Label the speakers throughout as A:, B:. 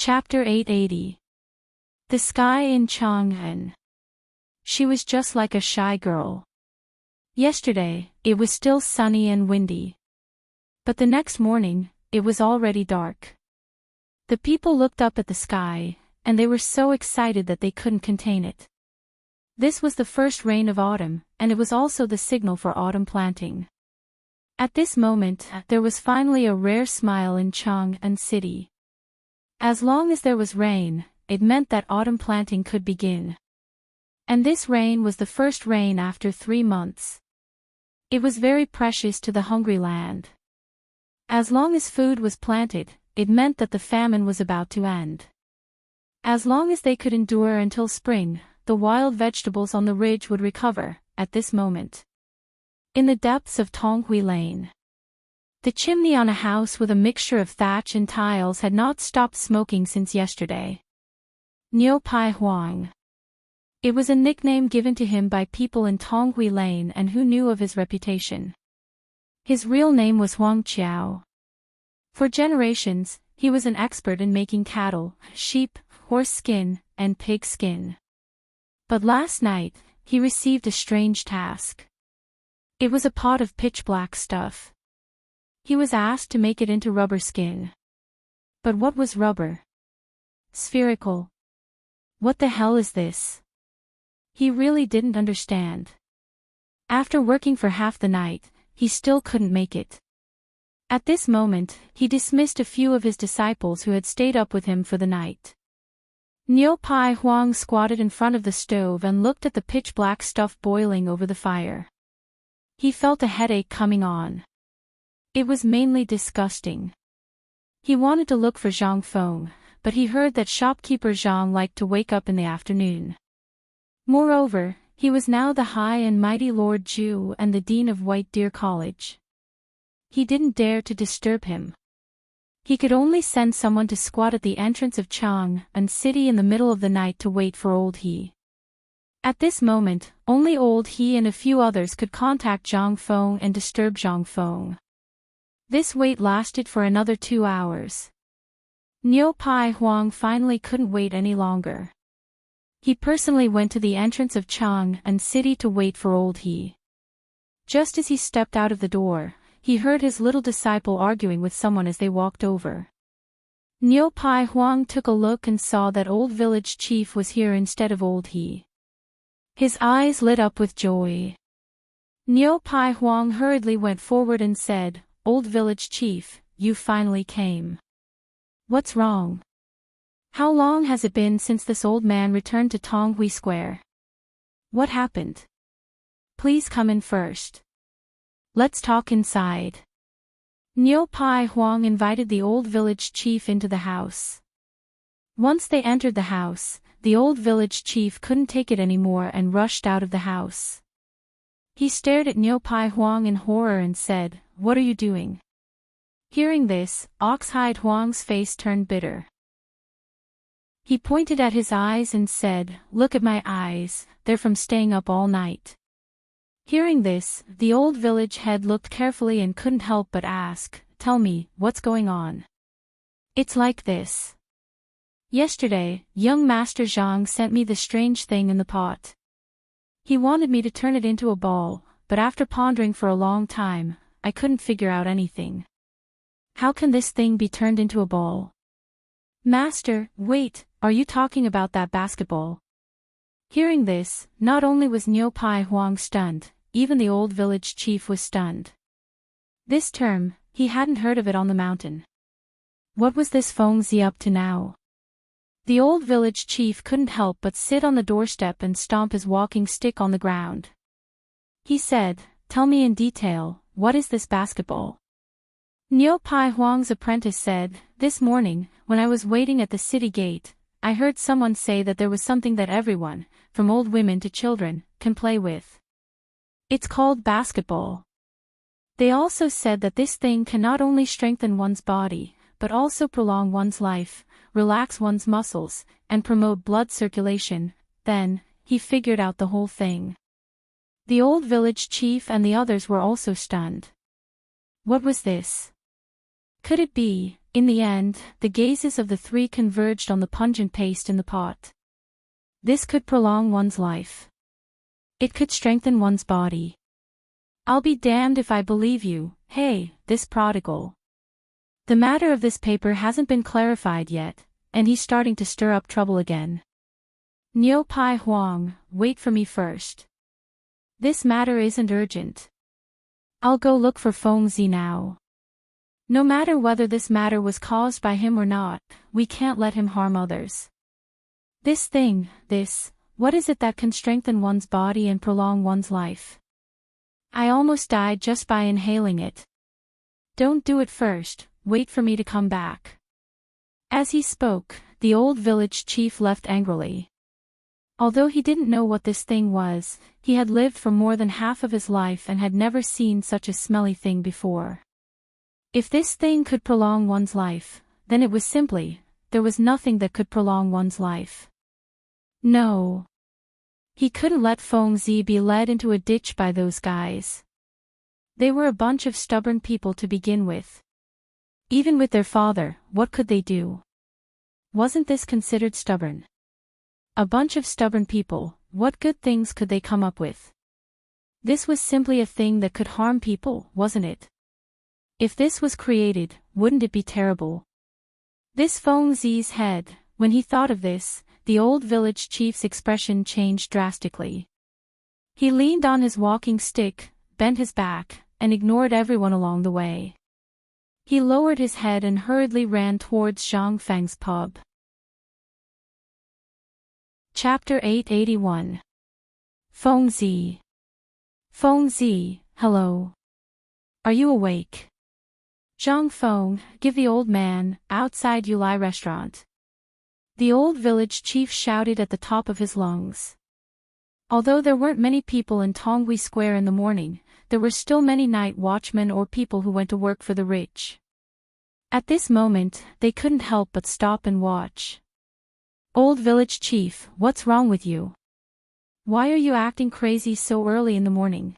A: Chapter 880. The sky in Chang'an. She was just like a shy girl. Yesterday, it was still sunny and windy. But the next morning, it was already dark. The people looked up at the sky, and they were so excited that they couldn't contain it. This was the first rain of autumn, and it was also the signal for autumn planting. At this moment, there was finally a rare smile in Chang'an City. As long as there was rain, it meant that autumn planting could begin. And this rain was the first rain after 3 months. It was very precious to the hungry land. As long as food was planted, it meant that the famine was about to end. As long as they could endure until spring, the wild vegetables on the ridge would recover, at this moment. In the depths of Tonghui Lane. The chimney on a house with a mixture of thatch and tiles had not stopped smoking since yesterday. Niu Pai Huang. It was a nickname given to him by people in Tonghui Lane and who knew of his reputation. His real name was Huang Qiao. For generations, he was an expert in making cattle, sheep, horse skin, and pig skin. But last night, he received a strange task. It was a pot of pitch-black stuff. He was asked to make it into rubber skin. But what was rubber? Spherical. What the hell is this? He really didn't understand. After working for half the night, he still couldn't make it. At this moment, he dismissed a few of his disciples who had stayed up with him for the night. Niu Pai Huang squatted in front of the stove and looked at the pitch-black stuff boiling over the fire. He felt a headache coming on. It was mainly disgusting. He wanted to look for Zhang Feng, but he heard that shopkeeper Zhang liked to wake up in the afternoon. Moreover, he was now the high and mighty Lord Zhu and the dean of White Deer College. He didn't dare to disturb him. He could only send someone to squat at the entrance of Chang'an City in the middle of the night to wait for old He. At this moment, only old He and a few others could contact Zhang Feng and disturb Zhang Feng. This wait lasted for another 2 hours. Niu Pai Huang finally couldn't wait any longer. He personally went to the entrance of Chang'an City to wait for old He. Just as he stepped out of the door, he heard his little disciple arguing with someone as they walked over. Niu Pai Huang took a look and saw that old village chief was here instead of old He. His eyes lit up with joy. Niu Pai Huang hurriedly went forward and said, "Old village chief, you finally came. What's wrong? How long has it been since this old man returned to Tonghui Square? What happened? Please come in first. Let's talk inside." Niu Pai Huang invited the old village chief into the house. Once they entered the house, the old village chief couldn't take it anymore and rushed out of the house. He stared at Niu Pai Huang in horror and said, "What are you doing?" Hearing this, Oxhide Huang's face turned bitter. He pointed at his eyes and said, "Look at my eyes, they're from staying up all night." Hearing this, the old village head looked carefully and couldn't help but ask, "Tell me, what's going on?" "It's like this. Yesterday, young Master Zhang sent me the strange thing in the pot. He wanted me to turn it into a ball, but after pondering for a long time, I couldn't figure out anything. How can this thing be turned into a ball?" "Master, wait, are you talking about that basketball?" Hearing this, not only was Niu Pai Huang stunned, even the old village chief was stunned. This term, he hadn't heard of it on the mountain. What was this Feng Zi up to now? The old village chief couldn't help but sit on the doorstep and stomp his walking stick on the ground. He said, "Tell me in detail, what is this basketball?" Niu Pai Huang's apprentice said, "This morning, when I was waiting at the city gate, I heard someone say that there was something that everyone, from old women to children, can play with. It's called basketball. They also said that this thing can not only strengthen one's body, but also prolong one's life, relax one's muscles, and promote blood circulation." Then, he figured out the whole thing. The old village chief and the others were also stunned. What was this? Could it be In the end, the gazes of the three converged on the pungent paste in the pot. This could prolong one's life. It could strengthen one's body. I'll be damned if I believe you, hey, this prodigal. The matter of this paper hasn't been clarified yet, and he's starting to stir up trouble again. Niu Pai Huang, wait for me first. This matter isn't urgent. I'll go look for Feng Zi now. No matter whether this matter was caused by him or not, we can't let him harm others. This thing, what is it that can strengthen one's body and prolong one's life? I almost died just by inhaling it. Don't do it first, wait for me to come back. As he spoke, the old village chief left angrily. Although he didn't know what this thing was, he had lived for more than half of his life and had never seen such a smelly thing before. If this thing could prolong one's life, then it was simply, there was nothing that could prolong one's life. No. He couldn't let Feng Zi be led into a ditch by those guys. They were a bunch of stubborn people to begin with. Even with their father, what could they do? Wasn't this considered stubborn? A bunch of stubborn people, what good things could they come up with? This was simply a thing that could harm people, wasn't it? If this was created, wouldn't it be terrible? This Feng Zi's head, when he thought of this, the old village chief's expression changed drastically. He leaned on his walking stick, bent his back, and ignored everyone along the way. He lowered his head and hurriedly ran towards Zhang Feng's pub. Chapter 881. Feng Zi. Feng Zi, hello. Are you awake? Zhang Feng, give the old man, outside Yulai restaurant. The old village chief shouted at the top of his lungs. Although there weren't many people in Tonghui Square in the morning, there were still many night watchmen or people who went to work for the rich. At this moment, they couldn't help but stop and watch. Old village chief, what's wrong with you? Why are you acting crazy so early in the morning?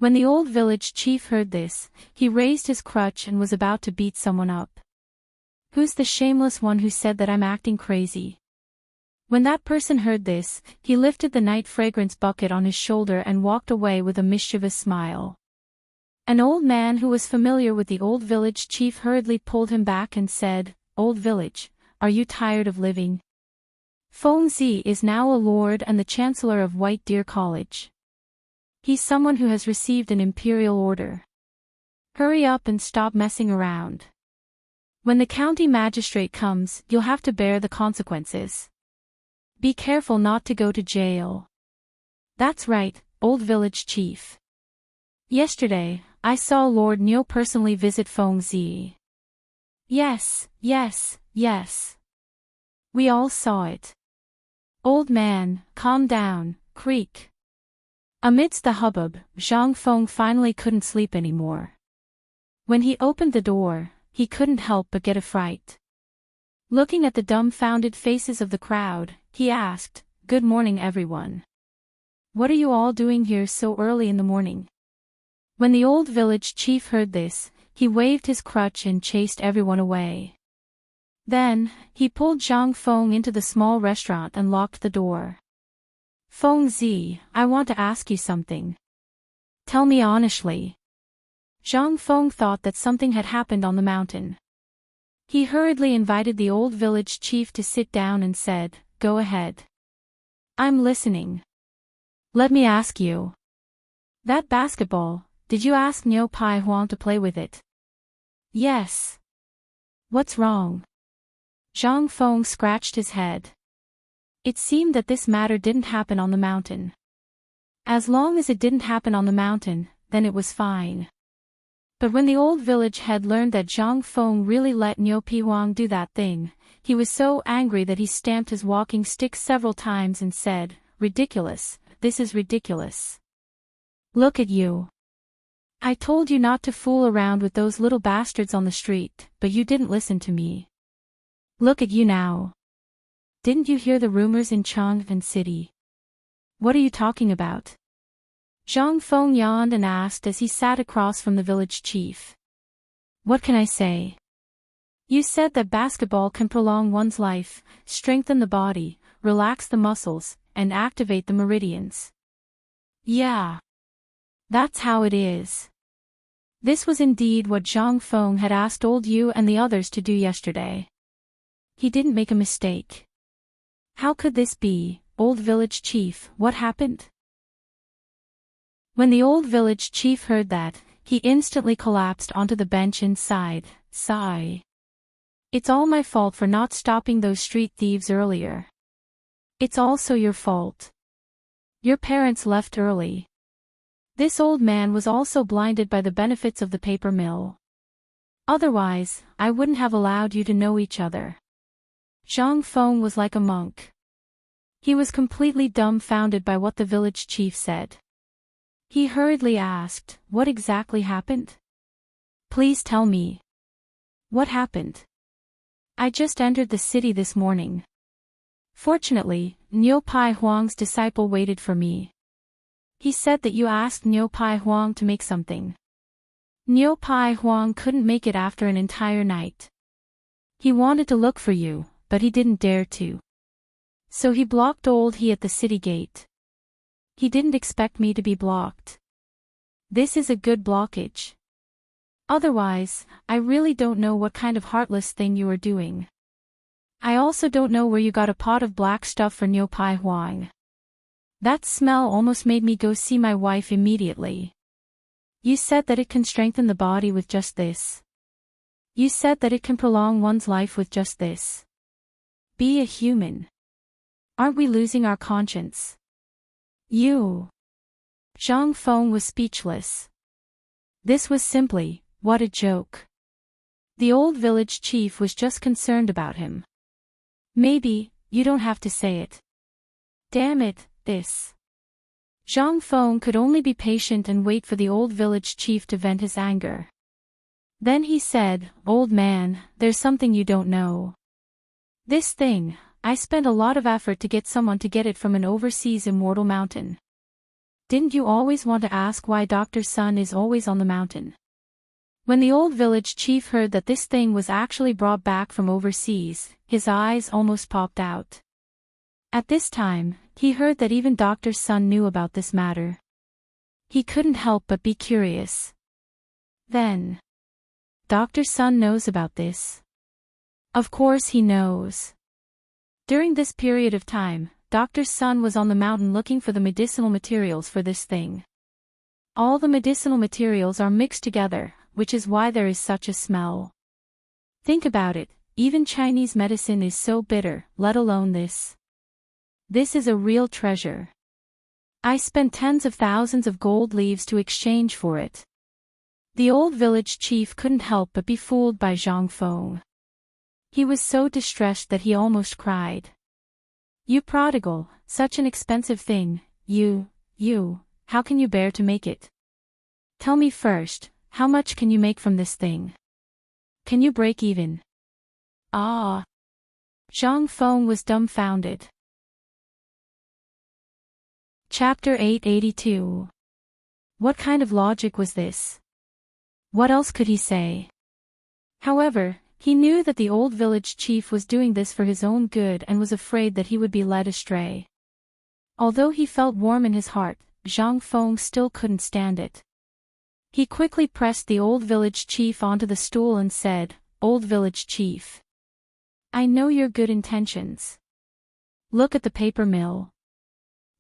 A: When the old village chief heard this, he raised his crutch and was about to beat someone up. Who's the shameless one who said that I'm acting crazy? When that person heard this, he lifted the night fragrance bucket on his shoulder and walked away with a mischievous smile. An old man who was familiar with the old village chief hurriedly pulled him back and said, "Old village, are you tired of living? Feng Zi is now a lord and the chancellor of White Deer College. He's someone who has received an imperial order. Hurry up and stop messing around. When the county magistrate comes, you'll have to bear the consequences. Be careful not to go to jail." That's right, old village chief. Yesterday, I saw Lord Niu personally visit Feng Zi. Yes. We all saw it. Old man, calm down, creak. Amidst the hubbub, Zhang Feng finally couldn't sleep anymore. When he opened the door, he couldn't help but get a fright. Looking at the dumbfounded faces of the crowd, he asked, "Good morning everyone. What are you all doing here so early in the morning?" When the old village chief heard this, he waved his crutch and chased everyone away. Then, he pulled Zhang Feng into the small restaurant and locked the door. "Feng Zi, I want to ask you something. Tell me honestly." Zhang Feng thought that something had happened on the mountain. He hurriedly invited the old village chief to sit down and said, "Go ahead. I'm listening. Let me ask you. That basketball, did you ask Niu Pai Huang to play with it?" "Yes." "What's wrong?" Zhang Feng scratched his head. It seemed that this matter didn't happen on the mountain. As long as it didn't happen on the mountain, then it was fine. But when the old village head learned that Zhang Feng really let Niu Pai Huang do that thing, he was so angry that he stamped his walking stick several times and said, "Ridiculous, this is ridiculous. Look at you. I told you not to fool around with those little bastards on the street, but you didn't listen to me. Look at you now. Didn't you hear the rumors in Chang'an City? What are you talking about?" Zhang Feng yawned and asked as he sat across from the village chief. "What can I say? You said that basketball can prolong one's life, strengthen the body, relax the muscles, and activate the meridians. Yeah. That's how it is. This was indeed what Zhang Feng had asked old Yu and the others to do yesterday. He didn't make a mistake. How could this be, old village chief? What happened? When the old village chief heard that, he instantly collapsed onto the bench and sighed. It's all my fault for not stopping those street thieves earlier. It's also your fault. Your parents left early. This old man was also blinded by the benefits of the paper mill. Otherwise, I wouldn't have allowed you to know each other. Zhang Feng was like a monk. He was completely dumbfounded by what the village chief said. He hurriedly asked, "What exactly happened? Please tell me. What happened? I just entered the city this morning. Fortunately, Niu Pai Huang's disciple waited for me. He said that you asked Niu Pai Huang to make something. Niu Pai Huang couldn't make it after an entire night. He wanted to look for you, but he didn't dare to. So he blocked old He at the city gate. He didn't expect me to be blocked. This is a good blockage. Otherwise, I really don't know what kind of heartless thing you are doing. I also don't know where you got a pot of black stuff for Niu Pai Huang. That smell almost made me go see my wife immediately. You said that it can strengthen the body with just this. You said that it can prolong one's life with just this. Be a human. Aren't we losing our conscience? You. Zhang Feng was speechless. This was simply, what a joke. The old village chief was just concerned about him. Maybe, you don't have to say it. Damn it, this. Zhang Feng could only be patient and wait for the old village chief to vent his anger. Then he said, "Old man, there's something you don't know. This thing, I spent a lot of effort to get someone to get it from an overseas immortal mountain. Didn't you always want to ask why Dr. Sun is always on the mountain?" When the old village chief heard that this thing was actually brought back from overseas, his eyes almost popped out. At this time, he heard that even Dr. Sun knew about this matter. He couldn't help but be curious. Then, Dr. Sun knows about this. Of course he knows. During this period of time, Dr. Sun was on the mountain looking for the medicinal materials for this thing. All the medicinal materials are mixed together, which is why there is such a smell. Think about it, even Chinese medicine is so bitter, let alone this. This is a real treasure. I spent tens of thousands of gold leaves to exchange for it. The old village chief couldn't help but be fooled by Zhang Feng. He was so distressed that he almost cried. You prodigal, such an expensive thing, you, how can you bear to make it? Tell me first, how much can you make from this thing? Can you break even? Ah. Zhang Feng was dumbfounded. Chapter 882. What kind of logic was this? What else could he say? However, he knew that the old village chief was doing this for his own good and was afraid that he would be led astray. Although he felt warm in his heart, Zhang Feng still couldn't stand it. He quickly pressed the old village chief onto the stool and said, "Old village chief. I know your good intentions. Look at the paper mill.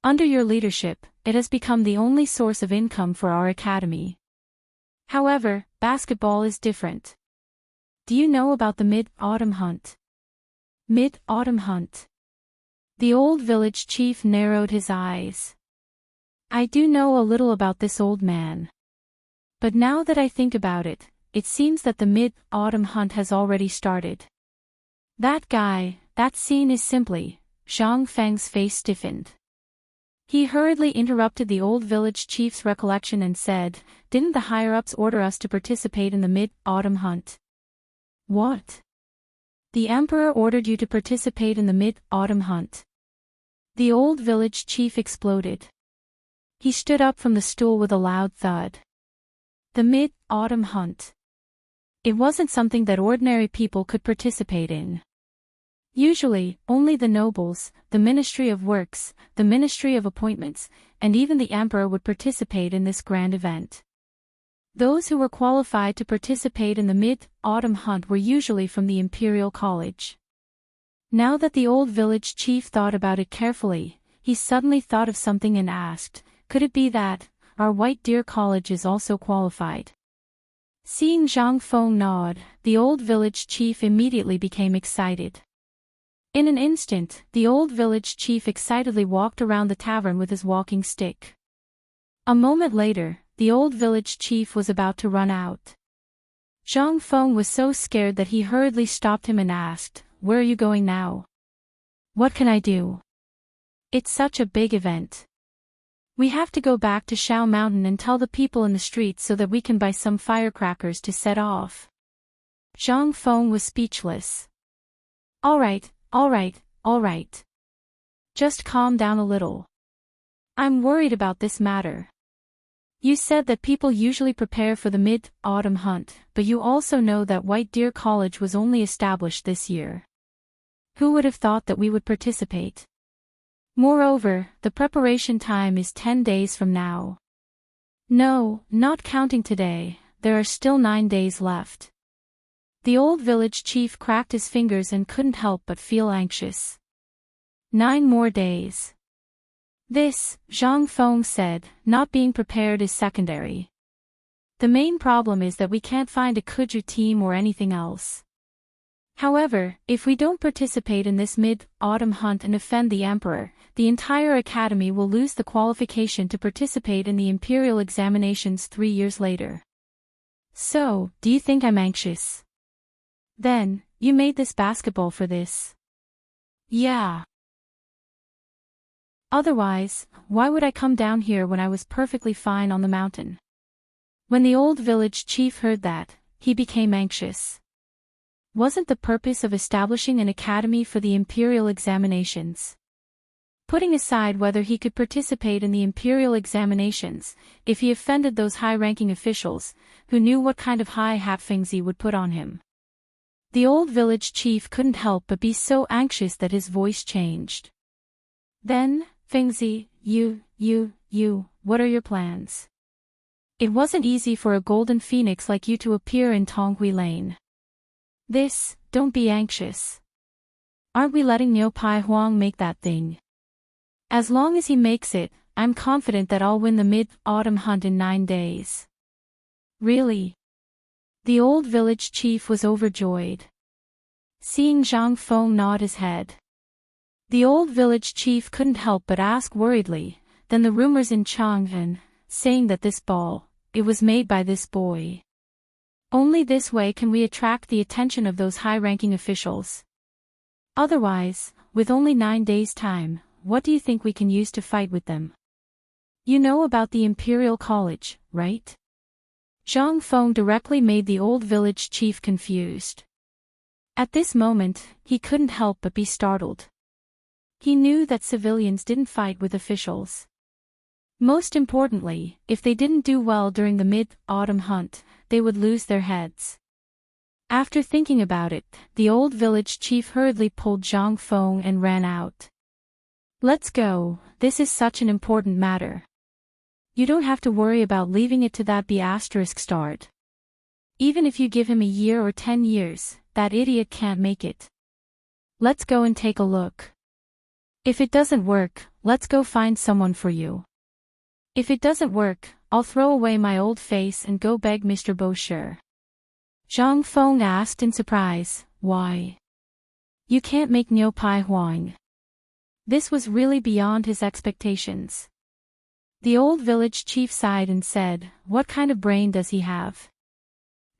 A: Under your leadership, it has become the only source of income for our academy. However, basketball is different. Do you know about the mid-autumn hunt?" Mid-autumn hunt. The old village chief narrowed his eyes. I do know a little about this old man. But now that I think about it, it seems that the mid-autumn hunt has already started. That guy, that scene is simply, Zhang Feng's face stiffened. He hurriedly interrupted the old village chief's recollection and said, "Didn't the higher-ups order us to participate in the mid-autumn hunt?" What? The emperor ordered you to participate in the mid-autumn hunt. The old village chief exploded. He stood up from the stool with a loud thud. The mid-autumn hunt. It wasn't something that ordinary people could participate in. Usually, only the nobles, the Ministry of Works, the Ministry of Appointments, and even the Emperor would participate in this grand event. Those who were qualified to participate in the mid-autumn hunt were usually from the Imperial College. Now that the old village chief thought about it carefully, he suddenly thought of something and asked, could it be that our White Deer College is also qualified? Seeing Zhang Feng nod, the old village chief immediately became excited. In an instant, the old village chief excitedly walked around the tavern with his walking stick. A moment later, the old village chief was about to run out. Zhang Feng was so scared that he hurriedly stopped him and asked, "Where are you going now? What can I do? It's such a big event. We have to go back to Shao Mountain and tell the people in the streets so that we can buy some firecrackers to set off." Zhang Feng was speechless. All right. Just calm down a little. I'm worried about this matter. You said that people usually prepare for the mid-autumn hunt, but you also know that White Deer College was only established this year. Who would have thought that we would participate? Moreover, the preparation time is 10 days from now. No, not counting today, there are still 9 days left. The old village chief cracked his fingers and couldn't help but feel anxious. 9 more days. This, Zhang Feng said, not being prepared is secondary. The main problem is that we can't find a Kuju team or anything else. However, if we don't participate in this mid-autumn hunt and offend the emperor, the entire academy will lose the qualification to participate in the imperial examinations 3 years later. So, do you think I'm anxious? Then, you made this basketball for this? Yeah. Otherwise, why would I come down here when I was perfectly fine on the mountain? When the old village chief heard that, he became anxious. Wasn't the purpose of establishing an academy for the imperial examinations? Putting aside whether he could participate in the imperial examinations, if he offended those high-ranking officials, who knew what kind of high hat Fengzi would put on him? The old village chief couldn't help but be so anxious that his voice changed. Then, Fengzi, what are your plans? It wasn't easy for a golden phoenix like you to appear in Tonghui Lane. Don't be anxious. Aren't we letting Niu Pai Huang make that thing? As long as he makes it, I'm confident that I'll win the mid-autumn hunt in 9 days. Really? The old village chief was overjoyed. Seeing Zhang Feng nod his head. The old village chief couldn't help but ask worriedly, then the rumors in Chang'an, saying that this ball, it was made by this boy. Only this way can we attract the attention of those high-ranking officials. Otherwise, with only 9 days' time, what do you think we can use to fight with them? You know about the Imperial College, right? Zhang Feng directly made the old village chief confused. At this moment, he couldn't help but be startled. He knew that civilians didn't fight with officials. Most importantly, if they didn't do well during the mid-autumn hunt, they would lose their heads. After thinking about it, the old village chief hurriedly pulled Zhang Feng and ran out. Let's go, this is such an important matter. You don't have to worry about leaving it to that B** start. Even if you give him a year or 10 years, that idiot can't make it. Let's go and take a look. If it doesn't work, let's go find someone for you. If it doesn't work, I'll throw away my old face and go beg Mr. Bosher. Zhang Feng asked in surprise, why? You can't make Niu Pai Huang. This was really beyond his expectations. The old village chief sighed and said, what kind of brain does he have?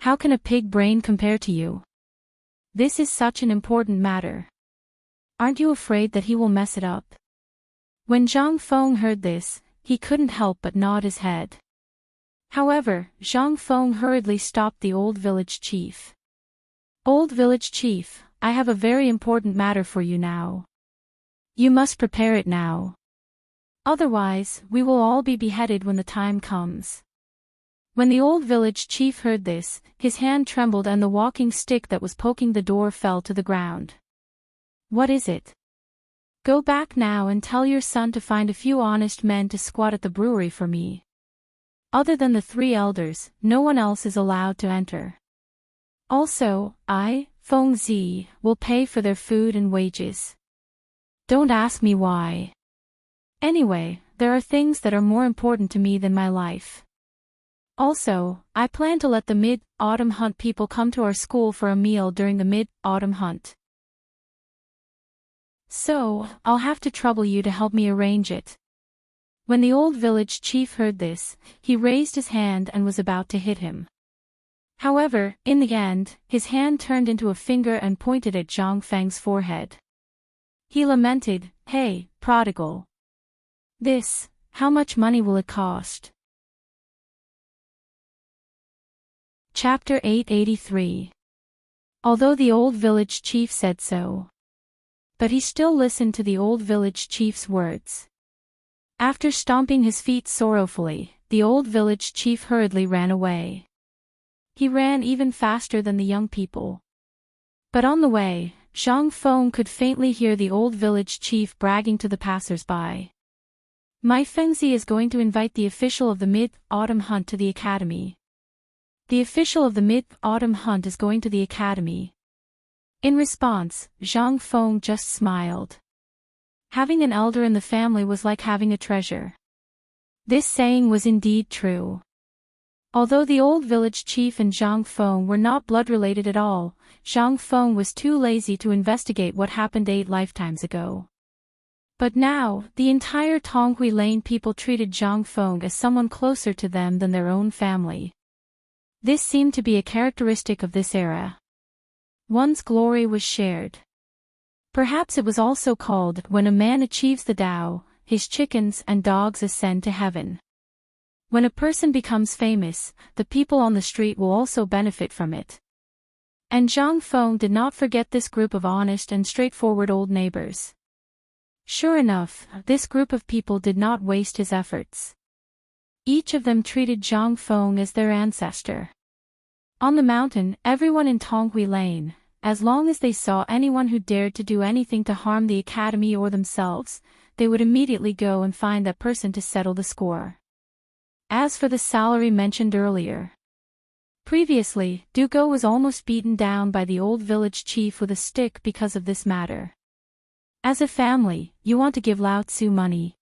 A: How can a pig brain compare to you? This is such an important matter. Aren't you afraid that he will mess it up? When Zhang Feng heard this, he couldn't help but nod his head. However, Zhang Feng hurriedly stopped the old village chief. Old village chief, I have a very important matter for you now. You must prepare it now. Otherwise, we will all be beheaded when the time comes. When the old village chief heard this, his hand trembled and the walking stick that was poking the door fell to the ground. What is it? Go back now and tell your son to find a few honest men to squat at the brewery for me. Other than the 3 elders, no one else is allowed to enter. Also, I, Feng Zi, will pay for their food and wages. Don't ask me why. Anyway, there are things that are more important to me than my life. Also, I plan to let the Mid-Autumn Hunt people come to our school for a meal during the Mid-Autumn Hunt. So, I'll have to trouble you to help me arrange it. When the old village chief heard this, he raised his hand and was about to hit him. However, in the end, his hand turned into a finger and pointed at Zhang Feng's forehead. He lamented, "Hey, prodigal. How much money will it cost?" Chapter 883. Although the old village chief said so. But he still listened to the old village chief's words. After stomping his feet sorrowfully, the old village chief hurriedly ran away. He ran even faster than the young people. But on the way, Zhang Feng could faintly hear the old village chief bragging to the passers-by. My Fengzi is going to invite the official of the Mid-Autumn Hunt to the academy. The official of the Mid-Autumn Hunt is going to the academy. In response, Zhang Feng just smiled. Having an elder in the family was like having a treasure. This saying was indeed true. Although the old village chief and Zhang Feng were not blood-related at all, Zhang Feng was too lazy to investigate what happened 8 lifetimes ago. But now, the entire Tonghui Lane people treated Zhang Feng as someone closer to them than their own family. This seemed to be a characteristic of this era. One's glory was shared. Perhaps it was also called, when a man achieves the Tao, his chickens and dogs ascend to heaven. When a person becomes famous, the people on the street will also benefit from it. And Zhang Feng did not forget this group of honest and straightforward old neighbors. Sure enough, this group of people did not waste his efforts. Each of them treated Zhang Feng as their ancestor. On the mountain, everyone in Tonghui Lane, as long as they saw anyone who dared to do anything to harm the academy or themselves, they would immediately go and find that person to settle the score. As for the salary mentioned earlier. Previously, Dugo was almost beaten down by the old village chief with a stick because of this matter. As a family, you want to give Lao Tzu money.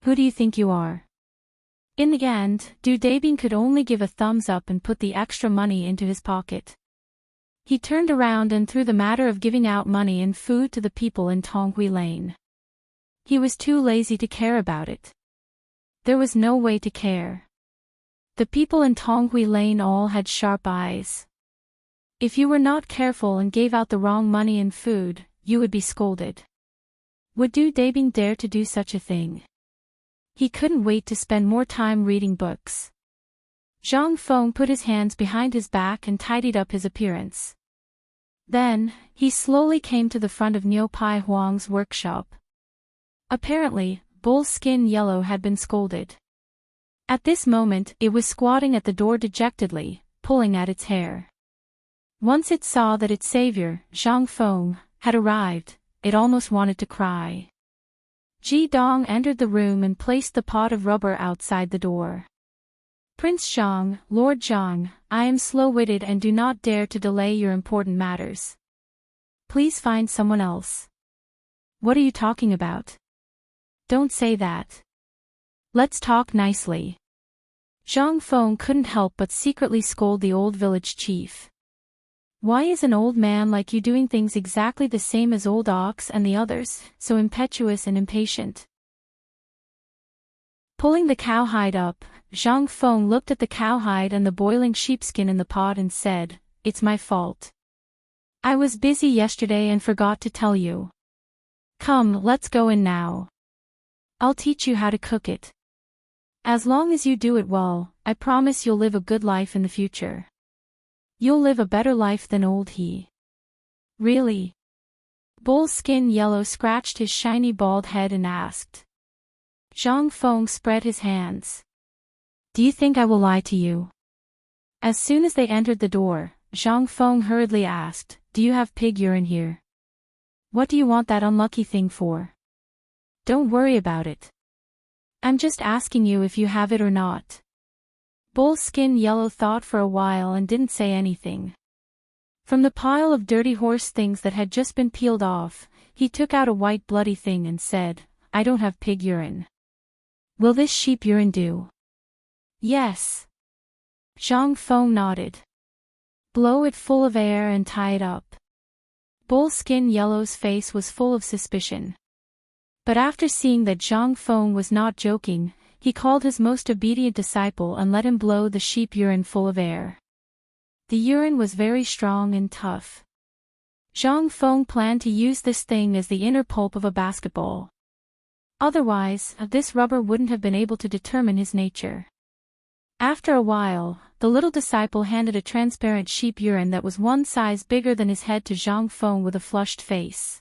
A: Who do you think you are? In the end, Du Dabing could only give a thumbs up and put the extra money into his pocket. He turned around and threw the matter of giving out money and food to the people in Tonghui Lane. He was too lazy to care about it. There was no way to care. The people in Tonghui Lane all had sharp eyes. If you were not careful and gave out the wrong money and food, you would be scolded. Would Du Dabing dare to do such a thing? He couldn't wait to spend more time reading books. Zhang Feng put his hands behind his back and tidied up his appearance. Then, he slowly came to the front of Niu Pai Huang's workshop. Apparently, Bull's Skin Yellow had been scolded. At this moment, it was squatting at the door dejectedly, pulling at its hair. Once it saw that its savior, Zhang Feng, had arrived, it almost wanted to cry. Ji Dong entered the room and placed the pot of rubber outside the door. Prince Zhang, Lord Zhang, I am slow-witted and do not dare to delay your important matters. Please find someone else. What are you talking about? Don't say that. Let's talk nicely. Zhang Feng couldn't help but secretly scold the old village chief. Why is an old man like you doing things exactly the same as Old Ox and the others, so impetuous and impatient? Pulling the cowhide up, Zhang Feng looked at the cowhide and the boiling sheepskin in the pot and said, "It's my fault. I was busy yesterday and forgot to tell you. Come, let's go in now. I'll teach you how to cook it. As long as you do it well, I promise you'll live a good life in the future. You'll live a better life than old he." Really? Bull's Skin Yellow scratched his shiny bald head and asked. Zhang Feng spread his hands. Do you think I will lie to you? As soon as they entered the door, Zhang Feng hurriedly asked, do you have pig urine here? What do you want that unlucky thing for? Don't worry about it. I'm just asking you if you have it or not. Bull Skin Yellow thought for a while and didn't say anything. From the pile of dirty horse things that had just been peeled off, he took out a white bloody thing and said, I don't have pig urine. Will this sheep urine do? Yes. Zhang Feng nodded. Blow it full of air and tie it up. Bull Skin Yellow's face was full of suspicion. But after seeing that Zhang Feng was not joking, he called his most obedient disciple and let him blow the sheep urine full of air. The urine was very strong and tough. Zhang Feng planned to use this thing as the inner pulp of a basketball. Otherwise, this rubber wouldn't have been able to determine his nature. After a while, the little disciple handed a transparent sheep urine that was one size bigger than his head to Zhang Feng with a flushed face.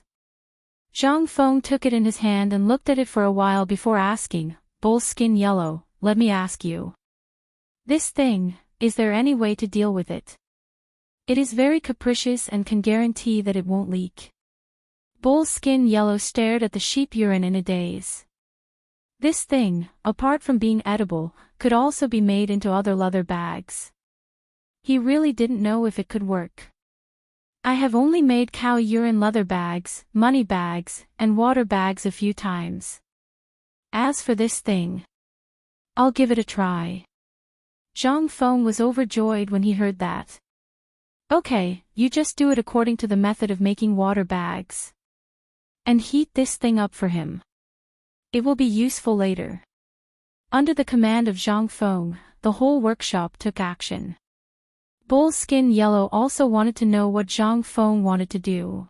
A: Zhang Feng took it in his hand and looked at it for a while before asking, Bull Skin Yellow, let me ask you. This thing, is there any way to deal with it? It is very capricious and can guarantee that it won't leak. Bull Skin Yellow stared at the sheep urine in a daze. This thing, apart from being edible, could also be made into other leather bags. He really didn't know if it could work. I have only made cow urine leather bags, money bags, and water bags a few times. As for this thing, I'll give it a try. Zhang Feng was overjoyed when he heard that. Okay, you just do it according to the method of making water bags. And heat this thing up for him. It will be useful later. Under the command of Zhang Feng, the whole workshop took action. Bull Skin Yellow also wanted to know what Zhang Feng wanted to do.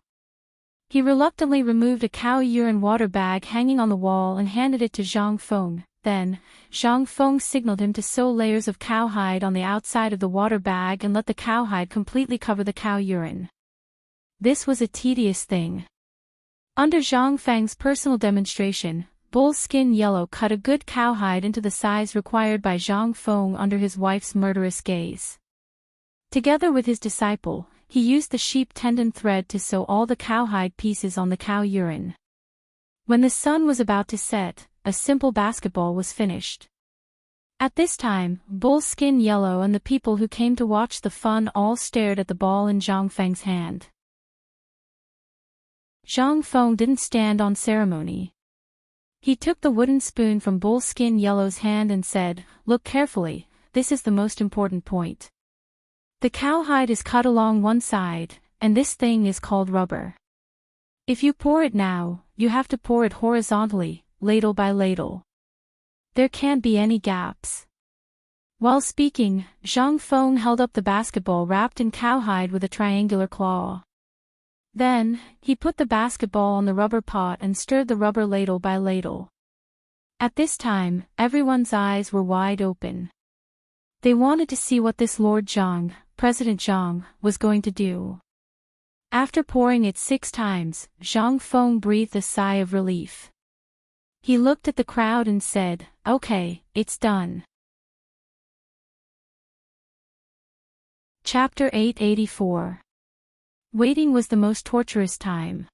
A: He reluctantly removed a cow urine water bag hanging on the wall and handed it to Zhang Feng. Then, Zhang Feng signaled him to sew layers of cowhide on the outside of the water bag and let the cowhide completely cover the cow urine. This was a tedious thing. Under Zhang Feng's personal demonstration, Bull Skin Yellow cut a good cowhide into the size required by Zhang Feng under his wife's murderous gaze. Together with his disciple, he used the sheep tendon thread to sew all the cowhide pieces on the cow urine. When the sun was about to set, a simple basketball was finished. At this time, Bull Skin Yellow and the people who came to watch the fun all stared at the ball in Zhang Feng's hand. Zhang Feng didn't stand on ceremony. He took the wooden spoon from Bull Skin Yellow's hand and said, Look carefully, this is the most important point. The cowhide is cut along one side, and this thing is called rubber. If you pour it now, you have to pour it horizontally, ladle by ladle. There can't be any gaps. While speaking, Zhang Feng held up the basketball wrapped in cowhide with a triangular claw. Then, he put the basketball on the rubber pot and stirred the rubber ladle by ladle. At this time, everyone's eyes were wide open. They wanted to see what this Lord Zhang, President Zhang, was going to do. After pouring it 6 times, Zhang Feng breathed a sigh of relief. He looked at the crowd and said, Okay, it's done. Chapter 884. Waiting was the most torturous time.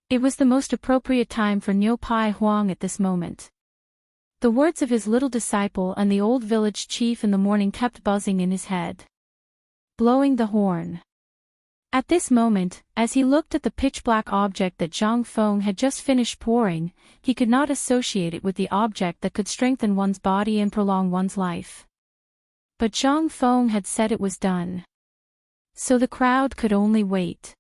A: It was the most appropriate time for Niu Pai Huang at this moment. The words of his little disciple and the old village chief in the morning kept buzzing in his head. Blowing the horn. At this moment, as he looked at the pitch-black object that Zhang Feng had just finished pouring, he could not associate it with the object that could strengthen one's body and prolong one's life. But Zhang Feng had said it was done. So the crowd could only wait.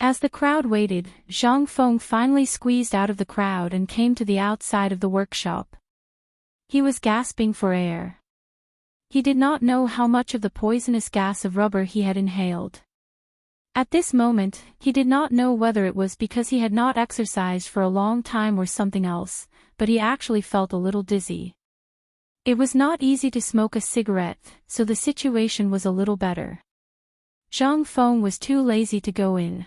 A: As the crowd waited, Zhang Feng finally squeezed out of the crowd and came to the outside of the workshop. He was gasping for air. He did not know how much of the poisonous gas of rubber he had inhaled. At this moment, he did not know whether it was because he had not exercised for a long time or something else, but he actually felt a little dizzy. It was not easy to smoke a cigarette, so the situation was a little better. Zhang Feng was too lazy to go in.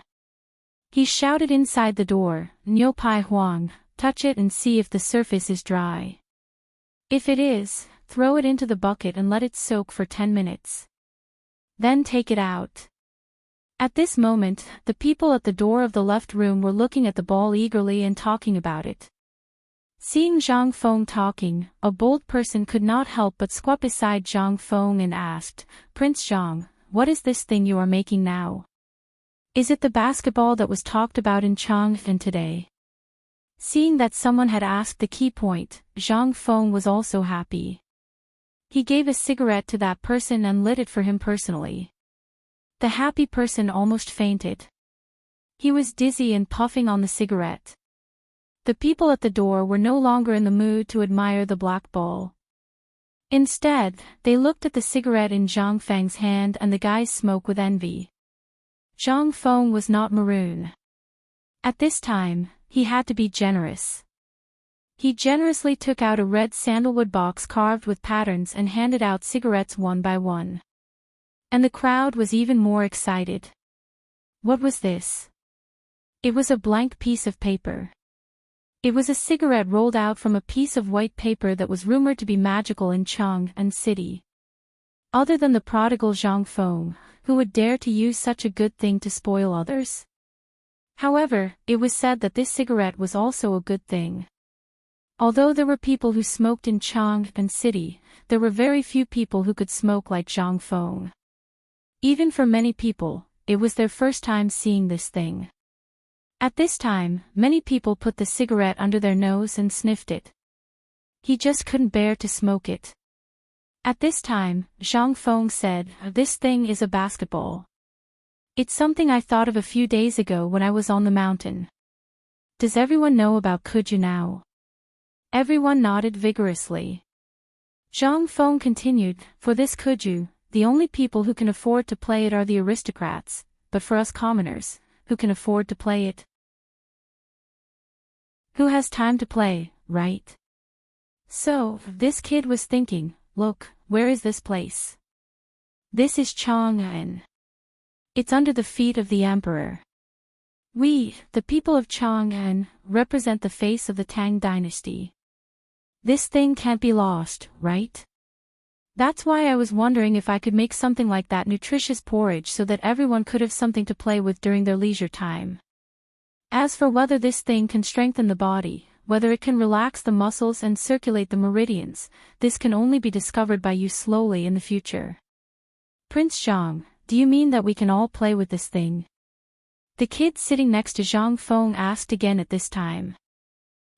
A: He shouted inside the door, Niu Pai Huang, touch it and see if the surface is dry. If it is, Throw it into the bucket and let it soak for 10 minutes. Then take it out. At this moment, the people at the door of the left room were looking at the ball eagerly and talking about it. Seeing Zhang Feng talking, a bold person could not help but squat beside Zhang Feng and asked, "Prince Zhang, what is this thing you are making now? Is it the basketball that was talked about in Chang'an today?" Seeing that someone had asked the key point, Zhang Feng was also happy. He gave a cigarette to that person and lit it for him personally. The happy person almost fainted. He was dizzy and puffing on the cigarette. The people at the door were no longer in the mood to admire the black ball. Instead, they looked at the cigarette in Zhang Feng's hand and the guy's smoke with envy. Zhang Feng was not maroon. At this time, he had to be generous. He generously took out a red sandalwood box carved with patterns and handed out cigarettes one by one. And the crowd was even more excited. What was this? It was a blank piece of paper. It was a cigarette rolled out from a piece of white paper that was rumored to be magical in Chang'an City. Other than the prodigal Zhang Feng, who would dare to use such a good thing to spoil others? However, it was said that this cigarette was also a good thing. Although there were people who smoked in Chang'an City, there were very few people who could smoke like Zhang Feng. Even for many people, it was their first time seeing this thing. At this time, many people put the cigarette under their nose and sniffed it. He just couldn't bear to smoke it. At this time, Zhang Feng said, "This thing is a basketball. It's something I thought of a few days ago when I was on the mountain. Does everyone know about Kuju now?" Everyone nodded vigorously. Zhang Feng continued, "For this Kuju, the only people who can afford to play it are the aristocrats, but for us commoners, who can afford to play it? Who has time to play, right?" So, this kid was thinking, "Look, where is this place? This is Chang'an. It's under the feet of the emperor. We, the people of Chang'an, represent the face of the Tang Dynasty. This thing can't be lost, right? That's why I was wondering if I could make something like that nutritious porridge so that everyone could have something to play with during their leisure time. As for whether this thing can strengthen the body, whether it can relax the muscles and circulate the meridians, this can only be discovered by you slowly in the future. Prince Zhang, do you mean that we can all play with this thing?" The kid sitting next to Zhang Feng asked again at this time.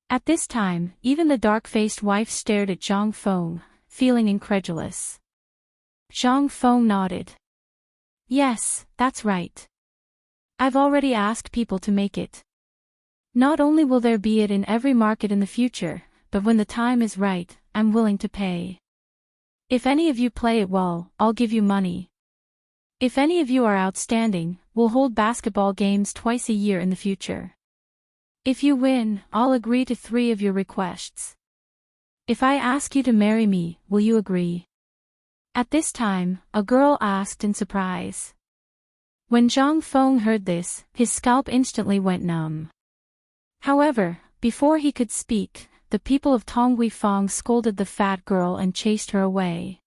A: At this time, even the dark-faced wife stared at Zhang Feng, feeling incredulous. Zhang Feng nodded. "Yes, that's right. I've already asked people to make it. Not only will there be it in every market in the future, but when the time is right, I'm willing to pay. If any of you play it well, I'll give you money. If any of you are outstanding, we'll hold basketball games twice a year in the future. If you win, I'll agree to 3 of your requests. If I ask you to marry me, will you agree?" At this time, a girl asked in surprise. When Zhang Feng heard this, his scalp instantly went numb. However, before he could speak, the people of Tonghui Fang scolded the fat girl and chased her away.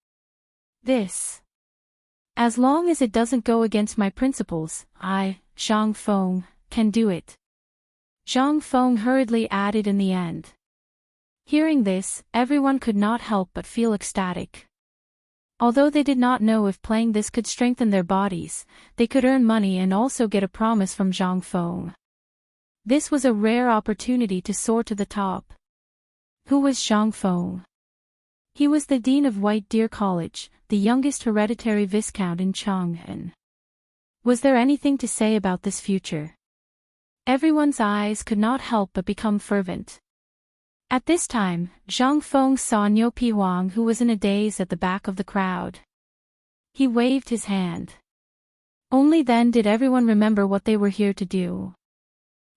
A: As long as it doesn't go against my principles, I, Zhang Feng, can do it. Zhang Feng hurriedly added in the end. Hearing this, everyone could not help but feel ecstatic. Although they did not know if playing this could strengthen their bodies, they could earn money and also get a promise from Zhang Feng. This was a rare opportunity to soar to the top. Who was Zhang Feng? He was the dean of White Deer College, the youngest hereditary viscount in Chang'an. Was there anything to say about this future? Everyone's eyes could not help but become fervent. At this time, Zhang Feng saw Niu Pihuang, who was in a daze at the back of the crowd. He waved his hand. Only then did everyone remember what they were here to do.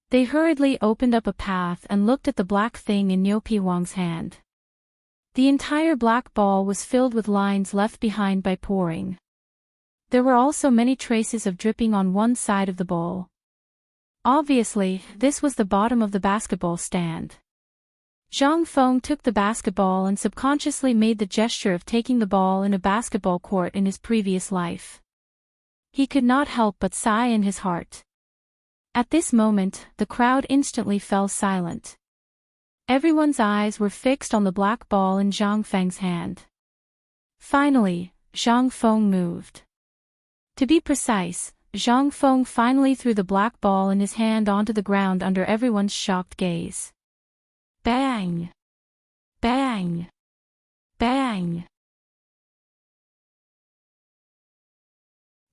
A: They hurriedly opened up a path and looked at the black thing in Niu Pihuang's hand. The entire black ball was filled with lines left behind by pouring. There were also many traces of dripping on one side of the ball. Obviously, this was the bottom of the basketball stand. Zhang Feng took the basketball and subconsciously made the gesture of taking the ball in a basketball court in his previous life. He could not help but sigh in his heart. At this moment, the crowd instantly fell silent. Everyone's eyes were fixed on the black ball in Zhang Feng's hand. Finally, Zhang Feng moved. To be precise, Zhang Feng finally threw the black ball in his hand onto the ground under everyone's shocked gaze. Bang! Bang! Bang!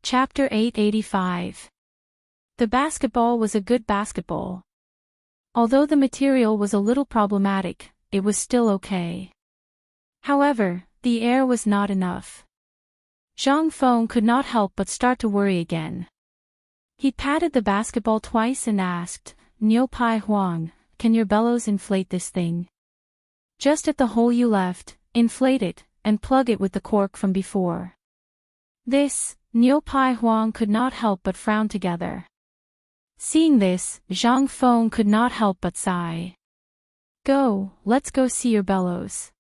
A: Chapter 885. The basketball was a good basketball. Although the material was a little problematic, it was still okay. However, the air was not enough. Zhang Feng could not help but start to worry again. He patted the basketball twice and asked, "Niu Pai Huang, can your bellows inflate this thing? Just at the hole you left, inflate it, and plug it with the cork from before." This, Niu Pai Huang could not help but frown together. Seeing this, Zhang Feng could not help but sigh. Let's go see your bellows."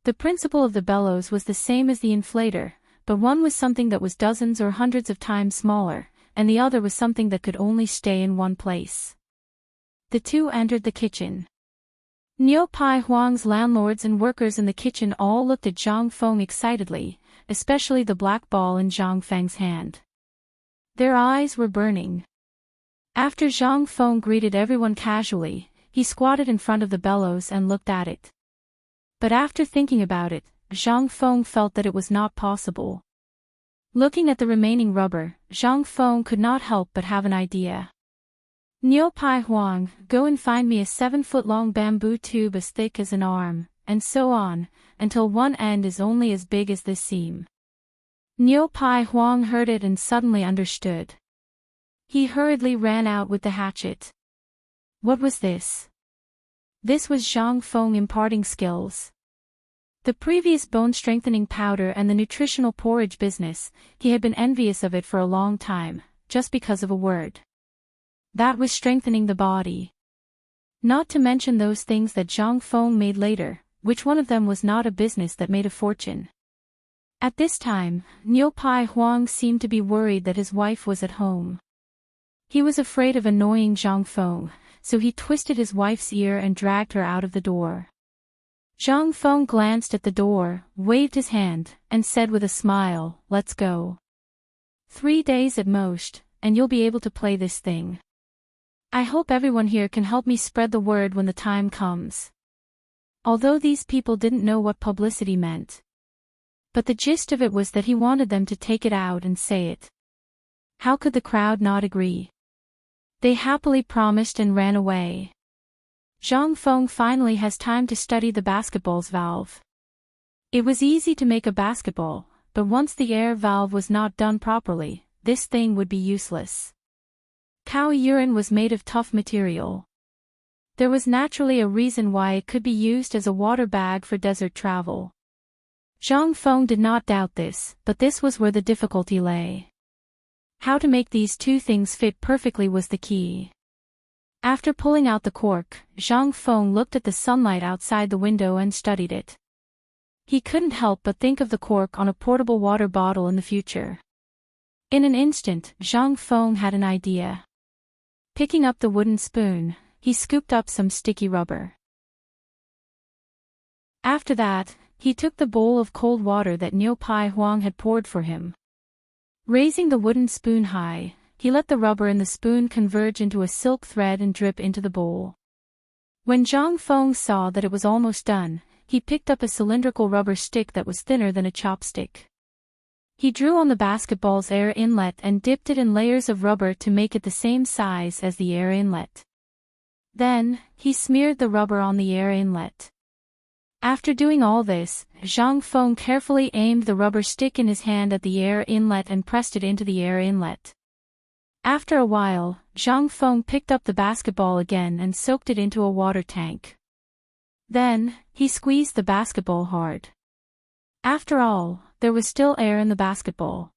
A: The principle of the bellows was the same as the inflator, but one was something that was dozens or hundreds of times smaller, and the other was something that could only stay in one place. The two entered the kitchen. Niu Pai Huang's landlords and workers in the kitchen all looked at Zhang Feng excitedly, especially the black ball in Zhang Feng's hand. Their eyes were burning. After Zhang Feng greeted everyone casually, he squatted in front of the bellows and looked at it. But after thinking about it, Zhang Feng felt that it was not possible. Looking at the remaining rubber, Zhang Feng could not help but have an idea. "Niu Pai Huang, go and find me a 7-foot-long bamboo tube as thick as an arm," and so on, until one end is only as big as this seam. Niu Pai Huang heard it and suddenly understood. He hurriedly ran out with the hatchet. What was this? This was Zhang Feng imparting skills. The previous bone-strengthening powder and the nutritional porridge business, he had been envious of it for a long time, just because of a word. That was strengthening the body. Not to mention those things that Zhang Feng made later, which one of them was not a business that made a fortune. At this time, Niu Pai Huang seemed to be worried that his wife was at home. He was afraid of annoying Zhang Feng, so he twisted his wife's ear and dragged her out of the door. Zhang Feng glanced at the door, waved his hand, and said with a smile, "Let's go. 3 days at most, and you'll be able to play this thing. I hope everyone here can help me spread the word when the time comes." Although these people didn't know what publicity meant. But the gist of it was that he wanted them to take it out and say it. How could the crowd not agree? They happily promised and ran away. Zhang Feng finally has time to study the basketball's valve. It was easy to make a basketball, but once the air valve was not done properly, this thing would be useless. Cow urine was made of tough material. There was naturally a reason why it could be used as a water bag for desert travel. Zhang Feng did not doubt this, but this was where the difficulty lay. How to make these two things fit perfectly was the key. After pulling out the cork, Zhang Feng looked at the sunlight outside the window and studied it. He couldn't help but think of the cork on a portable water bottle in the future. In an instant, Zhang Feng had an idea. Picking up the wooden spoon, he scooped up some sticky rubber. After that, he took the bowl of cold water that Niu Pai Huang had poured for him. Raising the wooden spoon high, he let the rubber in the spoon converge into a silk thread and drip into the bowl. When Zhang Feng saw that it was almost done, he picked up a cylindrical rubber stick that was thinner than a chopstick. He drew on the basketball's air inlet and dipped it in layers of rubber to make it the same size as the air inlet. Then, he smeared the rubber on the air inlet. After doing all this, Zhang Feng carefully aimed the rubber stick in his hand at the air inlet and pressed it into the air inlet. After a while, Zhang Feng picked up the basketball again and soaked it into a water tank. Then, he squeezed the basketball hard. After all, there was still air in the basketball.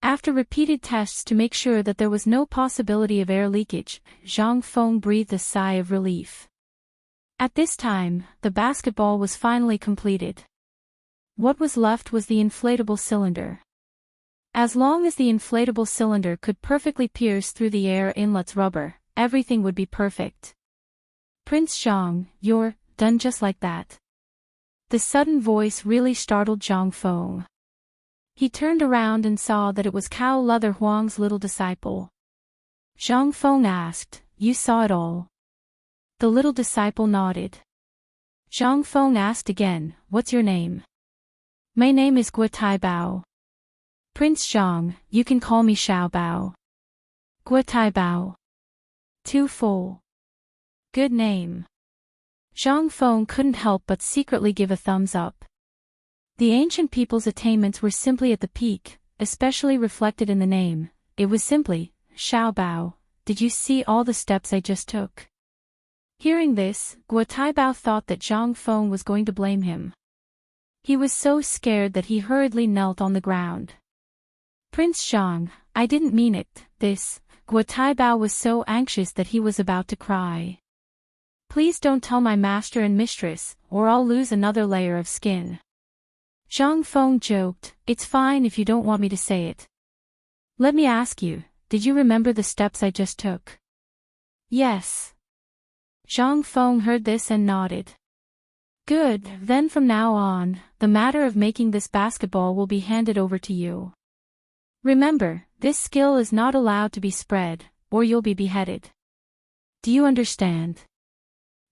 A: After repeated tests to make sure that there was no possibility of air leakage, Zhang Feng breathed a sigh of relief. At this time, the basketball was finally completed. What was left was the inflatable cylinder. As long as the inflatable cylinder could perfectly pierce through the air inlet's rubber, everything would be perfect. Prince Zhang, you're done just like that. The sudden voice really startled Zhang Feng. He turned around and saw that it was Cao Leather Huang's little disciple. Zhang Feng asked, "You saw it all?" The little disciple nodded. Zhang Feng asked again, "What's your name?" "My name is Guo Tai Bao." "Prince Zhang, you can call me Xiao Bao." "Guo Tai Bao." Too full. Good name. Zhang Feng couldn't help but secretly give a thumbs up. The ancient people's attainments were simply at the peak, especially reflected in the name. It was simply, Xiao Bao. Did you see all the steps I just took? Hearing this, Guo Taibao thought that Zhang Feng was going to blame him. He was so scared that he hurriedly knelt on the ground. "Prince Zhang, I didn't mean it, this." Guo Taibao was so anxious that he was about to cry. "Please don't tell my master and mistress, or I'll lose another layer of skin." Zhang Feng joked, "It's fine if you don't want me to say it. Let me ask you, did you remember the steps I just took?" "Yes." Zhang Feng heard this and nodded. "Good, then from now on, the matter of making this basketball will be handed over to you. Remember, this skill is not allowed to be spread, or you'll be beheaded. Do you understand?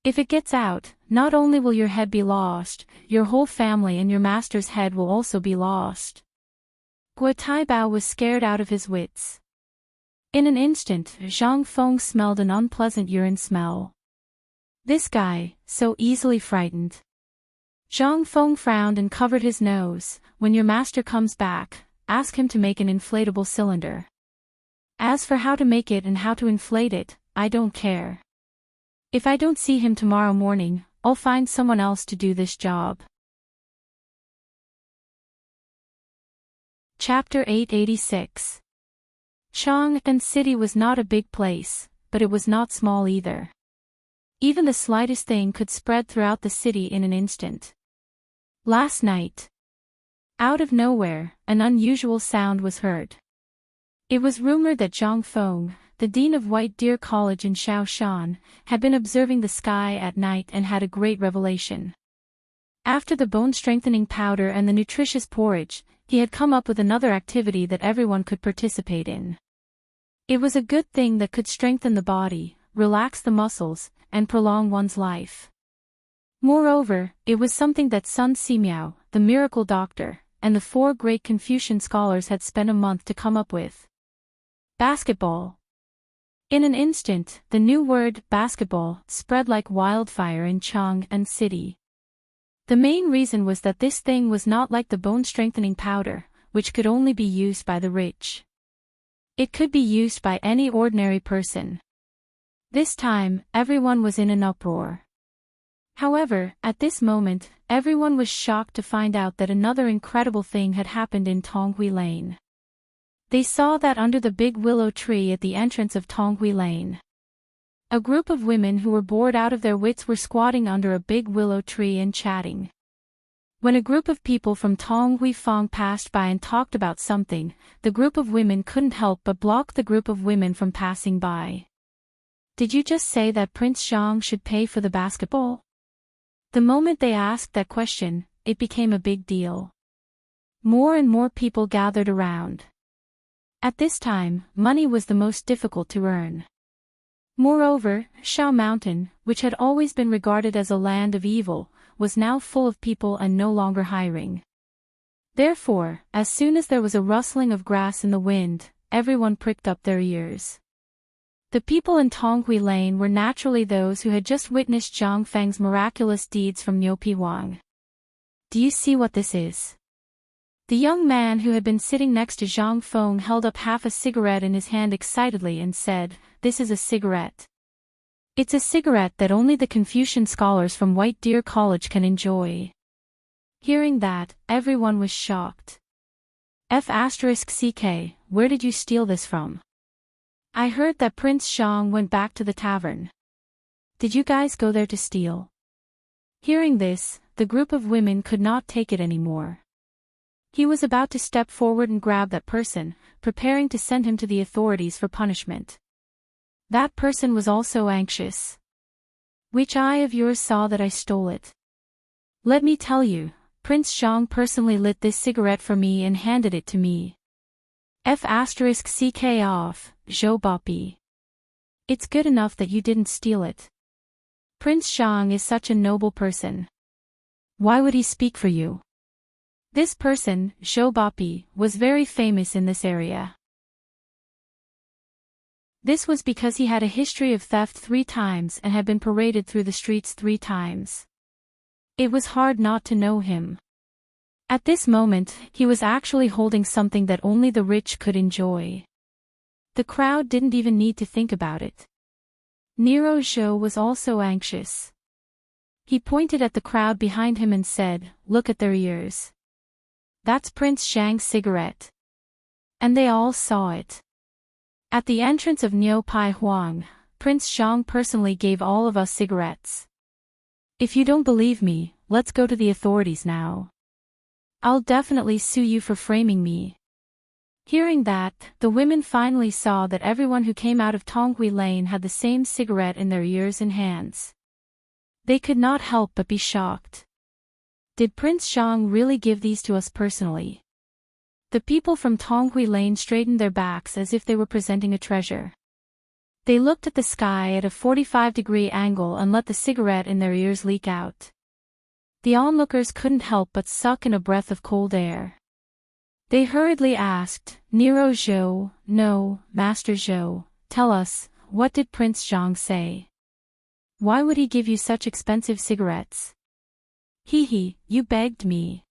A: If it gets out, not only will your head be lost, your whole family and your master's head will also be lost." Guo Taibao was scared out of his wits. In an instant, Zhang Feng smelled an unpleasant urine smell. This guy, so easily frightened. Zhang Feng frowned and covered his nose. "When your master comes back, ask him to make an inflatable cylinder. As for how to make it and how to inflate it, I don't care. If I don't see him tomorrow morning, I'll find someone else to do this job." Chapter 886. Chang'an City was not a big place, but it was not small either. Even the slightest thing could spread throughout the city in an instant. Last night, out of nowhere, an unusual sound was heard. It was rumored that Zhang Feng, the dean of White Deer College in Shaoshan, had been observing the sky at night and had a great revelation. After the bone-strengthening powder and the nutritious porridge, he had come up with another activity that everyone could participate in. It was a good thing that could strengthen the body, relax the muscles, and prolong one's life. Moreover, it was something that Sun Simiao, the miracle doctor, and the 4 great Confucian scholars had spent a month to come up with. Basketball. In an instant, the new word, basketball, spread like wildfire in Chang'an City. The main reason was that this thing was not like the bone-strengthening powder, which could only be used by the rich. It could be used by any ordinary person. This time, everyone was in an uproar. However, at this moment, everyone was shocked to find out that another incredible thing had happened in Tonghui Lane. They saw that under the big willow tree at the entrance of Tonghui Lane, a group of women who were bored out of their wits were squatting under a big willow tree and chatting. When a group of people from Tonghui Fang passed by and talked about something, the group of women couldn't help but block the group of women from passing by. "Did you just say that Prince Zhang should pay for the basketball?" The moment they asked that question, it became a big deal. More and more people gathered around. At this time, money was the most difficult to earn. Moreover, Shao Mountain, which had always been regarded as a land of evil, was now full of people and no longer hiring. Therefore, as soon as there was a rustling of grass in the wind, everyone pricked up their ears. The people in Tonghui Lane were naturally those who had just witnessed Zhang Feng's miraculous deeds from Niupi Wang. "Do you see what this is?" The young man who had been sitting next to Zhang Feng held up half a cigarette in his hand excitedly and said, "This is a cigarette. It's a cigarette that only the Confucian scholars from White Deer College can enjoy." Hearing that, everyone was shocked. F***CK, where did you steal this from? I heard that Prince Zhang went back to the tavern. Did you guys go there to steal? Hearing this, the group of women could not take it anymore. He was about to step forward and grab that person, preparing to send him to the authorities for punishment. That person was also anxious. Which eye of yours saw that I stole it? Let me tell you, Prince Zhang personally lit this cigarette for me and handed it to me. F***ck off, Zhou Bapi. It's good enough that you didn't steal it. Prince Zhang is such a noble person. Why would he speak for you? This person, Zhou Bapi, was very famous in this area. This was because he had a history of theft 3 times and had been paraded through the streets 3 times. It was hard not to know him. At this moment, he was actually holding something that only the rich could enjoy. The crowd didn't even need to think about it. Nero Zhou was also anxious. He pointed at the crowd behind him and said, "Look at their ears. That's Prince Zhang's cigarette." And they all saw it. At the entrance of Niu Pai Huang, Prince Zhang personally gave all of us cigarettes. If you don't believe me, let's go to the authorities now. I'll definitely sue you for framing me. Hearing that, the women finally saw that everyone who came out of Tonghui Lane had the same cigarette in their ears and hands. They could not help but be shocked. Did Prince Zhang really give these to us personally? The people from Tonghui Lane straightened their backs as if they were presenting a treasure. They looked at the sky at a 45-degree angle and let the cigarette in their ears leak out. The onlookers couldn't help but suck in a breath of cold air. They hurriedly asked, "Nero Zhou, no, Master Zhou, tell us, what did Prince Zhang say? Why would he give you such expensive cigarettes?" "Hee, you begged me."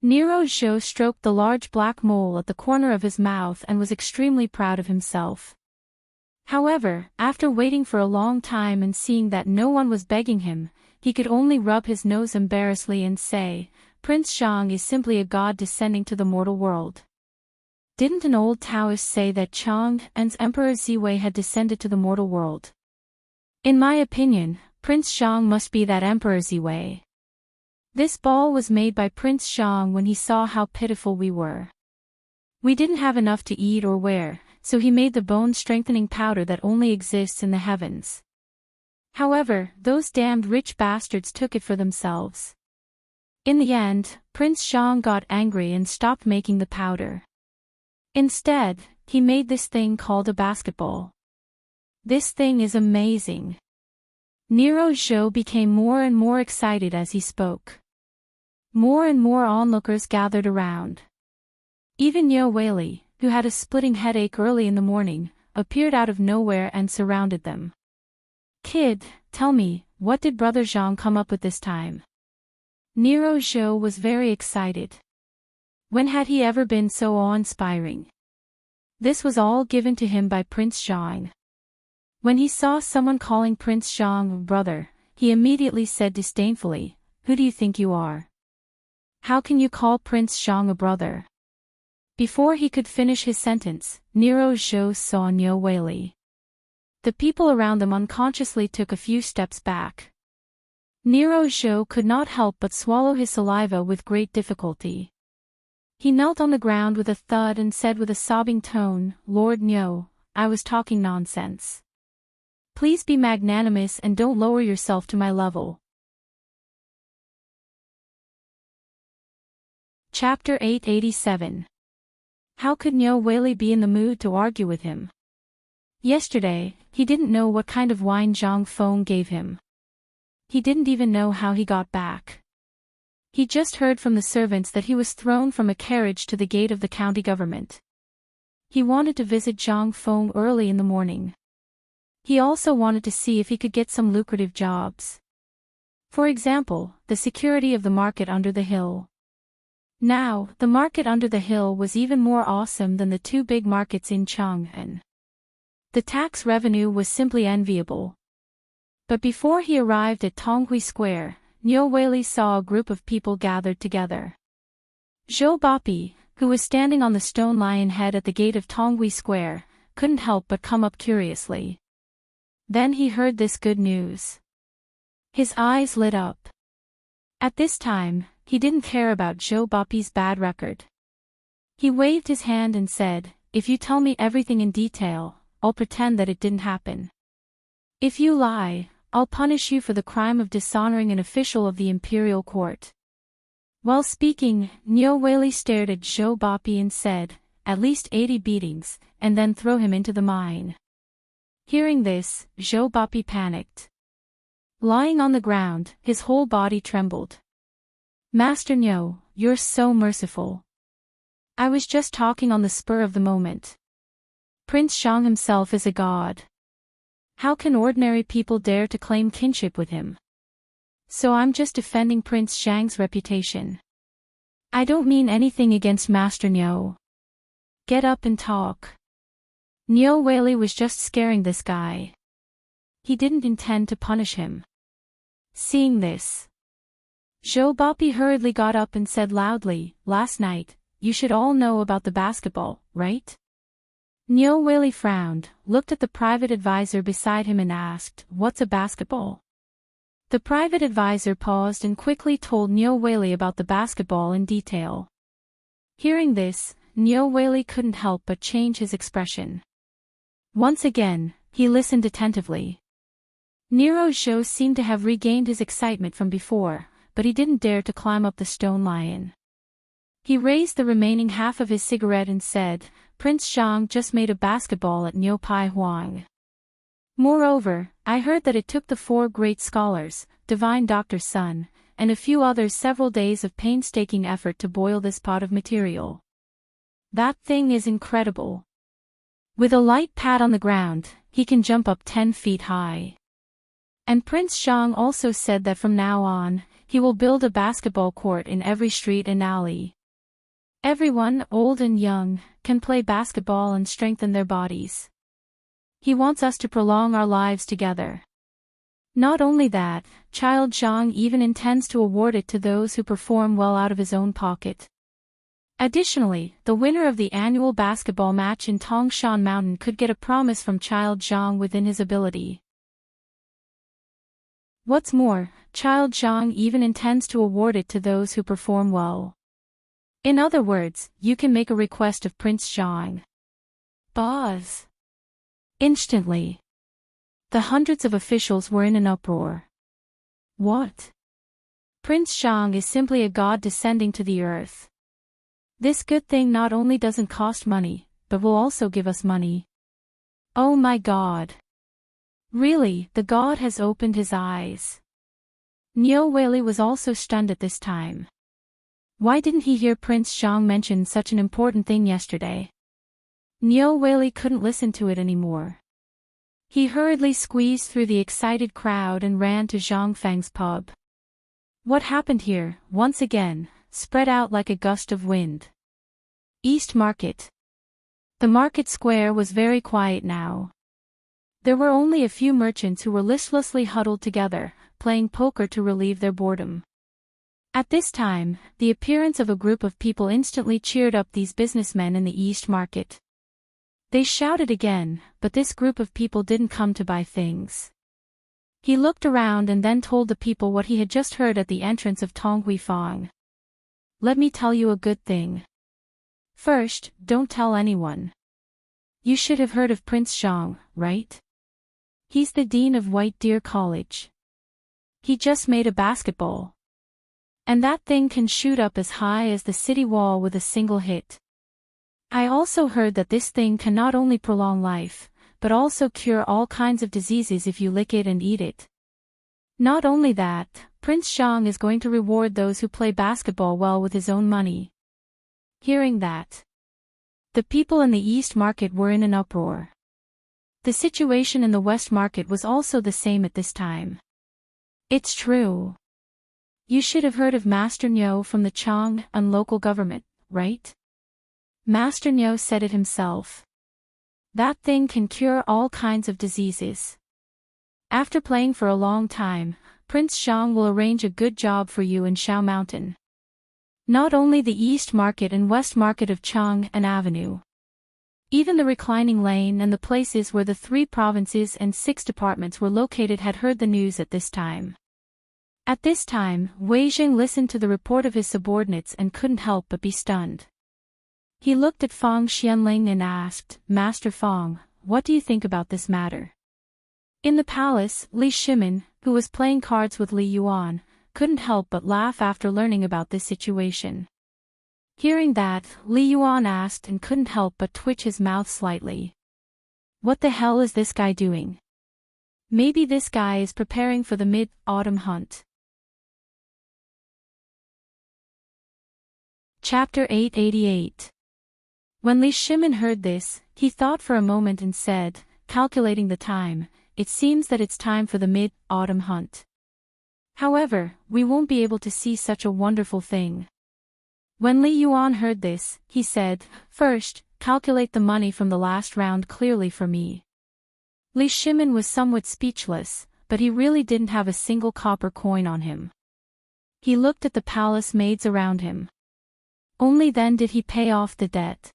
A: Nero Zhou stroked the large black mole at the corner of his mouth and was extremely proud of himself. However, after waiting for a long time and seeing that no one was begging him, he could only rub his nose embarrassedly and say, "Prince Zhang is simply a god descending to the mortal world. Didn't an old Taoist say that Chang'an's Emperor Ziwei had descended to the mortal world? In my opinion, Prince Zhang must be that Emperor Ziwei." This ball was made by Prince Zhang when he saw how pitiful we were. We didn't have enough to eat or wear, so he made the bone-strengthening powder that only exists in the heavens. However, those damned rich bastards took it for themselves. In the end, Prince Zhang got angry and stopped making the powder. Instead, he made this thing called a basketball. This thing is amazing. Nero Zhou became more and more excited as he spoke. More and more onlookers gathered around. Even Niu Weili, who had a splitting headache early in the morning, appeared out of nowhere and surrounded them. "Kid, tell me, what did Brother Zhang come up with this time?" Nero Zhou was very excited. When had he ever been so awe-inspiring? This was all given to him by Prince Zhang. When he saw someone calling Prince Zhang brother, he immediately said disdainfully, "Who do you think you are? How can you call Prince Zhang a brother?" Before he could finish his sentence, Nero Zhou saw Niu Weili. The people around them unconsciously took a few steps back. Nero Zhou could not help but swallow his saliva with great difficulty. He knelt on the ground with a thud and said with a sobbing tone, "Lord Niu, I was talking nonsense. Please be magnanimous and don't lower yourself to my level." Chapter 887. How could Niu Weili be in the mood to argue with him? Yesterday, he didn't know what kind of wine Zhang Feng gave him. He didn't even know how he got back. He just heard from the servants that he was thrown from a carriage to the gate of the county government. He wanted to visit Zhang Feng early in the morning. He also wanted to see if he could get some lucrative jobs. For example, the security of the market under the hill. Now, the market under the hill was even more awesome than the 2 big markets in Chang'an. The tax revenue was simply enviable. But before he arrived at Tonghui Square, Niu Weili saw a group of people gathered together. Zhou Bapi, who was standing on the stone lion head at the gate of Tonghui Square, couldn't help but come up curiously. Then he heard this good news. His eyes lit up. At this time, he didn't care about Zhou Bapi's bad record. He waved his hand and said, "If you tell me everything in detail, I'll pretend that it didn't happen. If you lie, I'll punish you for the crime of dishonoring an official of the imperial court." While speaking, Niu Weili stared at Zhou Bapi and said, "At least 80 beatings, and then throw him into the mine." Hearing this, Zhou Bapi panicked. Lying on the ground, his whole body trembled. "Master Niu, you're so merciful. I was just talking on the spur of the moment. Prince Zhang himself is a god. How can ordinary people dare to claim kinship with him? So I'm just defending Prince Zhang's reputation. I don't mean anything against Master Niu. Get up and talk." Niu Weili was just scaring this guy. He didn't intend to punish him. Seeing this, Zhou Bapi hurriedly got up and said loudly, "Last night, you should all know about the basketball, right?" Niu Weili frowned, looked at the private advisor beside him and asked, "What's a basketball?" The private advisor paused and quickly told Niu Weili about the basketball in detail. Hearing this, Niu Weili couldn't help but change his expression. Once again, he listened attentively. Nero Zhou seemed to have regained his excitement from before, but he didn't dare to climb up the stone lion. He raised the remaining half of his cigarette and said, "Prince Zhang just made a basketball at Niu Pai Huang. Moreover, I heard that it took the 4 great scholars, Divine Doctor Sun, and a few others several days of painstaking effort to boil this pot of material. That thing is incredible. With a light pat on the ground, he can jump up 10 feet high. And Prince Zhang also said that from now on, he will build a basketball court in every street and alley. Everyone, old and young, can play basketball and strengthen their bodies. He wants us to prolong our lives together. Not only that, Child Zhang even intends to award it to those who perform well out of his own pocket. Additionally, the winner of the annual basketball match in Tongshan Mountain could get a promise from Child Zhang within his ability. What's more, Child Zhang even intends to award it to those who perform well. In other words, you can make a request of Prince Zhang. Buzz. Instantly, the hundreds of officials were in an uproar. What? Prince Zhang is simply a god descending to the earth. This good thing not only doesn't cost money, but will also give us money. Oh my god. Really, the god has opened his eyes. Niu Weili was also stunned at this time. Why didn't he hear Prince Zhang mention such an important thing yesterday? Niu Weili couldn't listen to it anymore. He hurriedly squeezed through the excited crowd and ran to Zhang Feng's pub. What happened here, once again, spread out like a gust of wind. East Market. The market square was very quiet now. There were only a few merchants who were listlessly huddled together, playing poker to relieve their boredom. At this time, the appearance of a group of people instantly cheered up these businessmen in the East Market. They shouted again, but this group of people didn't come to buy things. He looked around and then told the people what he had just heard at the entrance of Tonghuifang. Let me tell you a good thing. First, don't tell anyone. You should have heard of Prince Zhang, right? He's the dean of White Deer College. He just made a basketball. And that thing can shoot up as high as the city wall with a single hit. I also heard that this thing can not only prolong life, but also cure all kinds of diseases if you lick it and eat it. Not only that, Prince Zhang is going to reward those who play basketball well with his own money. Hearing that, the people in the East Market were in an uproar. The situation in the West Market was also the same at this time. It's true. You should have heard of Master Niu from the Chang'an local government, right? Master Niu said it himself. That thing can cure all kinds of diseases. After playing for a long time, Prince Zhang will arrange a good job for you in Shao Mountain. Not only the East Market and West Market of Chang'an Avenue. Even the reclining lane and the places where the 3 provinces and 6 departments were located had heard the news at this time. At this time, Wei Jing listened to the report of his subordinates and couldn't help but be stunned. He looked at Feng Xianling and asked, Master Feng, what do you think about this matter? In the palace, Li Shimin, who was playing cards with Li Yuan, couldn't help but laugh after learning about this situation. Hearing that, Li Yuan asked and couldn't help but twitch his mouth slightly. What the hell is this guy doing? Maybe this guy is preparing for the mid-autumn hunt. Chapter 888. When Li Shimin heard this, he thought for a moment and said, calculating the time, it seems that it's time for the mid-autumn hunt. However, we won't be able to see such a wonderful thing. When Li Yuan heard this, he said, first, calculate the money from the last round clearly for me. Li Shimin was somewhat speechless, but he really didn't have a single copper coin on him. He looked at the palace maids around him. Only then did he pay off the debt.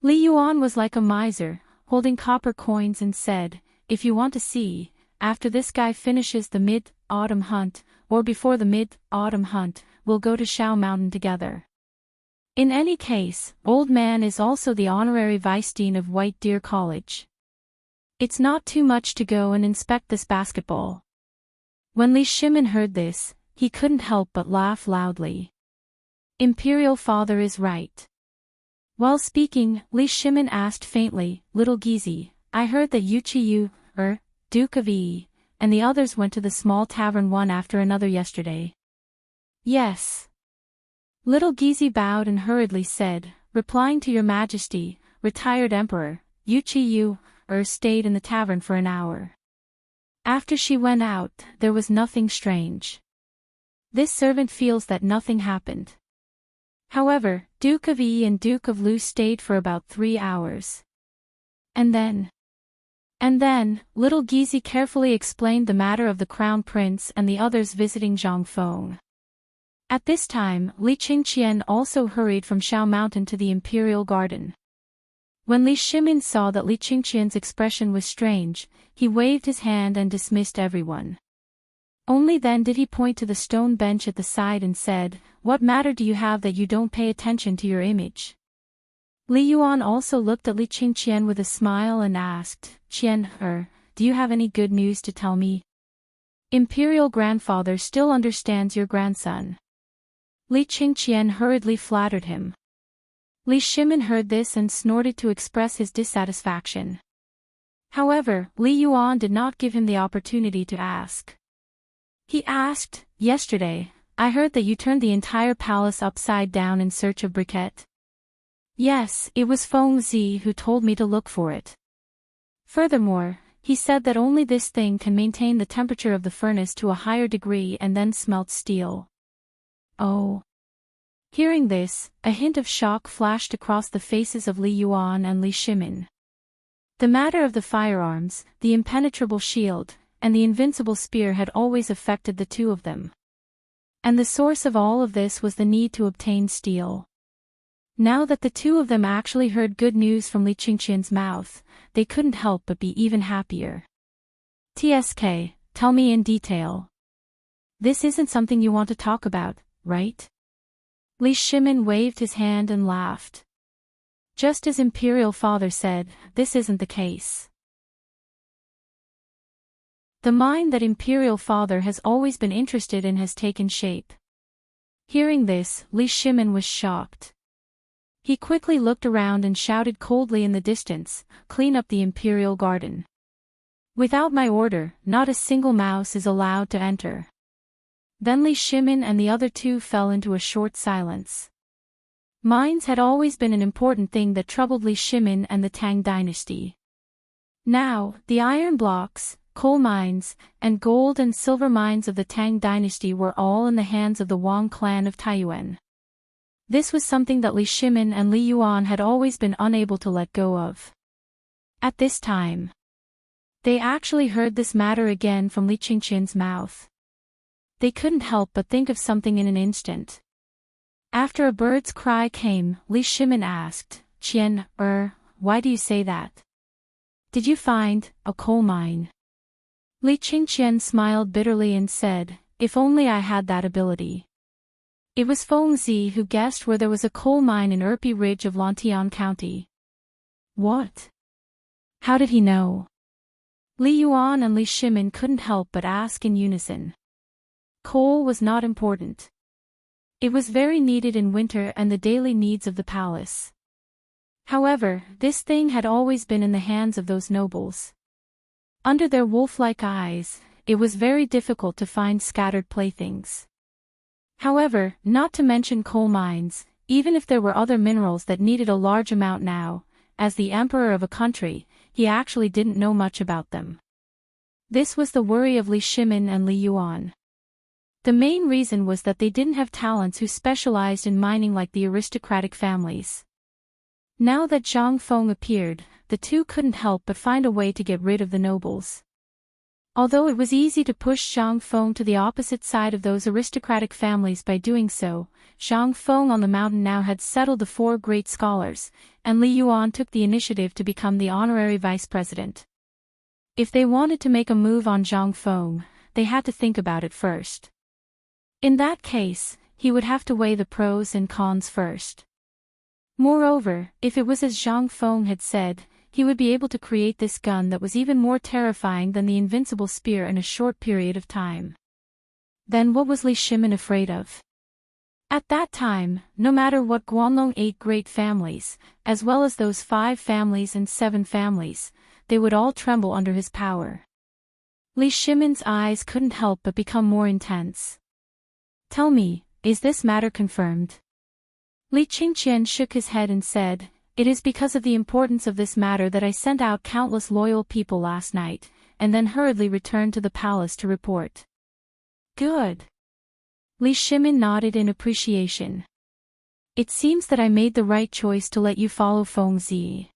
A: Li Yuan was like a miser, holding copper coins and said, if you want to see, after this guy finishes the mid-autumn hunt, or before the mid-autumn hunt, we'll go to Shao Mountain together. In any case, old man is also the honorary vice dean of White Deer College. It's not too much to go and inspect this basketball. When Li Shimin heard this, he couldn't help but laugh loudly. Imperial father is right. While speaking, Li Shimin asked faintly, Little Gizi, I heard that Yu Qiyu, Duke of Yi, and the others went to the small tavern one after another yesterday. Yes. Little Gizi bowed and hurriedly said, replying to your majesty, retired emperor, Yu Qiyu, stayed in the tavern for an hour. After she went out, there was nothing strange. This servant feels that nothing happened. However, Duke of Yi and Duke of Lu stayed for about 3 hours. And then, little Gizi carefully explained the matter of the crown prince and the others visiting Zhangfeng. At this time, Li Qingqian also hurried from Shao Mountain to the Imperial Garden. When Li Shimin saw that Li Qingqian's expression was strange, he waved his hand and dismissed everyone. Only then did he point to the stone bench at the side and said, what matter do you have that you don't pay attention to your image? Li Yuan also looked at Li Qingqian with a smile and asked, Qian, do you have any good news to tell me? Imperial grandfather still understands your grandson. Li Qingqian hurriedly flattered him. Li Shimin heard this and snorted to express his dissatisfaction. However, Li Yuan did not give him the opportunity to ask. He asked, yesterday, I heard that you turned the entire palace upside down in search of briquette. Yes, it was Feng Zi who told me to look for it. Furthermore, he said that only this thing can maintain the temperature of the furnace to a higher degree and then smelt steel. Oh. Hearing this, a hint of shock flashed across the faces of Li Yuan and Li Shimin. The matter of the firearms, the impenetrable shield, and the invincible spear had always affected the two of them. And the source of all of this was the need to obtain steel. Now that the two of them actually heard good news from Li Qingqian's mouth, they couldn't help but be even happier. TSK, tell me in detail. This isn't something you want to talk about, right? Li Shimin waved his hand and laughed. Just as Imperial Father said, this isn't the case. The mind that Imperial Father has always been interested in has taken shape. Hearing this, Li Shimin was shocked. He quickly looked around and shouted coldly in the distance, clean up the Imperial Garden. Without my order, not a single mouse is allowed to enter. Then Li Shimin and the other two fell into a short silence. Mines had always been an important thing that troubled Li Shimin and the Tang Dynasty. Now, the iron blocks, coal mines, and gold and silver mines of the Tang Dynasty were all in the hands of the Wang clan of Taiyuan. This was something that Li Shimin and Li Yuan had always been unable to let go of. At this time, they actually heard this matter again from Li Qingqian's mouth. They couldn't help but think of something in an instant. After a bird's cry came, Li Shimin asked, Qian, why do you say that? Did you find a coal mine? Li Qingqian smiled bitterly and said, if only I had that ability. It was Feng Zi who guessed where there was a coal mine in Erpi Ridge of Lantian County. What? How did he know? Li Yuan and Li Shimin couldn't help but ask in unison. Coal was not important. It was very needed in winter and the daily needs of the palace. However, this thing had always been in the hands of those nobles. Under their wolf-like eyes, it was very difficult to find scattered playthings. However, not to mention coal mines, even if there were other minerals that needed a large amount now, as the emperor of a country, he actually didn't know much about them. This was the worry of Li Shimin and Li Yuan. The main reason was that they didn't have talents who specialized in mining like the aristocratic families. Now that Zhang Feng appeared, the two couldn't help but find a way to get rid of the nobles. Although it was easy to push Zhang Feng to the opposite side of those aristocratic families by doing so, Zhang Feng on the mountain now had settled the four great scholars, and Li Yuan took the initiative to become the honorary vice president. If they wanted to make a move on Zhang Feng, they had to think about it first. In that case, he would have to weigh the pros and cons first. Moreover, if it was as Zhang Feng had said, he would be able to create this gun that was even more terrifying than the invincible spear in a short period of time. Then what was Li Shimin afraid of? At that time, no matter what Guanlong 8 great families, as well as those 5 families and 7 families, they would all tremble under his power. Li Shimin's eyes couldn't help but become more intense. Tell me, is this matter confirmed? Li Qingqian shook his head and said, it is because of the importance of this matter that I sent out countless loyal people last night, and then hurriedly returned to the palace to report. Good. Li Shimin nodded in appreciation. It seems that I made the right choice to let you follow Feng Zi.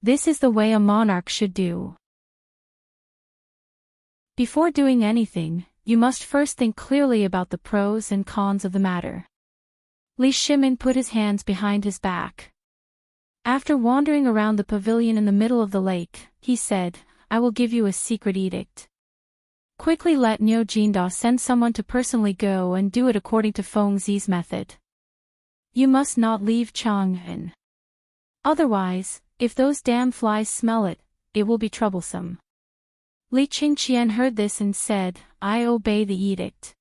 A: This is the way a monarch should do. Before doing anything, you must first think clearly about the pros and cons of the matter. Li Shimin put his hands behind his back. After wandering around the pavilion in the middle of the lake, he said, I will give you a secret edict. Quickly let Niu Jinda send someone to personally go and do it according to Feng Zi's method. You must not leave Chang'an. Otherwise, if those damn flies smell it, it will be troublesome. Li Qingqian heard this and said, I obey the edict.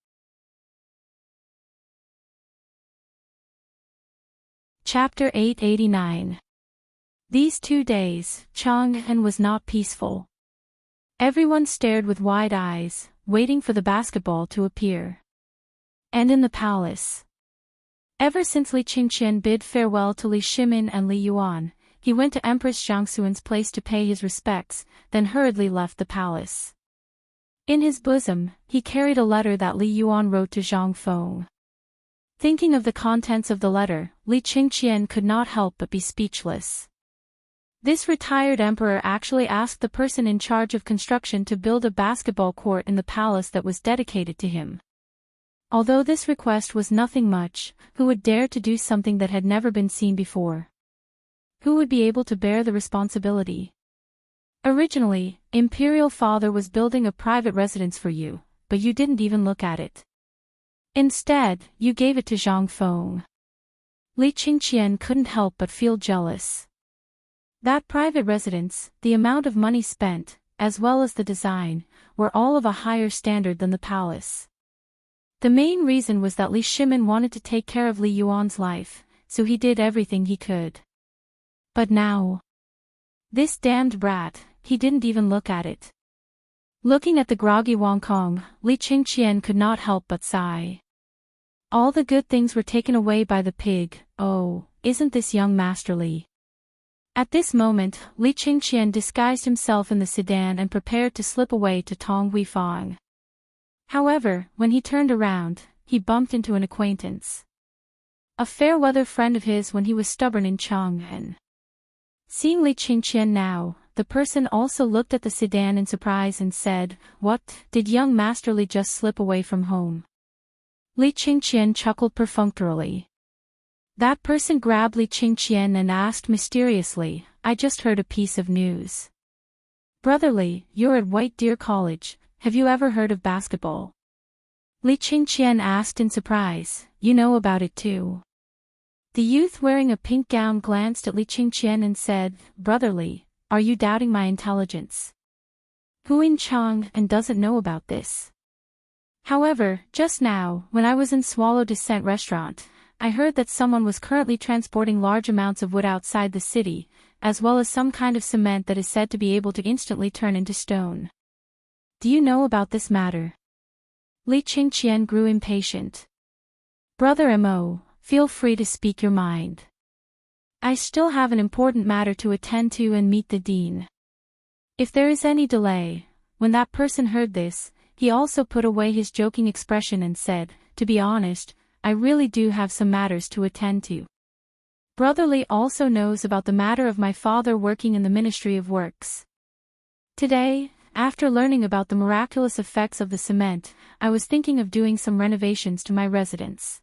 A: Chapter 889. These 2 days, Chang'an was not peaceful. Everyone stared with wide eyes, waiting for the basketball to appear. And in the palace. Ever since Li Qingqian bid farewell to Li Shimin and Li Yuan, he went to Empress Jiangxuan's place to pay his respects, then hurriedly left the palace. In his bosom, he carried a letter that Li Yuan wrote to Zhang Feng. Thinking of the contents of the letter, Li Qingqian could not help but be speechless. This retired emperor actually asked the person in charge of construction to build a basketball court in the palace that was dedicated to him. Although this request was nothing much, who would dare to do something that had never been seen before? Who would be able to bear the responsibility? Originally, Imperial Father was building a private residence for you, but you didn't even look at it. Instead, you gave it to Zhang Feng. Li Qingqian couldn't help but feel jealous. That private residence, the amount of money spent, as well as the design, were all of a higher standard than the palace. The main reason was that Li Shimin wanted to take care of Li Yuan's life, so he did everything he could. But now, this damned brat, he didn't even look at it. Looking at the groggy Wang Kong, Li Qingqian could not help but sigh. All the good things were taken away by the pig. Oh, isn't this young Master Li? At this moment, Li Qingqian disguised himself in the sedan and prepared to slip away to Tong Weifang. However, when he turned around, he bumped into an acquaintance. A fair-weather friend of his when he was stubborn in Chang'an. Seeing Li Qingqian now, the person also looked at the sedan in surprise and said, What, did young Master Li just slip away from home? Li Qingqian chuckled perfunctorily. That person grabbed Li Qingqian and asked mysteriously, I just heard a piece of news. Brother Li, you're at White Deer College, have you ever heard of basketball? Li Qingqian asked in surprise, you know about it too. The youth wearing a pink gown glanced at Li Qingqian and said, Brother Li, are you doubting my intelligence? Who in Chang and doesn't know about this? However, just now, when I was in Swallow Descent restaurant, I heard that someone was currently transporting large amounts of wood outside the city, as well as some kind of cement that is said to be able to instantly turn into stone. Do you know about this matter? Li Qingqian grew impatient. Brother Mo, feel free to speak your mind. I still have an important matter to attend to and meet the dean. If there is any delay, when that person heard this, he also put away his joking expression and said, to be honest, I really do have some matters to attend to. Brother Li also knows about the matter of my father working in the Ministry of Works. Today, after learning about the miraculous effects of the cement, I was thinking of doing some renovations to my residence.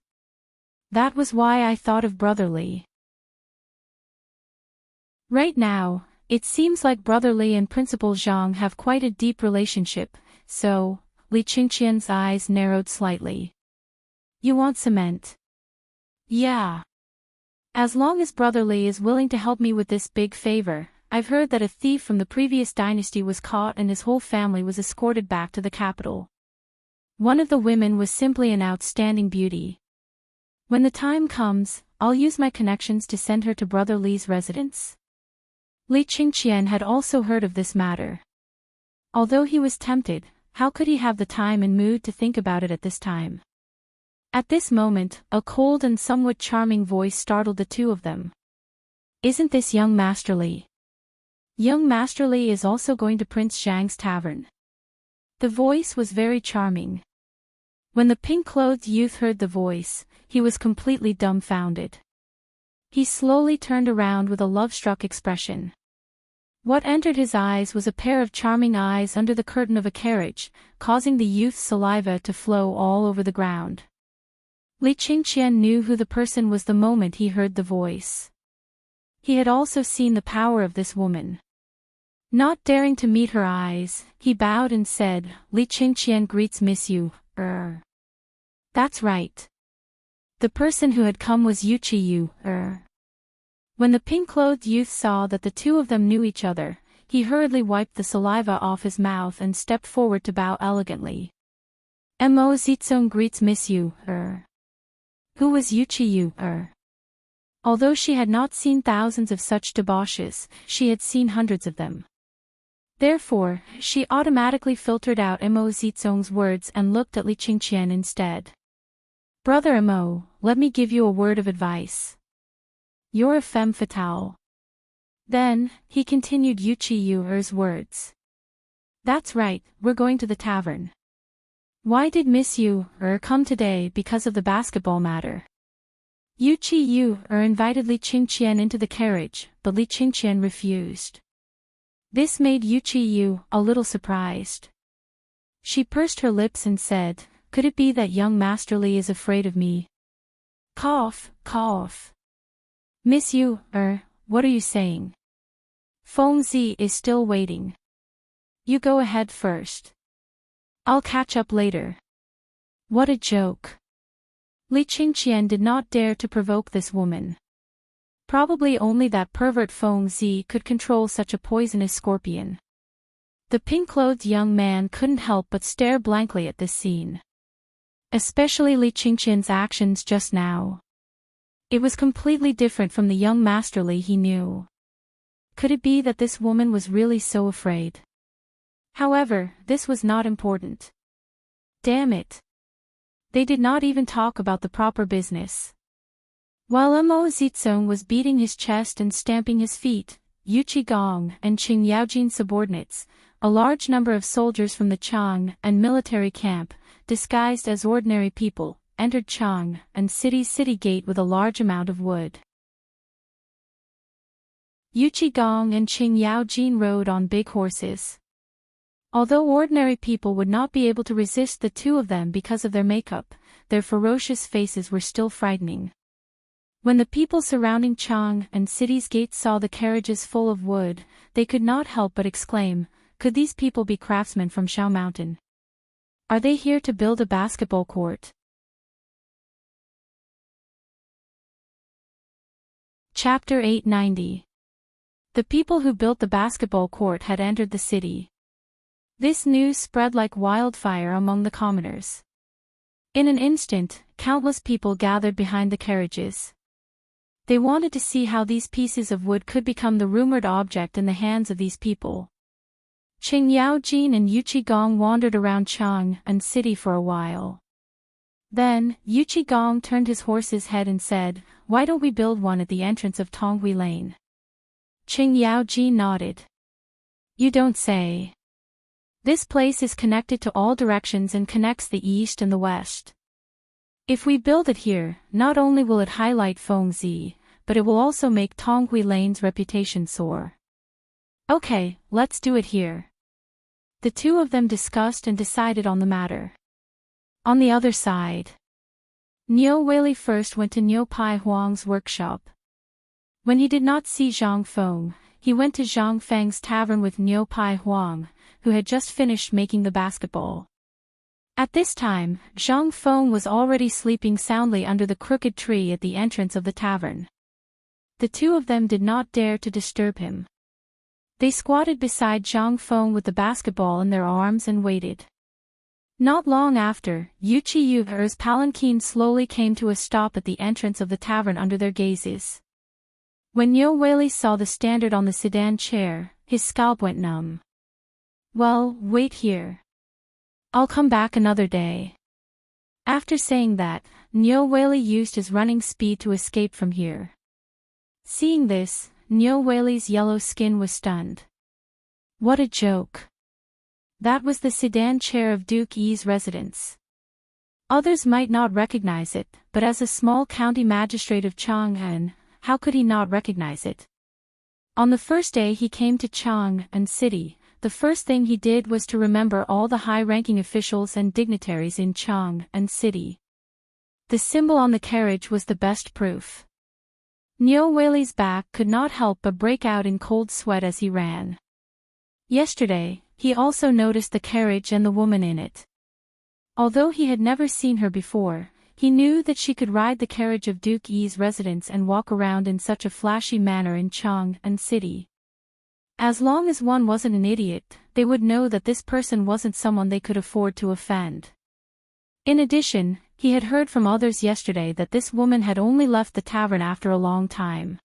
A: That was why I thought of Brother Li. Right now, it seems like Brother Li and Principal Zhang have quite a deep relationship, so, Li Qingqian's eyes narrowed slightly. You want cement? Yeah. As long as Brother Li is willing to help me with this big favor, I've heard that a thief from the previous dynasty was caught and his whole family was escorted back to the capital. One of the women was simply an outstanding beauty. When the time comes, I'll use my connections to send her to Brother Li's residence. Li Qingqian had also heard of this matter. Although he was tempted, how could he have the time and mood to think about it at this time? At this moment, a cold and somewhat charming voice startled the two of them. Isn't this young Master Li? Young Master Li is also going to Prince Zhang's tavern. The voice was very charming. When the pink-clothed youth heard the voice, he was completely dumbfounded. He slowly turned around with a love-struck expression. What entered his eyes was a pair of charming eyes under the curtain of a carriage, causing the youth's saliva to flow all over the ground. Li Qingqian knew who the person was the moment he heard the voice. He had also seen the power of this woman. Not daring to meet her eyes, he bowed and said, Li Qingqian greets Miss Yu, That's right. The person who had come was Yuqi Yu, When the pink-clothed youth saw that the two of them knew each other, he hurriedly wiped the saliva off his mouth and stepped forward to bow elegantly. Mo Zizong greets Miss Yu, Who was Yuqi Yu, Although she had not seen thousands of such debauches, she had seen hundreds of them. Therefore, she automatically filtered out Mo Zizong's words and looked at Li Qingqian instead. Brother Mo, let me give you a word of advice. You're a femme fatale. Then, he continued Yuqi Yu's words. That's right, we're going to the tavern. Why did Miss Yu come today? Because of the basketball matter. Yuqi Yu invited Li Qingqian into the carriage, but Li Qingqian refused. This made Yuqi Yu a little surprised. She pursed her lips and said, could it be that young Master Li is afraid of me? Cough, cough. Miss Yu, what are you saying? Feng Zi is still waiting. You go ahead first. I'll catch up later. What a joke. Li Qingqian did not dare to provoke this woman. Probably only that pervert Feng Zi could control such a poisonous scorpion. The pink-clothed young man couldn't help but stare blankly at this scene. Especially Li Qingqian's actions just now. It was completely different from the young Master Li he knew. Could it be that this woman was really so afraid? However, this was not important. Damn it. They did not even talk about the proper business. While Mo Zizong was beating his chest and stamping his feet, Yu Qigong and Qing Yaojin subordinates, a large number of soldiers from the Chang and military camp, disguised as ordinary people, entered Chang and city's city gate with a large amount of wood. Yu Qigong and Qing Yaojin rode on big horses. Although ordinary people would not be able to resist the two of them because of their makeup, their ferocious faces were still frightening. When the people surrounding Chang and city's gate saw the carriages full of wood, they could not help but exclaim, could these people be craftsmen from Shao Mountain? Are they here to build a basketball court? Chapter 890. The people who built the basketball court had entered the city. This news spread like wildfire among the commoners. In an instant, countless people gathered behind the carriages. They wanted to see how these pieces of wood could become the rumored object in the hands of these people. Qing Yaojin and Yuqi Gong wandered around Chang'an City for a while. Then, Yuqi Gong turned his horse's head and said, "Why don't we build one at the entrance of Tonghui Lane?" Qing Yaojin nodded. "You don't say. This place is connected to all directions and connects the east and the west. If we build it here, not only will it highlight Fengzi, but it will also make Tonghui Lane's reputation soar. Okay, let's do it here." The two of them discussed and decided on the matter. On the other side, Niu Weili first went to Niu Pai Huang's workshop. When he did not see Zhang Feng, he went to Zhang Feng's tavern with Niu Pai Huang, who had just finished making the basketball. At this time, Zhang Feng was already sleeping soundly under the crooked tree at the entrance of the tavern. The two of them did not dare to disturb him. They squatted beside Zhang Feng with the basketball in their arms and waited. Not long after, Yuqi Yuer's palanquin slowly came to a stop at the entrance of the tavern under their gazes. When Niu Weili saw the standard on the sedan chair, his scalp went numb. "Well, wait here. I'll come back another day." After saying that, Niu Weili used his running speed to escape from here. Seeing this, Niu Weili's yellow skin was stunned. What a joke. That was the sedan chair of Duke Yi's residence. Others might not recognize it, but as a small county magistrate of Chang'an, how could he not recognize it? On the first day he came to Chang'an City, the first thing he did was to remember all the high-ranking officials and dignitaries in Chang'an City. The symbol on the carriage was the best proof. Niu Weili's back could not help but break out in cold sweat as he ran. Yesterday, he also noticed the carriage and the woman in it. Although he had never seen her before, he knew that she could ride the carriage of Duke Yi's residence and walk around in such a flashy manner in Chang'an City. As long as one wasn't an idiot, they would know that this person wasn't someone they could afford to offend. In addition, he had heard from others yesterday that this woman had only left the tavern after a long time.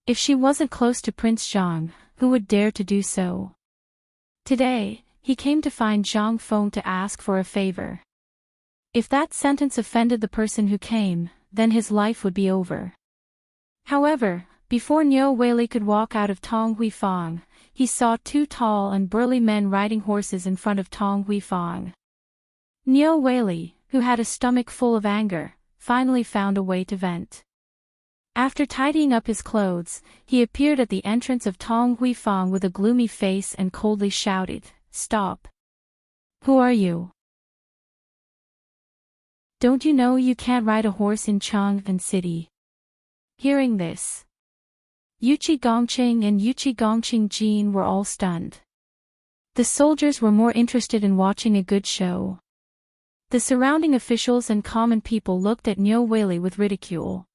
A: If she wasn't close to Prince Zhang, who would dare to do so? Today, he came to find Zhang Feng to ask for a favor. If that sentence offended the person who came, then his life would be over. However, before Niu Weili could walk out of Tonghui Fang, he saw two tall and burly men riding horses in front of Tonghui Fang. Niu Weili, who had a stomach full of anger, finally found a way to vent. After tidying up his clothes, he appeared at the entrance of Tonghui Fang with a gloomy face and coldly shouted, "Stop! Who are you? Don't you know you can't ride a horse in Chang'an City?" Hearing this, Yuqi Gongqing and Yuqi Gongqing Jin were all stunned. The soldiers were more interested in watching a good show. The surrounding officials and common people looked at Niu Weili with ridicule.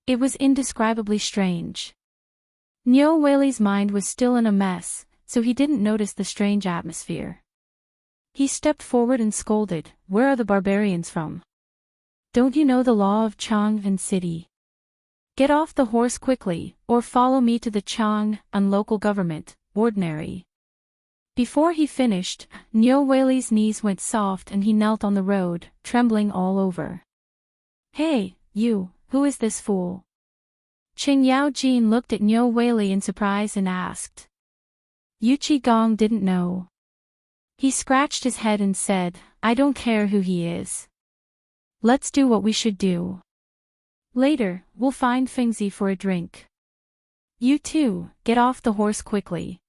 A: It was indescribably strange. Niu Weili's mind was still in a mess, so he didn't notice the strange atmosphere. He stepped forward and scolded, "Where are the barbarians from? Don't you know the law of Chang'an City? Get off the horse quickly, or follow me to the Chang'an local government, ordinary." Before he finished, Niu Weili's knees went soft and he knelt on the road, trembling all over. "Hey, you, who is this fool?" Qing Yaojin looked at Niu Weili in surprise and asked. Yuqi Gong didn't know. He scratched his head and said, "I don't care who he is. Let's do what we should do. Later, we'll find Fengzi for a drink. You two, get off the horse quickly.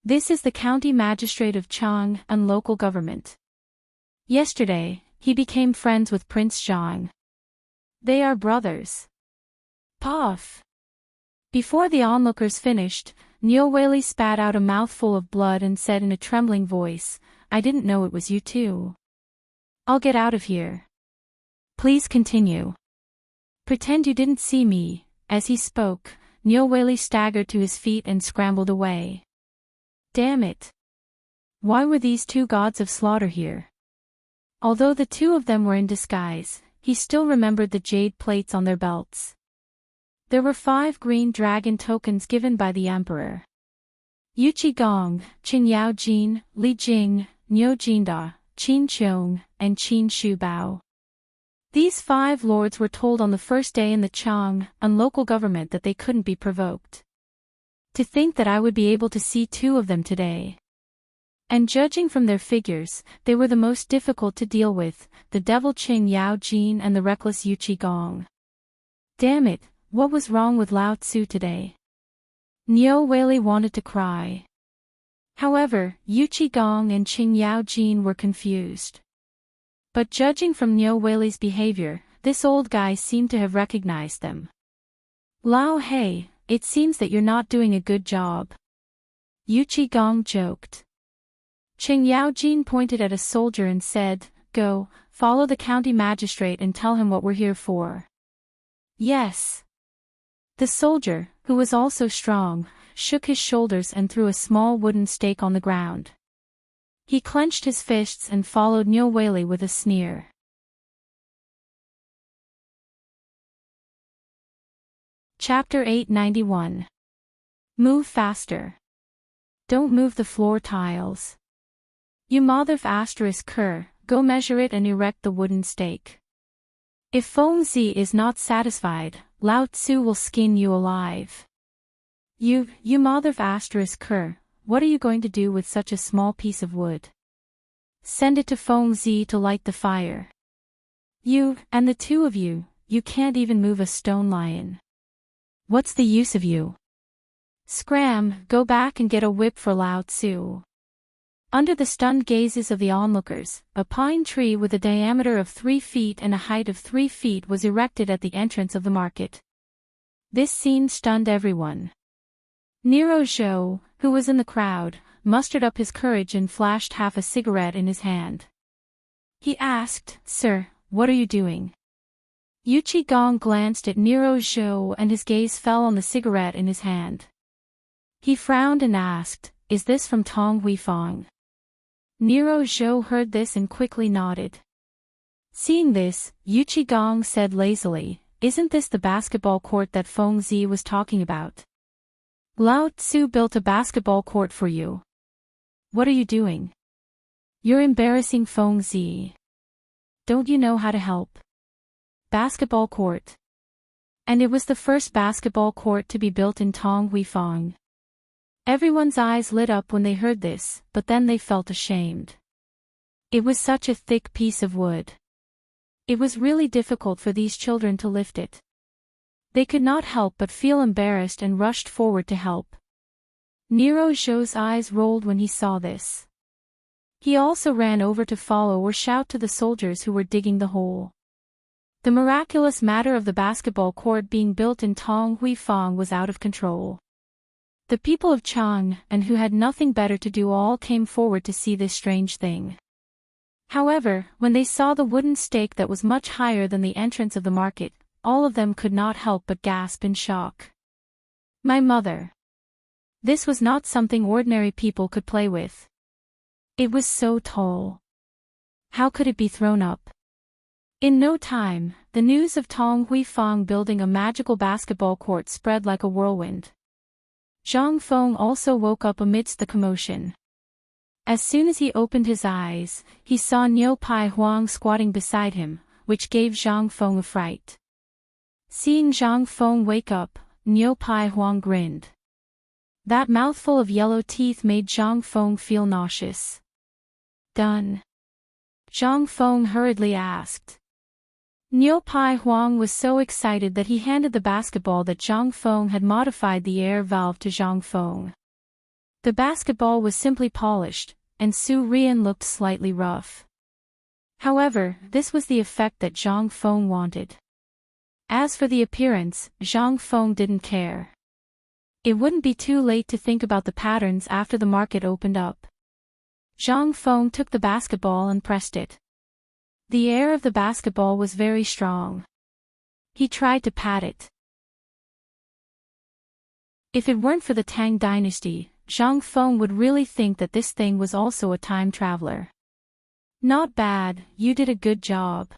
A: This is the county magistrate of Chang'an local government. Yesterday, he became friends with Prince Zhang. They are brothers." Puff! Before the onlookers finished, Niu Weili spat out a mouthful of blood and said in a trembling voice, I didn't know it was you too. I'll get out of here. Please continue. Pretend you didn't see me." As he spoke, Nioweli staggered to his feet and scrambled away. Damn it. Why were these two gods of slaughter here? Although the two of them were in disguise, he still remembered the jade plates on their belts. There were 5 green dragon tokens given by the emperor. Yuchi Gong, Qin Yao Jin, Li Jing, Niu Jinda, Qin Qiong, and Qin Shu Bao. These 5 lords were told on the first day in the Chang and local government that they couldn't be provoked. To think that I would be able to see 2 of them today. And judging from their figures, they were the most difficult to deal with, the devil Qin Yao Jin and the reckless Yuchi Gong. Damn it, what was wrong with Lao Tzu today? Nioweli wanted to cry. However, Yuchi Gong and Qin Yao Jin were confused. But judging from Nioweli's behavior, this old guy seemed to have recognized them. Lao Hei, it seems that you're not doing a good job. Yuchi Gong joked. Qin Yao Jin pointed at a soldier and said, "Go, follow the county magistrate and tell him what we're here for." Yes. The soldier, who was also strong, shook his shoulders and threw a small wooden stake on the ground. He clenched his fists and followed Nioweli with a sneer. Chapter 891. Move faster. Don't move the floor tiles. You motherf ***, go measure it and erect the wooden stake. If Feng Zi is not satisfied, Lao Tzu will skin you alive. You motherf ***, what are you going to do with such a small piece of wood? Send it to Feng Zi to light the fire. You, and the 2 of you, you can't even move a stone lion. What's the use of you? Scram, go back and get a whip for Lao Tzu. Under the stunned gazes of the onlookers, a pine tree with a diameter of 3 feet and a height of 3 feet was erected at the entrance of the market. This scene stunned everyone. Nero Zhou, who was in the crowd, mustered up his courage and flashed half a cigarette in his hand. He asked, "Sir, what are you doing?" Yuchi Gong glanced at Nero Zhou and his gaze fell on the cigarette in his hand. He frowned and asked, "Is this from Tong Huifang?" Nero Zhou heard this and quickly nodded. Seeing this, Yuchi Gong said lazily, "Isn't this the basketball court that Feng Zi was talking about? Lao Tzu built a basketball court for you. What are you doing? You're embarrassing Feng Zi. Don't you know how to help? Basketball court." And it was the first basketball court to be built in Tong Huifang. Everyone's eyes lit up when they heard this, but then they felt ashamed. It was such a thick piece of wood. It was really difficult for these children to lift it. They could not help but feel embarrassed and rushed forward to help. Nero Zhou's eyes rolled when he saw this. He also ran over to follow or shout to the soldiers who were digging the hole. The miraculous matter of the basketball court being built in Tong Huifang was out of control. The people of Chang, and who had nothing better to do, all came forward to see this strange thing. However, when they saw the wooden stake that was much higher than the entrance of the market, all of them could not help but gasp in shock. My mother! This was not something ordinary people could play with. It was so tall. How could it be thrown up? In no time, the news of Tong Huifang building a magical basketball court spread like a whirlwind. Zhang Feng also woke up amidst the commotion. As soon as he opened his eyes, he saw Niu Pai Huang squatting beside him, which gave Zhang Feng a fright. Seeing Zhang Feng wake up, Niu Pai Huang grinned. That mouthful of yellow teeth made Zhang Feng feel nauseous. Done? Zhang Feng hurriedly asked. Niu Pai Huang was so excited that he handed the basketball that Zhang Feng had modified the air valve to Zhang Feng. The basketball was simply polished, and Su Rian looked slightly rough. However, this was the effect that Zhang Feng wanted. As for the appearance, Zhang Feng didn't care. It wouldn't be too late to think about the patterns after the market opened up. Zhang Feng took the basketball and pressed it. The air of the basketball was very strong. He tried to pat it. If it weren't for the Tang Dynasty, Zhang Feng would really think that this thing was also a time traveler. Not bad, you did a good job.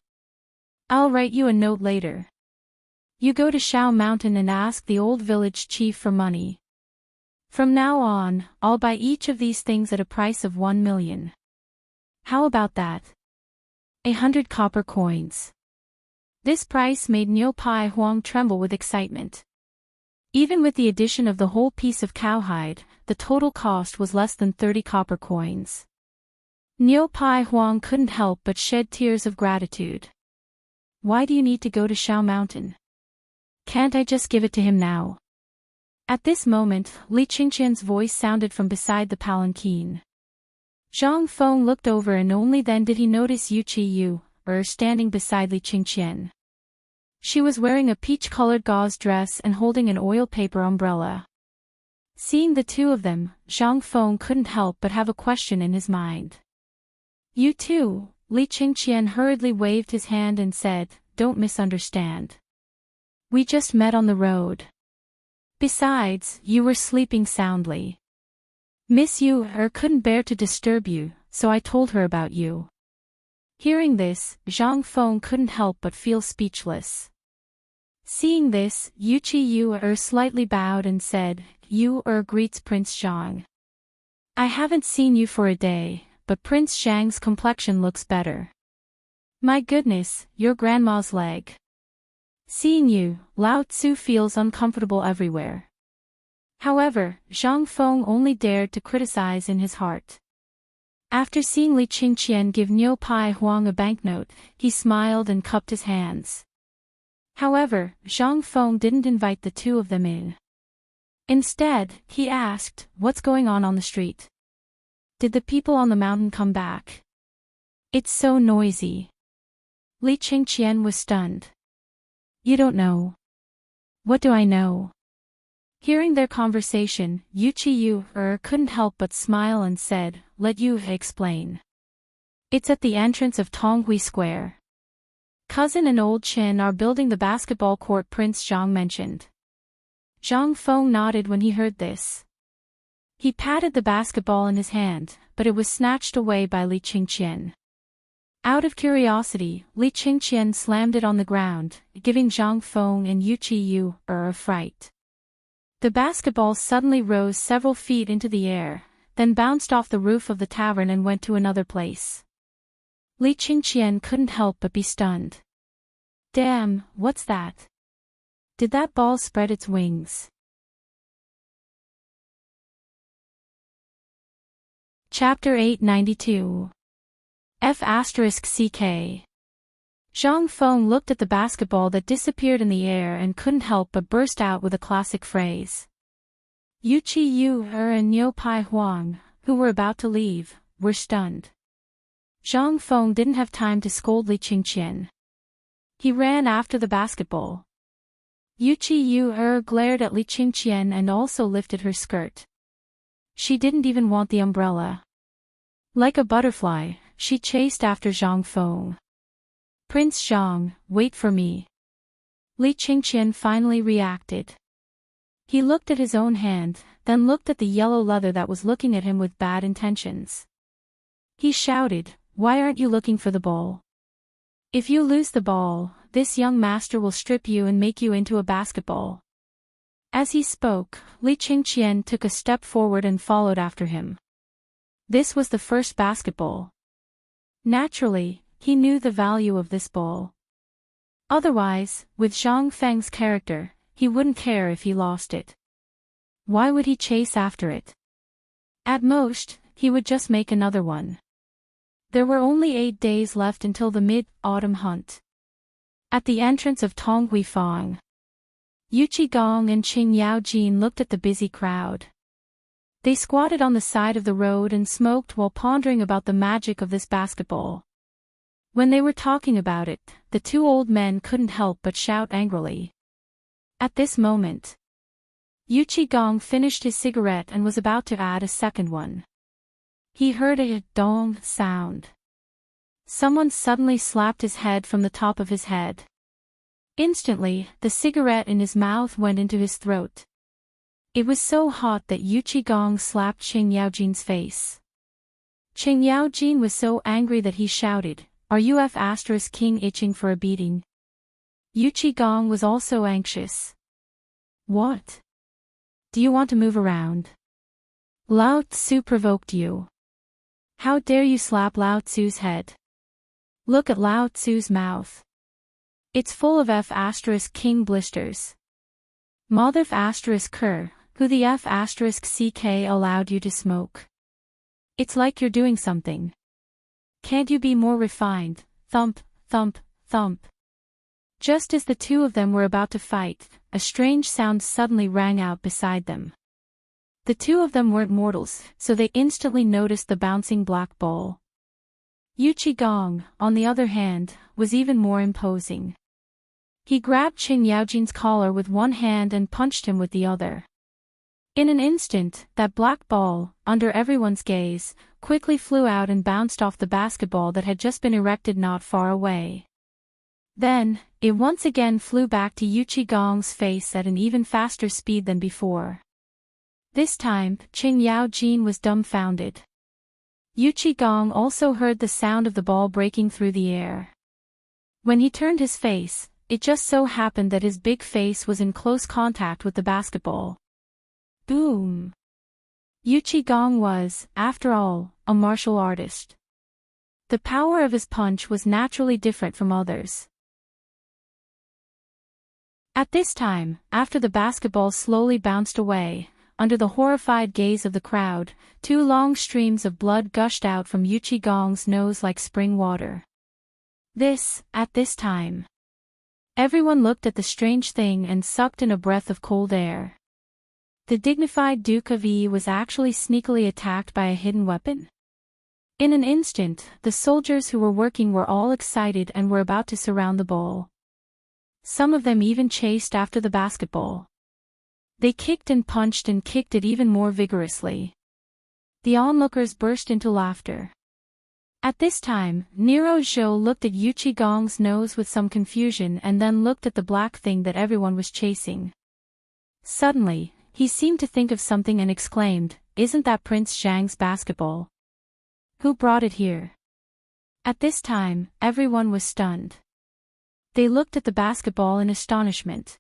A: I'll write you a note later. You go to Shao Mountain and ask the old village chief for money. From now on, I'll buy each of these things at a price of 1 million. How about that? 100 copper coins. This price made Niu Pai Huang tremble with excitement. Even with the addition of the whole piece of cowhide, the total cost was less than 30 copper coins. Niu Pai Huang couldn't help but shed tears of gratitude. Why do you need to go to Shao Mountain? Can't I just give it to him now? At this moment, Li Qingqian's voice sounded from beside the palanquin. Zhang Feng looked over and only then did he notice Yu Qi standing beside Li Qingqian. She was wearing a peach-colored gauze dress and holding an oil paper umbrella. Seeing the two of them, Zhang Feng couldn't help but have a question in his mind. You too, Li Qingqian hurriedly waved his hand and said, don't misunderstand. We just met on the road. Besides, you were sleeping soundly. Miss Yu couldn't bear to disturb you, so I told her about you. Hearing this, Zhang Feng couldn't help but feel speechless. Seeing this, Yu slightly bowed and said, Yu greets Prince Zhang. I haven't seen you for a day, but Prince Zhang's complexion looks better. My goodness, your grandma's leg. Seeing you, Lao Tzu feels uncomfortable everywhere. However, Zhang Feng only dared to criticize in his heart. After seeing Li Qingqian give Niu Pai Huang a banknote, he smiled and cupped his hands. However, Zhang Feng didn't invite the two of them in. Instead, he asked, what's going on the street? Did the people on the mountain come back? It's so noisy. Li Qingqian was stunned. You don't know. What do I know? Hearing their conversation, Yu couldn't help but smile and said, let Yu explain. It's at the entrance of Tonghui Square. Cousin and old Chen are building the basketball court Prince Zhang mentioned. Zhang Feng nodded when he heard this. He patted the basketball in his hand, but it was snatched away by Li Qingqian. Out of curiosity, Li Qingqian slammed it on the ground, giving Zhang Feng and Yu a fright. The basketball suddenly rose several feet into the air, then bounced off the roof of the tavern and went to another place. Li Qingqian couldn't help but be stunned. Damn, what's that? Did that ball spread its wings? Chapter 892 F***CK. Zhang Feng looked at the basketball that disappeared in the air and couldn't help but burst out with a classic phrase. Yu and Niu Pai Huang, who were about to leave, were stunned. Zhang Feng didn't have time to scold Li Qingqian. He ran after the basketball. Yu glared at Li Qingqian and also lifted her skirt. She didn't even want the umbrella. Like a butterfly, she chased after Zhang Feng. Prince Zhang, wait for me. Li Qingqian finally reacted. He looked at his own hand, then looked at the yellow leather that was looking at him with bad intentions. He shouted, why aren't you looking for the ball? If you lose the ball, this young master will strip you and make you into a basketball. As he spoke, Li Qingqian took a step forward and followed after him. This was the first basketball. Naturally, he knew the value of this ball. Otherwise, with Zhang Feng's character, he wouldn't care if he lost it. Why would he chase after it? At most, he would just make another one. There were only 8 days left until the mid-autumn hunt. At the entrance of Tonghui Fang, Yu Qigong and Qing Yaojin looked at the busy crowd. They squatted on the side of the road and smoked while pondering about the magic of this basketball. When they were talking about it, the two old men couldn't help but shout angrily. At this moment, Yu Qigong finished his cigarette and was about to add a second one. He heard a dong sound. Someone suddenly slapped his head from the top of his head. Instantly, the cigarette in his mouth went into his throat. It was so hot that Yuchi Gong slapped Qing Yaojin's face. Qing Yaojin was so angry that he shouted, "Are you King itching for a beating?" Yuchi Gong was also anxious. "What? Do you want to move around? Lao Tzu provoked you. How dare you slap Lao Tzu's head? Look at Lao Tzu's mouth. It's full of King blisters. Mother Ker, who the CK allowed you to smoke. It's like you're doing something. Can't you be more refined?" Thump, thump, thump. Just as the two of them were about to fight, a strange sound suddenly rang out beside them. The two of them weren't mortals, so they instantly noticed the bouncing black ball. Yuchi Gong, on the other hand, was even more imposing. He grabbed Qing Yaojin's collar with one hand and punched him with the other. In an instant, that black ball, under everyone's gaze, quickly flew out and bounced off the basketball that had just been erected not far away. Then, it once again flew back to Yuchi Gong's face at an even faster speed than before. This time, Qing Yaojin was dumbfounded. Yuchi Gong also heard the sound of the ball breaking through the air. When he turned his face, it just so happened that his big face was in close contact with the basketball. Boom! Yuchi Gong was, after all, a martial artist. The power of his punch was naturally different from others. At this time, after the basketball slowly bounced away, under the horrified gaze of the crowd, 2 long streams of blood gushed out from Yuchi Gong's nose like spring water. At this time. Everyone looked at the strange thing and sucked in a breath of cold air. The dignified Duke of Yi was actually sneakily attacked by a hidden weapon? In an instant, the soldiers who were working were all excited and were about to surround the ball. Some of them even chased after the basketball. They kicked and punched and kicked it even more vigorously. The onlookers burst into laughter. At this time, Nero Zhou looked at Yuchi Gong's nose with some confusion and then looked at the black thing that everyone was chasing. Suddenly, he seemed to think of something and exclaimed, "Isn't that Prince Zhang's basketball? Who brought it here?" At this time, everyone was stunned. They looked at the basketball in astonishment.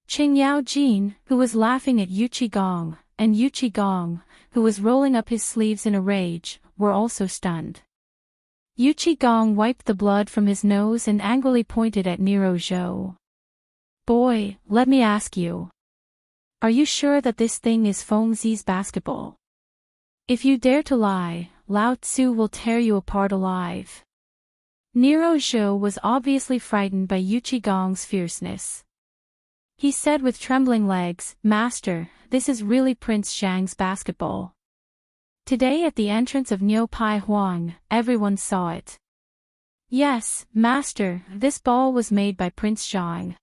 A: Qing Yaojin, who was laughing at Yuchi Gong, and Yuchi Gong, who was rolling up his sleeves in a rage, were also stunned. Yuchi Gong wiped the blood from his nose and angrily pointed at Nero Zhou. "Boy, let me ask you. Are you sure that this thing is Feng Zi's basketball? If you dare to lie, Lao Tzu will tear you apart alive." Nero Zhou was obviously frightened by Yuchi Gong's fierceness. He said with trembling legs, "Master, this is really Prince Zhang's basketball. Today at the entrance of Niu Pai Huang, everyone saw it." "Yes, Master, this ball was made by Prince Zhang.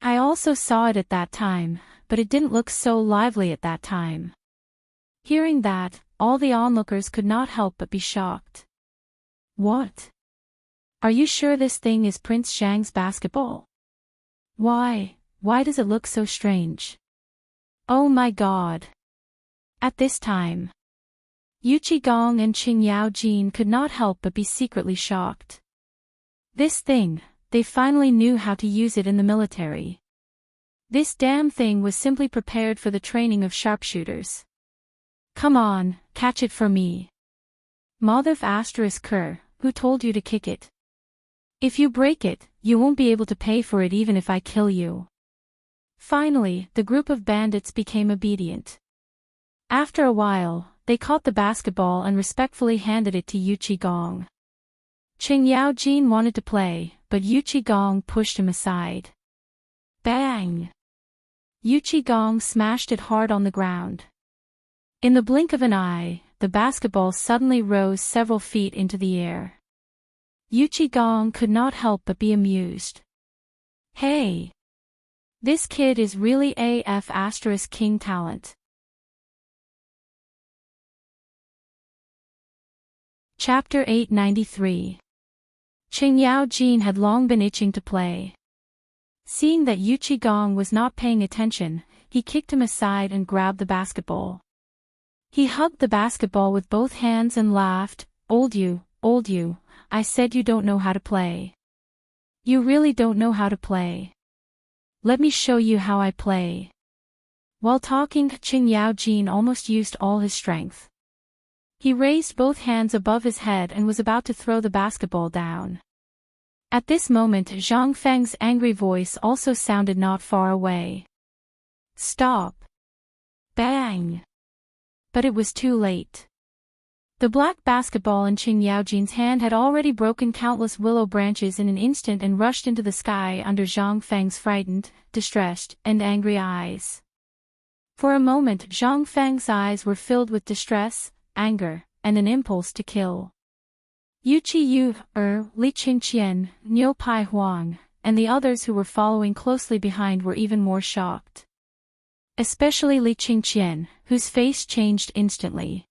A: I also saw it at that time, but it didn't look so lively at that time." Hearing that, all the onlookers could not help but be shocked. "What? Are you sure this thing is Prince Zhang's basketball? Why does it look so strange? Oh my God!" At this time, Yuchi Gong and Qing Yaojin could not help but be secretly shocked. This thing, they finally knew how to use it in the military. This damn thing was simply prepared for the training of sharpshooters. "Come on, catch it for me. Mother Ker, who told you to kick it? If you break it, you won't be able to pay for it even if I kill you." Finally, the group of bandits became obedient. After a while, they caught the basketball and respectfully handed it to Yuchi Gong. Qing Yaojin wanted to play, but Yuchi Gong pushed him aside. Bang! Yuchi Gong smashed it hard on the ground. In the blink of an eye, the basketball suddenly rose several feet into the air. Yuchi Gong could not help but be amused. "Hey! This kid is really King talent." Chapter 893. Qing Yaojin had long been itching to play. Seeing that Yu Qigong was not paying attention, he kicked him aside and grabbed the basketball. He hugged the basketball with both hands and laughed, old you, I said you don't know how to play. You really don't know how to play. Let me show you how I play." While talking, Qing Yaojin almost used all his strength. He raised both hands above his head and was about to throw the basketball down. At this moment, Zhang Feng's angry voice also sounded not far away. "Stop!" Bang! But it was too late. The black basketball in Qing Yaojin's hand had already broken countless willow branches in an instant and rushed into the sky under Zhang Feng's frightened, distressed, and angry eyes. For a moment, Zhang Feng's eyes were filled with distress, anger, and an impulse to kill. Yu Qiyu, Li Qingqian, Niu Pai Huang, and the others who were following closely behind were even more shocked. Especially Li Qingqian, whose face changed instantly.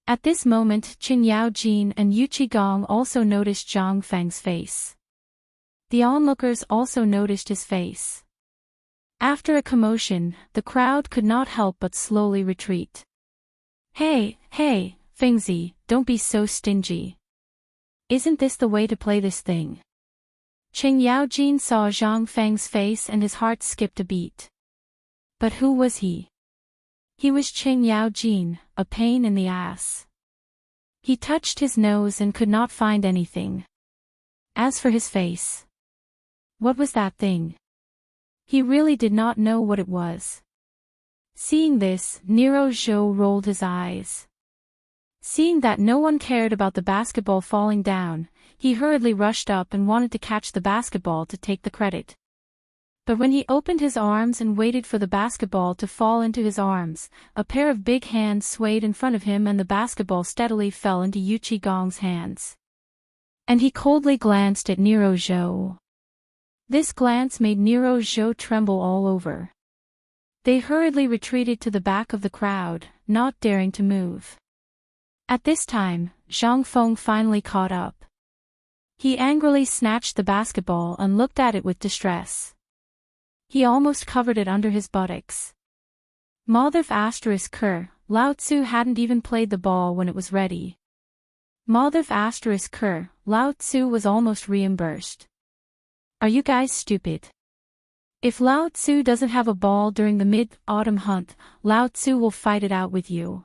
A: At this moment, Qing Yaojin and Yu Qigong also noticed Zhang Feng's face. The onlookers also noticed his face. After a commotion, the crowd could not help but slowly retreat. Hey, Fengzi, don't be so stingy. Isn't this the way to play this thing?" Qing Yaojin saw Zhang Feng's face and his heart skipped a beat. But who was he? He was Qing Yaojin, a pain in the ass. He touched his nose and could not find anything. As for his face, what was that thing? He really did not know what it was. Seeing this, Nero Zhou rolled his eyes. Seeing that no one cared about the basketball falling down, he hurriedly rushed up and wanted to catch the basketball to take the credit. But when he opened his arms and waited for the basketball to fall into his arms, a pair of big hands swayed in front of him and the basketball steadily fell into Yu Qigong's hands. And he coldly glanced at Nero Zhou. This glance made Nero Zhou tremble all over. They hurriedly retreated to the back of the crowd, not daring to move. At this time, Zhang Feng finally caught up. He angrily snatched the basketball and looked at it with distress. He almost covered it under his buttocks. Mother **Ker, Lao Tzu hadn't even played the ball when it was ready. Mother **Ker, Lao Tzu was almost reimbursed. Are you guys stupid? If Lao Tzu doesn't have a ball during the mid-autumn hunt, Lao Tzu will fight it out with you.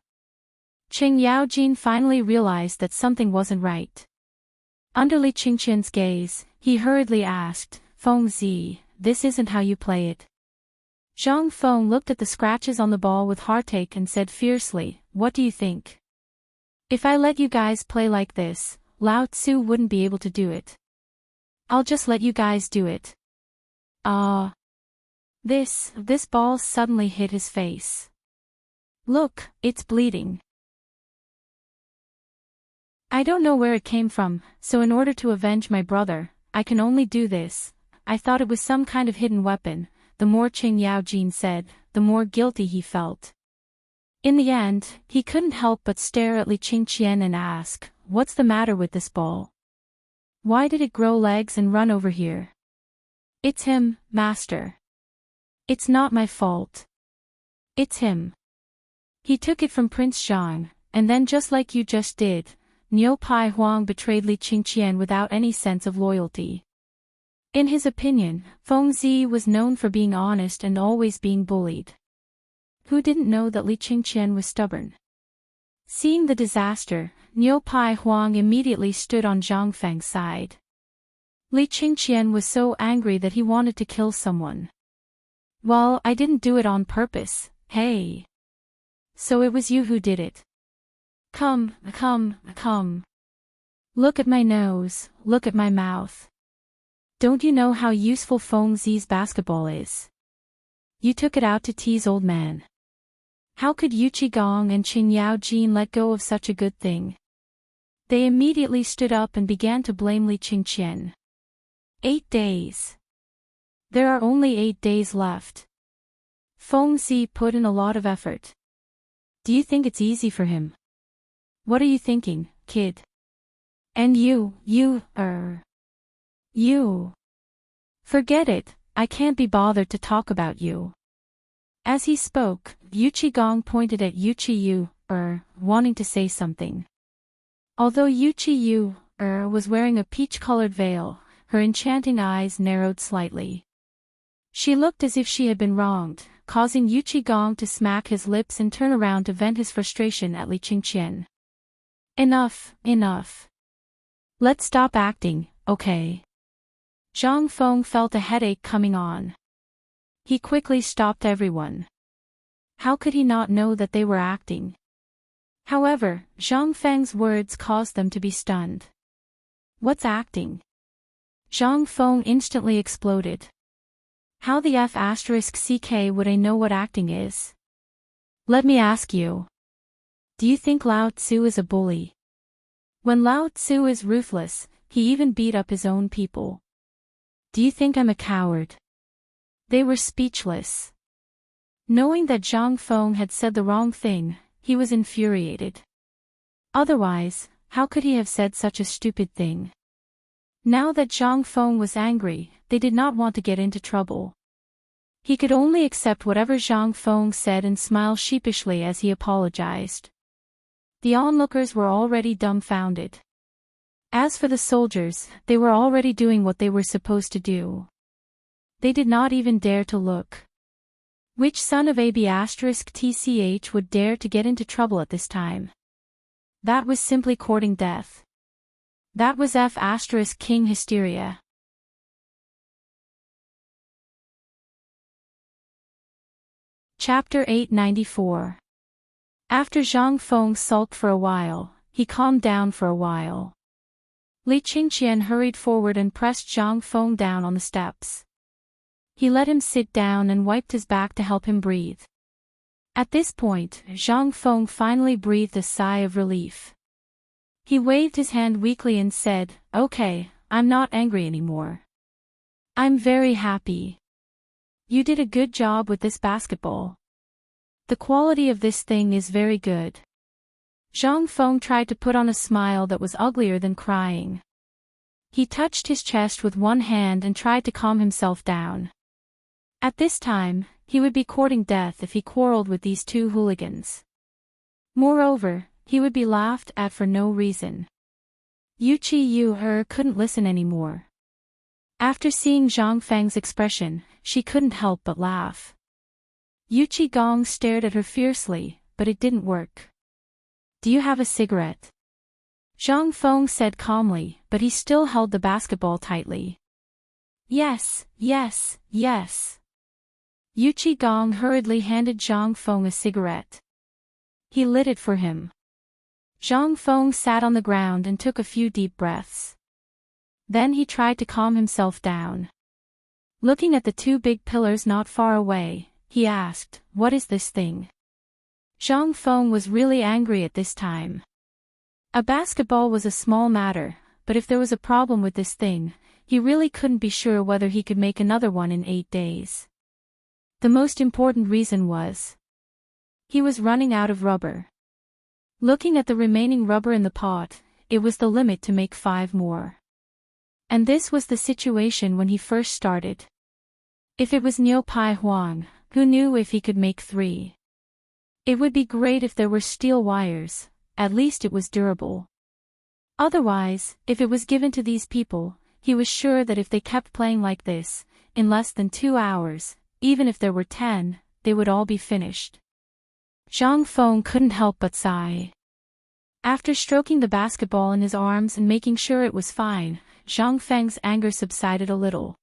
A: Qing Yaojin finally realized that something wasn't right. Under Li Qingqian's gaze, he hurriedly asked, "Fengzi, this isn't how you play it." Zhang Feng looked at the scratches on the ball with heartache and said fiercely, "What do you think? If I let you guys play like this, Lao Tzu wouldn't be able to do it. I'll just let you guys do it." This ball suddenly hit his face. "Look, it's bleeding. I don't know where it came from, so in order to avenge my brother, I can only do this. I thought it was some kind of hidden weapon." The more Qing Yaojin said, the more guilty he felt. In the end, he couldn't help but stare at Li Qingqian and ask, "What's the matter with this ball? Why did it grow legs and run over here?" "It's him, master. It's not my fault. It's him. He took it from Prince Zhang, and then just like you just did, Niu Pai Huang betrayed Li Qingqian without any sense of loyalty." In his opinion, Fengzi was known for being honest and always being bullied. Who didn't know that Li Qingqian was stubborn? Seeing the disaster, Niu Pai Huang immediately stood on Zhang Feng's side. Li Qingqian was so angry that he wanted to kill someone. "Well, I didn't do it on purpose, hey. So it was you who did it. Come. Look at my nose, look at my mouth. Don't you know how useful Fengzi's basketball is? You took it out to tease old man. How could Yu Qigong and Qing Yaojin let go of such a good thing?" They immediately stood up and began to blame Li Qingqian. 8 days. There are only 8 days left. Fengzi put in a lot of effort. Do you think it's easy for him? What are you thinking, kid? And you. Forget it, I can't be bothered to talk about you. As he spoke, Gong pointed at Yu, wanting to say something. Although Yu was wearing a peach-colored veil, her enchanting eyes narrowed slightly. She looked as if she had been wronged, causing Gong to smack his lips and turn around to vent his frustration at Li Qingqian. Enough. Let's stop acting, okay? Zhang Feng felt a headache coming on. He quickly stopped everyone. How could he not know that they were acting? However, Zhang Feng's words caused them to be stunned. What's acting? Zhang Feng instantly exploded. How the F***ck would I know what acting is? Let me ask you. Do you think Lao Tzu is a bully? When Lao Tzu is ruthless, he even beat up his own people. Do you think I'm a coward? They were speechless. Knowing that Zhang Feng had said the wrong thing, he was infuriated. Otherwise, how could he have said such a stupid thing? Now that Zhang Feng was angry, they did not want to get into trouble. He could only accept whatever Zhang Feng said and smile sheepishly as he apologized. The onlookers were already dumbfounded. As for the soldiers, they were already doing what they were supposed to do. They did not even dare to look. Which son of AB*TCH would dare to get into trouble at this time? That was simply courting death. That was F***king hysteria. Chapter 894. After Zhang Feng sulked for a while, he calmed down for a while. Li Qingqian hurried forward and pressed Zhang Feng down on the steps. He let him sit down and wiped his back to help him breathe. At this point, Zhang Feng finally breathed a sigh of relief. He waved his hand weakly and said, "Okay, I'm not angry anymore. I'm very happy. You did a good job with this basketball. The quality of this thing is very good." Zhang Feng tried to put on a smile that was uglier than crying. He touched his chest with one hand and tried to calm himself down. At this time, he would be courting death if he quarreled with these two hooligans. Moreover, he would be laughed at for no reason. Yu couldn't listen anymore. After seeing Zhang Feng's expression, she couldn't help but laugh. Yu Gong stared at her fiercely, but it didn't work. "Do you have a cigarette?" Zhang Feng said calmly, but he still held the basketball tightly. Yes. Yu Gong hurriedly handed Zhang Feng a cigarette. He lit it for him. Zhang Feng sat on the ground and took a few deep breaths. Then he tried to calm himself down. Looking at the two big pillars not far away, he asked, "What is this thing?" Zhang Feng was really angry at this time. A basketball was a small matter, but if there was a problem with this thing, he really couldn't be sure whether he could make another one in 8 days. The most important reason was he was running out of rubber. Looking at the remaining rubber in the pot, it was the limit to make 5 more. And this was the situation when he first started. If it was Niu Pai Huang, who knew if he could make 3? It would be great if there were steel wires, at least it was durable. Otherwise, if it was given to these people, he was sure that if they kept playing like this, in less than 2 hours, even if there were 10, they would all be finished. Zhang Feng couldn't help but sigh. After stroking the basketball in his arms and making sure it was fine, Zhang Feng's anger subsided a little.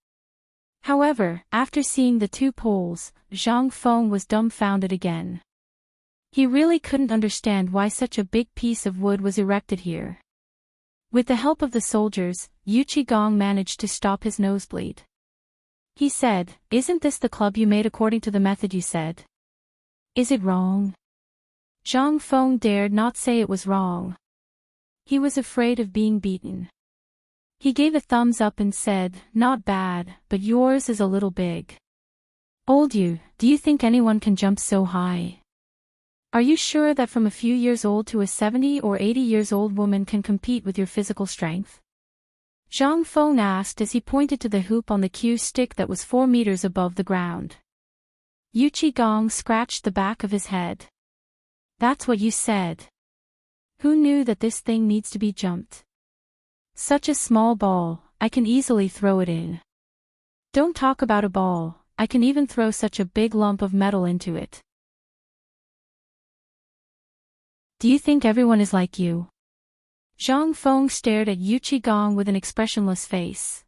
A: However, after seeing the 2 poles, Zhang Feng was dumbfounded again. He really couldn't understand why such a big piece of wood was erected here. With the help of the soldiers, Yu Gong managed to stop his nosebleed. He said, "Isn't this the club you made according to the method you said? Is it wrong?" Zhang Feng dared not say it was wrong. He was afraid of being beaten. He gave a thumbs up and said, "Not bad, but yours is a little big. Old Yu, do you think anyone can jump so high?" Are you sure that from a few years old to a 70 or 80 years old woman can compete with your physical strength? Zhang Feng asked as he pointed to the hoop on the cue stick that was 4 meters above the ground. Yu Qigong scratched the back of his head. That's what you said. Who knew that this thing needs to be jumped? Such a small ball, I can easily throw it in. Don't talk about a ball, I can even throw such a big lump of metal into it. Do you think everyone is like you? Zhang Feng stared at Yu Qigong with an expressionless face.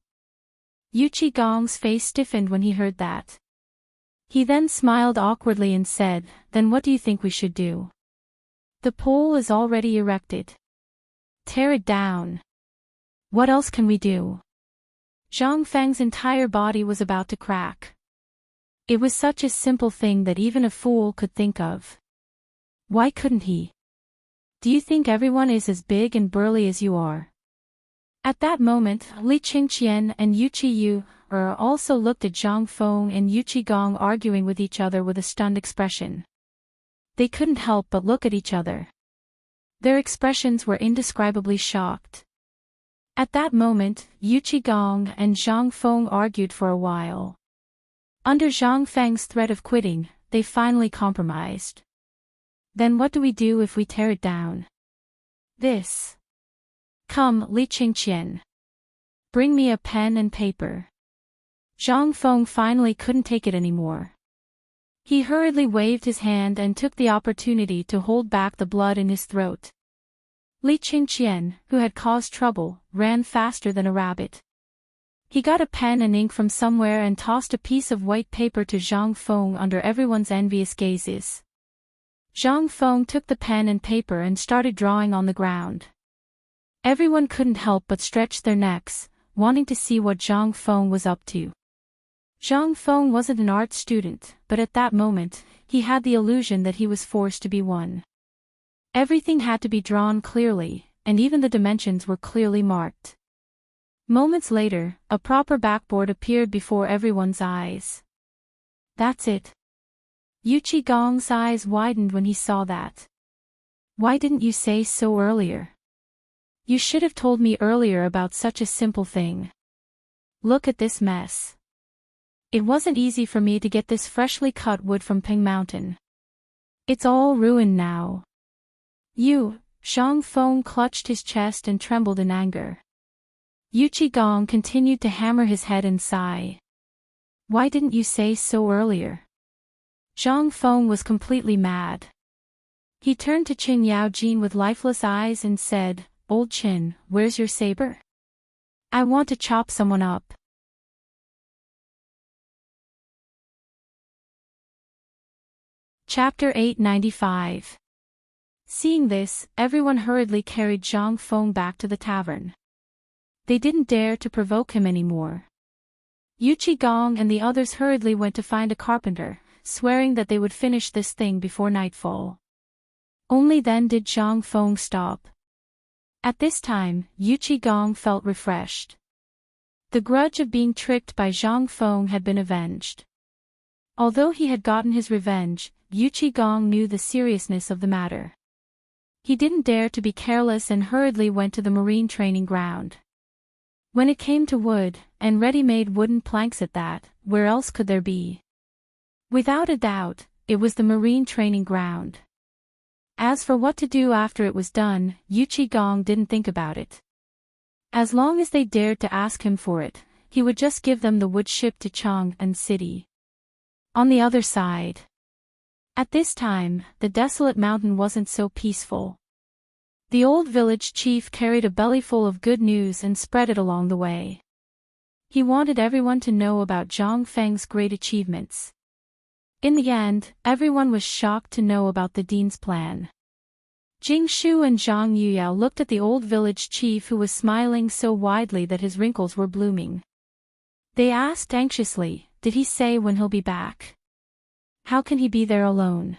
A: Yu Qigong's face stiffened when he heard that. He then smiled awkwardly and said, "Then what do you think we should do? The pole is already erected. Tear it down. What else can we do?" Zhang Feng's entire body was about to crack. It was such a simple thing that even a fool could think of. Why couldn't he? Do you think everyone is as big and burly as you are? At that moment, Li Qingqian and Yu Qiyu also looked at Zhang Feng and Yu Qigong arguing with each other with a stunned expression. They couldn't help but look at each other. Their expressions were indescribably shocked. At that moment, Yu Qigong and Zhang Feng argued for a while. Under Zhang Feng's threat of quitting, they finally compromised. Then what do we do if we tear it down? This. Come, Li Qingqian. Bring me a pen and paper. Zhang Feng finally couldn't take it anymore. He hurriedly waved his hand and took the opportunity to hold back the blood in his throat. Li Qingqian, who had caused trouble, ran faster than a rabbit. He got a pen and ink from somewhere and tossed a piece of white paper to Zhang Feng under everyone's envious gazes. Zhang Feng took the pen and paper and started drawing on the ground. Everyone couldn't help but stretch their necks, wanting to see what Zhang Feng was up to. Zhang Feng wasn't an art student, but at that moment, he had the illusion that he was forced to be one. Everything had to be drawn clearly, and even the dimensions were clearly marked. Moments later, a proper backboard appeared before everyone's eyes. That's it. Yu Qigong's eyes widened when he saw that. Why didn't you say so earlier? You should have told me earlier about such a simple thing. Look at this mess. It wasn't easy for me to get this freshly cut wood from Ping Mountain. It's all ruined now. Zhang Feng clutched his chest and trembled in anger. Yu Qigong continued to hammer his head and sigh. Why didn't you say so earlier? Zhang Feng was completely mad. He turned to Qin Yaojin with lifeless eyes and said, "Old Qin, where's your saber? I want to chop someone up." Chapter 895. Seeing this, everyone hurriedly carried Zhang Feng back to the tavern. They didn't dare to provoke him anymore. Yu Qigong and the others hurriedly went to find a carpenter, swearing that they would finish this thing before nightfall. Only then did Zhang Feng stop. At this time, Yu Qigong felt refreshed. The grudge of being tricked by Zhang Feng had been avenged. Although he had gotten his revenge, Yu Qigong knew the seriousness of the matter. He didn't dare to be careless and hurriedly went to the marine training ground. When it came to wood, and ready-made wooden planks at that, where else could there be? Without a doubt, it was the marine training ground. As for what to do after it was done, Yu Qigong didn't think about it. As long as they dared to ask him for it, he would just give them the wood ship to Chang'an City. On the other side. At this time, the desolate mountain wasn't so peaceful. The old village chief carried a bellyful of good news and spread it along the way. He wanted everyone to know about Zhang Feng's great achievements. In the end, everyone was shocked to know about the dean's plan. Jing Shu and Zhang Yuyao looked at the old village chief who was smiling so widely that his wrinkles were blooming. They asked anxiously, "Did he say when he'll be back? How can he be there alone?"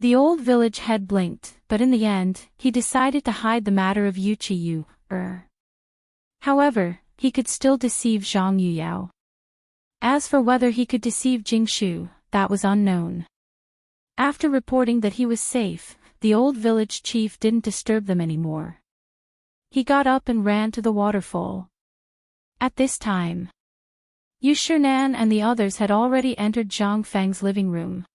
A: The old village head blinked, but in the end, he decided to hide the matter of Yu Qiyu. However, he could still deceive Zhang Yuyao. As for whether he could deceive Jing Shu, that was unknown. After reporting that he was safe, the old village chief didn't disturb them anymore. He got up and ran to the waterfall. At this time, Yushernan and the others had already entered Zhang Feng's living room.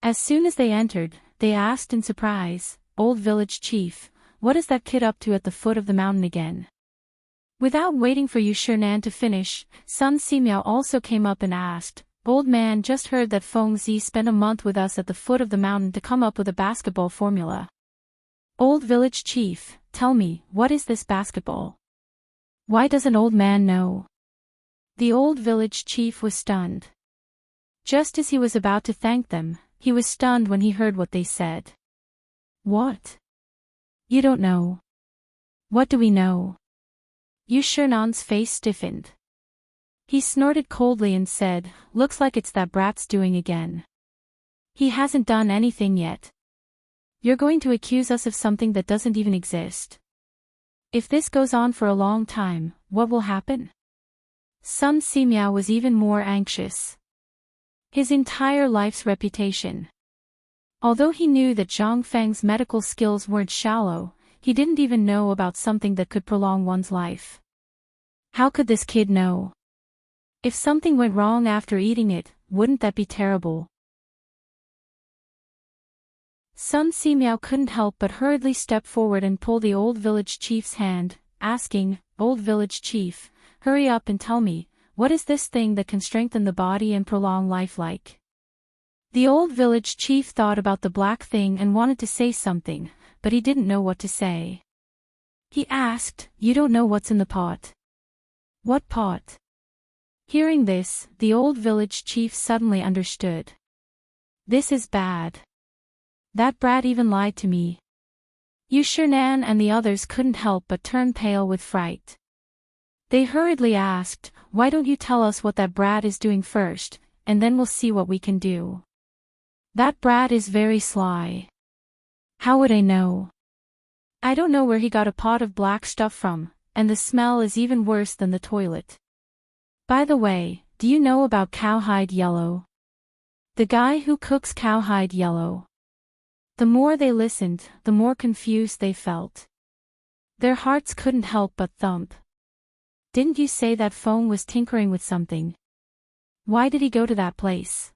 A: As soon as they entered, they asked in surprise, "Old village chief, what is that kid up to at the foot of the mountain again?" Without waiting for Yushernan to finish, Sun Simiao also came up and asked, "Old man, just heard that Feng Zi spent a month with us at the foot of the mountain to come up with a basketball formula. Old village chief, tell me, what is this basketball? Why doesn't old man know?" The old village chief was stunned. Just as he was about to thank them, he was stunned when he heard what they said. "What? You don't know? What do we know?" Yushernan's face stiffened. He snorted coldly and said, "Looks like it's that brat's doing again. He hasn't done anything yet. You're going to accuse us of something that doesn't even exist. If this goes on for a long time, what will happen?" Sun Simiao was even more anxious. His entire life's reputation. Although he knew that Zhang Feng's medical skills weren't shallow, he didn't even know about something that could prolong one's life. How could this kid know? If something went wrong after eating it, wouldn't that be terrible? Sun Simiao couldn't help but hurriedly step forward and pull the old village chief's hand, asking, "Old village chief, hurry up and tell me, what is this thing that can strengthen the body and prolong life like?" The old village chief thought about the black thing and wanted to say something, but he didn't know what to say. He asked, "You don't know what's in the pot?" "What pot?" Hearing this, the old village chief suddenly understood. "This is bad. That brat even lied to me." Yushernan and the others couldn't help but turn pale with fright. They hurriedly asked, "Why don't you tell us what that brat is doing first, and then we'll see what we can do. That brat is very sly." "How would I know? I don't know where he got a pot of black stuff from, and the smell is even worse than the toilet. By the way, do you know about cowhide yellow? The guy who cooks cowhide yellow?" The more they listened, the more confused they felt. Their hearts couldn't help but thump. "Didn't you say that Feng was tinkering with something? Why did he go to that place?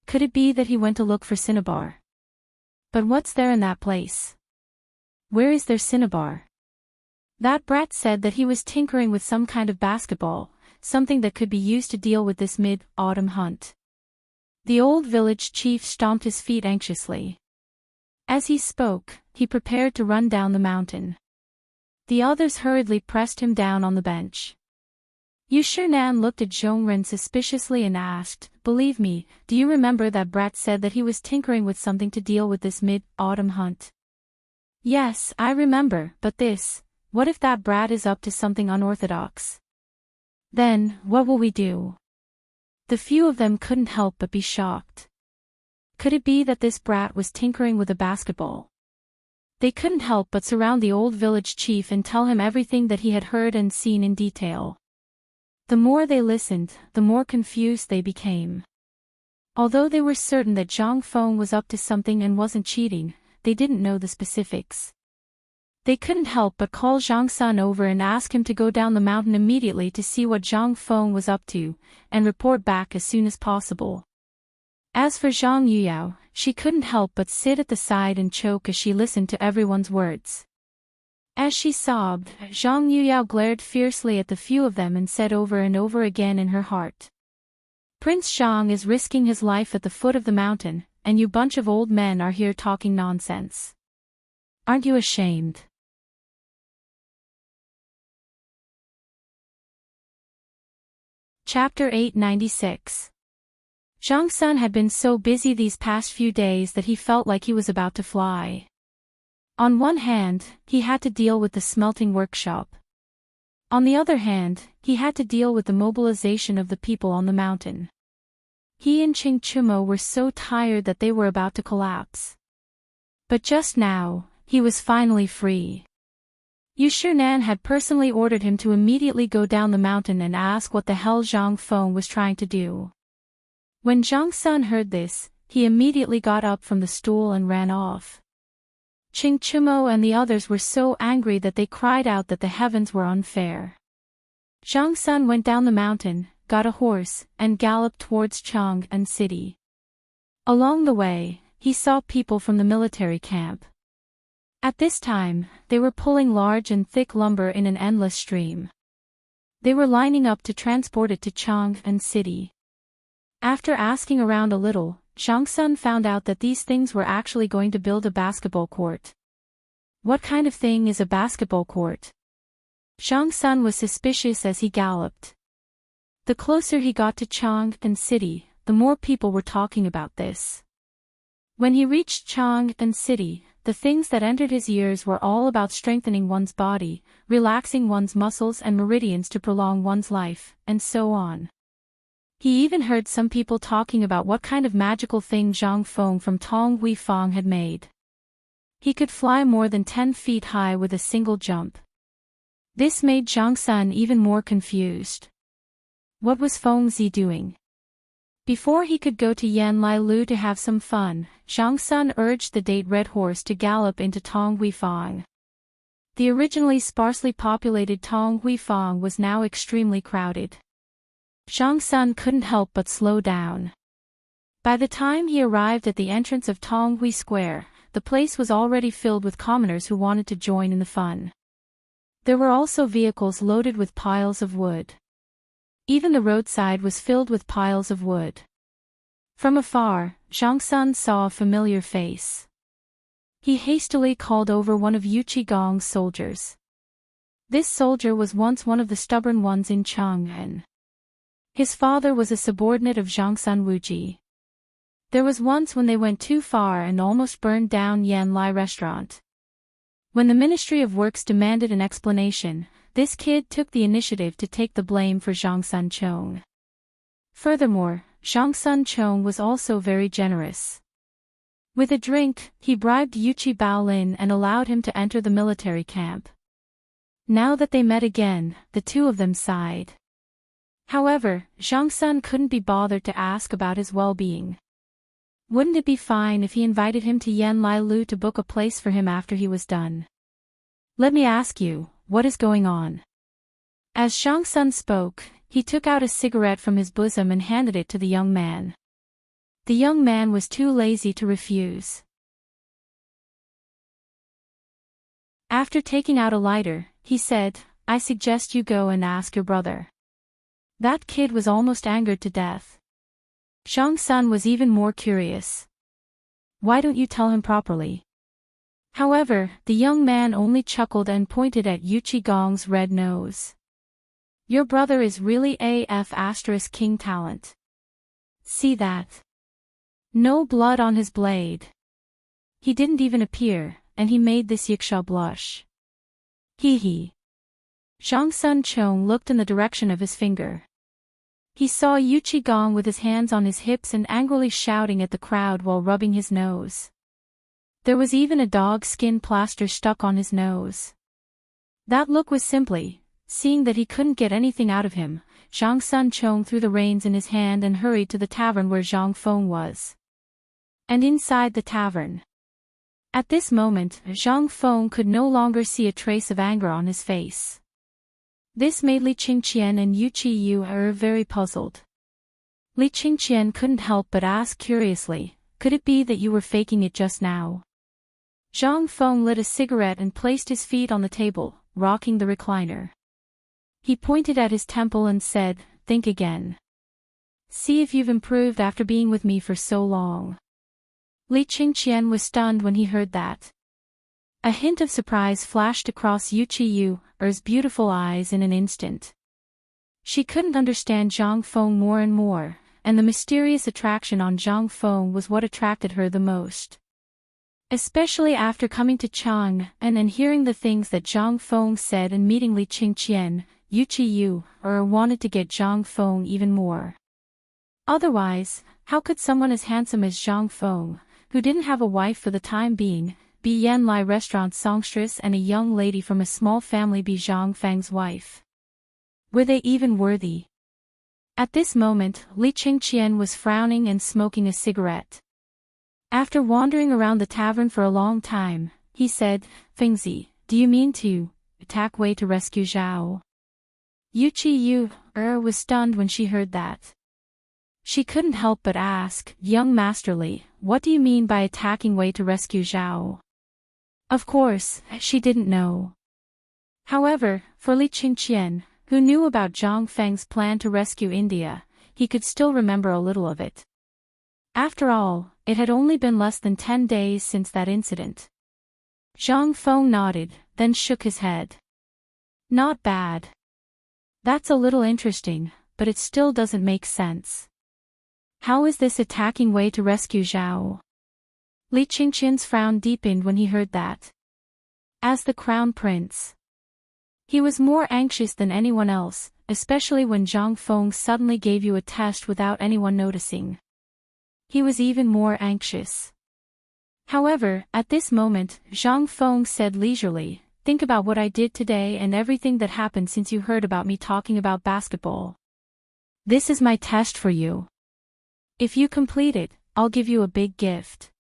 A: Could it be that he went to look for cinnabar? But what's there in that place? Where is their cinnabar? That brat said that he was tinkering with some kind of basketball, something that could be used to deal with this mid-autumn hunt." The old village chief stomped his feet anxiously. As he spoke, he prepared to run down the mountain. The others hurriedly pressed him down on the bench. Yushernan looked at Zhongren suspiciously and asked, "Believe me, do you remember that brat said that he was tinkering with something to deal with this mid-autumn hunt?" "Yes, I remember, but what if that brat is up to something unorthodox? Then, what will we do?" The few of them couldn't help but be shocked. Could it be that this brat was tinkering with a basketball? They couldn't help but surround the old village chief and tell him everything that he had heard and seen in detail. The more they listened, the more confused they became. Although they were certain that Zhang Feng was up to something and wasn't cheating, they didn't know the specifics. They couldn't help but call Zhang Sun over and ask him to go down the mountain immediately to see what Zhang Feng was up to, and report back as soon as possible. As for Zhang Yuyao, she couldn't help but sit at the side and choke as she listened to everyone's words. As she sobbed, Zhang Yuyao glared fiercely at the few of them and said over and over again in her heart, "Prince Zhang is risking his life at the foot of the mountain, and you bunch of old men are here talking nonsense. Aren't you ashamed?" Chapter 896. Zhang Sun had been so busy these past few days that he felt like he was about to fly. On one hand, he had to deal with the smelting workshop. On the other hand, he had to deal with the mobilization of the people on the mountain. He and Ching Chumo were so tired that they were about to collapse. But just now, he was finally free. Yushernan had personally ordered him to immediately go down the mountain and ask what the hell Zhang Feng was trying to do. When Zhang Sun heard this, he immediately got up from the stool and ran off. Ching Chumo and the others were so angry that they cried out that the heavens were unfair. Zhang Sun went down the mountain, got a horse, and galloped towards Chang'an City. Along the way, he saw people from the military camp. At this time, they were pulling large and thick lumber in an endless stream. They were lining up to transport it to Chang'an City. After asking around a little, Zhang Sun found out that these things were actually going to build a basketball court. What kind of thing is a basketball court? Zhang Sun was suspicious as he galloped. The closer he got to Chang'an City, the more people were talking about this. When he reached Chang'an City, the things that entered his ears were all about strengthening one's body, relaxing one's muscles and meridians to prolong one's life, and so on. He even heard some people talking about what kind of magical thing Zhang Feng from Tong Huifang had made. He could fly more than 10 feet high with a single jump. This made Zhang Sun even more confused. What was Feng Zi doing? Before he could go to Yan Lai Lu to have some fun, Zhang Sun urged the date red horse to gallop into Tong Huifang. The originally sparsely populated Tong Huifang was now extremely crowded. Zhang Sun couldn't help but slow down. By the time he arrived at the entrance of Tong Hui Square, the place was already filled with commoners who wanted to join in the fun. There were also vehicles loaded with piles of wood. Even the roadside was filled with piles of wood. From afar, Zhang Sun saw a familiar face. He hastily called over one of Yu Qigong's soldiers. This soldier was once one of the stubborn ones in Chang'an. His father was a subordinate of Zhang Sun Wuji. There was once when they went too far and almost burned down Yan Lai restaurant. When the Ministry of Works demanded an explanation, this kid took the initiative to take the blame for Zhang Sun Chong. Furthermore, Zhang Sun Chong was also very generous. With a drink, he bribed Yuchi Baolin and allowed him to enter the military camp. Now that they met again, the two of them sighed. However, Zhang Sun couldn't be bothered to ask about his well-being. Wouldn't it be fine if he invited him to Yan Lai Lu to book a place for him after he was done? Let me ask you, what is going on? As Zhang Sun spoke, he took out a cigarette from his bosom and handed it to the young man. The young man was too lazy to refuse. After taking out a lighter, he said, "I suggest you go and ask your brother." That kid was almost angered to death. Zhang Sun was even more curious. Why don't you tell him properly? However, the young man only chuckled and pointed at Yu Qigong's red nose. Your brother is really AF** king talent. See that? No blood on his blade. He didn't even appear, and he made this Yiksha blush. Hee hee. Zhang Sun Chong looked in the direction of his finger. He saw Yu Qigong with his hands on his hips and angrily shouting at the crowd while rubbing his nose. There was even a dog skin plaster stuck on his nose. That look was simply, seeing that he couldn't get anything out of him, Zhang Sun Chong threw the reins in his hand and hurried to the tavern where Zhang Feng was. And inside the tavern. At this moment, Zhang Feng could no longer see a trace of anger on his face. This made Li Qingqian and Yu Qiyu very puzzled. Li Qingqian couldn't help but ask curiously, could it be that you were faking it just now? Zhang Feng lit a cigarette and placed his feet on the table, rocking the recliner. He pointed at his temple and said, think again. See if you've improved after being with me for so long. Li Qingqian was stunned when he heard that. A hint of surprise flashed across Yu Qiyu's beautiful eyes in an instant. She couldn't understand Zhang Feng more and more, and the mysterious attraction on Zhang Feng was what attracted her the most. Especially after coming to Chang'an and hearing the things that Zhang Feng said and meeting Li Qingqian, Yu Qiyu wanted to get Zhang Feng even more. Otherwise, how could someone as handsome as Zhang Feng, who didn't have a wife for the time being, be Yan Lai restaurant's songstress and a young lady from a small family be Zhang Feng's wife? Were they even worthy? At this moment, Li Qingqian was frowning and smoking a cigarette. After wandering around the tavern for a long time, he said, Fengzi, do you mean to attack Wei to rescue Zhao? Yu was stunned when she heard that. She couldn't help but ask, young masterly, what do you mean by attacking Wei to rescue Zhao? Of course, she didn't know. However, for Li Qingqian, who knew about Zhang Feng's plan to rescue India, he could still remember a little of it. After all, it had only been less than 10 days since that incident. Zhang Feng nodded, then shook his head. Not bad. That's a little interesting, but it still doesn't make sense. How is this attacking Wei to rescue Zhao? Li Qingqian's frown deepened when he heard that. As the crown prince, he was more anxious than anyone else, especially when Zhang Feng suddenly gave you a test without anyone noticing. He was even more anxious. However, at this moment, Zhang Feng said leisurely, think about what I did today and everything that happened since you heard about me talking about basketball. This is my test for you. If you complete it, I'll give you a big gift.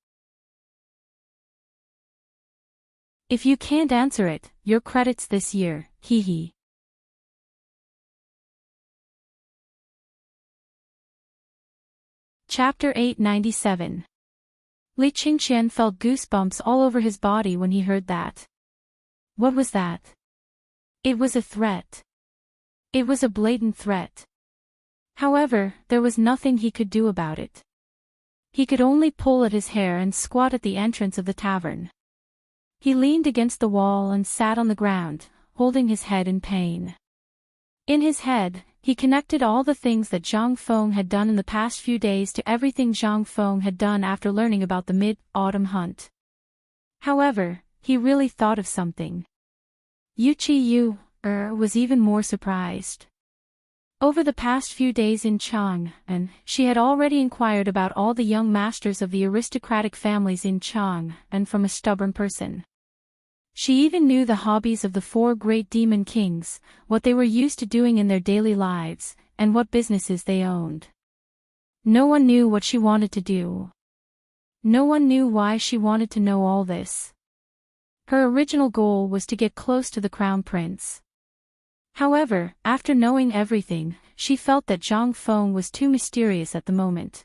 A: If you can't answer it, your credits this year, hee hee. Chapter 897. Li Qingqian felt goosebumps all over his body when he heard that. What was that? It was a threat. It was a blatant threat. However, there was nothing he could do about it. He could only pull at his hair and squat at the entrance of the tavern. He leaned against the wall and sat on the ground, holding his head in pain. In his head, he connected all the things that Zhang Feng had done in the past few days to everything Zhang Feng had done after learning about the mid-autumn hunt. However, he really thought of something. Yu was even more surprised. Over the past few days in Chang'an, she had already inquired about all the young masters of the aristocratic families in Chang'an from a stubborn person. She even knew the hobbies of the 4 great demon kings, what they were used to doing in their daily lives, and what businesses they owned. No one knew what she wanted to do. No one knew why she wanted to know all this. Her original goal was to get close to the crown prince. However, after knowing everything, she felt that Zhang Feng was too mysterious at the moment.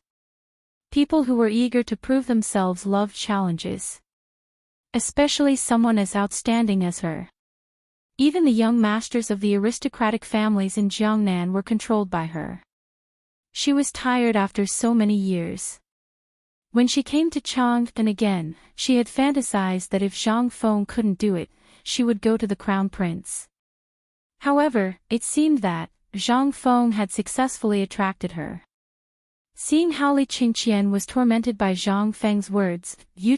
A: People who were eager to prove themselves loved challenges. Especially someone as outstanding as her. Even the young masters of the aristocratic families in Jiangnan were controlled by her. She was tired after so many years. When she came to Chang'an again, she had fantasized that if Zhang Feng couldn't do it, she would go to the crown prince. However, it seemed that Zhang Feng had successfully attracted her. Seeing how Li Qingqian was tormented by Zhang Feng's words, Yu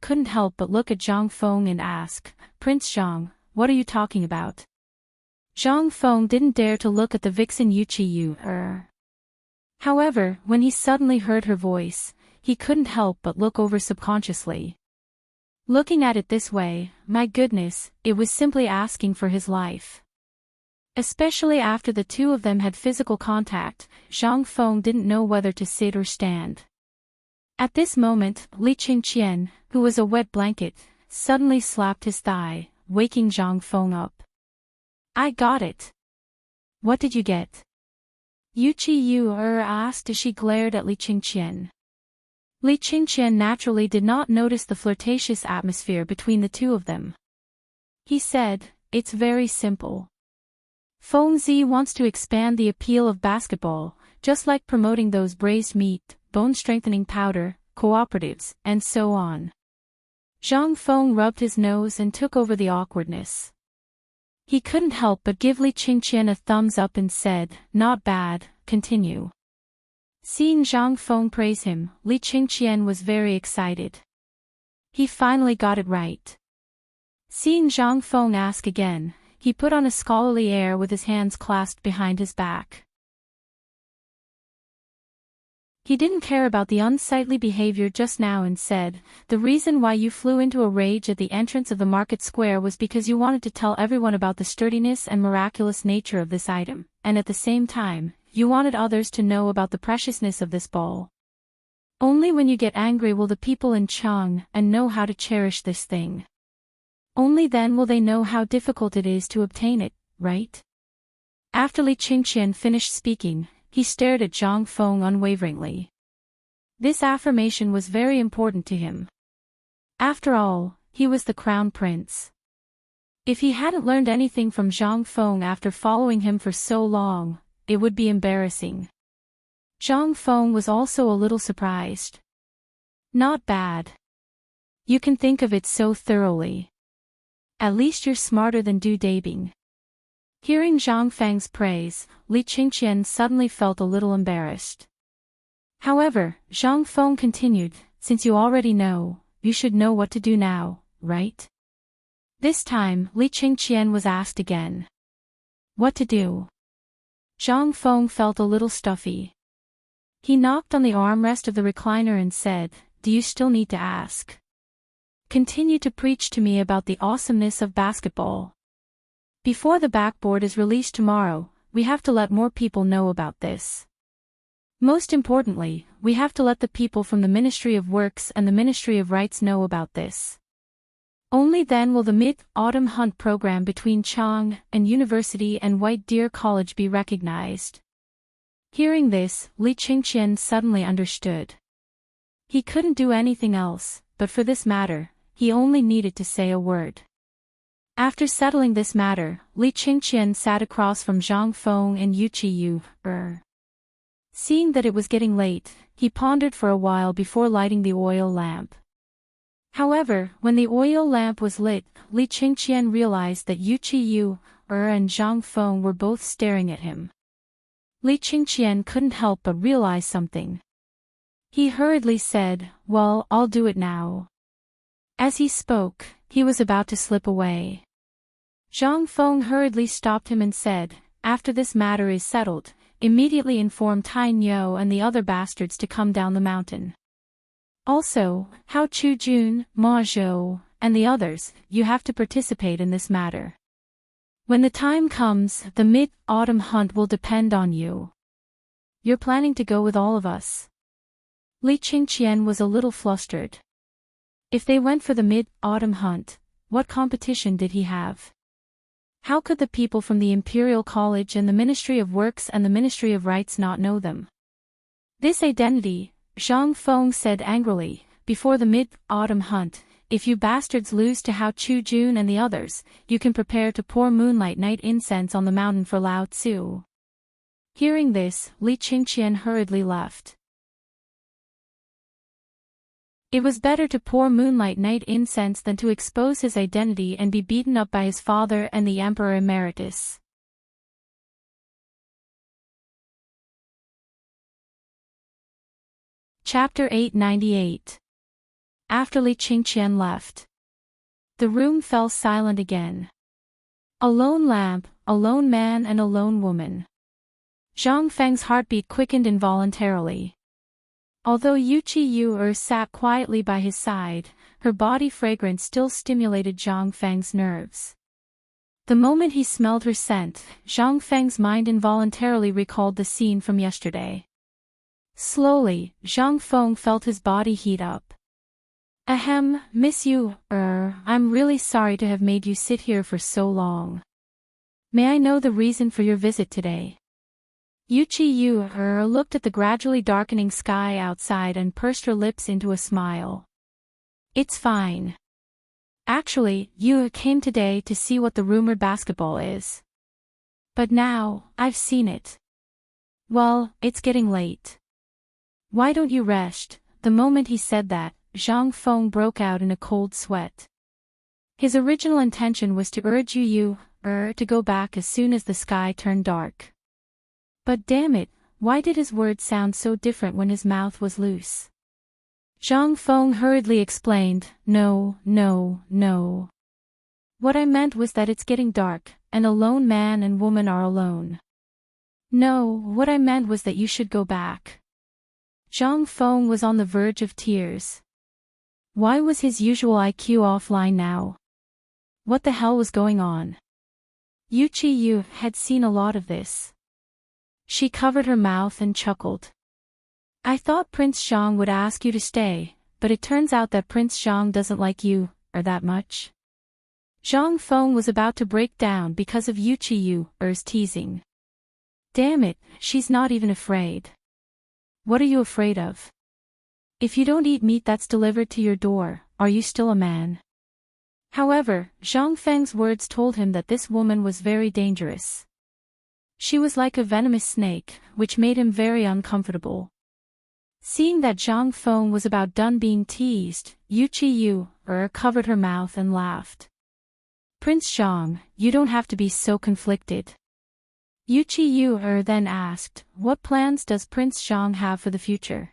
A: couldn't help but look at Zhang Feng and ask, Prince Zhang, what are you talking about? Zhang Feng didn't dare to look at the vixen Yu. However, when he suddenly heard her voice, he couldn't help but look over subconsciously. Looking at it this way, my goodness, it was simply asking for his life. Especially after the two of them had physical contact, Zhang Feng didn't know whether to sit or stand. At this moment, Li Qingqian, who was a wet blanket, suddenly slapped his thigh, waking Zhang Feng up. I got it. What did you get? Yu asked as she glared at Li Qingqian. Li Qingqian naturally did not notice the flirtatious atmosphere between the two of them. He said, it's very simple. Fengzi wants to expand the appeal of basketball, just like promoting those braised meat, bone-strengthening powder, cooperatives, and so on. Zhang Feng rubbed his nose and took over the awkwardness. He couldn't help but give Li Qingqian a thumbs up and said, not bad, continue. Seeing Zhang Feng praise him, Li Qingqian was very excited. He finally got it right. Seeing Zhang Feng ask again, he put on a scholarly air with his hands clasped behind his back. He didn't care about the unsightly behavior just now and said, the reason why you flew into a rage at the entrance of the market square was because you wanted to tell everyone about the sturdiness and miraculous nature of this item, and at the same time, you wanted others to know about the preciousness of this ball. Only when you get angry will the people in Chang and know how to cherish this thing. Only then will they know how difficult it is to obtain it, right? After Li Qingqian finished speaking, he stared at Zhang Feng unwaveringly. This affirmation was very important to him. After all, he was the crown prince. If he hadn't learned anything from Zhang Feng after following him for so long, it would be embarrassing. Zhang Feng was also a little surprised. Not bad. You can think of it so thoroughly. At least you're smarter than Du Dabing. Hearing Zhang Feng's praise, Li Qingqian suddenly felt a little embarrassed. However, Zhang Feng continued, since you already know, you should know what to do now, right? This time, Li Qingqian was asked again. What to do? Zhang Feng felt a little stuffy. He knocked on the armrest of the recliner and said, do you still need to ask? Continue to preach to me about the awesomeness of basketball. Before the backboard is released tomorrow, we have to let more people know about this. Most importantly, we have to let the people from the Ministry of Works and the Ministry of Rights know about this. Only then will the Mid-Autumn Hunt program between Chang and University and White Deer College be recognized. Hearing this, Li Qingqian suddenly understood. He couldn't do anything else, but for this matter, he only needed to say a word. After settling this matter, Li Qingqian sat across from Zhang Feng and Yu Qiyu. Seeing that it was getting late, he pondered for a while before lighting the oil lamp. However, when the oil lamp was lit, Li Qingqian realized that Yu Qiyu and Zhang Feng were both staring at him. Li Qingqian couldn't help but realize something. He hurriedly said, well, I'll do it now. As he spoke, he was about to slip away. Zhang Feng hurriedly stopped him and said, after this matter is settled, immediately inform Tai Niu and the other bastards to come down the mountain. Also, Hao Chu-jun, Ma Zhou, and the others, you have to participate in this matter. When the time comes, the Mid-Autumn Hunt will depend on you. You're planning to go with all of us. Li Qingqian was a little flustered. If they went for the Mid-Autumn Hunt, what competition did he have? How could the people from the Imperial College and the Ministry of Works and the Ministry of Rights not know them? This identity, Zhang Feng said angrily, before the Mid-Autumn Hunt, if you bastards lose to Hao Chu-jun and the others, you can prepare to pour moonlight night incense on the mountain for Lao Tzu. Hearing this, Li Qingqian hurriedly left. It was better to pour moonlight night incense than to expose his identity and be beaten up by his father and the Emperor Emeritus. Chapter 898. After Li Qingqian left, the room fell silent again. A lone lamp, a lone man and a lone woman. Zhang Feng's heartbeat quickened involuntarily. Although Yu Qiyu sat quietly by his side, her body fragrance still stimulated Zhang Feng's nerves. The moment he smelled her scent, Zhang Feng's mind involuntarily recalled the scene from yesterday. Slowly, Zhang Feng felt his body heat up. Ahem, miss you, I'm really sorry to have made you sit here for so long. May I know the reason for your visit today? Yu Qiyu looked at the gradually darkening sky outside and pursed her lips into a smile. It's fine. Actually, you came today to see what the rumored basketball is. But now, I've seen it. Well, it's getting late. Why don't you rest? The moment he said that, Zhang Feng broke out in a cold sweat. His original intention was to urge Yu to go back as soon as the sky turned dark. But damn it, why did his words sound so different when his mouth was loose? Zhang Feng hurriedly explained, no. What I meant was that it's getting dark, and a lone man and woman are alone. No, what I meant was that you should go back. Zhang Feng was on the verge of tears. Why was his usual IQ offline now? What the hell was going on? Yu Qiyu had seen a lot of this. She covered her mouth and chuckled. I thought Prince Zhang would ask you to stay, but it turns out that Prince Zhang doesn't like you, or that much. Zhang Feng was about to break down because of Yu Qiu's teasing. Damn it, she's not even afraid. What are you afraid of? If you don't eat meat that's delivered to your door, are you still a man? However, Zhang Feng's words told him that this woman was very dangerous. She was like a venomous snake, which made him very uncomfortable. Seeing that Zhang Feng was about done being teased, Yu Qiu covered her mouth and laughed. Prince Zhang, you don't have to be so conflicted. Yu Qiu then asked, what plans does Prince Zhang have for the future?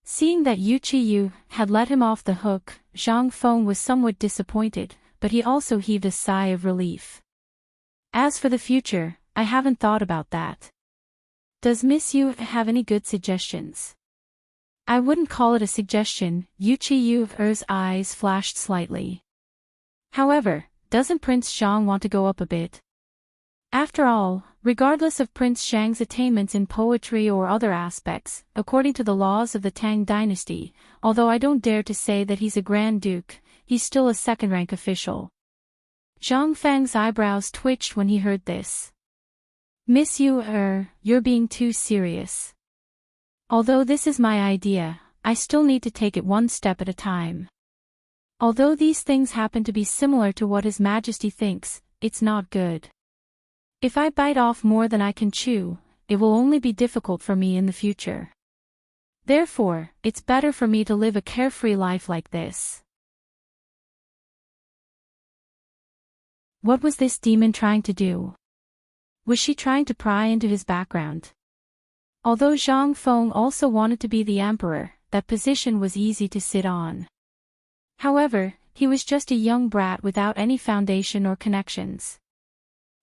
A: Seeing that Yu Qiu had let him off the hook, Zhang Feng was somewhat disappointed, but he also heaved a sigh of relief. As for the future, I haven't thought about that. Does Miss Yu have any good suggestions? I wouldn't call it a suggestion, Yu Qiu's eyes flashed slightly. However, doesn't Prince Zhang want to go up a bit? After all, regardless of Prince Zhang's attainments in poetry or other aspects, according to the laws of the Tang Dynasty, although I don't dare to say that he's a Grand Duke, he's still a second-rank official. Zhang Feng's eyebrows twitched when he heard this. Miss Yu, you're being too serious. Although this is my idea, I still need to take it one step at a time. Although these things happen to be similar to what His Majesty thinks, it's not good. If I bite off more than I can chew, it will only be difficult for me in the future. Therefore, it's better for me to live a carefree life like this. What was this demon trying to do? Was she trying to pry into his background? Although Zhang Feng also wanted to be the emperor, that position was easy to sit on. However, he was just a young brat without any foundation or connections.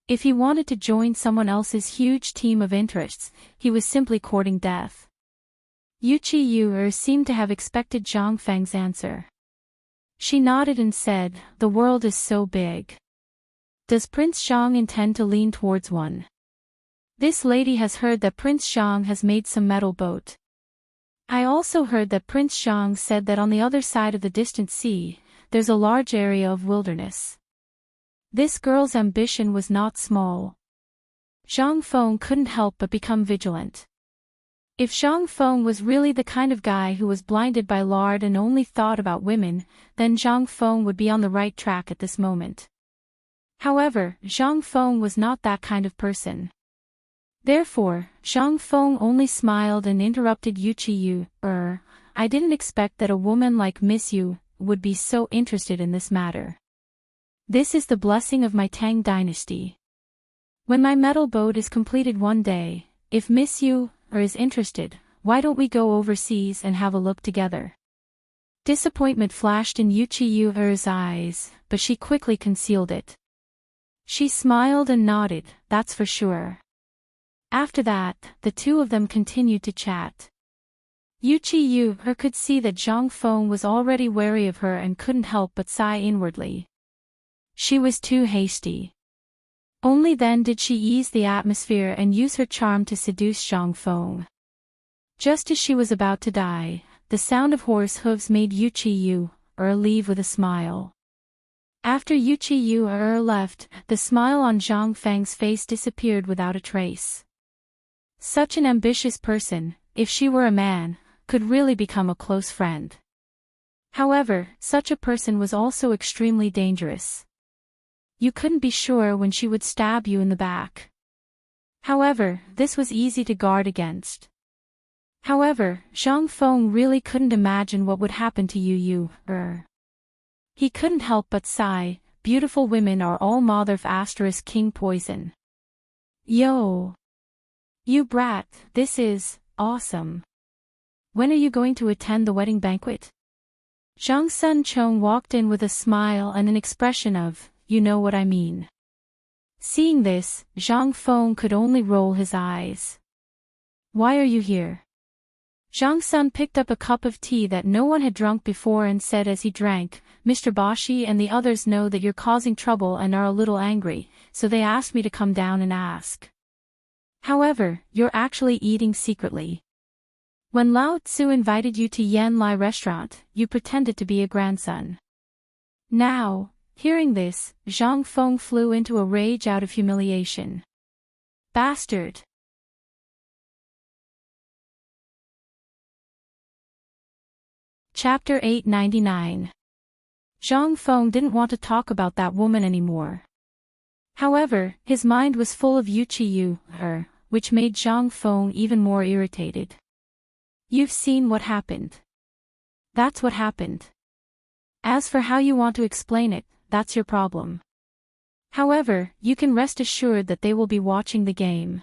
A: If he wanted to join someone else's huge team of interests, he was simply courting death. Yu Qiu seemed to have expected Zhang Feng's answer. She nodded and said, the world is so big. Does Prince Zhang intend to lean towards one? This lady has heard that Prince Zhang has made some metal boat. I also heard that Prince Zhang said that on the other side of the distant sea, there's a large area of wilderness. This girl's ambition was not small. Zhang Feng couldn't help but become vigilant. If Zhang Feng was really the kind of guy who was blinded by lard and only thought about women, then Zhang Feng would be on the right track at this moment. However, Zhang Feng was not that kind of person. Therefore, Zhang Feng only smiled and interrupted Yu Qiu, I didn't expect that a woman like Miss Yu would be so interested in this matter. This is the blessing of my Tang Dynasty. When my metal boat is completed one day, if Miss Yu is interested, why don't we go overseas and have a look together? Disappointment flashed in Yu Qiu's eyes, but she quickly concealed it. She smiled and nodded, that's for sure. After that, the two of them continued to chat. Yu Qiu could see that Zhang Feng was already wary of her and couldn't help but sigh inwardly. She was too hasty. Only then did she ease the atmosphere and use her charm to seduce Zhang Feng. Just as she was about to die, the sound of horse hooves made Yu Qiu leave with a smile. After Yu Qiu left, the smile on Zhang Feng's face disappeared without a trace. Such an ambitious person, if she were a man, could really become a close friend. However, such a person was also extremely dangerous. You couldn't be sure when she would stab you in the back. However, this was easy to guard against. However, Zhang Feng really couldn't imagine what would happen to Yu. He couldn't help but sigh, beautiful women are all mother of king poison. Yo! You brat, this is awesome. When are you going to attend the wedding banquet? Zhang Sunchong walked in with a smile and an expression of, you know what I mean. Seeing this, Zhang Feng could only roll his eyes. Why are you here? Zhang Sun picked up a cup of tea that no one had drunk before and said as he drank, Mr. Bashi and the others know that you're causing trouble and are a little angry, so they asked me to come down and ask. However, you're actually eating secretly. When Lao Tzu invited you to Yan Lai restaurant, you pretended to be a grandson. Now, hearing this, Zhang Feng flew into a rage out of humiliation. Bastard! Chapter 899. Zhang Feng didn't want to talk about that woman anymore. However, his mind was full of Yu Qiyu, her, which made Zhang Feng even more irritated. You've seen what happened. That's what happened. As for how you want to explain it, that's your problem. However, you can rest assured that they will be watching the game.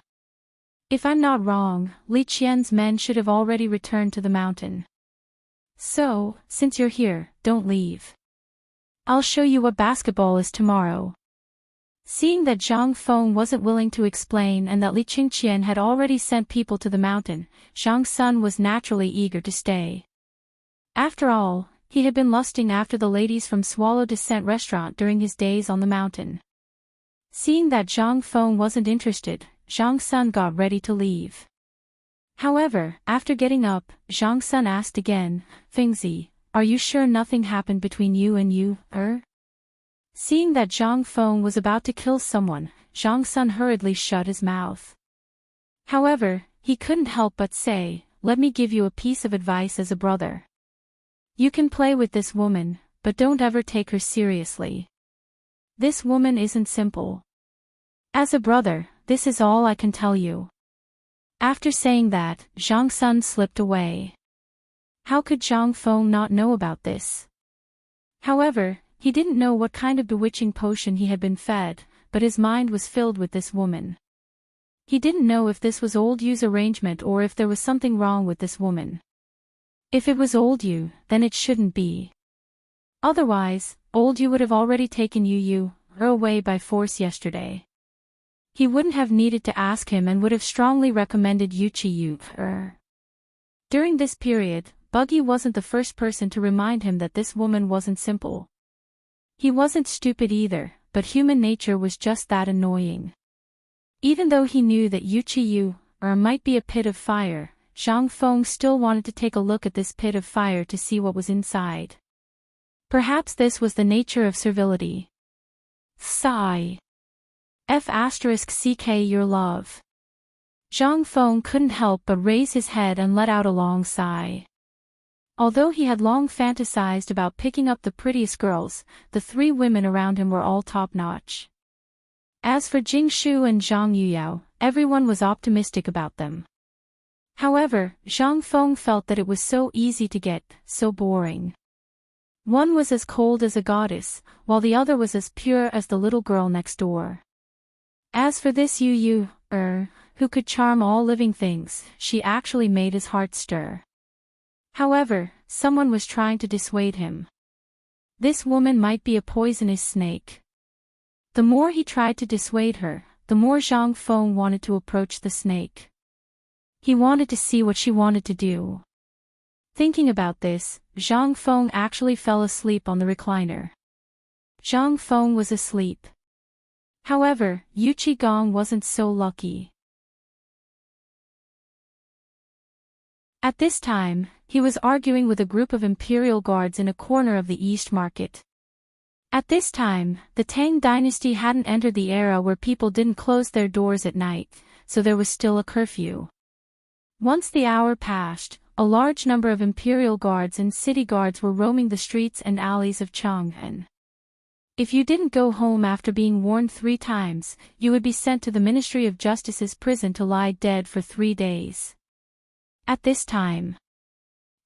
A: If I'm not wrong, Li Qian's men should have already returned to the mountain. So, since you're here, don't leave. I'll show you what basketball is tomorrow. Seeing that Zhang Feng wasn't willing to explain and that Li Qingqian had already sent people to the mountain, Zhang Sun was naturally eager to stay. After all, he had been lusting after the ladies from Swallow Descent restaurant during his days on the mountain. Seeing that Zhang Feng wasn't interested, Zhang Sun got ready to leave. However, after getting up, Zhang Sun asked again, Fengzi, are you sure nothing happened between you and Yu, Seeing that Zhang Feng was about to kill someone, Zhang Sun hurriedly shut his mouth. However, he couldn't help but say, let me give you a piece of advice as a brother. You can play with this woman, but don't ever take her seriously. This woman isn't simple. As a brother, this is all I can tell you. After saying that, Zhang Sun slipped away. How could Zhang Feng not know about this? However, he didn't know what kind of bewitching potion he had been fed, but his mind was filled with this woman. He didn't know if this was old Yu's arrangement or if there was something wrong with this woman. If it was old Yu, then it shouldn't be. Otherwise, old Yu would have already taken Yu away by force yesterday. He wouldn't have needed to ask him and would have strongly recommended Yu Qiyu. During this period, Buggy wasn't the first person to remind him that this woman wasn't simple. He wasn't stupid either, but human nature was just that annoying. Even though he knew that Yu Qiyu might be a pit of fire, Zhang Feng still wanted to take a look at this pit of fire to see what was inside. Perhaps this was the nature of servility. Sigh. F***ck your love. Zhang Feng couldn't help but raise his head and let out a long sigh. Although he had long fantasized about picking up the prettiest girls, the three women around him were all top-notch. As for Jing Shu and Zhang Yuyao, everyone was optimistic about them. However, Zhang Feng felt that it was so easy to get, so boring. One was as cold as a goddess, while the other was as pure as the little girl next door. As for this Yu, who could charm all living things, she actually made his heart stir. However, someone was trying to dissuade him. This woman might be a poisonous snake. The more he tried to dissuade her, the more Zhang Feng wanted to approach the snake. He wanted to see what she wanted to do. Thinking about this, Zhang Feng actually fell asleep on the recliner. Zhang Feng was asleep. However, Yu Qigong wasn't so lucky. At this time, he was arguing with a group of imperial guards in a corner of the East Market. At this time, the Tang Dynasty hadn't entered the era where people didn't close their doors at night, so there was still a curfew. Once the hour passed, a large number of imperial guards and city guards were roaming the streets and alleys of Chang'an. If you didn't go home after being warned 3 times, you would be sent to the Ministry of Justice's prison to lie dead for 3 days. At this time,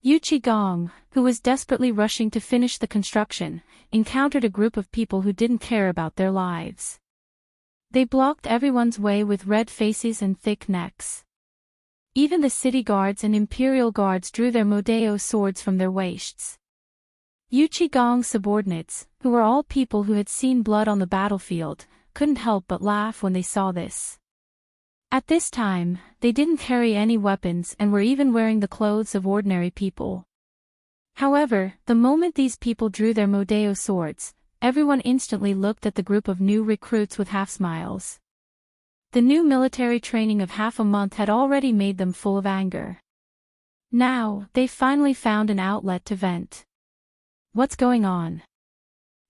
A: Yu Qigong, who was desperately rushing to finish the construction, encountered a group of people who didn't care about their lives. They blocked everyone's way with red faces and thick necks. Even the city guards and imperial guards drew their Modeo swords from their waists. Yu Qigong's subordinates, who were all people who had seen blood on the battlefield, couldn't help but laugh when they saw this. At this time, they didn't carry any weapons and were even wearing the clothes of ordinary people. However, the moment these people drew their Modeo swords, everyone instantly looked at the group of new recruits with half-smiles. The new military training of half a month had already made them full of anger. Now, they finally found an outlet to vent. What's going on?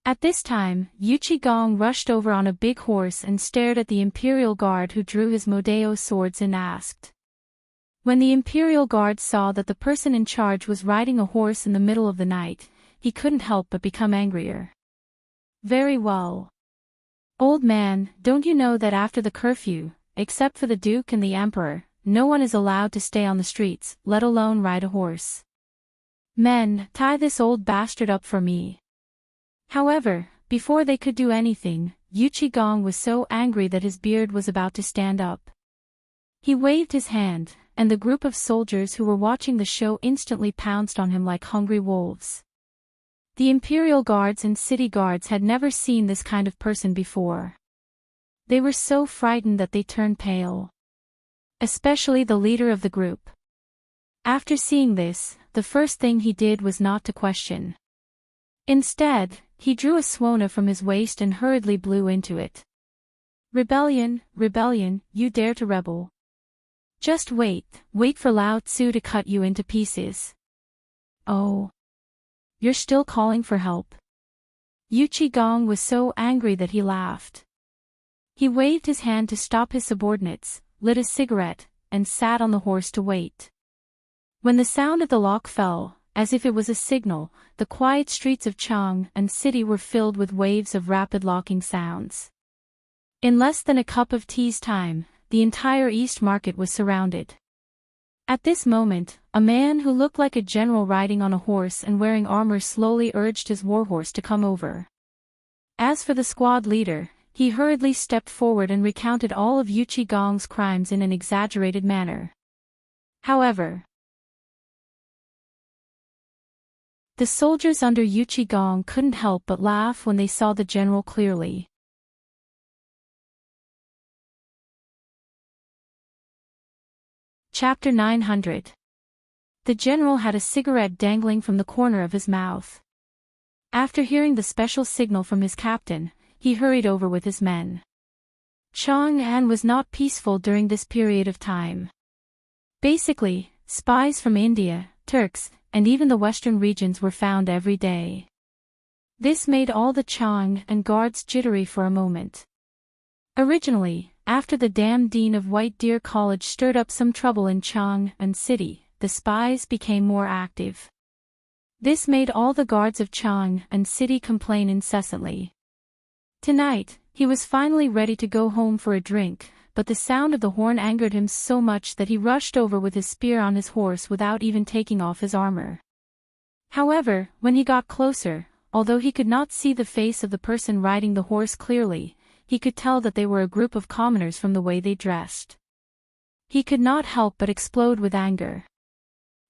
A: At this time, Yuchi Gong rushed over on a big horse and stared at the Imperial Guard who drew his Modeo swords and asked. When the Imperial Guard saw that the person in charge was riding a horse in the middle of the night, he couldn't help but become angrier. Very well. Old man, don't you know that after the curfew, except for the Duke and the Emperor, no one is allowed to stay on the streets, let alone ride a horse? Men, tie this old bastard up for me. However, before they could do anything, Yuchi Gong was so angry that his beard was about to stand up. He waved his hand, and the group of soldiers who were watching the show instantly pounced on him like hungry wolves. The Imperial Guards and city guards had never seen this kind of person before. They were so frightened that they turned pale. Especially the leader of the group. After seeing this, the first thing he did was not to question. Instead, he drew a suona from his waist and hurriedly blew into it. Rebellion, rebellion, you dare to rebel. Just wait for Lao Tzu to cut you into pieces. Oh. You're still calling for help? Yuchi Gong was so angry that he laughed. He waved his hand to stop his subordinates, lit a cigarette, and sat on the horse to wait. When the sound of the lock fell, as if it was a signal, the quiet streets of Chang and city were filled with waves of rapid locking sounds. In less than a cup of tea's time, the entire East Market was surrounded. At this moment, a man who looked like a general riding on a horse and wearing armor slowly urged his warhorse to come over. As for the squad leader, he hurriedly stepped forward and recounted all of Yuchi Gong's crimes in an exaggerated manner. However, the soldiers under Yuchi Gong couldn't help but laugh when they saw the general clearly. Chapter 900. The general had a cigarette dangling from the corner of his mouth. After hearing the special signal from his captain, he hurried over with his men. Chang'an was not peaceful during this period of time. Basically, spies from India, Turks, and even the western regions were found every day. This made all the Chang and guards jittery for a moment. Originally, after the damn dean of White Deer College stirred up some trouble in Chang and city, the spies became more active. This made all the guards of Chang and city complain incessantly. Tonight, he was finally ready to go home for a drink, but the sound of the horn angered him so much that he rushed over with his spear on his horse without even taking off his armor. However, when he got closer, although he could not see the face of the person riding the horse clearly, he could tell that they were a group of commoners from the way they dressed. He could not help but explode with anger.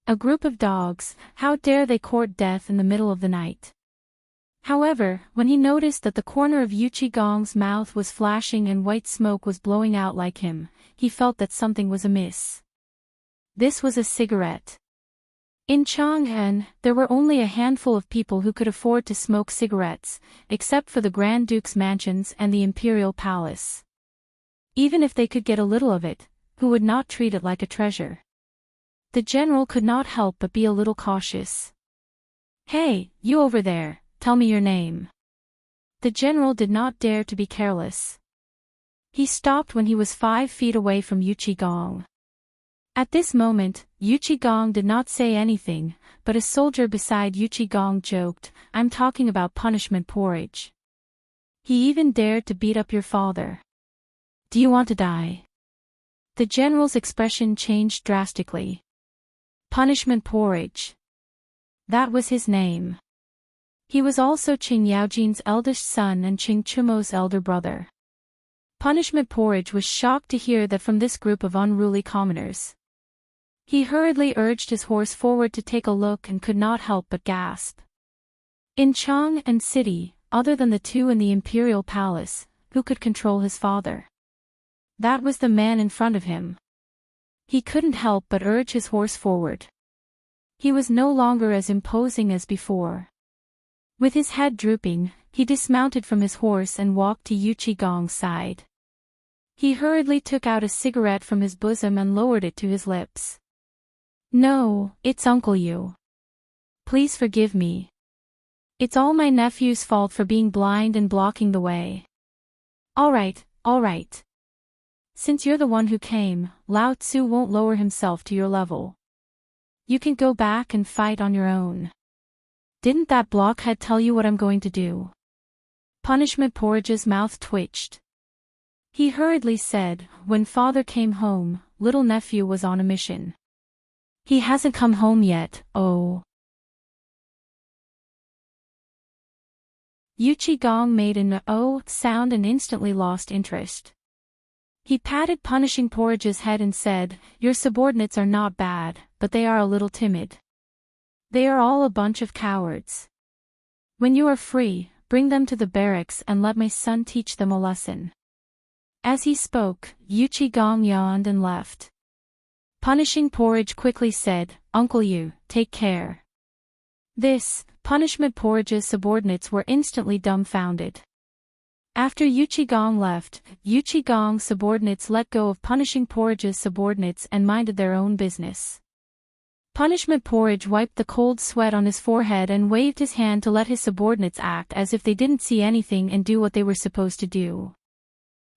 A: A group of dogs, how dare they court death in the middle of the night? However, when he noticed that the corner of Yuchi Gong's mouth was flashing and white smoke was blowing out like him, he felt that something was amiss. This was a cigarette. In Chang'an, there were only a handful of people who could afford to smoke cigarettes, except for the Grand Duke's mansions and the Imperial Palace. Even if they could get a little of it, who would not treat it like a treasure? The general could not help but be a little cautious. Hey, you over there, tell me your name. The general did not dare to be careless. He stopped when he was 5 feet away from Yuchi Gong. At this moment, Yuchi Gong did not say anything, but a soldier beside Yuchi Gong joked, "I'm talking about punishment porridge. He even dared to beat up your father. Do you want to die?" The general's expression changed drastically. Punishment porridge. That was his name. He was also Qing Yaojin's eldest son and Qing Chumo's elder brother. Punishment porridge was shocked to hear that from this group of unruly commoners. He hurriedly urged his horse forward to take a look and could not help but gasp. In Chang and city, other than the two in the Imperial Palace, who could control his father? That was the man in front of him. He couldn't help but urge his horse forward. He was no longer as imposing as before. With his head drooping, he dismounted from his horse and walked to Yuchi Gong's side. He hurriedly took out a cigarette from his bosom and lowered it to his lips. No, it's Uncle Yu. Please forgive me. It's all my nephew's fault for being blind and blocking the way. Alright, alright. Since you're the one who came, Lao Tzu won't lower himself to your level. You can go back and fight on your own. Didn't that blockhead tell you what I'm going to do? Punishment Porridge's mouth twitched. He hurriedly said, when father came home, little nephew was on a mission. He hasn't come home yet, oh. Yu Qigong made an oh sound and instantly lost interest. He patted Punishing Porridge's head and said, your subordinates are not bad, but they are a little timid. They are all a bunch of cowards. When you are free, bring them to the barracks and let my son teach them a lesson. As he spoke, Yu Qigong yawned and left. Punishing Porridge quickly said, Uncle Yu, take care. This, Punishment Porridge's subordinates were instantly dumbfounded. After Yu Qigong left, Yu Qigong's subordinates let go of Punishing Porridge's subordinates and minded their own business. Punishment Porridge wiped the cold sweat on his forehead and waved his hand to let his subordinates act as if they didn't see anything and do what they were supposed to do.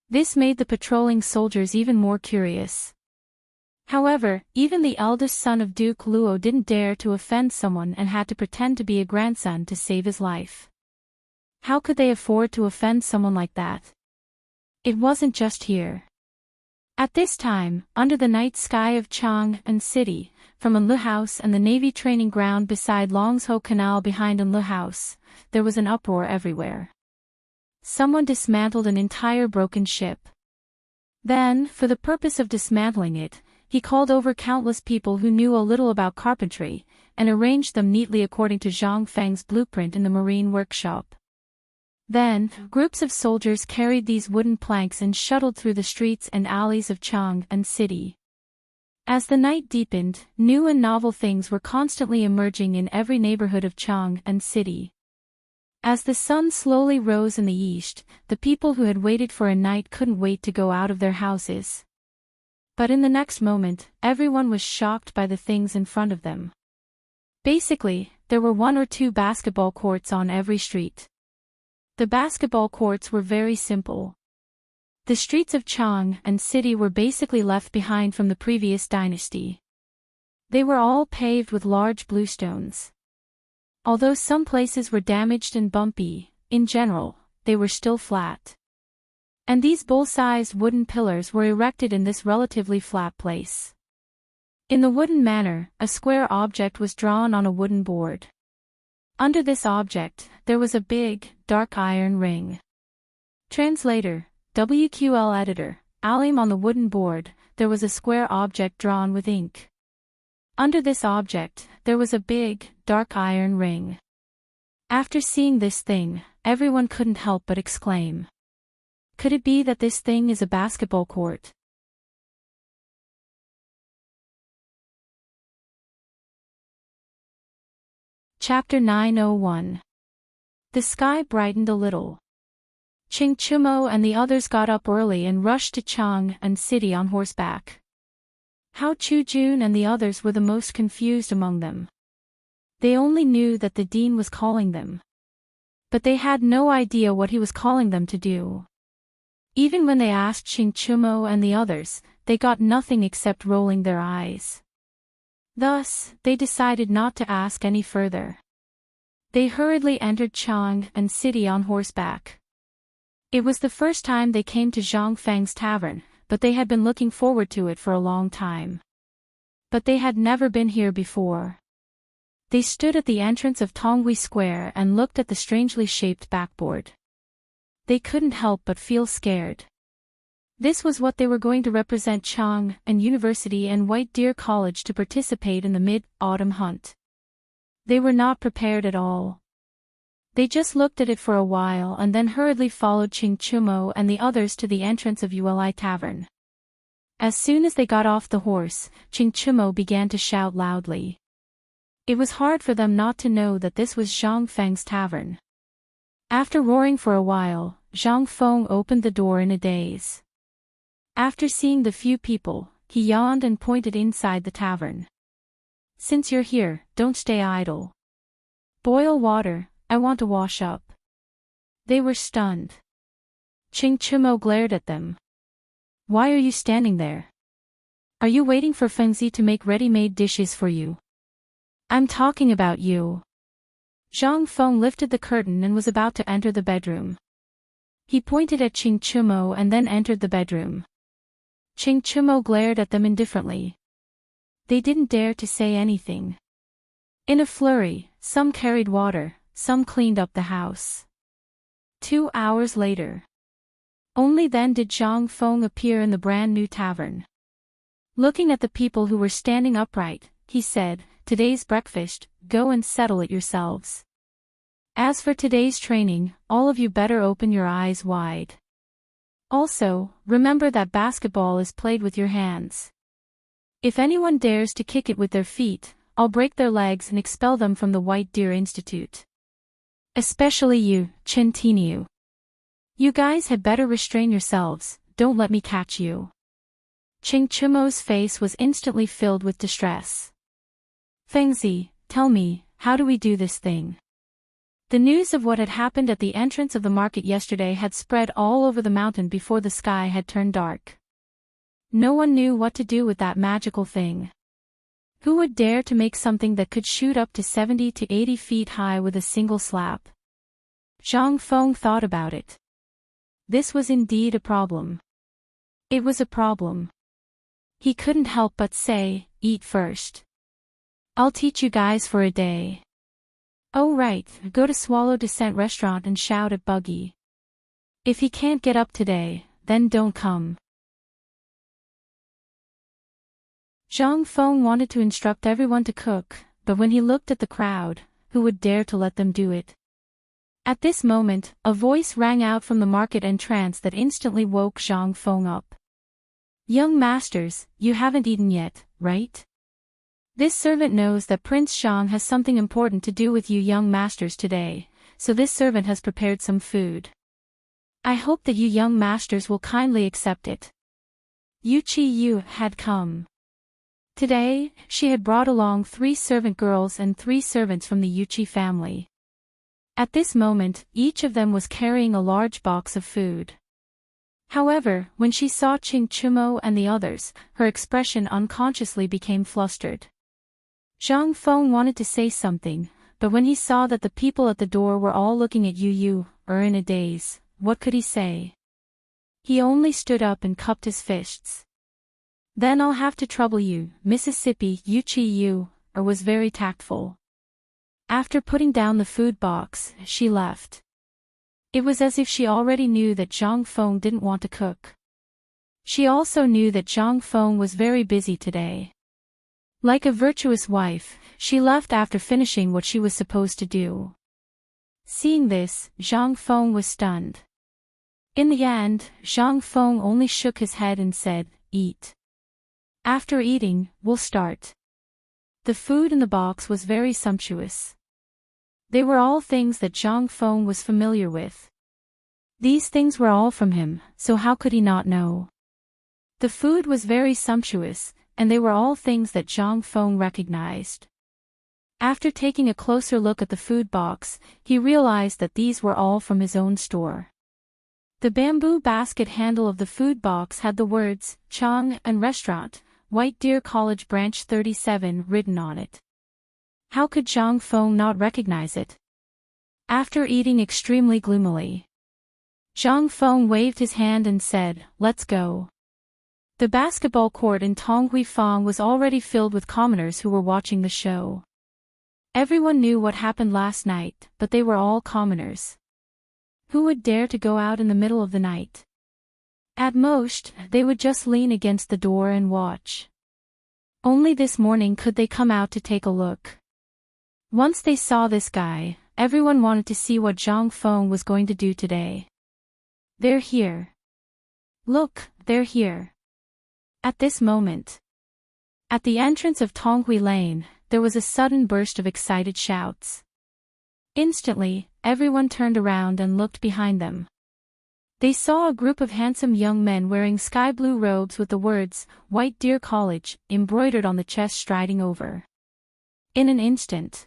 A: This made the patrolling soldiers even more curious. However, even the eldest son of Duke Luo didn't dare to offend someone and had to pretend to be a grandson to save his life. How could they afford to offend someone like that? It wasn't just here. At this time, under the night sky of Chang'an City, from Enle House and the Navy training ground beside Longsho Canal behind Enle House, there was an uproar everywhere. Someone dismantled an entire broken ship. Then, for the purpose of dismantling it, he called over countless people who knew a little about carpentry, and arranged them neatly according to Zhang Feng's blueprint in the marine workshop. Then, groups of soldiers carried these wooden planks and shuttled through the streets and alleys of Chang'an City. As the night deepened, new and novel things were constantly emerging in every neighborhood of Chang'an City. As the sun slowly rose in the east, the people who had waited for a night couldn't wait to go out of their houses. But in the next moment, everyone was shocked by the things in front of them. Basically, there were 1 or 2 basketball courts on every street. The basketball courts were very simple. The streets of Chang'an City were basically left behind from the previous dynasty. They were all paved with large bluestones. Although some places were damaged and bumpy, in general, they were still flat. And these bowl-sized wooden pillars were erected in this relatively flat place. In the wooden manner, a square object was drawn on a wooden board. Under this object, there was a big, dark iron ring. Translator, WQL editor, Alim on the wooden board, there was a square object drawn with ink. Under this object, there was a big, dark iron ring. After seeing this thing, everyone couldn't help but exclaim. Could it be that this thing is a basketball court? Chapter 901. The sky brightened a little. Ching Chumo and the others got up early and rushed to Chang'an City on horseback. Hao Chujun and the others were the most confused among them. They only knew that the dean was calling them. But they had no idea what he was calling them to do. Even when they asked Ching Chumo and the others, they got nothing except rolling their eyes. Thus, they decided not to ask any further. They hurriedly entered Chang'an City on horseback. It was the first time they came to Zhang Feng's tavern, but they had been looking forward to it for a long time. But they had never been here before. They stood at the entrance of Tonghui Square and looked at the strangely shaped backboard. They couldn't help but feel scared. This was what they were going to represent Chang'an University and White Deer College to participate in the mid-autumn hunt. They were not prepared at all. They just looked at it for a while and then hurriedly followed Ching Chumo and the others to the entrance of Uli Tavern. As soon as they got off the horse, Ching Chumo began to shout loudly. It was hard for them not to know that this was Zhang Feng's tavern. After roaring for a while, Zhang Feng opened the door in a daze. After seeing the few people, he yawned and pointed inside the tavern. Since you're here, don't stay idle. Boil water, I want to wash up. They were stunned. Ching Chumo glared at them. Why are you standing there? Are you waiting for Fengzi to make ready-made dishes for you? I'm talking about you. Zhang Feng lifted the curtain and was about to enter the bedroom. He pointed at Ching Chumo and then entered the bedroom. Ching Chumo glared at them indifferently. They didn't dare to say anything. In a flurry, some carried water, some cleaned up the house. 2 hours later. Only then did Zhang Feng appear in the brand new tavern. Looking at the people who were standing upright, he said, "Today's breakfast, go and settle it yourselves. As for today's training, all of you better open your eyes wide. Also, remember that basketball is played with your hands. If anyone dares to kick it with their feet, I'll break their legs and expel them from the White Deer Institute. Especially you, Chen Tiniu. You guys had better restrain yourselves, don't let me catch you." Ching Chumo's face was instantly filled with distress. "Fengzi, tell me, how do we do this thing?" The news of what had happened at the entrance of the market yesterday had spread all over the mountain before the sky had turned dark. No one knew what to do with that magical thing. Who would dare to make something that could shoot up to 70 to 80 feet high with a single slap? Zhang Feng thought about it. This was indeed a problem. It was a problem. He couldn't help but say, "Eat first. I'll teach you guys for a day." "Oh right, go to Swallow Descent restaurant and shout at Buggy. If he can't get up today, then don't come." Zhang Feng wanted to instruct everyone to cook, but when he looked at the crowd, who would dare to let them do it? At this moment, a voice rang out from the market entrance that instantly woke Zhang Feng up. "Young masters, you haven't eaten yet, right? This servant knows that Prince Shang has something important to do with you young masters today, so this servant has prepared some food. I hope that you young masters will kindly accept it." Yu Chi Yu had come. Today, she had brought along 3 servant girls and 3 servants from the Yuchi family. At this moment, each of them was carrying a large box of food. However, when she saw Ching Chumo and the others, her expression unconsciously became flustered. Zhang Feng wanted to say something, but when he saw that the people at the door were all looking at Yu in a daze, what could he say? He only stood up and cupped his fists. "Then I'll have to trouble you, Mississippi." Yu Chi Yu was very tactful. After putting down the food box, she left. It was as if she already knew that Zhang Feng didn't want to cook. She also knew that Zhang Feng was very busy today. Like a virtuous wife, she left after finishing what she was supposed to do. Seeing this, Zhang Feng was stunned. In the end, Zhang Feng only shook his head and said, "Eat. After eating, we'll start." The food in the box was very sumptuous. They were all things that Zhang Feng was familiar with. These things were all from him, so how could he not know? The food was very sumptuous, and they were all things that Zhang Feng recognized. After taking a closer look at the food box, he realized that these were all from his own store. The bamboo basket handle of the food box had the words, "Chang and Restaurant, White Deer College Branch 37" written on it. How could Zhang Feng not recognize it? After eating extremely gloomily, Zhang Feng waved his hand and said, "Let's go." The basketball court in Tonghui Fang was already filled with commoners who were watching the show. Everyone knew what happened last night, but they were all commoners. Who would dare to go out in the middle of the night? At most, they would just lean against the door and watch. Only this morning could they come out to take a look. Once they saw this guy, everyone wanted to see what Zhang Feng was going to do today. "They're here. Look, they're here." At this moment, at the entrance of Tonghui Lane, there was a sudden burst of excited shouts. Instantly, everyone turned around and looked behind them. They saw a group of handsome young men wearing sky blue robes with the words, "White Deer College," embroidered on the chest striding over. In an instant,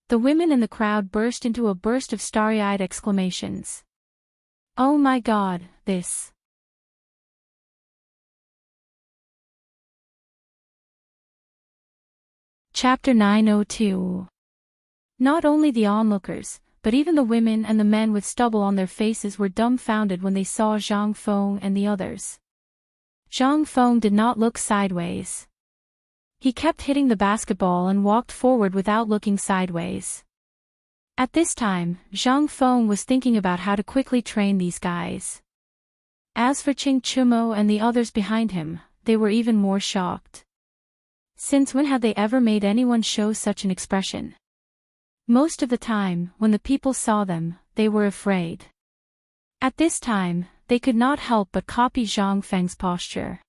A: the women in the crowd burst into a burst of starry-eyed exclamations. "Oh my God, this..." Chapter 902. Not only the onlookers, but even the women and the men with stubble on their faces were dumbfounded when they saw Zhang Feng and the others. Zhang Feng did not look sideways. He kept hitting the basketball and walked forward without looking sideways. At this time, Zhang Feng was thinking about how to quickly train these guys. As for Qing Chumo and the others behind him, they were even more shocked. Since when had they ever made anyone show such an expression? Most of the time, when the people saw them, they were afraid. At this time, they could not help but copy Zhang Feng's posture.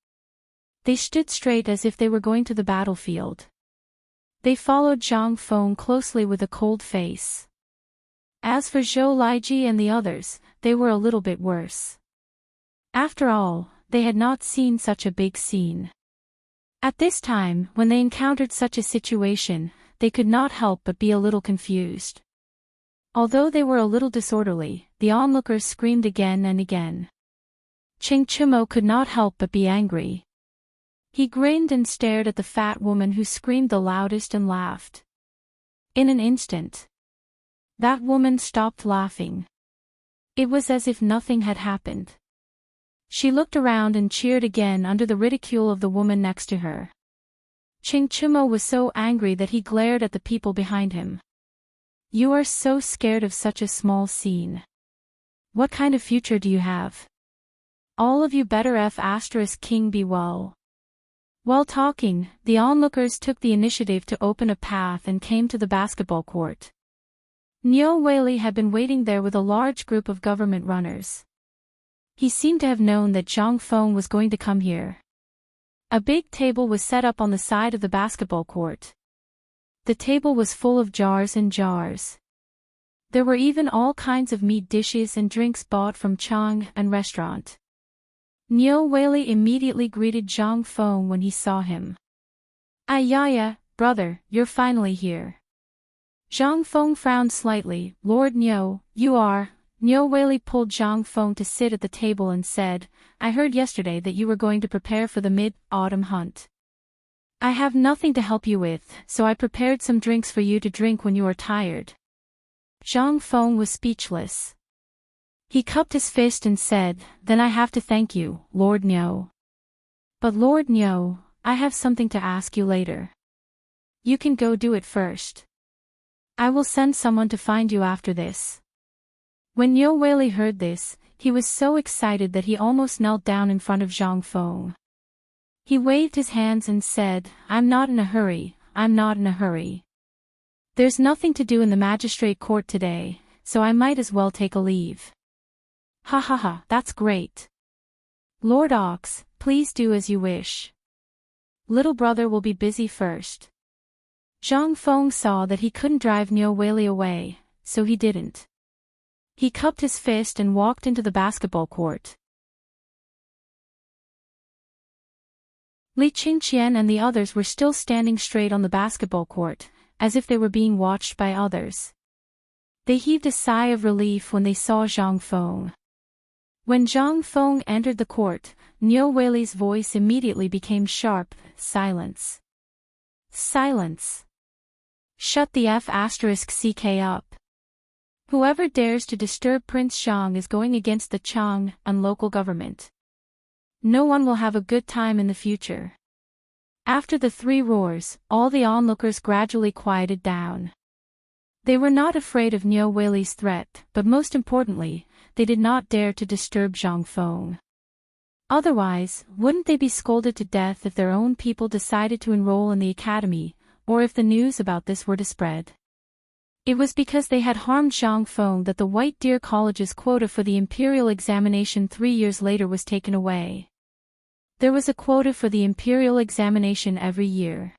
A: They stood straight as if they were going to the battlefield. They followed Zhang Feng closely with a cold face. As for Zhou Laiji and the others, they were a little bit worse. After all, they had not seen such a big scene. At this time, when they encountered such a situation, they could not help but be a little confused. Although they were a little disorderly, the onlookers screamed again and again. Qing Chumo could not help but be angry. He grinned and stared at the fat woman who screamed the loudest and laughed. In an instant, that woman stopped laughing. It was as if nothing had happened. She looked around and cheered again under the ridicule of the woman next to her. Qing Chumo was so angry that he glared at the people behind him. "You are so scared of such a small scene. What kind of future do you have? All of you better *King be well." While talking, the onlookers took the initiative to open a path and came to the basketball court. Niu Weili had been waiting there with a large group of government runners. He seemed to have known that Zhang Feng was going to come here. A big table was set up on the side of the basketball court. The table was full of jars and jars. There were even all kinds of meat dishes and drinks bought from Chang and restaurant. Niu Weili immediately greeted Zhang Feng when he saw him. "Ayaya, brother, you're finally here." Zhang Feng frowned slightly. "Lord Niu, you are..." Niu Weili pulled Zhang Feng to sit at the table and said, "I heard yesterday that you were going to prepare for the mid-autumn hunt. I have nothing to help you with, so I prepared some drinks for you to drink when you are tired." Zhang Feng was speechless. He cupped his fist and said, "Then I have to thank you, Lord Niu. But Lord Niu, I have something to ask you later. You can go do it first. I will send someone to find you after this." When Niu Weili heard this, he was so excited that he almost knelt down in front of Zhang Feng. He waved his hands and said, I'm not in a hurry. There's nothing to do in the magistrate court today, so I might as well take a leave." "Ha ha ha, that's great. Lord Ox, please do as you wish. Little brother will be busy first." Zhang Feng saw that he couldn't drive Niu Weili away, so he didn't. He cupped his fist and walked into the basketball court. Li Qingqian and the others were still standing straight on the basketball court, as if they were being watched by others. They heaved a sigh of relief when they saw Zhang Feng. When Zhang Feng entered the court, Niu Weili's voice immediately became sharp. "Silence. Silence. Shut the *CK up. Whoever dares to disturb Prince Xiang is going against the Chang and local government. No one will have a good time in the future." After the three roars, all the onlookers gradually quieted down. They were not afraid of Niu Weili's threat, but most importantly, they did not dare to disturb Zhang Feng. Otherwise, wouldn't they be scolded to death if their own people decided to enroll in the academy, or if the news about this were to spread? It was because they had harmed Zhang Feng that the White Deer College's quota for the imperial examination 3 years later was taken away. There was a quota for the imperial examination every year.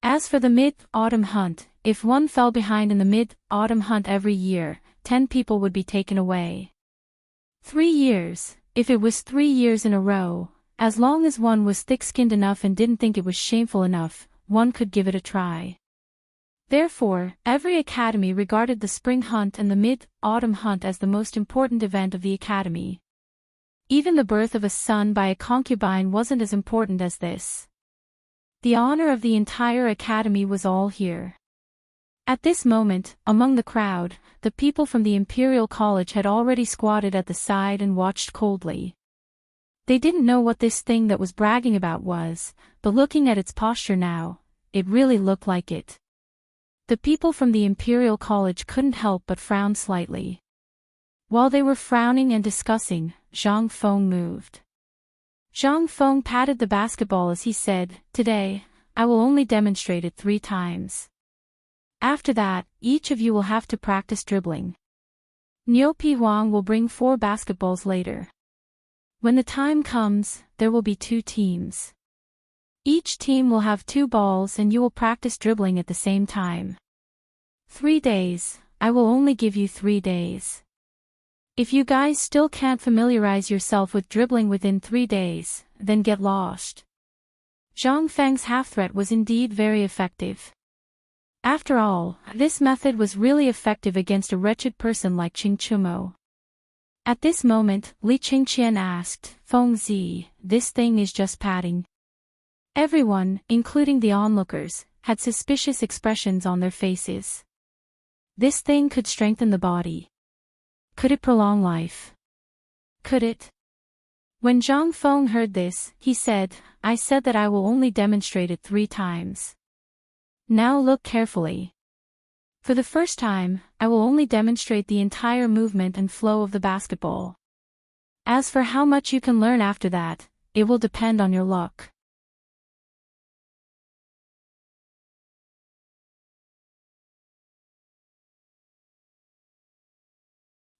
A: As for the mid-autumn hunt, if one fell behind in the mid-autumn hunt every year, 10 people would be taken away. 3 years, if it was 3 years in a row, as long as one was thick-skinned enough and didn't think it was shameful enough, one could give it a try. Therefore, every academy regarded the spring hunt and the mid-autumn hunt as the most important event of the academy. Even the birth of a son by a concubine wasn't as important as this. The honor of the entire academy was all here. At this moment, among the crowd, the people from the Imperial College had already squatted at the side and watched coldly. They didn't know what this thing that was bragging about was, but looking at its posture now, it really looked like it. The people from the Imperial College couldn't help but frown slightly. While they were frowning and discussing, Zhang Feng moved. Zhang Feng patted the basketball as he said, "Today, I will only demonstrate it 3 times. After that, each of you will have to practice dribbling. Niupi Wang will bring 4 basketballs later. When the time comes, there will be 2 teams. Each team will have 2 balls and you will practice dribbling at the same time. 3 days, I will only give you 3 days. If you guys still can't familiarize yourself with dribbling within 3 days, then get lost." Zhang Feng's half-threat was indeed very effective. After all, this method was really effective against a wretched person like Qing Chumo. At this moment, Li Qingqian asked, "Feng Zi, this thing is just padding." Everyone, including the onlookers, had suspicious expressions on their faces. This thing could strengthen the body. Could it prolong life? Could it? When Zhang Feng heard this, he said, "I said that I will only demonstrate it 3 times. Now look carefully. For the first time, I will only demonstrate the entire movement and flow of the basketball. As for how much you can learn after that, it will depend on your luck."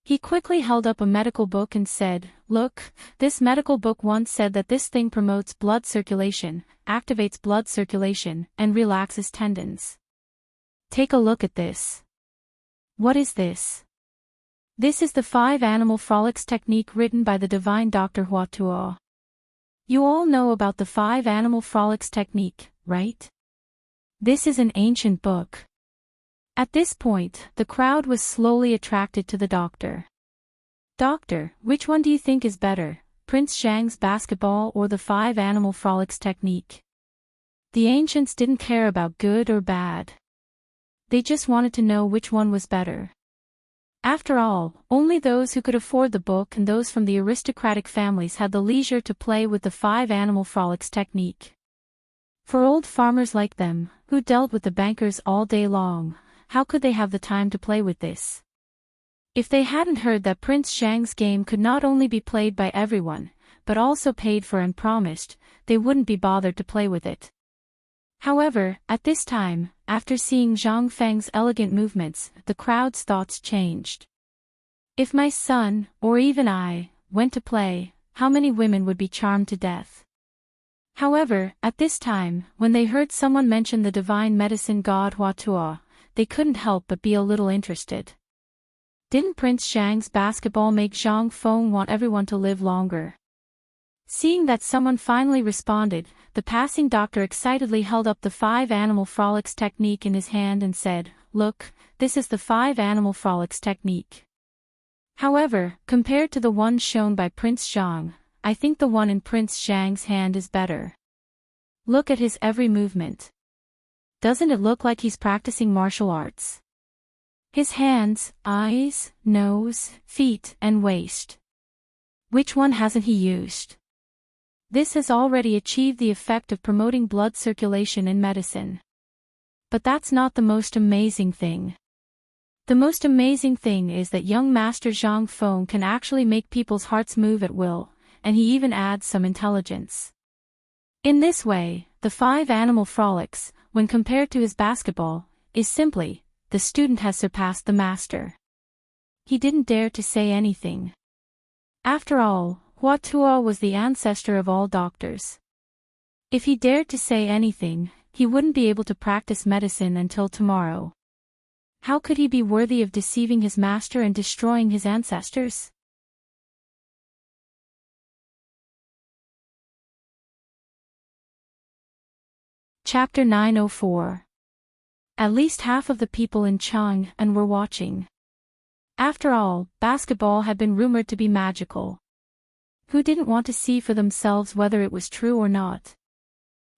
A: He quickly held up a medical book and said, "Look, this medical book once said that this thing promotes blood circulation, activates blood circulation, and relaxes tendons. Take a look at this." "What is this?" "This is the 5 animal frolics technique written by the divine Dr. Hua Tuo. You all know about the 5 animal frolics technique, right? This is an ancient book." At this point, the crowd was slowly attracted to the doctor. "Doctor, which one do you think is better, Prince Zhang's basketball or the 5 animal frolics technique?" The ancients didn't care about good or bad. They just wanted to know which one was better. After all, only those who could afford the book and those from the aristocratic families had the leisure to play with the 5 animal frolics technique. For old farmers like them, who dealt with the bankers all day long, how could they have the time to play with this? If they hadn't heard that Prince Zhang's game could not only be played by everyone, but also paid for and promised, they wouldn't be bothered to play with it. However, at this time, after seeing Zhang Feng's elegant movements, the crowd's thoughts changed. If my son, or even I, went to play, how many women would be charmed to death? However, at this time, when they heard someone mention the divine medicine god Hua Tuo, they couldn't help but be a little interested. Didn't Prince Zhang's basketball make Zhang Feng want everyone to live longer? Seeing that someone finally responded, the passing doctor excitedly held up the 5 animal frolics technique in his hand and said, "Look, this is the 5 animal frolics technique." However, compared to the one shown by Prince Zhang, I think the one in Prince Zhang's hand is better. Look at his every movement. Doesn't it look like he's practicing martial arts? His hands, eyes, nose, feet, and waist. Which one hasn't he used? This has already achieved the effect of promoting blood circulation in medicine. But that's not the most amazing thing. The most amazing thing is that young Master Zhang Feng can actually make people's hearts move at will, and he even adds some intelligence. In this way, the 5 animal frolics, when compared to his basketball, is simply, the student has surpassed the master. He didn't dare to say anything. After all, Hua Tuo was the ancestor of all doctors. If he dared to say anything, he wouldn't be able to practice medicine until tomorrow. How could he be worthy of deceiving his master and destroying his ancestors? Chapter 904. At least half of the people in Chang'an were watching. After all, basketball had been rumored to be magical. Who didn't want to see for themselves whether it was true or not?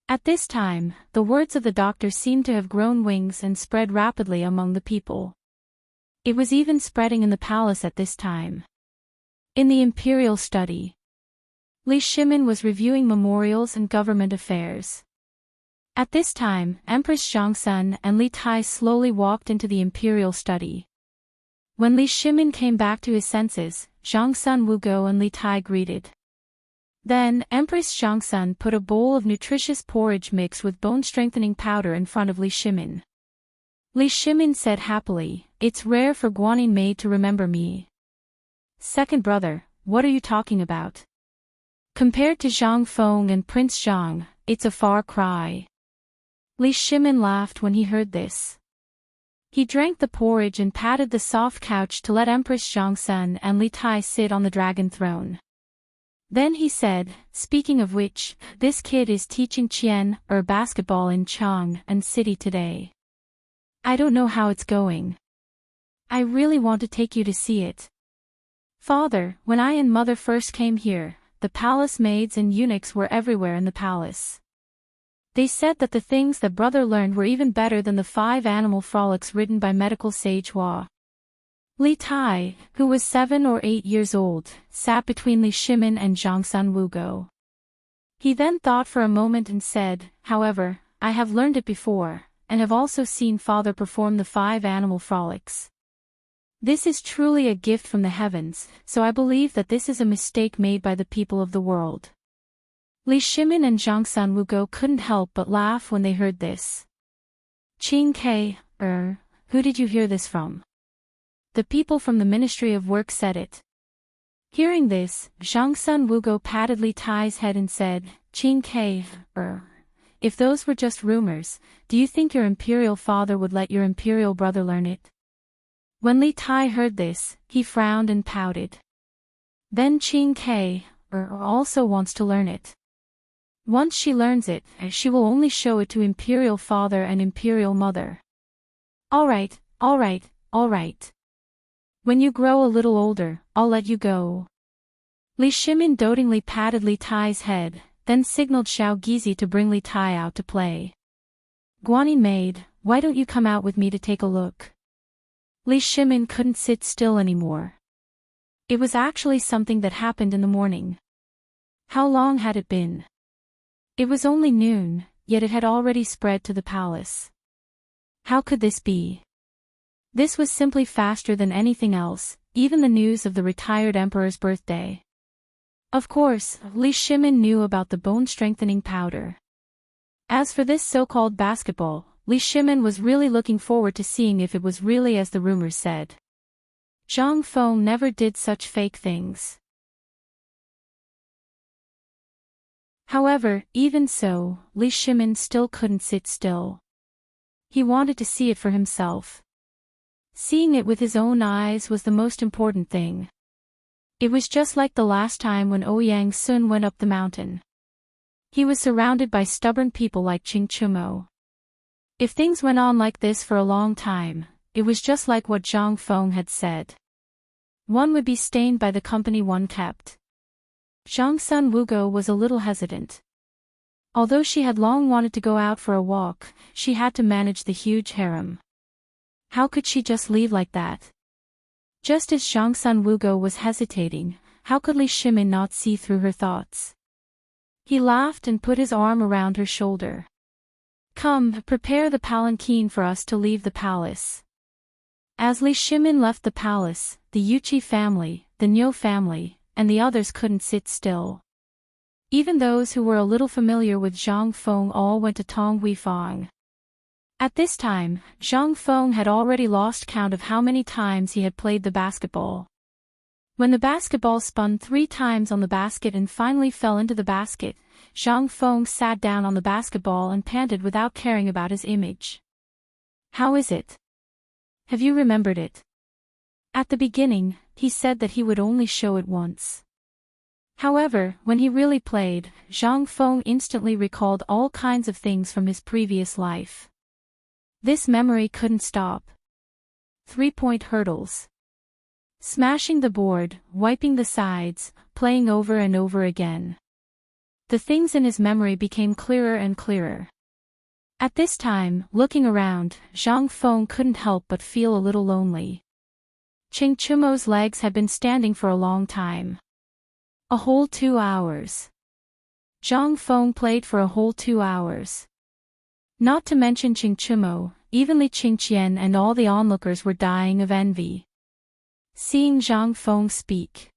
A: At this time, the words of the doctor seemed to have grown wings and spread rapidly among the people. It was even spreading in the palace at this time. In the imperial study, Li Shimin was reviewing memorials and government affairs. At this time, Empress Zhongsun and Li Tai slowly walked into the imperial study. When Li Shimin came back to his senses, Zhongsun Wugo and Li Tai greeted. Then, Empress Zhongsun put a bowl of nutritious porridge mixed with bone-strengthening powder in front of Li Shimin. Li Shimin said happily, "It's rare for Guanyin maid to remember me." "Second brother, what are you talking about? Compared to Zhang Feng and Prince Zhang, it's a far cry." Li Shimin laughed when he heard this. He drank the porridge and patted the soft couch to let Empress Zhongsun and Li Tai sit on the dragon throne. Then he said, "Speaking of which, this kid is teaching basketball in Chang'an City today. I don't know how it's going. I really want to take you to see it. Father, when I and Mother first came here, the palace maids and eunuchs were everywhere in the palace. They said that the things that brother learned were even better than the 5 animal frolics written by medical sage Hua." Li Tai, who was 7 or 8 years old, sat between Li Shimin and Zhongsun Wugo. He then thought for a moment and said, "However, I have learned it before, and have also seen father perform the 5 animal frolics. This is truly a gift from the heavens, so I believe that this is a mistake made by the people of the world." Li Shimin and Zhongsun Wugo couldn't help but laugh when they heard this. "Qing Ke, who did you hear this from?" "The people from the Ministry of Work said it." Hearing this, Zhongsun Wugo patted Li Tai's head and said, "Qing Ke, if those were just rumors, do you think your imperial father would let your imperial brother learn it?" When Li Tai heard this, he frowned and pouted. "Then Qing Ke, also wants to learn it. Once she learns it, she will only show it to imperial father and imperial mother." All right. When you grow a little older, I'll let you go." Li Shimin dotingly patted Li Tai's head, then signaled Xiao Gizi to bring Li Tai out to play. "Guanyin maid, why don't you come out with me to take a look?" Li Shimin couldn't sit still anymore. It was actually something that happened in the morning. How long had it been? It was only noon, yet it had already spread to the palace. How could this be? This was simply faster than anything else, even the news of the retired emperor's birthday. Of course, Li Shimin knew about the bone-strengthening powder. As for this so-called basketball, Li Shimin was really looking forward to seeing if it was really as the rumors said. Zhang Feng never did such fake things. However, even so, Li Shimin still couldn't sit still. He wanted to see it for himself. Seeing it with his own eyes was the most important thing. It was just like the last time when Ouyang Sun went up the mountain. He was surrounded by stubborn people like Qing Chumo. If things went on like this for a long time, it was just like what Zhang Feng had said. One would be stained by the company one kept. Zhongsun Wugo was a little hesitant. Although she had long wanted to go out for a walk, she had to manage the huge harem. How could she just leave like that? Just as Zhongsun Wugo was hesitating, how could Li Shimin not see through her thoughts? He laughed and put his arm around her shoulder. "Come, prepare the palanquin for us to leave the palace." As Li Shimin left the palace, the Yuqi family, the Niu family, and the others couldn't sit still. Even those who were a little familiar with Zhang Feng all went to Tong Huifang. At this time, Zhang Feng had already lost count of how many times he had played the basketball. When the basketball spun 3 times on the basket and finally fell into the basket, Zhang Feng sat down on the basketball and panted without caring about his image. "How is it? Have you remembered it?" At the beginning, he said that he would only show it once. However, when he really played, Zhang Feng instantly recalled all kinds of things from his previous life. This memory couldn't stop. 3-point hurdles. Smashing the board, wiping the sides, playing over and over again. The things in his memory became clearer and clearer. At this time, looking around, Zhang Feng couldn't help but feel a little lonely. Ching Chumo's legs had been standing for a long time. A whole 2 hours. Zhang Feng played for a whole 2 hours. Not to mention Ching Chumo, even Li Qingqian and all the onlookers were dying of envy. Seeing Zhang Feng speak,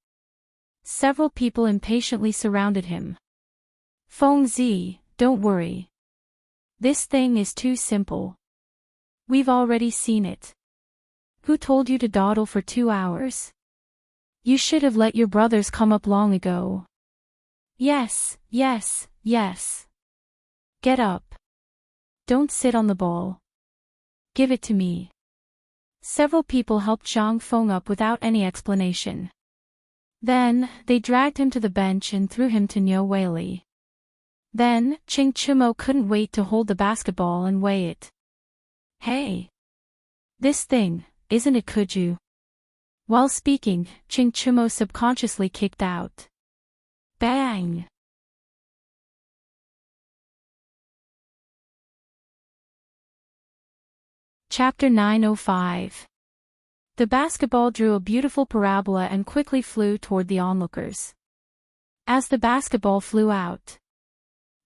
A: several people impatiently surrounded him. Feng Zi, don't worry. This thing is too simple. We've already seen it. Who told you to dawdle for 2 hours? You should have let your brothers come up long ago. Yes, yes, yes. Get up. Don't sit on the ball. Give it to me. Several people helped Zhang Feng up without any explanation. Then, they dragged him to the bench and threw him to Niu Weili. Then, Ching Chumo couldn't wait to hold the basketball and weigh it. Hey! This thing, isn't it, could you? While speaking, Ching Chumo subconsciously kicked out. Bang! Chapter 905. The basketball drew a beautiful parabola and quickly flew toward the onlookers. As the basketball flew out,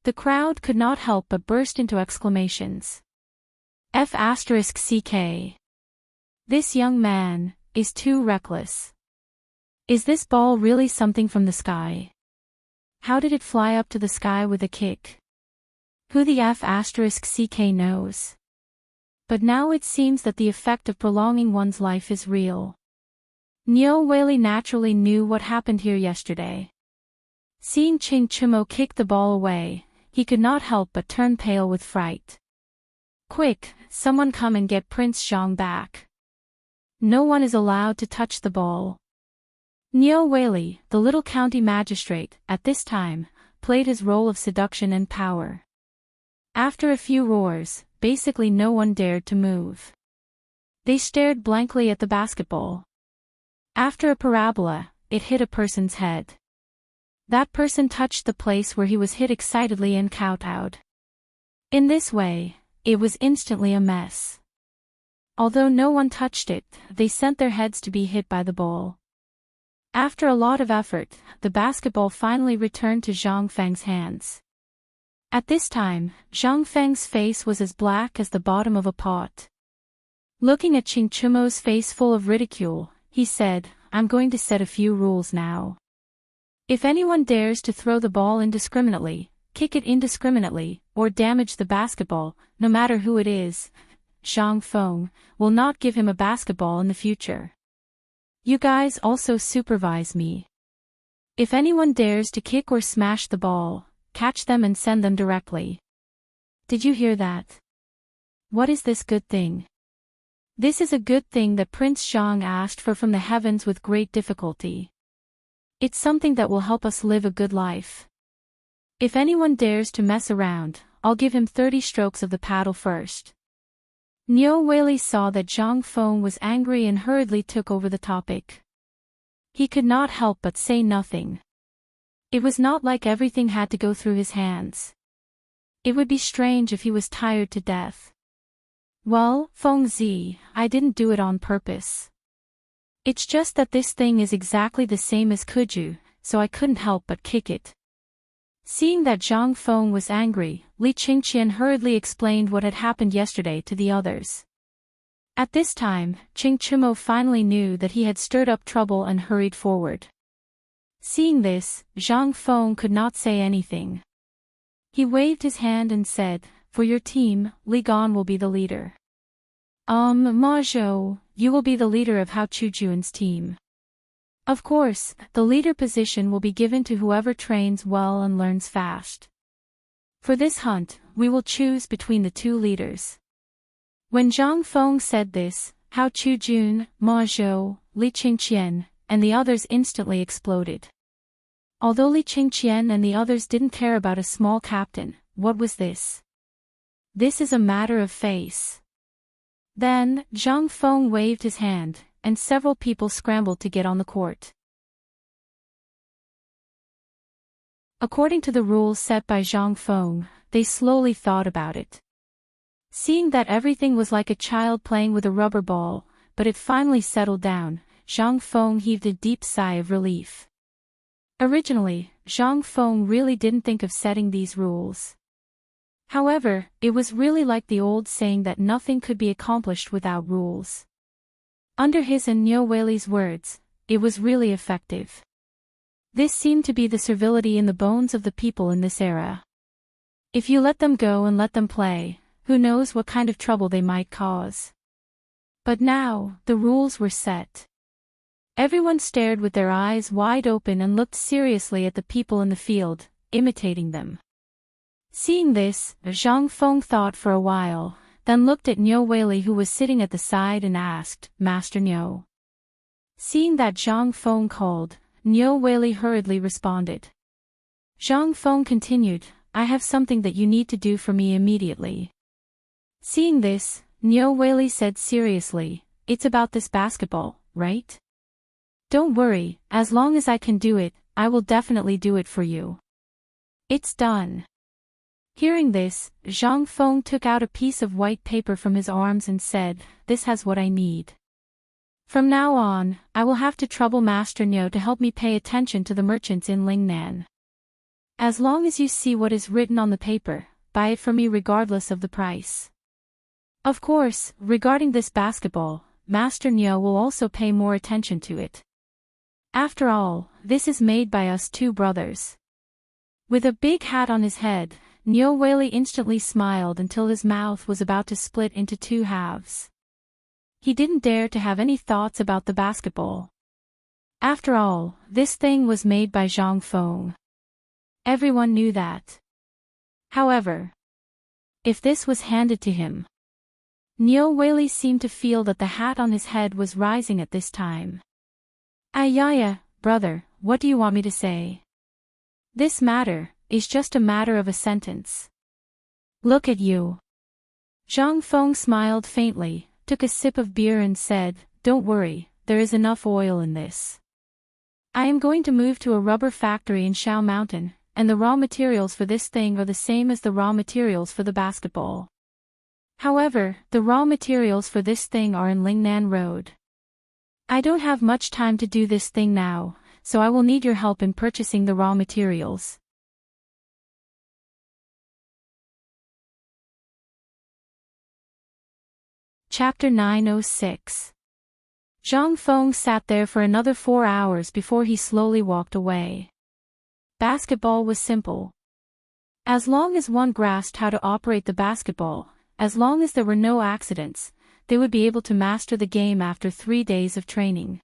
A: the crowd could not help but burst into exclamations. F***CK. This young man is too reckless. Is this ball really something from the sky? How did it fly up to the sky with a kick? Who the F***CK knows? But now it seems that the effect of prolonging one's life is real. Niu Weili naturally knew what happened here yesterday. Seeing Ching Chumo kick the ball away, he could not help but turn pale with fright. Quick, someone come and get Prince Zhang back. No one is allowed to touch the ball. Niu Weili, the little county magistrate, at this time, played his role of seduction and power. After a few roars, basically no one dared to move. They stared blankly at the basketball. After a parabola, it hit a person's head. That person touched the place where he was hit excitedly and kowtowed. In this way, it was instantly a mess. Although no one touched it, they sent their heads to be hit by the ball. After a lot of effort, the basketball finally returned to Zhang Feng's hands. At this time, Zhang Feng's face was as black as the bottom of a pot. Looking at Ching Chumo's face full of ridicule, he said, I'm going to set a few rules now. If anyone dares to throw the ball indiscriminately, kick it indiscriminately, or damage the basketball, no matter who it is, Zhang Feng will not give him a basketball in the future. You guys also supervise me. If anyone dares to kick or smash the ball, catch them and send them directly. Did you hear that? What is this good thing? This is a good thing that Prince Zhang asked for from the heavens with great difficulty. It's something that will help us live a good life. If anyone dares to mess around, I'll give him 30 strokes of the paddle first. Niu Weili saw that Zhang Feng was angry and hurriedly took over the topic. He could not help but say nothing. It was not like everything had to go through his hands. It would be strange if he was tired to death. Well, Feng Zi, I didn't do it on purpose. It's just that this thing is exactly the same as Kuju, so I couldn't help but kick it. Seeing that Zhang Feng was angry, Li Qingqian hurriedly explained what had happened yesterday to the others. At this time, Ching Chumo finally knew that he had stirred up trouble and hurried forward. Seeing this, Zhang Feng could not say anything. He waved his hand and said, for your team, Li Gan will be the leader. Ma Zhou, you will be the leader of Hao Chujuan's team. Of course, the leader position will be given to whoever trains well and learns fast. For this hunt, we will choose between the two leaders. When Zhang Feng said this, Hao Chujun, Ma Zhou, Li Qingqian, and the others instantly exploded. Although Li Qingqian and the others didn't care about a small captain, what was this? This is a matter of face. Then, Zhang Feng waved his hand, and several people scrambled to get on the court. According to the rules set by Zhang Feng, they slowly thought about it. Seeing that everything was like a child playing with a rubber ball, but it finally settled down, Zhang Feng heaved a deep sigh of relief. Originally, Zhang Feng really didn't think of setting these rules. However, it was really like the old saying that nothing could be accomplished without rules. Under his and Niu Weili's words, it was really effective. This seemed to be the servility in the bones of the people in this era. If you let them go and let them play, who knows what kind of trouble they might cause. But now, the rules were set. Everyone stared with their eyes wide open and looked seriously at the people in the field, imitating them. Seeing this, Zhang Feng thought for a while, then looked at Niu Weili who was sitting at the side and asked, "Master Niu." Seeing that Zhang Feng called, Niu Weili hurriedly responded. Zhang Feng continued, "I have something that you need to do for me immediately." Seeing this, Niu Weili said seriously, "It's about this basketball, right? Don't worry, as long as I can do it, I will definitely do it for you. It's done." Hearing this, Zhang Feng took out a piece of white paper from his arms and said, "This has what I need. From now on, I will have to trouble Master Niu to help me pay attention to the merchants in Lingnan. As long as you see what is written on the paper, buy it for me regardless of the price. Of course, regarding this basketball, Master Niu will also pay more attention to it. After all, this is made by us two brothers." With a big hat on his head, Niu Weili instantly smiled until his mouth was about to split into two halves. He didn't dare to have any thoughts about the basketball. After all, this thing was made by Zhang Feng. Everyone knew that. However, if this was handed to him, Niu Weili seemed to feel that the hat on his head was rising at this time. "Ayaya, brother, what do you want me to say? This matter is just a matter of a sentence. Look at you." Zhang Feng smiled faintly, took a sip of beer and said, "Don't worry, there is enough oil in this. I am going to move to a rubber factory in Shao Mountain, and the raw materials for this thing are the same as the raw materials for the basketball. However, the raw materials for this thing are in Lingnan Road. I don't have much time to do this thing now, so I will need your help in purchasing the raw materials." Chapter 906. Zhang Feng sat there for another 4 hours before he slowly walked away. Basketball was simple. As long as one grasped how to operate the basketball, as long as there were no accidents, they would be able to master the game after 3 days of training.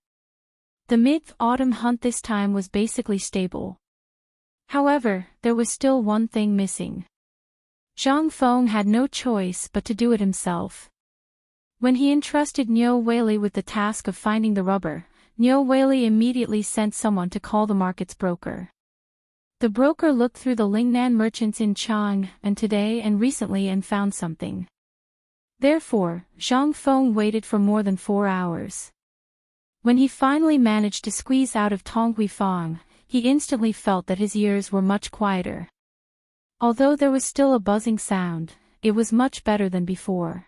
A: The mid-autumn hunt this time was basically stable. However, there was still one thing missing. Zhang Feng had no choice but to do it himself. When he entrusted Niu Weili with the task of finding the rubber, Niu Weili immediately sent someone to call the market's broker. The broker looked through the Lingnan merchants in Chang and today and recently and found something. Therefore, Zhang Feng waited for more than 4 hours. When he finally managed to squeeze out of Tong Huifang, he instantly felt that his ears were much quieter. Although there was still a buzzing sound, it was much better than before.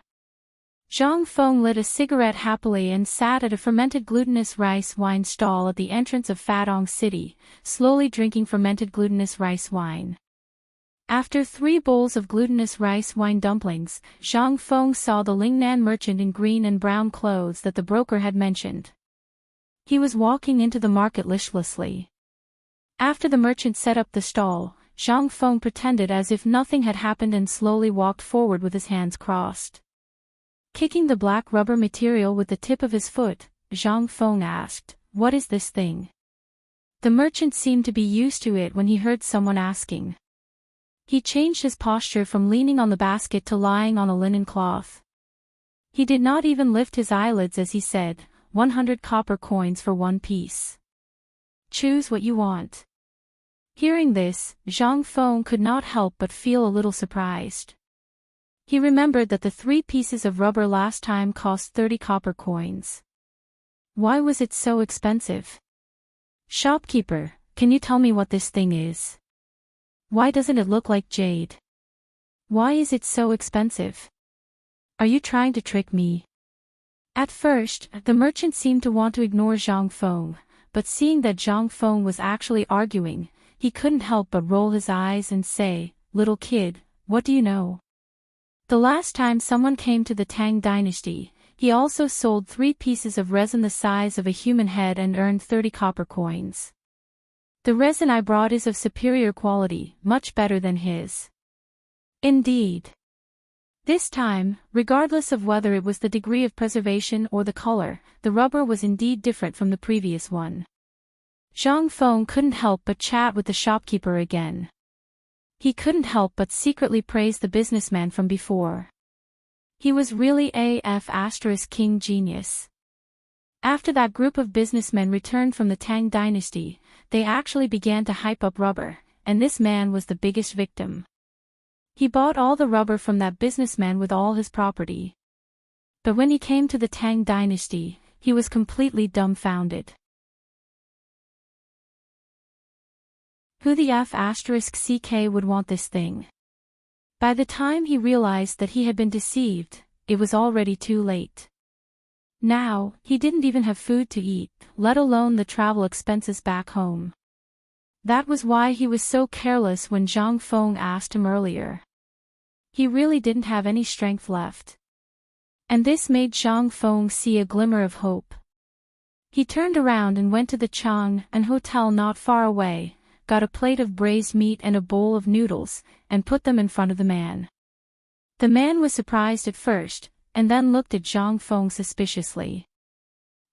A: Zhang Feng lit a cigarette happily and sat at a fermented glutinous rice wine stall at the entrance of Fadong City, slowly drinking fermented glutinous rice wine. After 3 bowls of glutinous rice wine dumplings, Zhang Feng saw the Lingnan merchant in green and brown clothes that the broker had mentioned. He was walking into the market listlessly. After the merchant set up the stall, Zhang Feng pretended as if nothing had happened and slowly walked forward with his hands crossed. Kicking the black rubber material with the tip of his foot, Zhang Feng asked, "What is this thing?" The merchant seemed to be used to it when he heard someone asking. He changed his posture from leaning on the basket to lying on a linen cloth. He did not even lift his eyelids as he said, 100 copper coins for 1 piece. Choose what you want. Hearing this, Zhang Feng could not help but feel a little surprised. He remembered that the 3 pieces of rubber last time cost 30 copper coins. Why was it so expensive? Shopkeeper, can you tell me what this thing is? Why doesn't it look like jade? Why is it so expensive? Are you trying to trick me? At first, the merchant seemed to want to ignore Zhang Feng, but seeing that Zhang Feng was actually arguing, he couldn't help but roll his eyes and say, "Little kid, what do you know?" The last time someone came to the Tang Dynasty, he also sold 3 pieces of resin the size of a human head and earned 30 copper coins. The resin I brought is of superior quality, much better than his. Indeed. This time, regardless of whether it was the degree of preservation or the color, the rubber was indeed different from the previous one. Zhang Feng couldn't help but chat with the shopkeeper again. He couldn't help but secretly praise the businessman from before. He was really king genius. After that group of businessmen returned from the Tang Dynasty, they actually began to hype up rubber, and this man was the biggest victim. He bought all the rubber from that businessman with all his property. But when he came to the Tang Dynasty, he was completely dumbfounded. Who the *ck would want this thing? By the time he realized that he had been deceived, it was already too late. Now, he didn't even have food to eat, let alone the travel expenses back home. That was why he was so careless when Zhang Feng asked him earlier. He really didn't have any strength left. And this made Zhang Feng see a glimmer of hope. He turned around and went to the Chang An hotel not far away, got a plate of braised meat and a bowl of noodles, and put them in front of the man. The man was surprised at first, and then looked at Zhang Feng suspiciously.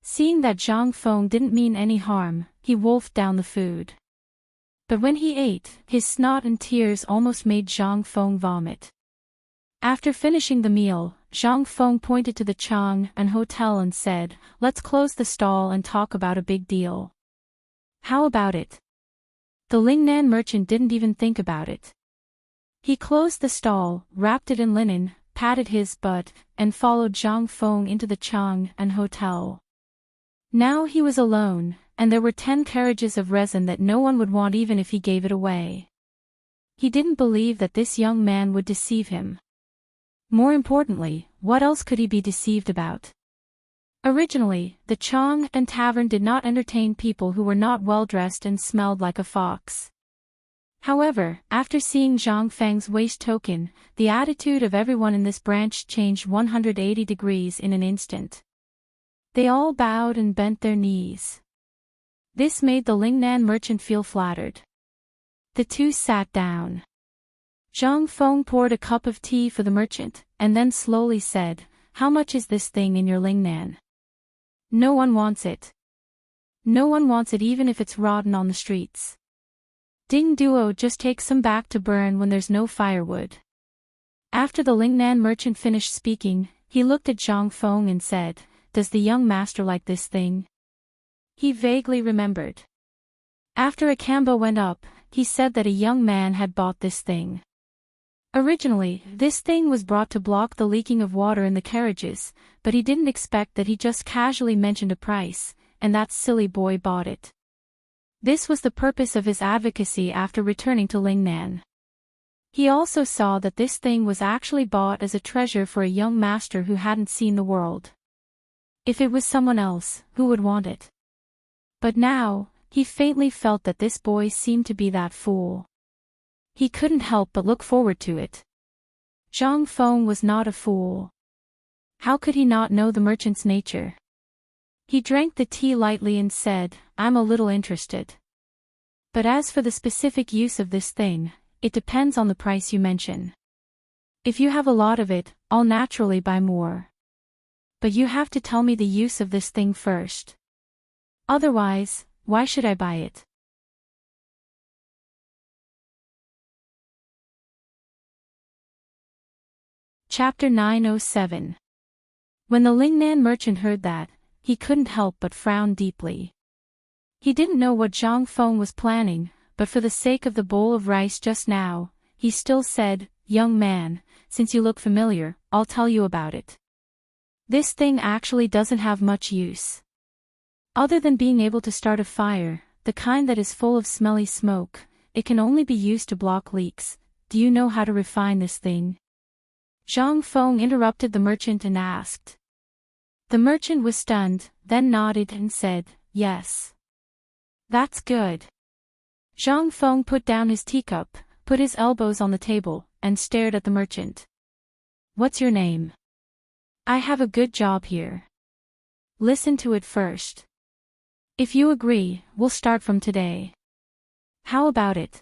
A: Seeing that Zhang Feng didn't mean any harm, he wolfed down the food. But when he ate, his snot and tears almost made Zhang Feng vomit. After finishing the meal, Zhang Feng pointed to the Chang An hotel and said, "Let's close the stall and talk about a big deal." How about it? The Lingnan merchant didn't even think about it. He closed the stall, wrapped it in linen, patted his butt, and followed Zhang Feng into the Chang An hotel. Now he was alone, and there were 10 carriages of resin that no one would want even if he gave it away. He didn't believe that this young man would deceive him. More importantly, what else could he be deceived about? Originally, the Chang An tavern did not entertain people who were not well-dressed and smelled like a fox. However, after seeing Zhang Feng's waist token, the attitude of everyone in this branch changed 180 degrees in an instant. They all bowed and bent their knees. This made the Lingnan merchant feel flattered. The two sat down. Zhang Feng poured a cup of tea for the merchant, and then slowly said, "How much is this thing in your Lingnan?" "No one wants it. No one wants it even if it's rotten on the streets. Ding Duo just takes some back to burn when there's no firewood." After the Lingnan merchant finished speaking, he looked at Zhang Feng and said, "Does the young master like this thing?" He vaguely remembered. After Akamba went up, he said that a young man had bought this thing. Originally, this thing was brought to block the leaking of water in the carriages, but he didn't expect that he just casually mentioned a price, and that silly boy bought it. This was the purpose of his advocacy after returning to Lingnan. He also saw that this thing was actually bought as a treasure for a young master who hadn't seen the world. If it was someone else, who would want it? But now, he faintly felt that this boy seemed to be that fool. He couldn't help but look forward to it. Zhang Feng was not a fool. How could he not know the merchant's nature? He drank the tea lightly and said, "I'm a little interested. But as for the specific use of this thing, it depends on the price you mention. If you have a lot of it, I'll naturally buy more. But you have to tell me the use of this thing first. Otherwise, why should I buy it?" Chapter 907. When the Lingnan merchant heard that, he couldn't help but frown deeply. He didn't know what Zhang Feng was planning, but for the sake of the bowl of rice just now, he still said, "Young man, since you look familiar, I'll tell you about it. This thing actually doesn't have much use. Other than being able to start a fire, the kind that is full of smelly smoke, it can only be used to block leaks. Do you know how to refine this thing? Zhang Feng interrupted the merchant and asked. The merchant was stunned, then nodded and said, yes. That's good. Zhang Feng put down his teacup, put his elbows on the table, and stared at the merchant. What's your name? I have a good job here. Listen to it first. If you agree, we'll start from today. How about it?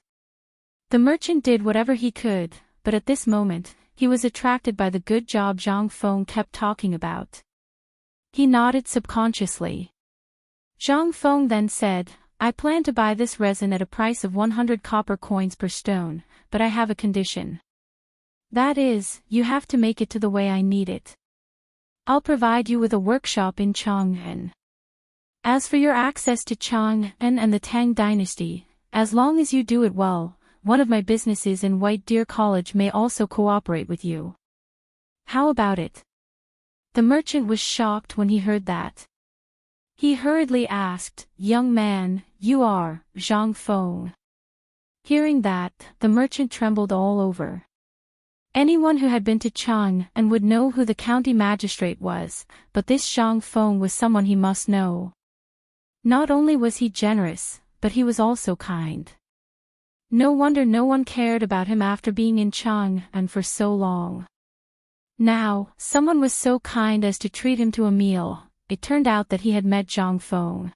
A: The merchant did whatever he could, but at this moment, he was attracted by the good job Zhang Feng kept talking about. He nodded subconsciously. Zhang Feng then said, I plan to buy this resin at a price of 100 copper coins per stone, but I have a condition. That is, you have to make it to the way I need it. I'll provide you with a workshop in Chang'an. As for your access to Chang'an and the Tang Dynasty, as long as you do it well, one of my businesses in White Deer College may also cooperate with you. How about it? The merchant was shocked when he heard that. He hurriedly asked, Young man, you are Zhang Feng. Hearing that, the merchant trembled all over. Anyone who had been to Chang'an would know who the county magistrate was, but this Zhang Feng was someone he must know. Not only was he generous, but he was also kind. No wonder no one cared about him after being in Chang'an for so long. Now, someone was so kind as to treat him to a meal. It turned out that he had met Zhang Feng.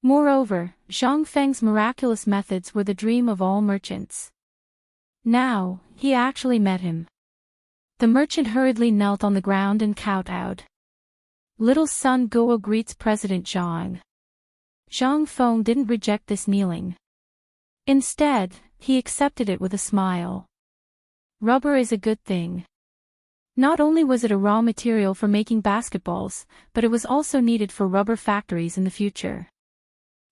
A: Moreover, Zhang Feng's miraculous methods were the dream of all merchants. Now, he actually met him. The merchant hurriedly knelt on the ground and kowtowed. Little son Guo greets President Zhang. Zhang Feng didn't reject this kneeling. Instead, he accepted it with a smile. Rubber is a good thing. Not only was it a raw material for making basketballs, but it was also needed for rubber factories in the future.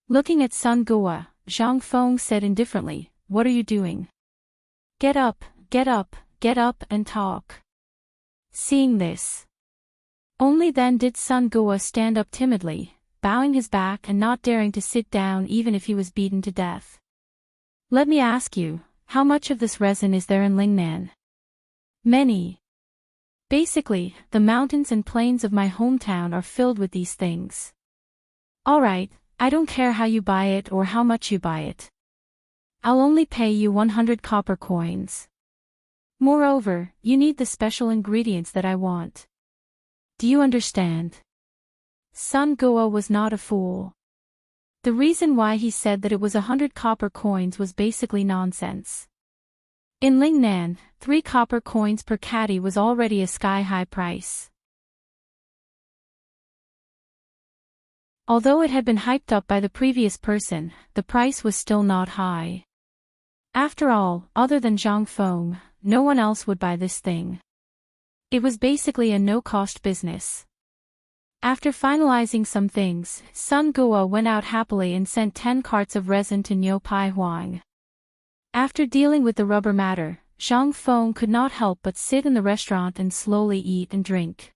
A: Looking at Sun Guo, Zhang Feng said indifferently, What are you doing? Get up, get up, get up and talk. Seeing this. Only then did Sun Guo stand up timidly, bowing his back and not daring to sit down even if he was beaten to death. Let me ask you, how much of this resin is there in Lingnan? Many. Basically, the mountains and plains of my hometown are filled with these things. Alright, I don't care how you buy it or how much you buy it. I'll only pay you 100 copper coins. Moreover, you need the special ingredients that I want. Do you understand? Sun Guo was not a fool. The reason why he said that it was 100 copper coins was basically nonsense. In Lingnan, 3 copper coins per caddy was already a sky-high price. Although it had been hyped up by the previous person, the price was still not high. After all, other than Zhang Feng, no one else would buy this thing. It was basically a no-cost business. After finalizing some things, Sun Guo went out happily and sent 10 carts of resin to Niu Pai Huang. After dealing with the rubber matter, Zhang Feng could not help but sit in the restaurant and slowly eat and drink.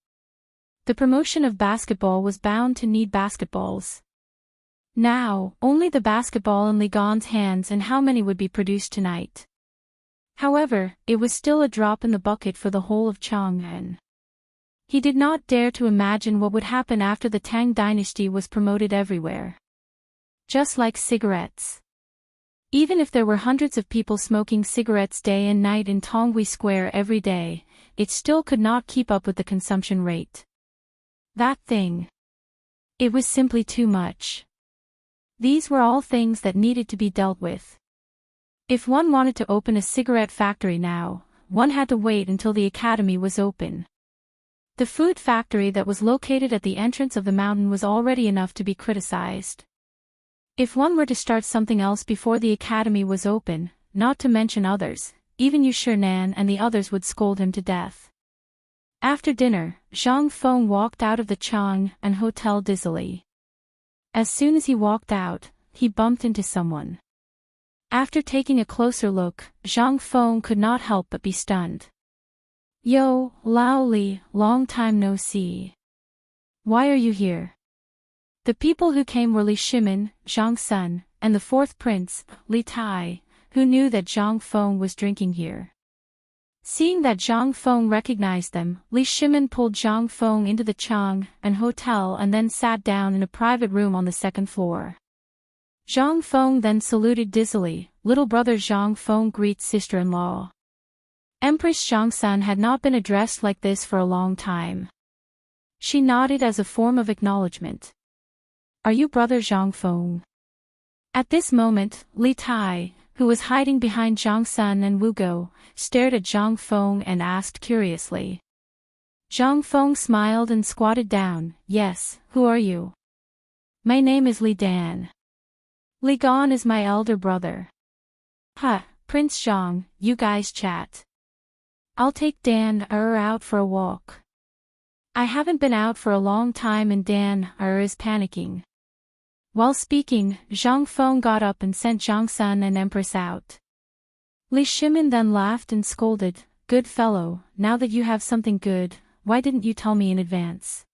A: The promotion of basketball was bound to need basketballs. Now, only the basketball in Li Gan's hands and how many would be produced tonight. However, it was still a drop in the bucket for the whole of Chang'an. He did not dare to imagine what would happen after the Tang Dynasty was promoted everywhere. Just like cigarettes. Even if there were hundreds of people smoking cigarettes day and night in Tonghui Square every day, it still could not keep up with the consumption rate. That thing. It was simply too much. These were all things that needed to be dealt with. If one wanted to open a cigarette factory now, one had to wait until the academy was open. The food factory that was located at the entrance of the mountain was already enough to be criticized. If one were to start something else before the academy was open, not to mention others, even Yu Shinan and the others would scold him to death. After dinner, Zhang Feng walked out of the Chang'an hotel dizzily. As soon as he walked out, he bumped into someone. After taking a closer look, Zhang Feng could not help but be stunned. Yo, Lao Li, long time no see. Why are you here? The people who came were Li Shimin, Zhang Sun, and the fourth prince, Li Tai, who knew that Zhang Feng was drinking here. Seeing that Zhang Feng recognized them, Li Shimin pulled Zhang Feng into the Chang and hotel and then sat down in a private room on the second floor. Zhang Feng then saluted dizzily. Little brother Zhang Feng greets sister-in-law. Empress Zhangsun had not been addressed like this for a long time. She nodded as a form of acknowledgement. Are you brother Zhang Feng? At this moment, Li Tai, who was hiding behind Zhang Sun and Wu Go, stared at Zhang Feng and asked curiously. Zhang Feng smiled and squatted down. Yes, who are you? My name is Li Dan. Li Gan is my elder brother. Huh, Prince Zhang, you guys chat. I'll take Dan out for a walk. I haven't been out for a long time and Dan is panicking. While speaking, Zhang Feng got up and sent Zhang Sun and Empress out. Li Shimin then laughed and scolded, Good fellow, now that you have something good, why didn't you tell me in advance?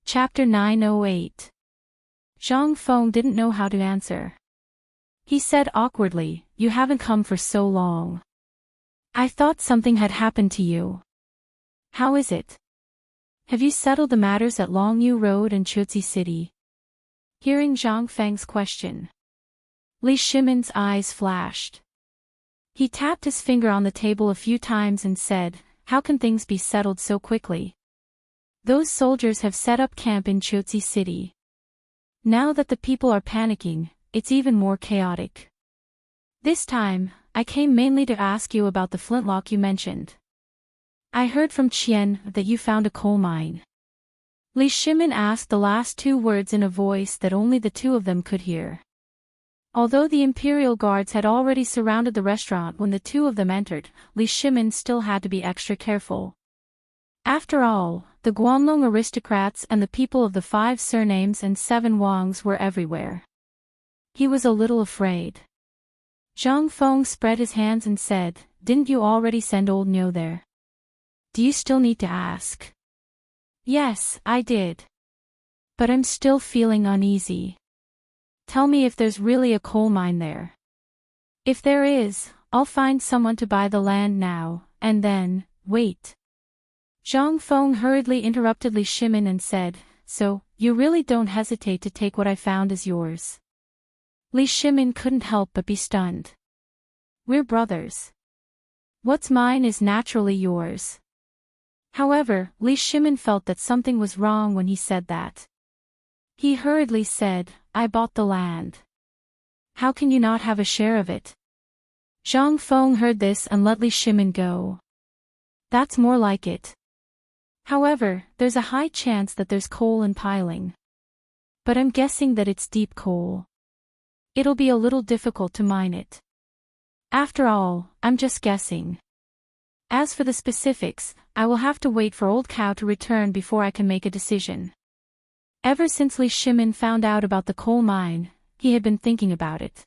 A: Chapter 908. Zhang Feng didn't know how to answer. He said awkwardly, You haven't come for so long. I thought something had happened to you. How is it? Have you settled the matters at Longyu Road and Chuzhi City? Hearing Zhang Feng's question, Li Shimin's eyes flashed. He tapped his finger on the table a few times and said, How can things be settled so quickly? Those soldiers have set up camp in Chuzhi City. Now that the people are panicking, it's even more chaotic. This time, I came mainly to ask you about the flintlock you mentioned. I heard from Qian that you found a coal mine. Li Shimin asked the last two words in a voice that only the two of them could hear. Although the imperial guards had already surrounded the restaurant when the two of them entered, Li Shimin still had to be extra careful. After all, the Guanlong aristocrats and the people of the 5 surnames and 7 Wangs were everywhere. He was a little afraid. Zhang Feng spread his hands and said, Didn't you already send old Niu there? Do you still need to ask? Yes, I did. But I'm still feeling uneasy. Tell me if there's really a coal mine there. If there is, I'll find someone to buy the land now, and then, wait. Zhang Feng hurriedly interrupted Li Shimin and said, So, you really don't hesitate to take what I found as yours? Li Shimin couldn't help but be stunned. We're brothers. What's mine is naturally yours. However, Li Shimin felt that something was wrong when he said that. He hurriedly said, I bought the land. How can you not have a share of it? Zhang Feng heard this and let Li Shimin go. That's more like it. However, there's a high chance that there's coal in piling. But I'm guessing that it's deep coal. It'll be a little difficult to mine it. After all, I'm just guessing. As for the specifics, I will have to wait for Old Cow to return before I can make a decision. Ever since Li Shimin found out about the coal mine, he had been thinking about it.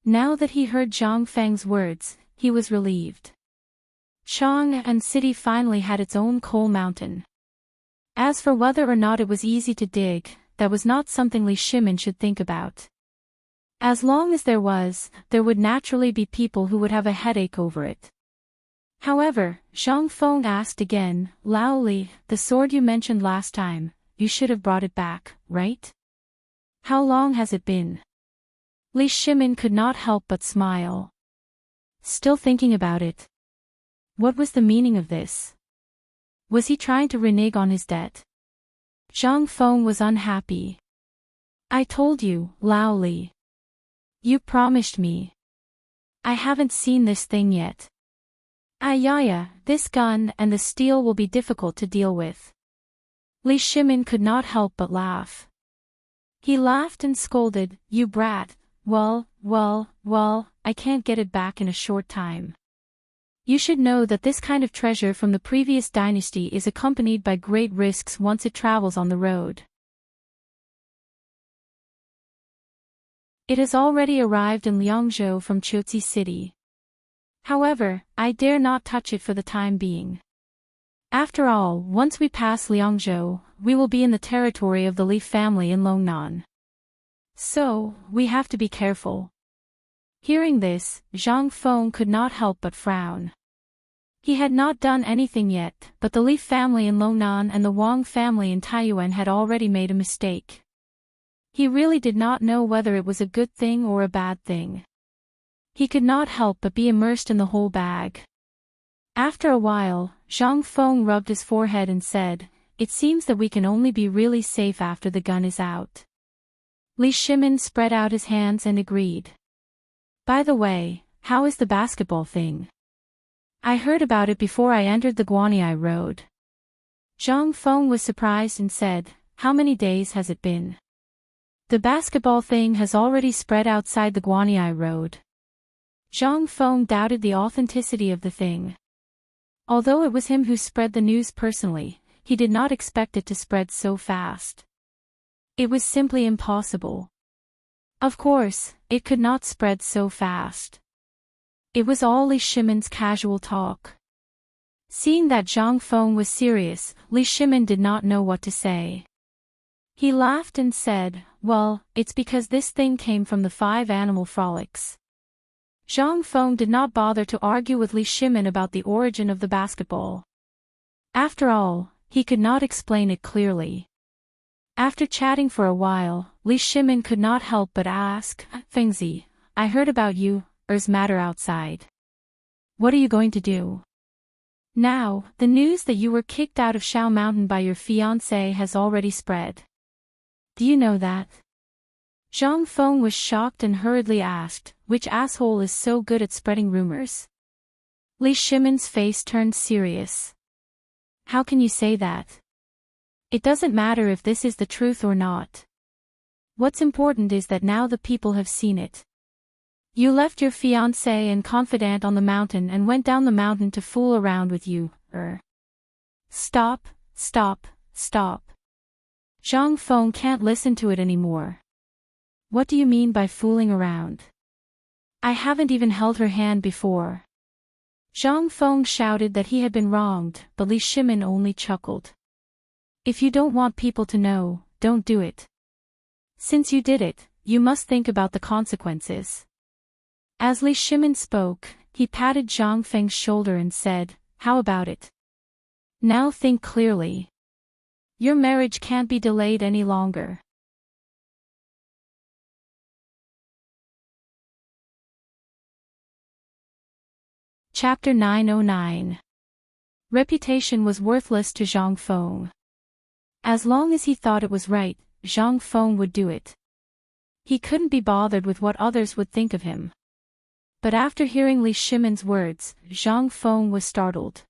A: Now that he heard Zhang Feng's words, he was relieved. Chang'an City finally had its own coal mountain. As for whether or not it was easy to dig, that was not something Li Shimin should think about. As long as there would naturally be people who would have a headache over it. However, Zhang Feng asked again, Lao Li, the sword you mentioned last time, you should have brought it back, right? How long has it been? Li Shimin could not help but smile. Still thinking about it. What was the meaning of this? Was he trying to renege on his debt? Zhang Feng was unhappy. I told you, Lao Li. You promised me. I haven't seen this thing yet. Ayaya, this gun and the steel will be difficult to deal with. Li Shimin could not help but laugh. He laughed and scolded, You brat, well, I can't get it back in a short time. You should know that this kind of treasure from the previous dynasty is accompanied by great risks once it travels on the road. It has already arrived in Liangzhou from Chotzi City. However, I dare not touch it for the time being. After all, once we pass Liangzhou, we will be in the territory of the Li family in Longnan. So, we have to be careful. Hearing this, Zhang Feng could not help but frown. He had not done anything yet, but the Li family in Longnan and the Wang family in Taiyuan had already made a mistake. He really did not know whether it was a good thing or a bad thing. He could not help but be immersed in the whole bag. After a while, Zhang Feng rubbed his forehead and said, "It seems that we can only be really safe after the gun is out." Li Shimin spread out his hands and agreed. "By the way, how is the basketball thing? I heard about it before I entered the Guanyi Road." Zhang Feng was surprised and said, "How many days has it been?" "The basketball thing has already spread outside the Guanyi Road." Zhang Feng doubted the authenticity of the thing. Although it was him who spread the news personally, he did not expect it to spread so fast. It was simply impossible. Of course, it could not spread so fast. It was all Li Shimin's casual talk. Seeing that Zhang Feng was serious, Li Shimin did not know what to say. He laughed and said, "Well, it's because this thing came from the 5 animal frolics." Zhang Feng did not bother to argue with Li Shimin about the origin of the basketball. After all, he could not explain it clearly. After chatting for a while, Li Shimin could not help but ask, "Fengzi, I heard about you's matter outside. What are you going to do? Now, the news that you were kicked out of Shao Mountain by your fiancé has already spread. Do you know that?" Zhang Feng was shocked and hurriedly asked, "Which asshole is so good at spreading rumors?" Li Shimin's face turned serious. "How can you say that? It doesn't matter if this is the truth or not. What's important is that now the people have seen it. You left your fiancé and confidant on the mountain and went down the mountain to fool around with you. Stop, stop, stop. Zhang Feng can't listen to it anymore. What do you mean by fooling around? I haven't even held her hand before." Zhang Feng shouted that he had been wronged, but Li Shimin only chuckled. "If you don't want people to know, don't do it. Since you did it, you must think about the consequences." As Li Shimin spoke, he patted Zhang Feng's shoulder and said, "How about it? Now think clearly. Your marriage can't be delayed any longer." Chapter 909. Reputation was worthless to Zhang Feng. As long as he thought it was right, Zhang Feng would do it. He couldn't be bothered with what others would think of him. But after hearing Li Shimin's words, Zhang Feng was startled.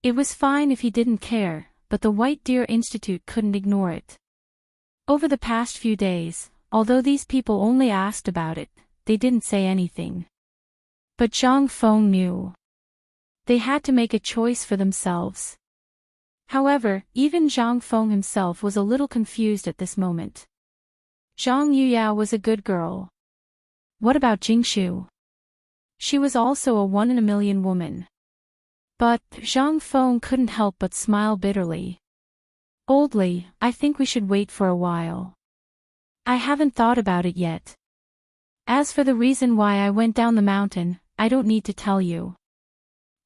A: It was fine if he didn't care, but the White Deer Institute couldn't ignore it. Over the past few days, although these people only asked about it, they didn't say anything. But Zhang Feng knew. They had to make a choice for themselves. However, even Zhang Feng himself was a little confused at this moment. Zhang Yuyao was a good girl. What about Jingshu? She was also a one-in-a-million woman. But Zhang Feng couldn't help but smile bitterly. "Old Li, I think we should wait for a while. I haven't thought about it yet. As for the reason why I went down the mountain, I don't need to tell you.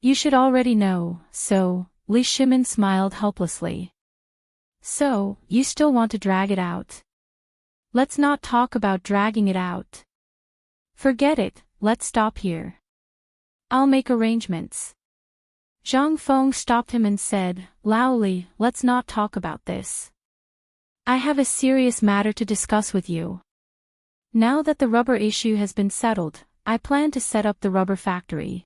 A: You should already know, so," Li Shimin smiled helplessly. "So, you still want to drag it out? Let's not talk about dragging it out. Forget it, let's stop here. I'll make arrangements." Zhang Feng stopped him and said, "Lao Li, let's not talk about this. I have a serious matter to discuss with you. Now that the rubber issue has been settled, I plan to set up the rubber factory.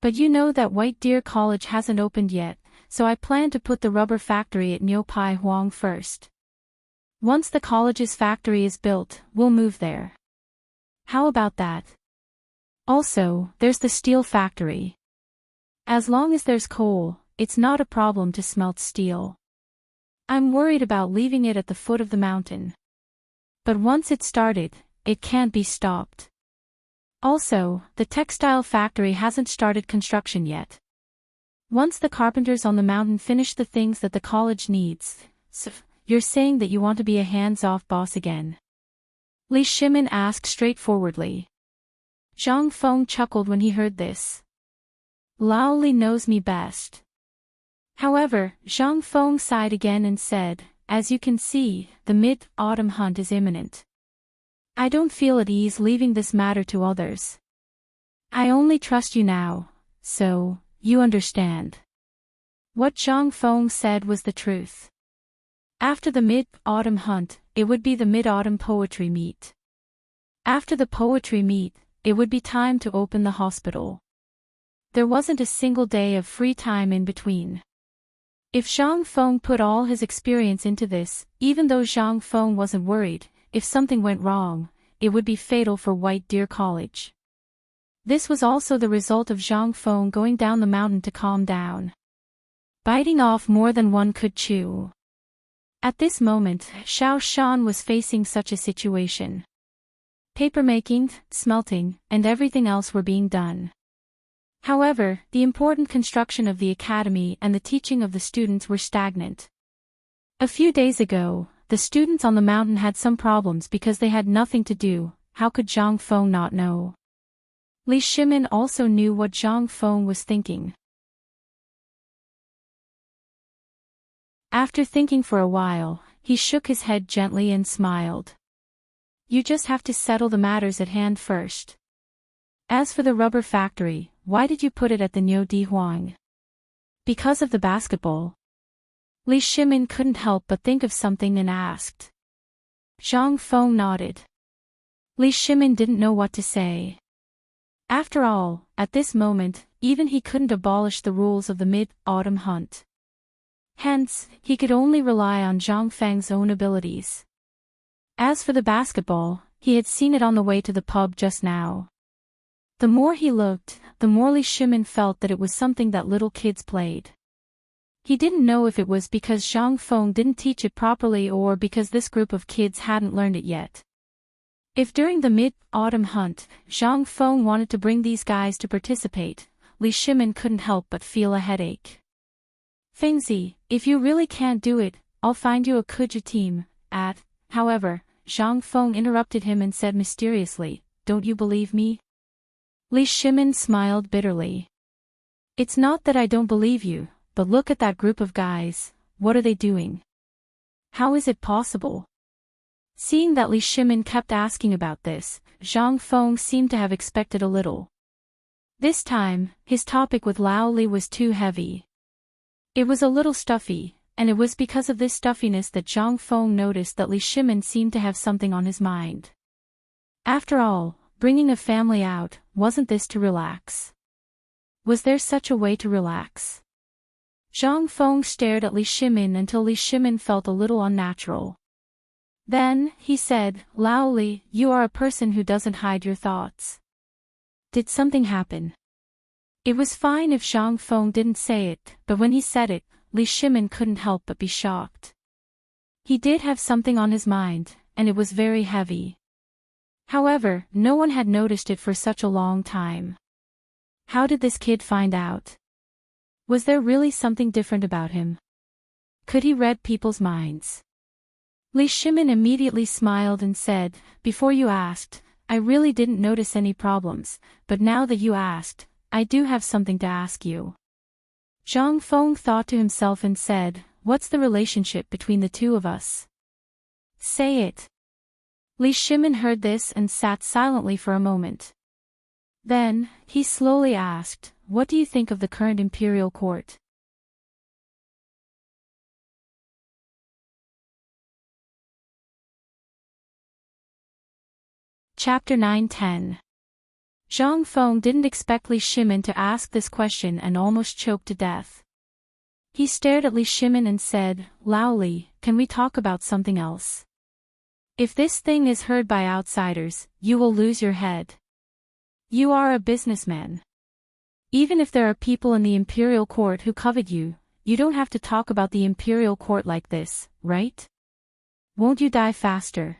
A: But you know that White Deer College hasn't opened yet, so I plan to put the rubber factory at Niupai Huang first. Once the college's factory is built, we'll move there. How about that? Also, there's the steel factory. As long as there's coal, it's not a problem to smelt steel. I'm worried about leaving it at the foot of the mountain. But once it's started, it can't be stopped. Also, the textile factory hasn't started construction yet. Once the carpenters on the mountain finish the things that the college needs, so you're saying that you want to be a hands-off boss again? Li Shimin asked straightforwardly. Zhang Feng chuckled when he heard this. Lao Li knows me best. However, Zhang Feng sighed again and said, as you can see, the mid-autumn hunt is imminent. I don't feel at ease leaving this matter to others. I only trust you now, so, you understand. What Zhang Feng said was the truth. After the mid-autumn hunt, it would be the mid-autumn poetry meet. After the poetry meet, it would be time to open the hospital. There wasn't a single day of free time in between. If Zhang Feng put all his experience into this, even though Zhang Feng wasn't worried, if something went wrong, it would be fatal for White Deer College. This was also the result of Zhang Feng going down the mountain to calm down. Biting off more than one could chew. At this moment, Xiao Shan was facing such a situation. Papermaking, smelting, and everything else were being done. However, the important construction of the academy and the teaching of the students were stagnant. A few days ago, the students on the mountain had some problems because they had nothing to do. How could Zhang Feng not know? Li Shimin also knew what Zhang Feng was thinking. After thinking for a while, he shook his head gently and smiled. You just have to settle the matters at hand first. As for the rubber factory, why did you put it at the Niu Di Huang? Because of the basketball. Li Shimin couldn't help but think of something and asked. Zhang Feng nodded. Li Shimin didn't know what to say. After all, at this moment, even he couldn't abolish the rules of the mid-autumn hunt. Hence, he could only rely on Zhang Feng's own abilities. As for the basketball, he had seen it on the way to the pub just now. The more he looked, the more Li Shimin felt that it was something that little kids played. He didn't know if it was because Zhang Feng didn't teach it properly or because this group of kids hadn't learned it yet. If during the mid-autumn hunt, Zhang Feng wanted to bring these guys to participate, Li Shimin couldn't help but feel a headache. Fengzi, if you really can't do it, I'll find you a Kuja team, however, Zhang Feng interrupted him and said mysteriously, don't you believe me? Li Shimin smiled bitterly. It's not that I don't believe you, but look at that group of guys, what are they doing? How is it possible? Seeing that Li Shimin kept asking about this, Zhang Feng seemed to have expected a little. This time, his topic with Lao Li was too heavy. It was a little stuffy, and it was because of this stuffiness that Zhang Feng noticed that Li Shimin seemed to have something on his mind. After all, bringing a family out, wasn't this to relax? Was there such a way to relax? Zhang Feng stared at Li Shimin until Li Shimin felt a little unnatural. Then, he said, Lao Li, you are a person who doesn't hide your thoughts. Did something happen? It was fine if Zhang Feng didn't say it, but when he said it, Li Shimin couldn't help but be shocked. He did have something on his mind, and it was very heavy. However, no one had noticed it for such a long time. How did this kid find out? Was there really something different about him? Could he read people's minds? Li Shimin immediately smiled and said, before you asked, I really didn't notice any problems, but now that you asked, I do have something to ask you. Zhang Feng thought to himself and said, what's the relationship between the two of us? Say it. Li Shimin heard this and sat silently for a moment. Then, he slowly asked, what do you think of the current imperial court? Chapter 9-10. Zhang Feng didn't expect Li Shimin to ask this question and almost choked to death. He stared at Li Shimin and said, Lao Li, can we talk about something else? If this thing is heard by outsiders, you will lose your head. You are a businessman. Even if there are people in the imperial court who covet you, you don't have to talk about the imperial court like this, right? Won't you die faster?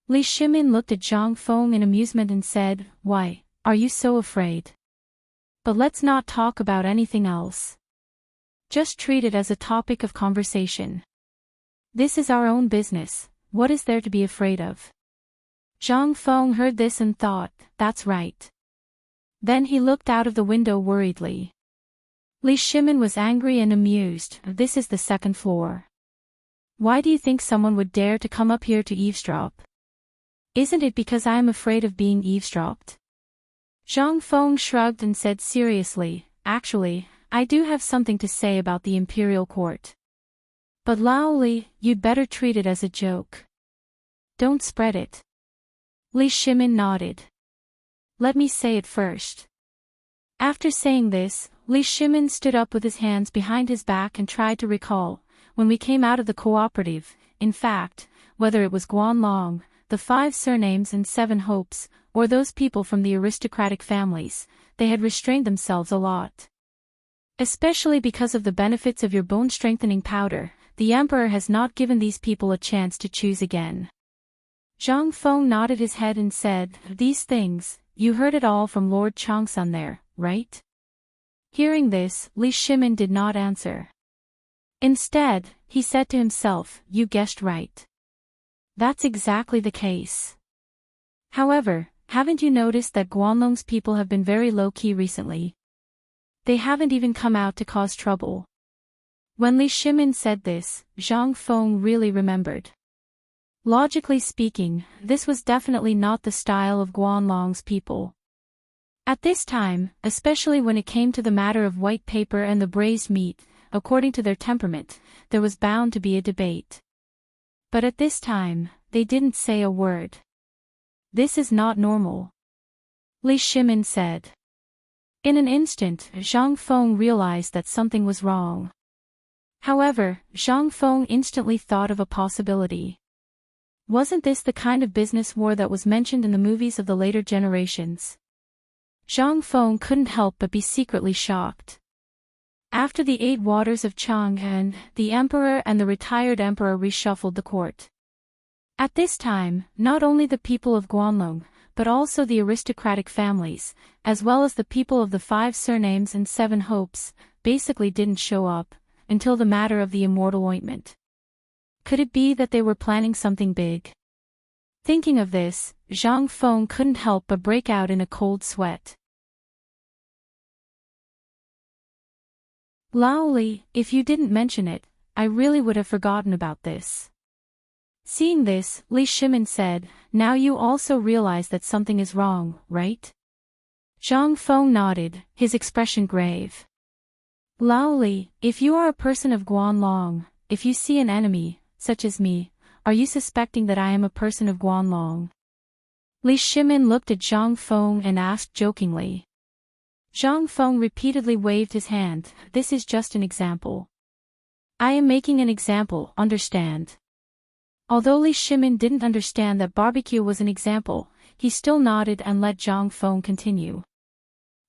A: Li Shimin looked at Zhang Feng in amusement and said, "Why, are you so afraid? But let's not talk about anything else. Just treat it as a topic of conversation. This is our own business, what is there to be afraid of?" Zhang Feng heard this and thought, "That's right." Then he looked out of the window worriedly. Li Shimin was angry and amused. "This is the second floor. Why do you think someone would dare to come up here to eavesdrop? Isn't it because I am afraid of being eavesdropped?" Zhang Feng shrugged and said seriously, "Actually, I do have something to say about the imperial court. But Lao Li, you'd better treat it as a joke. Don't spread it." Li Shimin nodded. "Let me say it first." After saying this, Li Shimin stood up with his hands behind his back and tried to recall, when we came out of the cooperative, in fact, whether it was Guanlong, the 5 surnames and 7 hopes, or those people from the aristocratic families, they had restrained themselves a lot. Especially because of the benefits of your bone-strengthening powder, the Emperor has not given these people a chance to choose again. Zhang Feng nodded his head and said, "These things, you heard it all from Lord Changsun there, right?" Hearing this, Li Shimin did not answer. Instead, he said to himself, "You guessed right. That's exactly the case. However, haven't you noticed that Guanlong's people have been very low-key recently? They haven't even come out to cause trouble." When Li Shimin said this, Zhang Feng really remembered. Logically speaking, this was definitely not the style of Guanlong's people. At this time, especially when it came to the matter of white paper and the braised meat, according to their temperament, there was bound to be a debate. But at this time, they didn't say a word. "This is not normal," Li Shimin said. In an instant, Zhang Feng realized that something was wrong. However, Zhang Feng instantly thought of a possibility. Wasn't this the kind of business war that was mentioned in the movies of the later generations? Zhang Feng couldn't help but be secretly shocked. After the 8 waters of Chang'an, the emperor and the retired emperor reshuffled the court. At this time, not only the people of Guanlong, but also the aristocratic families, as well as the people of the 5 surnames and 7 hopes, basically didn't show up, until the matter of the immortal ointment. Could it be that they were planning something big? Thinking of this, Zhang Feng couldn't help but break out in a cold sweat. "Lao Li, if you didn't mention it, I really would have forgotten about this." Seeing this, Li Shimin said, "Now you also realize that something is wrong, right?" Zhang Feng nodded, his expression grave. "Lao Li, if you are a person of Guanlong, if you see an enemy, such as me, are you suspecting that I am a person of Guanlong?" Li Shimin looked at Zhang Feng and asked jokingly. Zhang Feng repeatedly waved his hand. "This is just an example. I am making an example, understand?" Although Li Shimin didn't understand that barbecue was an example, he still nodded and let Zhang Feng continue.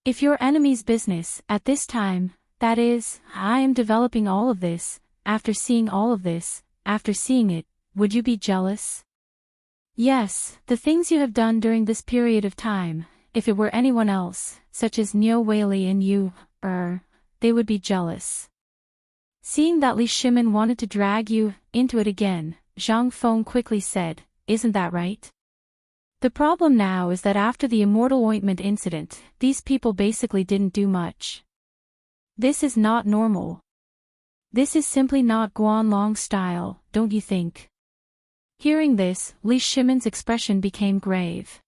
A: "If your enemy's business, at this time, that is, I am developing all of this, after seeing all of this, after seeing it, would you be jealous?" "Yes, the things you have done during this period of time, if it were anyone else, such as Niu Weili and you, they would be jealous." Seeing that Li Shimin wanted to drag you into it again, Zhang Feng quickly said, "Isn't that right? The problem now is that after the immortal ointment incident, these people basically didn't do much. This is not normal. This is simply not Guanlong style, don't you think?" Hearing this, Li Shimin's expression became grave.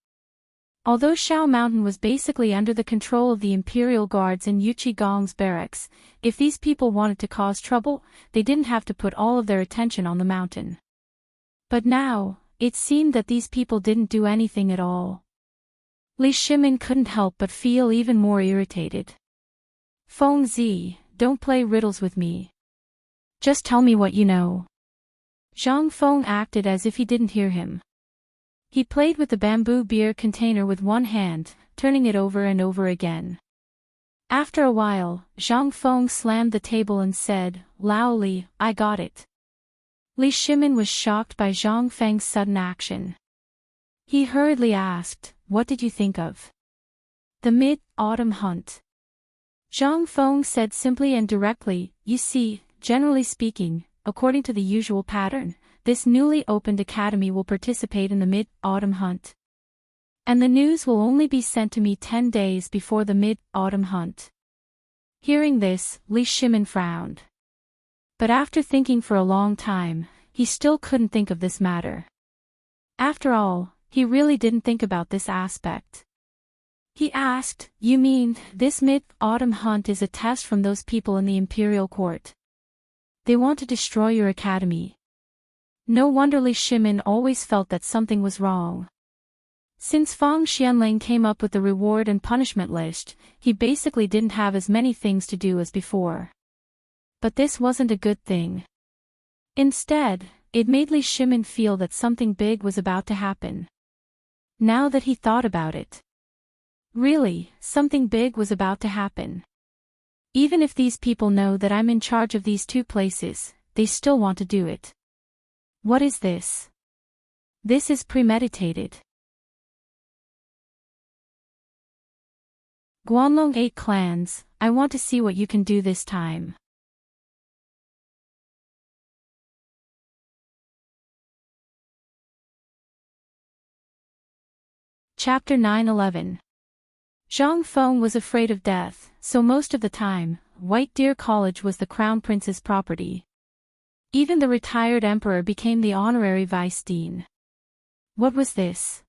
A: Although Shao Mountain was basically under the control of the Imperial Guards in Yuchi Gong's barracks, if these people wanted to cause trouble, they didn't have to put all of their attention on the mountain. But now, it seemed that these people didn't do anything at all. Li Shimin couldn't help but feel even more irritated. "Feng Zi, don't play riddles with me. Just tell me what you know." Zhang Feng acted as if he didn't hear him. He played with the bamboo beer container with one hand, turning it over and over again. After a while, Zhang Feng slammed the table and said, "Lao Li, I got it." Li Shimin was shocked by Zhang Feng's sudden action. He hurriedly asked, "What did you think of the mid-autumn hunt?" Zhang Feng said simply and directly, "You see, generally speaking, according to the usual pattern, this newly opened academy will participate in the mid-autumn hunt. And the news will only be sent to me 10 days before the mid-autumn hunt." Hearing this, Li Shimin frowned. But after thinking for a long time, he still couldn't think of this matter. After all, he really didn't think about this aspect. He asked, "You mean, this mid-autumn hunt is a test from those people in the imperial court? They want to destroy your academy?" No wonder Li Shimin always felt that something was wrong. Since Fang Xianling came up with the reward and punishment list, he basically didn't have as many things to do as before. But this wasn't a good thing. Instead, it made Li Shimin feel that something big was about to happen. Now that he thought about it. Really, something big was about to happen. Even if these people know that I'm in charge of these two places, they still want to do it. What is this? This is premeditated. Guanlong 8 clans, I want to see what you can do this time. Chapter 9-11. Zhang Feng was afraid of death, so most of the time, White Deer College was the Crown Prince's property. Even the retired emperor became the honorary vice dean. What was this?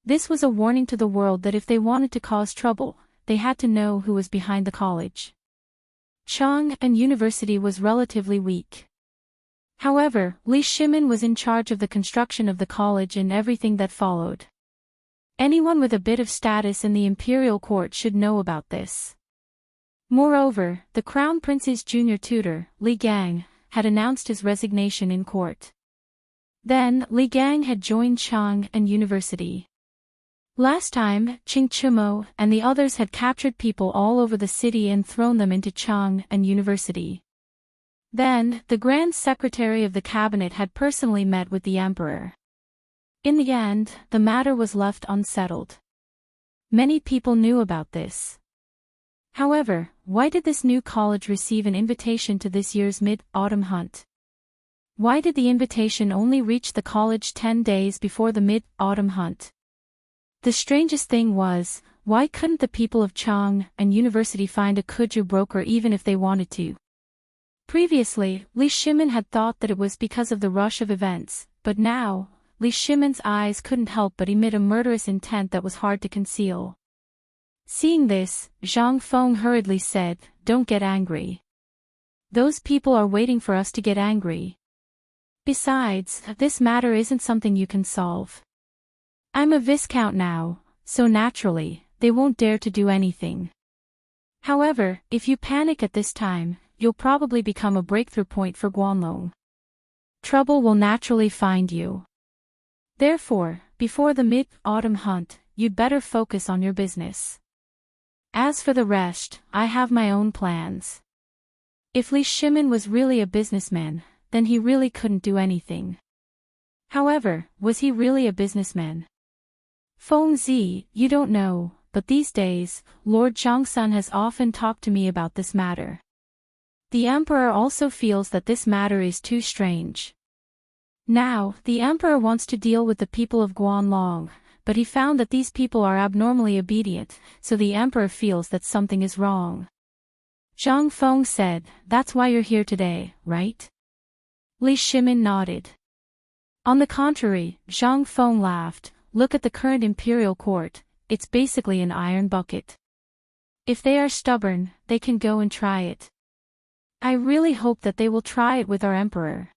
A: This was a warning to the world that if they wanted to cause trouble, they had to know who was behind the college. Chang'an University was relatively weak. However, Li Shimin was in charge of the construction of the college and everything that followed. Anyone with a bit of status in the imperial court should know about this. Moreover, the Crown Prince's junior tutor, Li Gang, had announced his resignation in court. Then, Li Gang had joined Chang'an University. Last time, Qing Chimo and the others had captured people all over the city and thrown them into Chang'an University. Then, the Grand Secretary of the Cabinet had personally met with the Emperor. In the end, the matter was left unsettled. Many people knew about this. However, why did this new college receive an invitation to this year's mid-autumn hunt? Why did the invitation only reach the college 10 days before the mid-autumn hunt? The strangest thing was, why couldn't the people of Chang'an University find a Kuju broker even if they wanted to? Previously, Li Shimin had thought that it was because of the rush of events, but now, Li Shimin's eyes couldn't help but emit a murderous intent that was hard to conceal. Seeing this, Zhang Feng hurriedly said, "Don't get angry. Those people are waiting for us to get angry. Besides, this matter isn't something you can solve. I'm a viscount now, so naturally, they won't dare to do anything. However, if you panic at this time, you'll probably become a breakthrough point for Guanlong. Trouble will naturally find you. Therefore, before the mid-autumn hunt, you'd better focus on your business. As for the rest, I have my own plans." If Li Shimin was really a businessman, then he really couldn't do anything. However, was he really a businessman? Feng Zi, you don't know, but these days, Lord Zhangsun has often talked to me about this matter. The Emperor also feels that this matter is too strange. Now, the Emperor wants to deal with the people of Guanlong, but he found that these people are abnormally obedient, so the Emperor feels that something is wrong. Zhang Feng said, "That's why you're here today, right?" Li Shimin nodded. On the contrary, Zhang Feng laughed, "Look at the current imperial court, it's basically an iron bucket. If they are stubborn, they can go and try it. I really hope that they will try it with our emperor."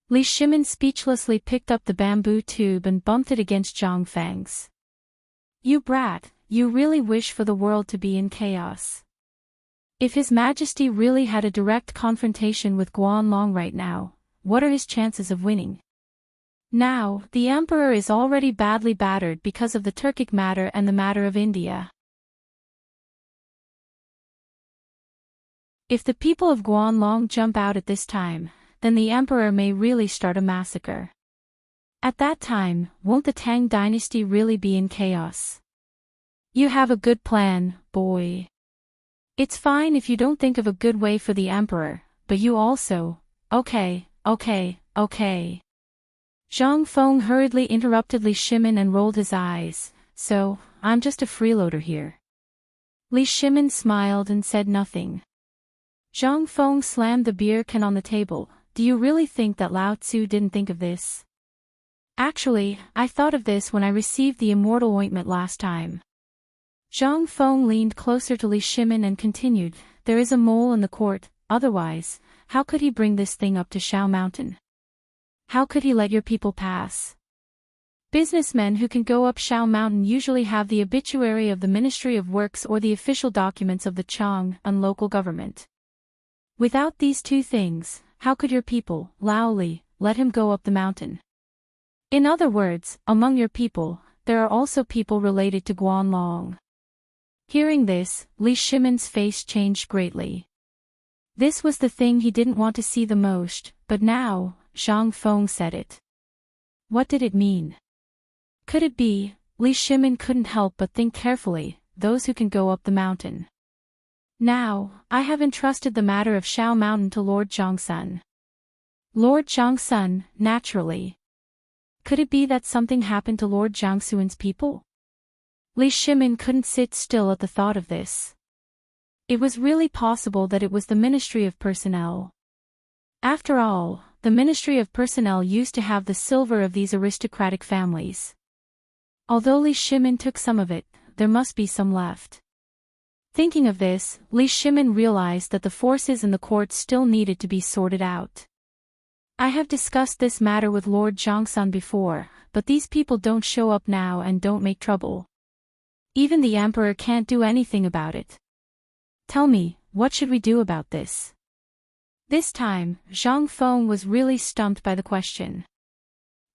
A: Li Shimin speechlessly picked up the bamboo tube and bumped it against Zhang Feng's. "You brat, you really wish for the world to be in chaos. If His Majesty really had a direct confrontation with Guanlong right now, what are his chances of winning? Now, the emperor is already badly battered because of the Turkic matter and the matter of India. If the people of Guanlong jump out at this time, then the emperor may really start a massacre. At that time, won't the Tang Dynasty really be in chaos? You have a good plan, boy. It's fine if you don't think of a good way for the emperor, but you also— Okay. Zhang Feng hurriedly interrupted Li Shimin and rolled his eyes. So, I'm just a freeloader here. Li Shimin smiled and said nothing. Zhang Feng slammed the beer can on the table. Do you really think that Lao Tzu didn't think of this? Actually, I thought of this when I received the immortal ointment last time. Zhang Feng leaned closer to Li Shimin and continued, there is a mole in the court, otherwise, how could he bring this thing up to Shao Mountain? How could he let your people pass? Businessmen who can go up Shao Mountain usually have the obituary of the Ministry of Works or the official documents of the Chang and local government. Without these two things, how could your people, Lao Li, let him go up the mountain? In other words, among your people, there are also people related to Guanlong. Hearing this, Li Shimin's face changed greatly. This was the thing he didn't want to see the most, but now, Zhang Feng said it. What did it mean? Could it be— Li Shimin couldn't help but think carefully, those who can go up the mountain. Now, I have entrusted the matter of Shao Mountain to Lord Zhongsun. Lord Zhongsun, naturally. Could it be that something happened to Lord Jiangsuan's people? Li Shimin couldn't sit still at the thought of this. It was really possible that it was the Ministry of Personnel. After all, the Ministry of Personnel used to have the silver of these aristocratic families. Although Li Shimin took some of it, there must be some left. Thinking of this, Li Shimin realized that the forces in the court still needed to be sorted out. I have discussed this matter with Lord Zhongsun before, but these people don't show up now and don't make trouble. Even the emperor can't do anything about it. Tell me, what should we do about this? This time, Zhang Feng was really stumped by the question.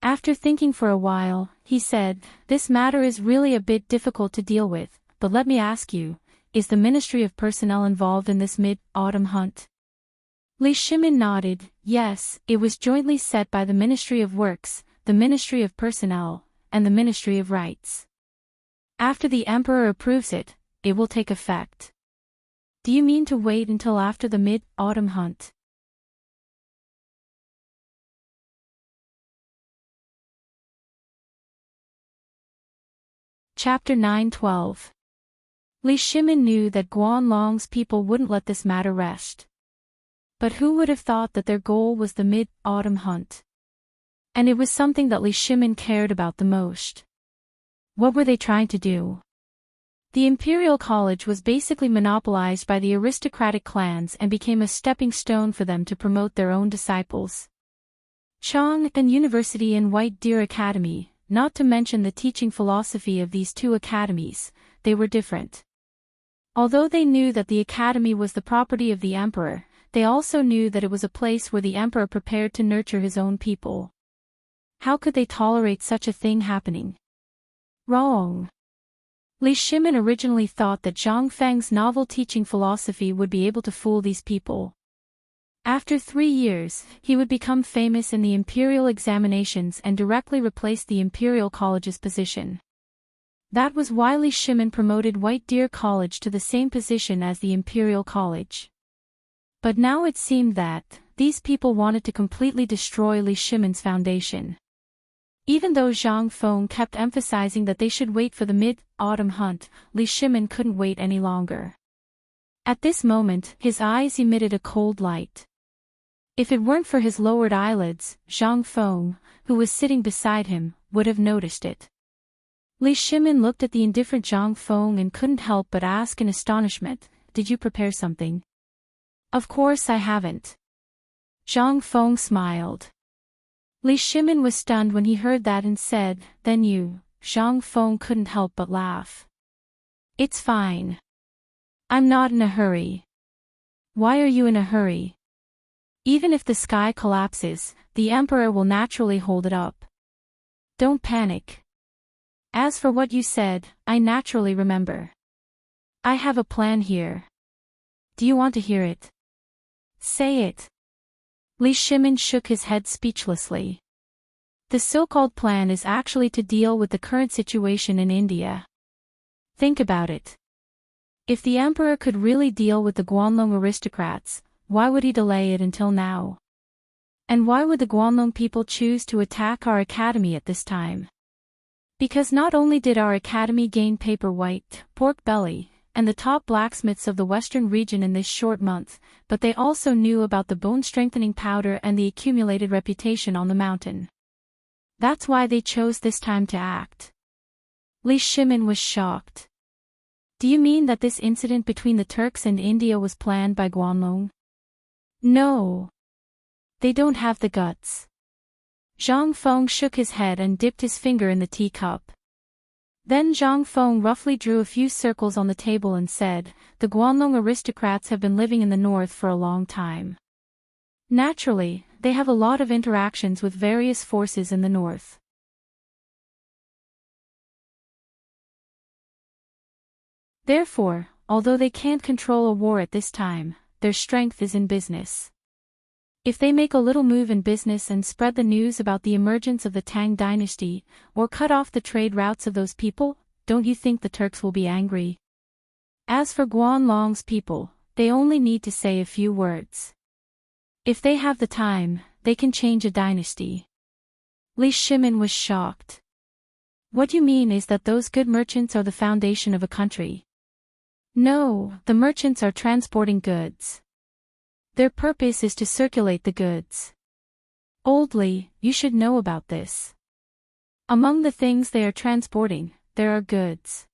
A: After thinking for a while, he said, this matter is really a bit difficult to deal with, but let me ask you, is the Ministry of Personnel involved in this mid-autumn hunt? Li Shimin nodded, yes, it was jointly set by the Ministry of Works, the Ministry of Personnel, and the Ministry of Rights. After the emperor approves it, it will take effect. Do you mean to wait until after the mid-autumn hunt? Chapter 9:12. Li Shimin knew that Guanlong's people wouldn't let this matter rest. But who would have thought that their goal was the mid-autumn hunt? And it was something that Li Shimin cared about the most. What were they trying to do? The Imperial College was basically monopolized by the aristocratic clans and became a stepping stone for them to promote their own disciples. Chang and University and White Deer Academy, not to mention the teaching philosophy of these two academies, they were different. Although they knew that the academy was the property of the emperor, they also knew that it was a place where the emperor prepared to nurture his own people. How could they tolerate such a thing happening? Wrong. Li Shimin originally thought that Zhang Feng's novel teaching philosophy would be able to fool these people. After 3 years, he would become famous in the imperial examinations and directly replace the Imperial College's position. That was why Li Shimin promoted White Deer College to the same position as the Imperial College. But now it seemed that these people wanted to completely destroy Li Shimin's foundation. Even though Zhang Feng kept emphasizing that they should wait for the mid-autumn hunt, Li Shimin couldn't wait any longer. At this moment, his eyes emitted a cold light. If it weren't for his lowered eyelids, Zhang Feng, who was sitting beside him, would have noticed it. Li Shimin looked at the indifferent Zhang Feng and couldn't help but ask in astonishment, "Did you prepare something?" "Of course I haven't." Zhang Feng smiled. Li Shimin was stunned when he heard that and said, "Then you—" Zhang Feng couldn't help but laugh. "It's fine. I'm not in a hurry." "Why are you in a hurry?" "Even if the sky collapses, the emperor will naturally hold it up." "Don't panic. As for what you said, I naturally remember. I have a plan here. Do you want to hear it?" "Say it." Li Shimin shook his head speechlessly. The so-called plan is actually to deal with the current situation in India. Think about it. If the emperor could really deal with the Guanlong aristocrats, why would he delay it until now? And why would the Guanlong people choose to attack our academy at this time? Because not only did our academy gain paper white, pork belly, and the top blacksmiths of the western region in this short month, but they also knew about the bone-strengthening powder and the accumulated reputation on the mountain. That's why they chose this time to act. Li Shimin was shocked. Do you mean that this incident between the Turks and India was planned by Guanlong? No. They don't have the guts. Zhang Feng shook his head and dipped his finger in the teacup. Then Zhang Feng roughly drew a few circles on the table and said, "The Guanlong aristocrats have been living in the north for a long time. Naturally, they have a lot of interactions with various forces in the north. Therefore, although they can't control a war at this time, their strength is in business. If they make a little move in business and spread the news about the emergence of the Tang Dynasty, or cut off the trade routes of those people, don't you think the Turks will be angry? As for Guanlong's people, they only need to say a few words. If they have the time, they can change a dynasty." Li Shimin was shocked. "What you mean is that those good merchants are the foundation of a country?" "No, the merchants are transporting goods. Their purpose is to circulate the goods. Old Li, you should know about this. Among the things they are transporting, there are goods.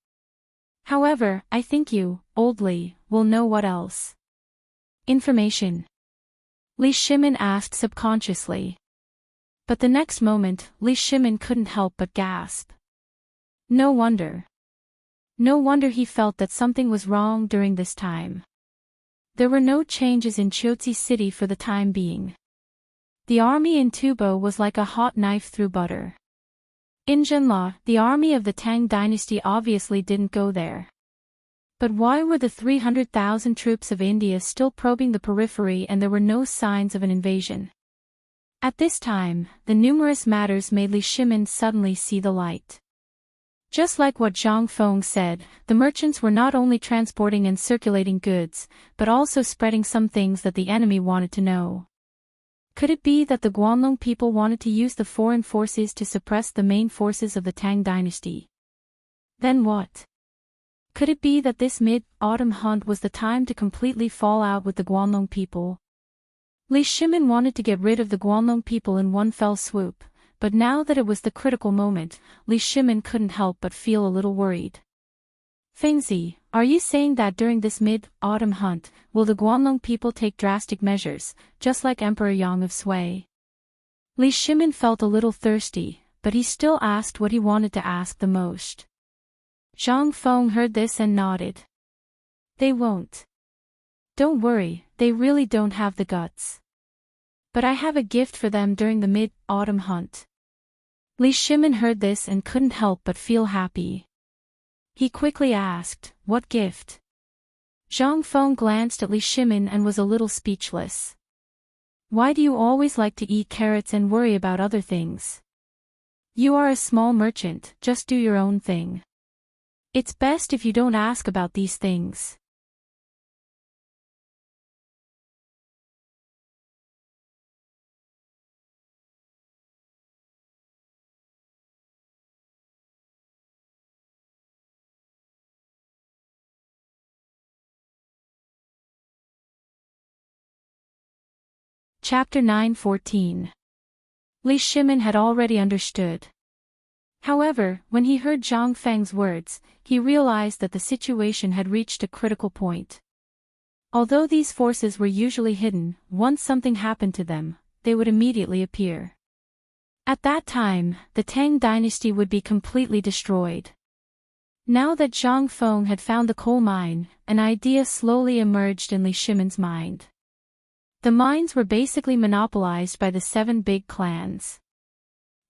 A: However, I think you, Old Li, will know what else." "Information?" Li Shimin asked subconsciously. But the next moment, Li Shimin couldn't help but gasp. No wonder. No wonder he felt that something was wrong during this time. There were no changes in Chotzi city for the time being. The army in Tubo was like a hot knife through butter. In Jinla, the army of the Tang dynasty obviously didn't go there. But why were the 300,000 troops of India still probing the periphery and there were no signs of an invasion? At this time, the numerous matters made Li Shimin suddenly see the light. Just like what Zhang Feng said, the merchants were not only transporting and circulating goods, but also spreading some things that the enemy wanted to know. Could it be that the Guanlong people wanted to use the foreign forces to suppress the main forces of the Tang dynasty? Then what? Could it be that this mid-autumn hunt was the time to completely fall out with the Guanlong people? Li Shimin wanted to get rid of the Guanlong people in one fell swoop, but now that it was the critical moment, Li Shimin couldn't help but feel a little worried. "Fengzi, are you saying that during this mid-autumn hunt, will the Guanlong people take drastic measures, just like Emperor Yang of Sui?" Li Shimin felt a little thirsty, but he still asked what he wanted to ask the most. Zhang Feng heard this and nodded. "They won't. Don't worry, they really don't have the guts. But I have a gift for them during the mid-autumn hunt." Li Shimin heard this and couldn't help but feel happy. He quickly asked, "What gift?" Zhang Feng glanced at Li Shimin and was a little speechless. "Why do you always like to eat carrots and worry about other things? You are a small merchant, just do your own thing. It's best if you don't ask about these things." Chapter 9:14. Li Shimin had already understood. However, when he heard Zhang Feng's words, he realized that the situation had reached a critical point. Although these forces were usually hidden, once something happened to them, they would immediately appear. At that time, the Tang dynasty would be completely destroyed. Now that Zhang Feng had found the coal mine, an idea slowly emerged in Li Shimin's mind. The mines were basically monopolized by the 7 big clans.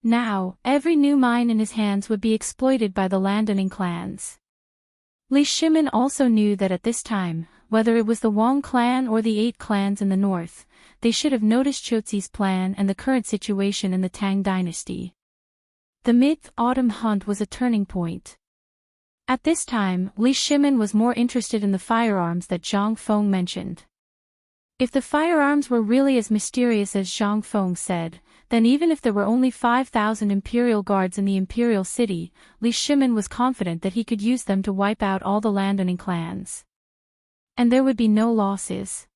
A: Now, every new mine in his hands would be exploited by the landowning clans. Li Shimin also knew that at this time, whether it was the Wang clan or the 8 clans in the north, they should have noticed Chotzi's plan and the current situation in the Tang dynasty. The mid-autumn hunt was a turning point. At this time, Li Shimin was more interested in the firearms that Zhang Feng mentioned. If the firearms were really as mysterious as Zhang Feng said, then even if there were only 5,000 imperial guards in the imperial city, Li Shimin was confident that he could use them to wipe out all the landowning clans. And there would be no losses.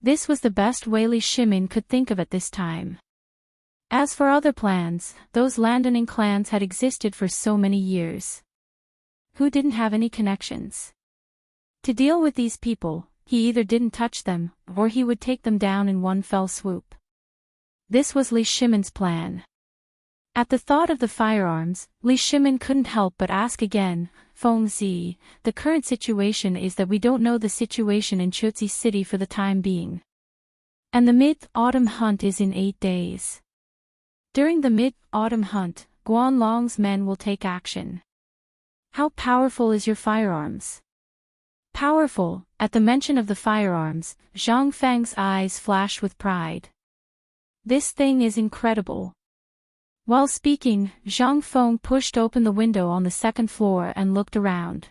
A: This was the best way Li Shimin could think of at this time. As for other plans, those landowning clans had existed for so many years. Who didn't have any connections? To deal with these people, he either didn't touch them, or he would take them down in one fell swoop. This was Li Shimin's plan. At the thought of the firearms, Li Shimin couldn't help but ask again, Feng Zi, the current situation is that we don't know the situation in Chutzi City for the time being. And the mid-autumn hunt is in 8 days. During the mid-autumn hunt, Guanlong's men will take action. How powerful is your firearms? Powerful. At the mention of the firearms, Zhang Feng's eyes flashed with pride. This thing is incredible. While speaking, Zhang Feng pushed open the window on the second floor and looked around.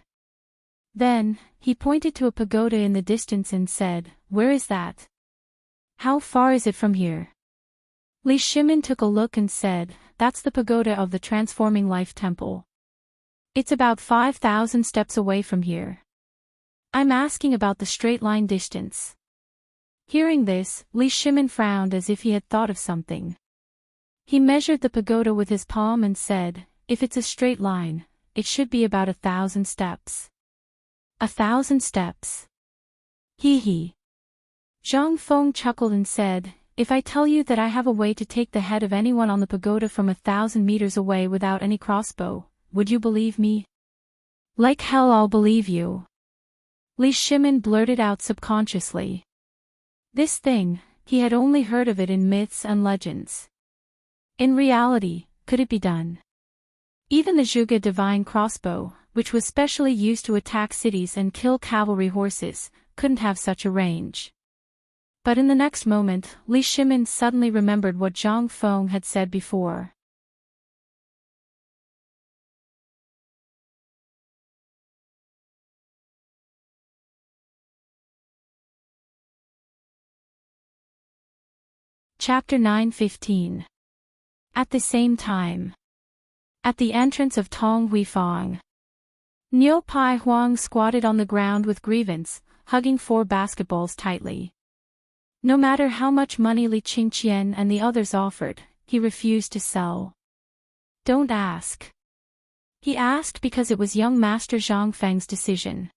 A: Then, he pointed to a pagoda in the distance and said, "Where is that? How far is it from here?" Li Shimin took a look and said, "That's the pagoda of the Transforming Life Temple. It's about 5,000 steps away from here. I'm asking about the straight line distance." Hearing this, Li Shimin frowned as if he had thought of something. He measured the pagoda with his palm and said, "If it's a straight line, it should be about 1,000 steps. 1,000 steps. Hee hee." Zhang Feng chuckled and said, "If I tell you that I have a way to take the head of anyone on the pagoda from 1,000 meters away without any crossbow, would you believe me?" "Like hell I'll believe you." Li Shimin blurted out subconsciously. This thing, he had only heard of it in myths and legends. In reality, could it be done? Even the Zhuge divine crossbow, which was specially used to attack cities and kill cavalry horses, couldn't have such a range. But in the next moment, Li Shimin suddenly remembered what Zhang Feng had said before. Chapter 9:15. At the same time. At the entrance of Tong Huifang. Niu Pai Huang squatted on the ground with grievance, hugging 4 basketballs tightly. No matter how much money Li Qingqian and the others offered, he refused to sell. "Don't ask." He asked because it was young Master Zhang Feng's decision.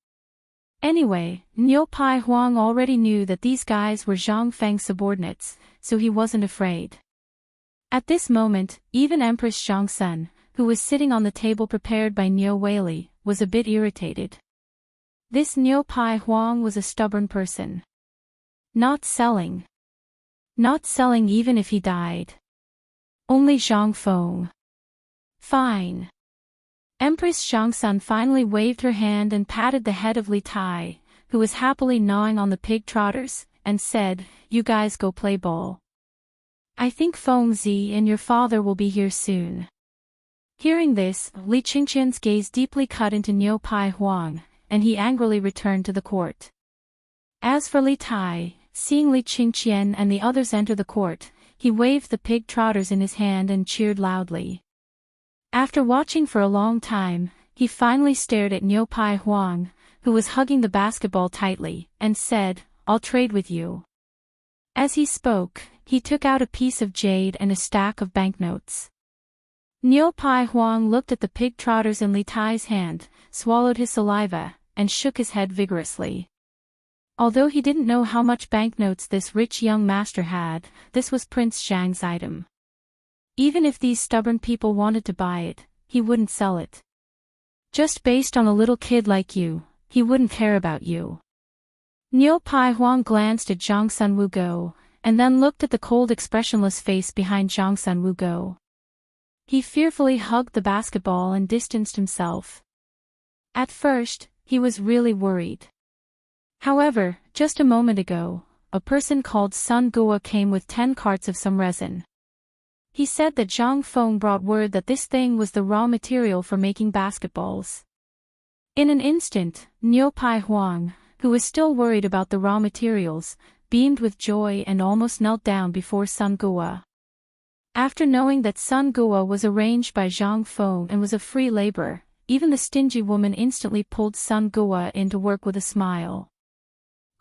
A: Anyway, Niu Pai Huang already knew that these guys were Zhang Feng's subordinates, so he wasn't afraid. At this moment, even Empress Zhangsun, who was sitting on the table prepared by Niu Weili, was a bit irritated. This Niu Pai Huang was a stubborn person. Not selling. Not selling even if he died. Only Zhang Feng. Fine. Empress Zhangsun finally waved her hand and patted the head of Li Tai, who was happily gnawing on the pig trotters, and said, "You guys go play ball. I think Feng Zi and your father will be here soon." Hearing this, Li Qingqian's gaze deeply cut into Niu Pai Huang, and he angrily returned to the court. As for Li Tai, seeing Li Qingqian and the others enter the court, he waved the pig trotters in his hand and cheered loudly. After watching for a long time, he finally stared at Niu Pai Huang, who was hugging the basketball tightly, and said, "I'll trade with you." As he spoke, he took out a piece of jade and a stack of banknotes. Niu Pai Huang looked at the pig trotters in Li Tai's hand, swallowed his saliva, and shook his head vigorously. Although he didn't know how much banknotes this rich young master had, this was Prince Zhang's item. Even if these stubborn people wanted to buy it, he wouldn't sell it. Just based on a little kid like you, he wouldn't care about you. Niu Pai Huang glanced at Zhang Sun Wugo, and then looked at the cold expressionless face behind Zhang Sun Wugo. He fearfully hugged the basketball and distanced himself. At first, he was really worried. However, just a moment ago, a person called Sun Gua came with 10 carts of some resin. He said that Zhang Feng brought word that this thing was the raw material for making basketballs. In an instant, Niu Pai Huang, who was still worried about the raw materials, beamed with joy and almost knelt down before Sun Gua. After knowing that Sun Gua was arranged by Zhang Feng and was a free labor, even the stingy woman instantly pulled Sun Gua in to work with a smile.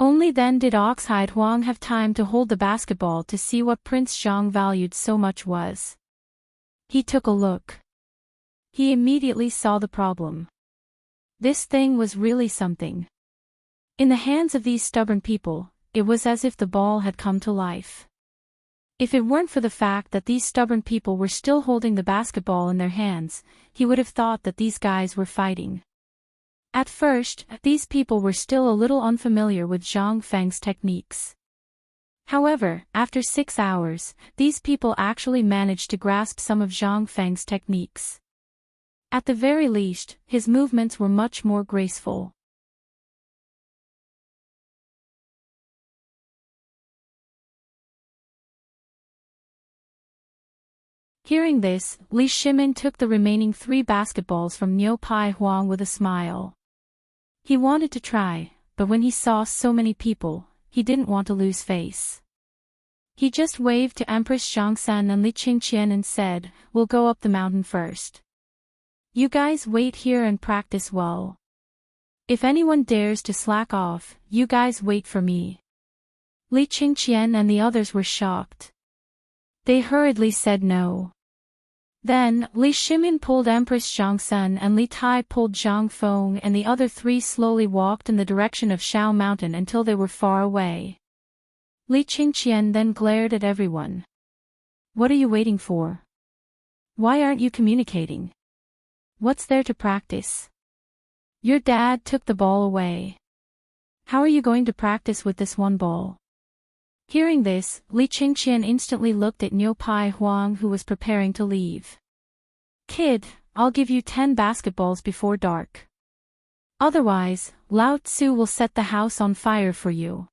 A: Only then did Oxhide Huang have time to hold the basketball to see what Prince Zhang valued so much was. He took a look. He immediately saw the problem. This thing was really something. In the hands of these stubborn people, it was as if the ball had come to life. If it weren't for the fact that these stubborn people were still holding the basketball in their hands, he would have thought that these guys were fighting. At first, these people were still a little unfamiliar with Zhang Feng's techniques. However, after 6 hours, these people actually managed to grasp some of Zhang Feng's techniques. At the very least, his movements were much more graceful. Hearing this, Li Shimin took the remaining 3 basketballs from Niu Pai Huang with a smile. He wanted to try, but when he saw so many people, he didn't want to lose face. He just waved to Empress Zhangsan and Li Qingqian and said, "We'll go up the mountain first. You guys wait here and practice well. If anyone dares to slack off, you guys wait for me." Li Qingqian and the others were shocked. They hurriedly said no. Then, Li Shimin pulled Empress Zhangsun and Li Tai pulled Zhang Feng and the other 3 slowly walked in the direction of Shao Mountain until they were far away. Li Qingqian then glared at everyone. "What are you waiting for? Why aren't you communicating? What's there to practice? Your dad took the ball away. How are you going to practice with this one ball?" Hearing this, Li Qingqian instantly looked at Niu Pai Huang who was preparing to leave. "Kid, I'll give you 10 basketballs before dark. Otherwise, Lao Tzu will set the house on fire for you."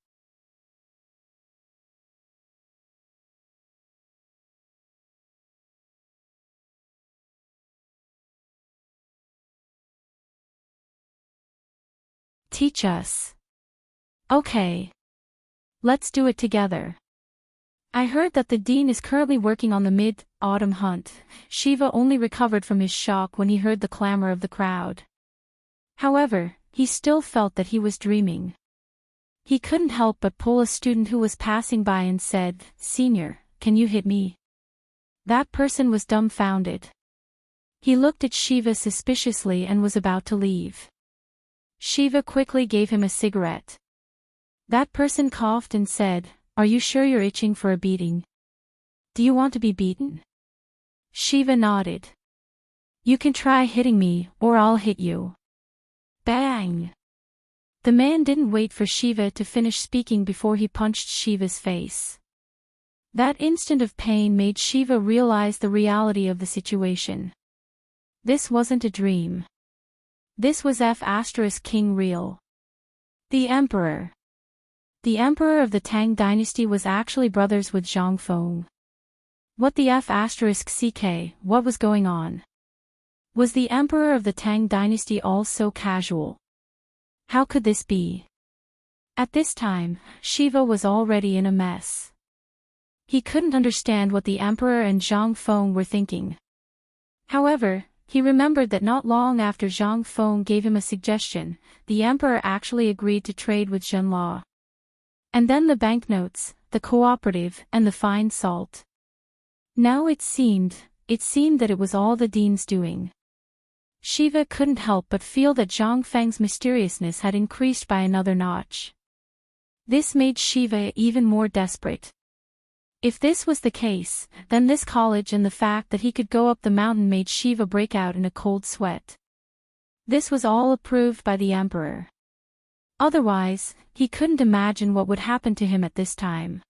A: "Teach us." "Okay. Let's do it together. I heard that the dean is currently working on the mid-autumn hunt." Shiva only recovered from his shock when he heard the clamor of the crowd. However, he still felt that he was dreaming. He couldn't help but pull a student who was passing by and said, "Senior, can you hit me?" That person was dumbfounded. He looked at Shiva suspiciously and was about to leave. Shiva quickly gave him a cigarette. That person coughed and said, "Are you sure you're itching for a beating? Do you want to be beaten?" Shiva nodded. "You can try hitting me, or I'll hit you." Bang! The man didn't wait for Shiva to finish speaking before he punched Shiva's face. That instant of pain made Shiva realize the reality of the situation. This wasn't a dream. This was King real. The Emperor. The Emperor of the Tang Dynasty was actually brothers with Zhang Feng. What the *CK, what was going on? Was the Emperor of the Tang Dynasty all so casual? How could this be? At this time, Shiva was already in a mess. He couldn't understand what the Emperor and Zhang Feng were thinking. However, he remembered that not long after Zhang Feng gave him a suggestion, the Emperor actually agreed to trade with Zhenla. And then the banknotes, the cooperative, and the fine salt. Now it seemed that it was all the dean's doing. Shiva couldn't help but feel that Zhang Feng's mysteriousness had increased by another notch. This made Shiva even more desperate. If this was the case, then this college and the fact that he could go up the mountain made Shiva break out in a cold sweat. This was all approved by the Emperor. Otherwise, he couldn't imagine what would happen to him at this time.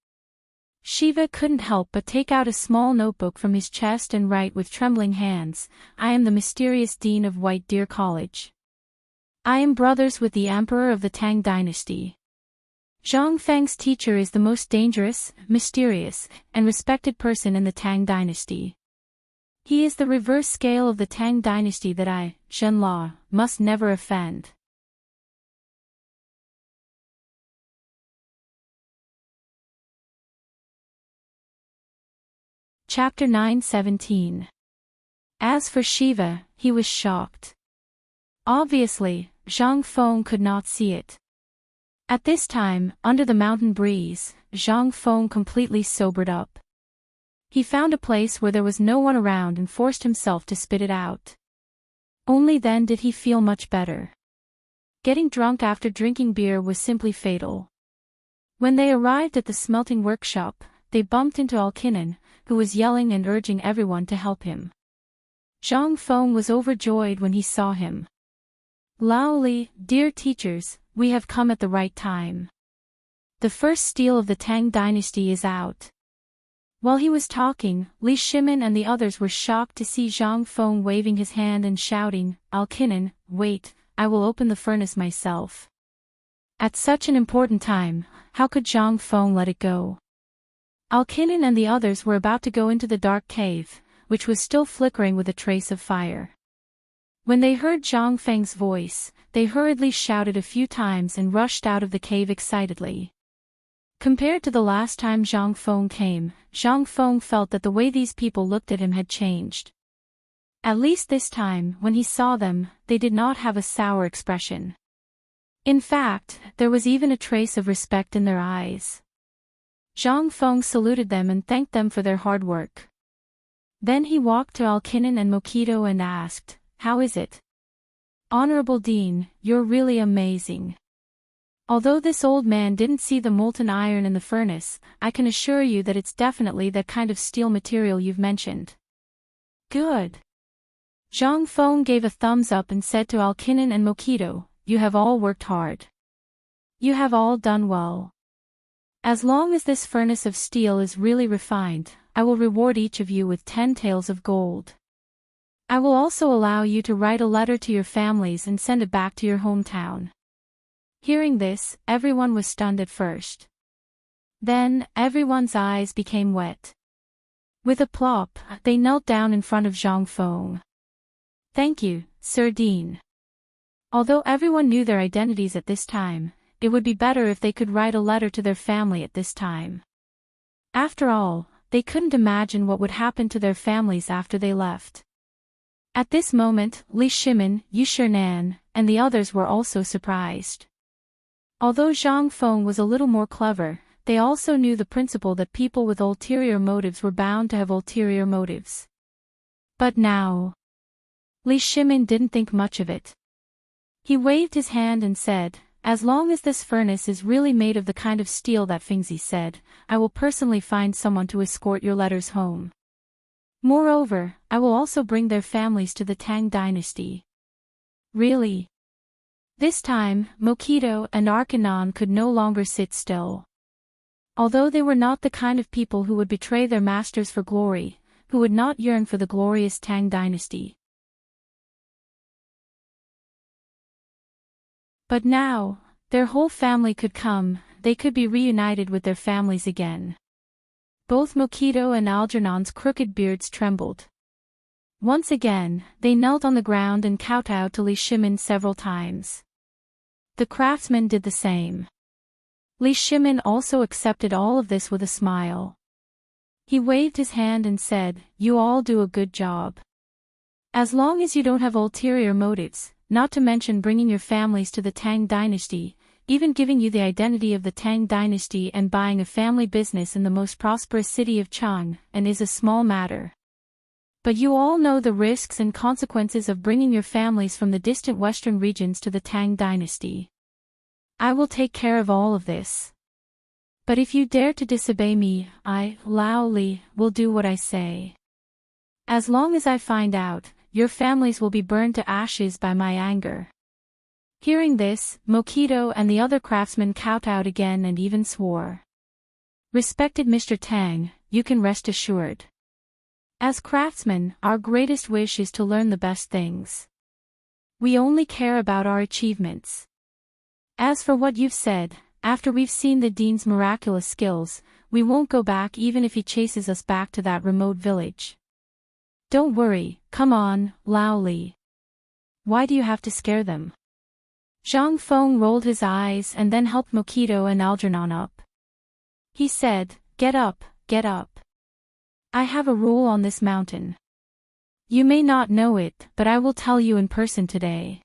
A: Shiva couldn't help but take out a small notebook from his chest and write with trembling hands, "I am the mysterious Dean of White Deer College. I am brothers with the Emperor of the Tang Dynasty." Zhang Feng's teacher is the most dangerous, mysterious, and respected person in the Tang Dynasty. He is the reverse scale of the Tang Dynasty that I, Zhenla, must never offend. Chapter 9:17. As for Shiva, he was shocked. Obviously, Zhang Feng could not see it. At this time, under the mountain breeze, Zhang Feng completely sobered up. He found a place where there was no one around and forced himself to spit it out. Only then did he feel much better. Getting drunk after drinking beer was simply fatal. When they arrived at the smelting workshop, they bumped into Alkinen, who was yelling and urging everyone to help him. Zhang Feng was overjoyed when he saw him. "Laoli, dear teachers, we have come at the right time. The first steel of the Tang Dynasty is out." While he was talking, Li Shimin and the others were shocked to see Zhang Feng waving his hand and shouting, "Alkinen, wait, I will open the furnace myself." At such an important time, how could Zhang Feng let it go? Alkinen and the others were about to go into the dark cave, which was still flickering with a trace of fire. When they heard Zhang Feng's voice, they hurriedly shouted a few times and rushed out of the cave excitedly. Compared to the last time Zhang Feng came, Zhang Feng felt that the way these people looked at him had changed. At least this time, when he saw them, they did not have a sour expression. In fact, there was even a trace of respect in their eyes. Zhang Feng saluted them and thanked them for their hard work. Then he walked to Alkinen and Mokito and asked, "How is it? Honorable Dean, you're really amazing. Although this old man didn't see the molten iron in the furnace, I can assure you that it's definitely that kind of steel material you've mentioned." "Good." Zhang Feng gave a thumbs up and said to Alkinen and Mokito, "You have all worked hard. You have all done well. As long as this furnace of steel is really refined, I will reward each of you with 10 taels of gold. I will also allow you to write a letter to your families and send it back to your hometown." Hearing this, everyone was stunned at first. Then, everyone's eyes became wet. With a plop, they knelt down in front of Zhang Feng. "Thank you, Sir Dean." Although everyone knew their identities at this time, it would be better if they could write a letter to their family at this time. After all, they couldn't imagine what would happen to their families after they left. At this moment, Li Shimin, Yu Shernan, and the others were also surprised. Although Zhang Feng was a little more clever, they also knew the principle that people with ulterior motives were bound to have ulterior motives. But now, Li Shimin didn't think much of it. He waved his hand and said, "As long as this furnace is really made of the kind of steel that Fengzi said, I will personally find someone to escort your letters home. Moreover, I will also bring their families to the Tang Dynasty." "Really?" This time, Mokito and Arkanon could no longer sit still. Although they were not the kind of people who would betray their masters for glory, who would not yearn for the glorious Tang Dynasty. But now, their whole family could come, they could be reunited with their families again. Both Mokito and Algernon's crooked beards trembled. Once again, they knelt on the ground and kowtowed to Li Shimin several times. The craftsman did the same. Li Shimin also accepted all of this with a smile. He waved his hand and said, "You all do a good job. As long as you don't have ulterior motives, not to mention bringing your families to the Tang Dynasty, even giving you the identity of the Tang Dynasty and buying a family business in the most prosperous city of Chang, and is a small matter. But you all know the risks and consequences of bringing your families from the distant western regions to the Tang Dynasty. I will take care of all of this. But if you dare to disobey me, I, Lao Li, will do what I say. As long as I find out, your families will be burned to ashes by my anger." Hearing this, Mokito and the other craftsmen kowtowed again and even swore. "Respected Mr. Tang, you can rest assured. As craftsmen, our greatest wish is to learn the best things. We only care about our achievements. As for what you've said, after we've seen the Dean's miraculous skills, we won't go back even if he chases us back to that remote village. Don't worry, come on, Lao Li. Why do you have to scare them? Zhang Feng rolled his eyes and then helped Mokito and Algernon up. He said, get up, get up. I have a rule on this mountain. You may not know it, but I will tell you in person today.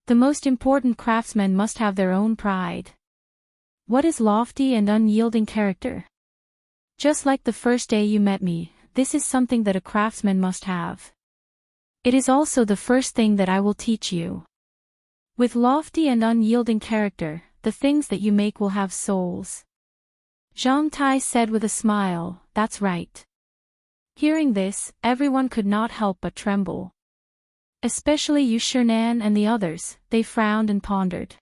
A: The most important craftsmen must have their own pride. What is lofty and unyielding character? Just like the first day you met me, this is something that a craftsman must have. It is also the first thing that I will teach you. With lofty and unyielding character, the things that you make will have souls. Zhang Tai said with a smile, that's right. Hearing this, everyone could not help but tremble. Especially Yu Shinan and the others, they frowned and pondered.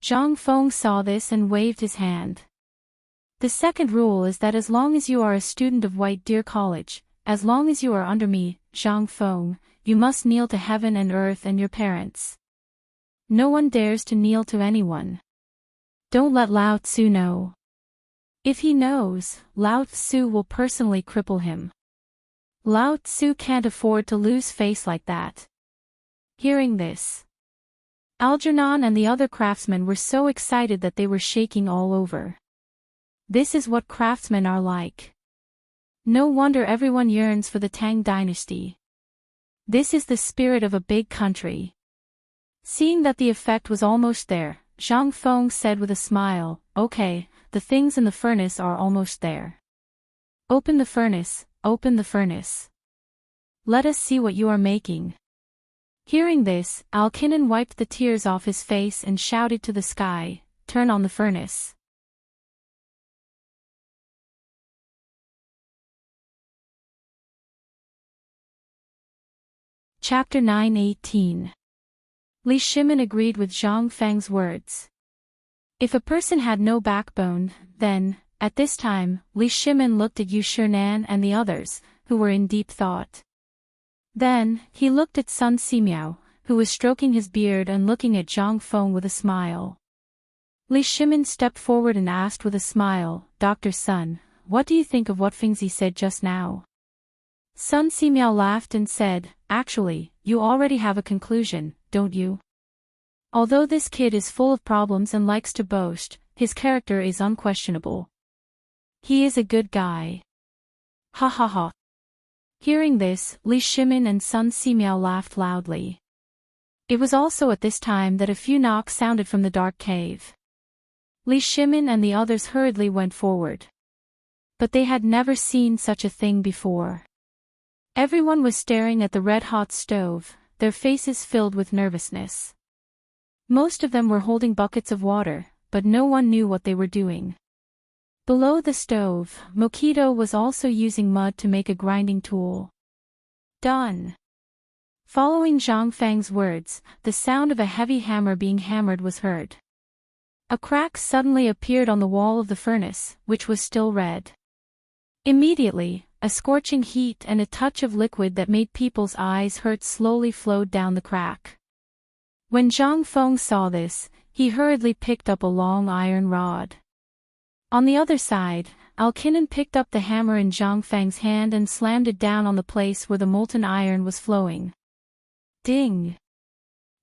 A: Zhang Feng saw this and waved his hand. The second rule is that as long as you are a student of White Deer College, as long as you are under me, Zhang Feng, you must kneel to heaven and earth and your parents. No one dares to kneel to anyone. Don't let Lao Tzu know. If he knows, Lao Tzu will personally cripple him. Lao Tzu can't afford to lose face like that. Hearing this, Algernon and the other craftsmen were so excited that they were shaking all over. This is what craftsmen are like. No wonder everyone yearns for the Tang Dynasty. This is the spirit of a big country. Seeing that the effect was almost there, Zhang Feng said with a smile, okay, the things in the furnace are almost there. Open the furnace, open the furnace. Let us see what you are making. Hearing this, Alkinnon wiped the tears off his face and shouted to the sky, turn on the furnace. Chapter 9:18. Li Shimin agreed with Zhang Feng's words. If a person had no backbone, then, at this time, Li Shimin looked at Yu Shinan and the others, who were in deep thought. Then, he looked at Sun Simiao, who was stroking his beard and looking at Zhang Feng with a smile. Li Shimin stepped forward and asked with a smile, Dr. Sun, what do you think of what Fengzi said just now? Sun Simiao laughed and said, actually, you already have a conclusion, don't you? Although this kid is full of problems and likes to boast, his character is unquestionable. He is a good guy. Ha ha ha. Hearing this, Li Shimin and Sun Simiao laughed loudly. It was also at this time that a few knocks sounded from the dark cave. Li Shimin and the others hurriedly went forward. But they had never seen such a thing before. Everyone was staring at the red-hot stove, their faces filled with nervousness. Most of them were holding buckets of water, but no one knew what they were doing. Below the stove, Mokito was also using mud to make a grinding tool. Done. Following Zhang Feng's words, the sound of a heavy hammer being hammered was heard. A crack suddenly appeared on the wall of the furnace, which was still red. Immediately, a scorching heat and a touch of liquid that made people's eyes hurt slowly flowed down the crack. When Zhang Feng saw this, he hurriedly picked up a long iron rod. On the other side, Alkinnon picked up the hammer in Zhang Feng's hand and slammed it down on the place where the molten iron was flowing. Ding!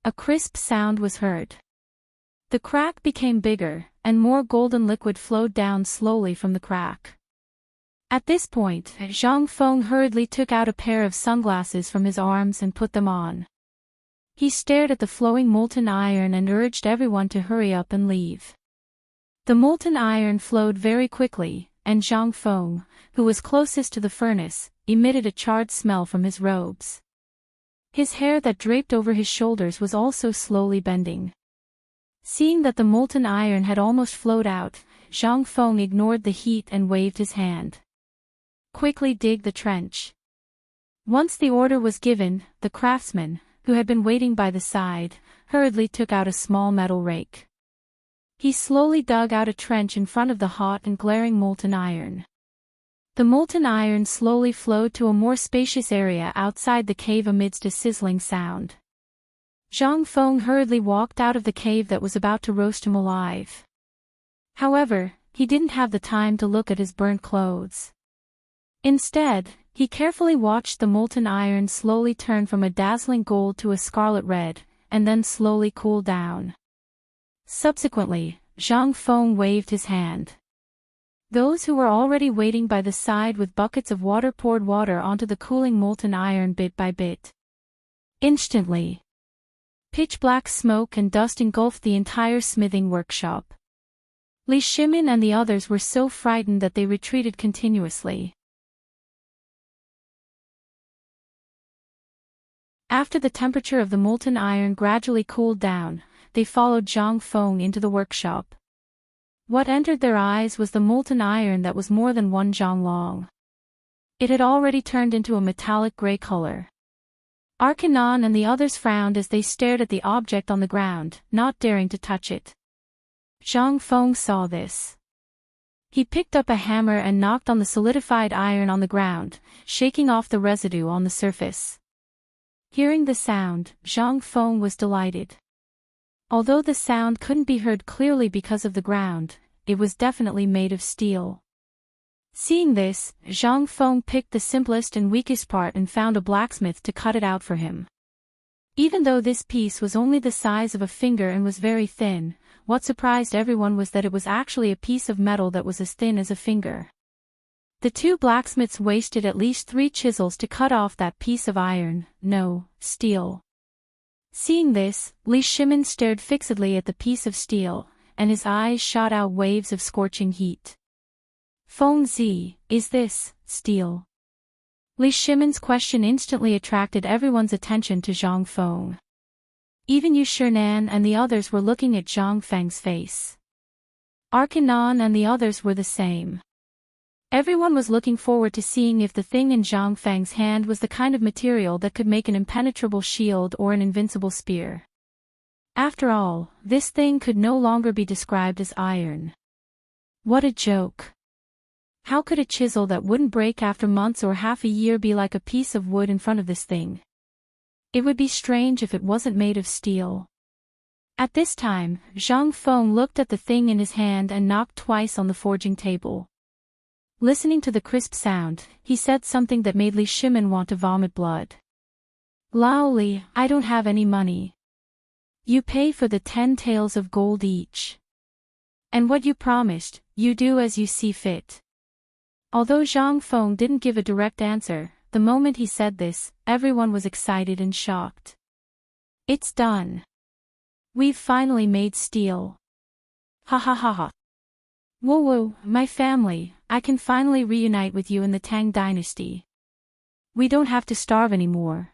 A: A crisp sound was heard. The crack became bigger, and more golden liquid flowed down slowly from the crack. At this point, Zhang Feng hurriedly took out a pair of sunglasses from his arms and put them on. He stared at the flowing molten iron and urged everyone to hurry up and leave. The molten iron flowed very quickly, and Zhang Feng, who was closest to the furnace, emitted a charred smell from his robes. His hair that draped over his shoulders was also slowly bending. Seeing that the molten iron had almost flowed out, Zhang Feng ignored the heat and waved his hand. Quickly dig the trench. Once the order was given, the craftsman, who had been waiting by the side, hurriedly took out a small metal rake. He slowly dug out a trench in front of the hot and glaring molten iron. The molten iron slowly flowed to a more spacious area outside the cave amidst a sizzling sound. Zhang Feng hurriedly walked out of the cave that was about to roast him alive. However, he didn't have the time to look at his burnt clothes. Instead, he carefully watched the molten iron slowly turn from a dazzling gold to a scarlet red, and then slowly cool down. Subsequently, Zhang Feng waved his hand. Those who were already waiting by the side with buckets of water poured water onto the cooling molten iron bit by bit. Instantly, pitch-black smoke and dust engulfed the entire smithing workshop. Li Shimin and the others were so frightened that they retreated continuously. After the temperature of the molten iron gradually cooled down, they followed Zhang Feng into the workshop. What entered their eyes was the molten iron that was more than 1 zhang long. It had already turned into a metallic gray color. Arcanon and the others frowned as they stared at the object on the ground, not daring to touch it. Zhang Feng saw this. He picked up a hammer and knocked on the solidified iron on the ground, shaking off the residue on the surface. Hearing the sound, Zhang Feng was delighted. Although the sound couldn't be heard clearly because of the ground, it was definitely made of steel. Seeing this, Zhang Feng picked the simplest and weakest part and found a blacksmith to cut it out for him. Even though this piece was only the size of a finger and was very thin, what surprised everyone was that it was actually a piece of metal that was as thin as a finger. The two blacksmiths wasted at least 3 chisels to cut off that piece of iron, no, steel. Seeing this, Li Shimin stared fixedly at the piece of steel, and his eyes shot out waves of scorching heat. Feng Zi, is this steel? Li Shimin's question instantly attracted everyone's attention to Zhang Feng. Even Yu Shinan and the others were looking at Zhang Feng's face. Arcanon and the others were the same. Everyone was looking forward to seeing if the thing in Zhang Feng's hand was the kind of material that could make an impenetrable shield or an invincible spear. After all, this thing could no longer be described as iron. What a joke! How could a chisel that wouldn't break after months or half a year be like a piece of wood in front of this thing? It would be strange if it wasn't made of steel. At this time, Zhang Feng looked at the thing in his hand and knocked twice on the forging table. Listening to the crisp sound, he said something that made Li Shimin want to vomit blood. Lao Li, I don't have any money. You pay for the 10 taels of gold each. And what you promised, you do as you see fit. Although Zhang Feng didn't give a direct answer, the moment he said this, everyone was excited and shocked. It's done. We've finally made steel. Ha ha ha ha. Whoa whoa, my family, I can finally reunite with you in the Tang Dynasty. We don't have to starve anymore.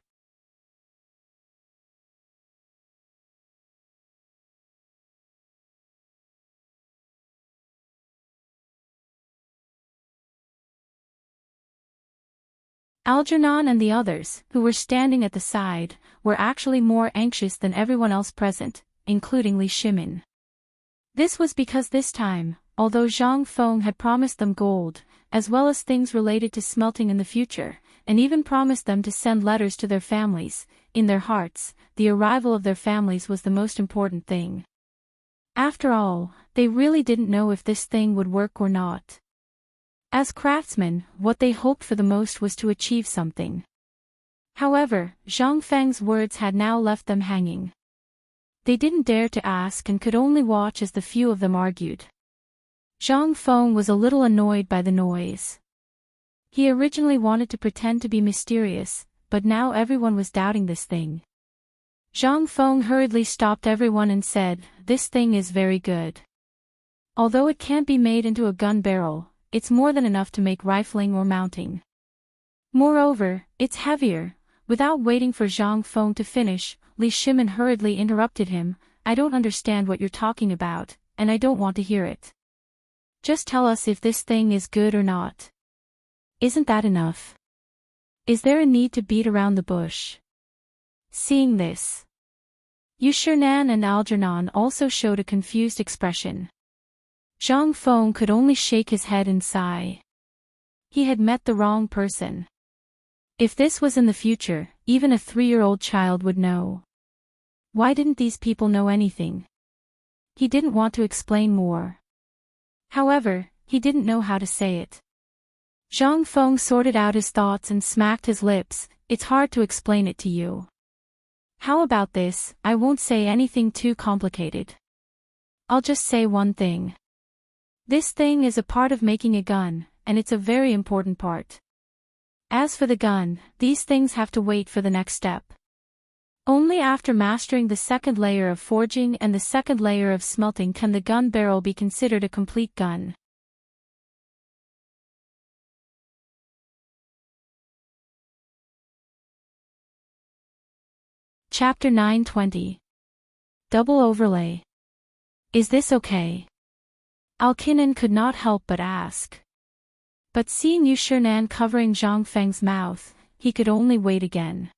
A: Algernon and the others, who were standing at the side, were actually more anxious than everyone else present, including Li Shimin. This was because this time, although Zhang Feng had promised them gold, as well as things related to smelting in the future, and even promised them to send letters to their families, in their hearts, the arrival of their families was the most important thing. After all, they really didn't know if this thing would work or not. As craftsmen, what they hoped for the most was to achieve something. However, Zhang Feng's words had now left them hanging. They didn't dare to ask and could only watch as the few of them argued. Zhang Feng was a little annoyed by the noise. He originally wanted to pretend to be mysterious, but now everyone was doubting this thing. Zhang Feng hurriedly stopped everyone and said, "This thing is very good. Although it can't be made into a gun barrel, it's more than enough to make rifling or mounting. Moreover, it's heavier." Without waiting for Zhang Feng to finish, Li Shimin hurriedly interrupted him, "I don't understand what you're talking about, and I don't want to hear it. Just tell us if this thing is good or not. Isn't that enough? Is there a need to beat around the bush?" Seeing this, Yu Shinan and Algernon also showed a confused expression. Zhang Feng could only shake his head and sigh. He had met the wrong person. If this was in the future, even a 3-year-old child would know. Why didn't these people know anything? He didn't want to explain more. However, he didn't know how to say it. Zhang Feng sorted out his thoughts and smacked his lips. It's hard to explain it to you. How about this? I won't say anything too complicated. I'll just say one thing. This thing is a part of making a gun, and it's a very important part. As for the gun, these things have to wait for the next step. Only after mastering the second layer of forging and the second layer of smelting can the gun barrel be considered a complete gun. Chapter 920. Double Overlay. Is this okay? Alkinen could not help but ask. But seeing Yu Shinan covering Zhang Feng's mouth, he could only wait again.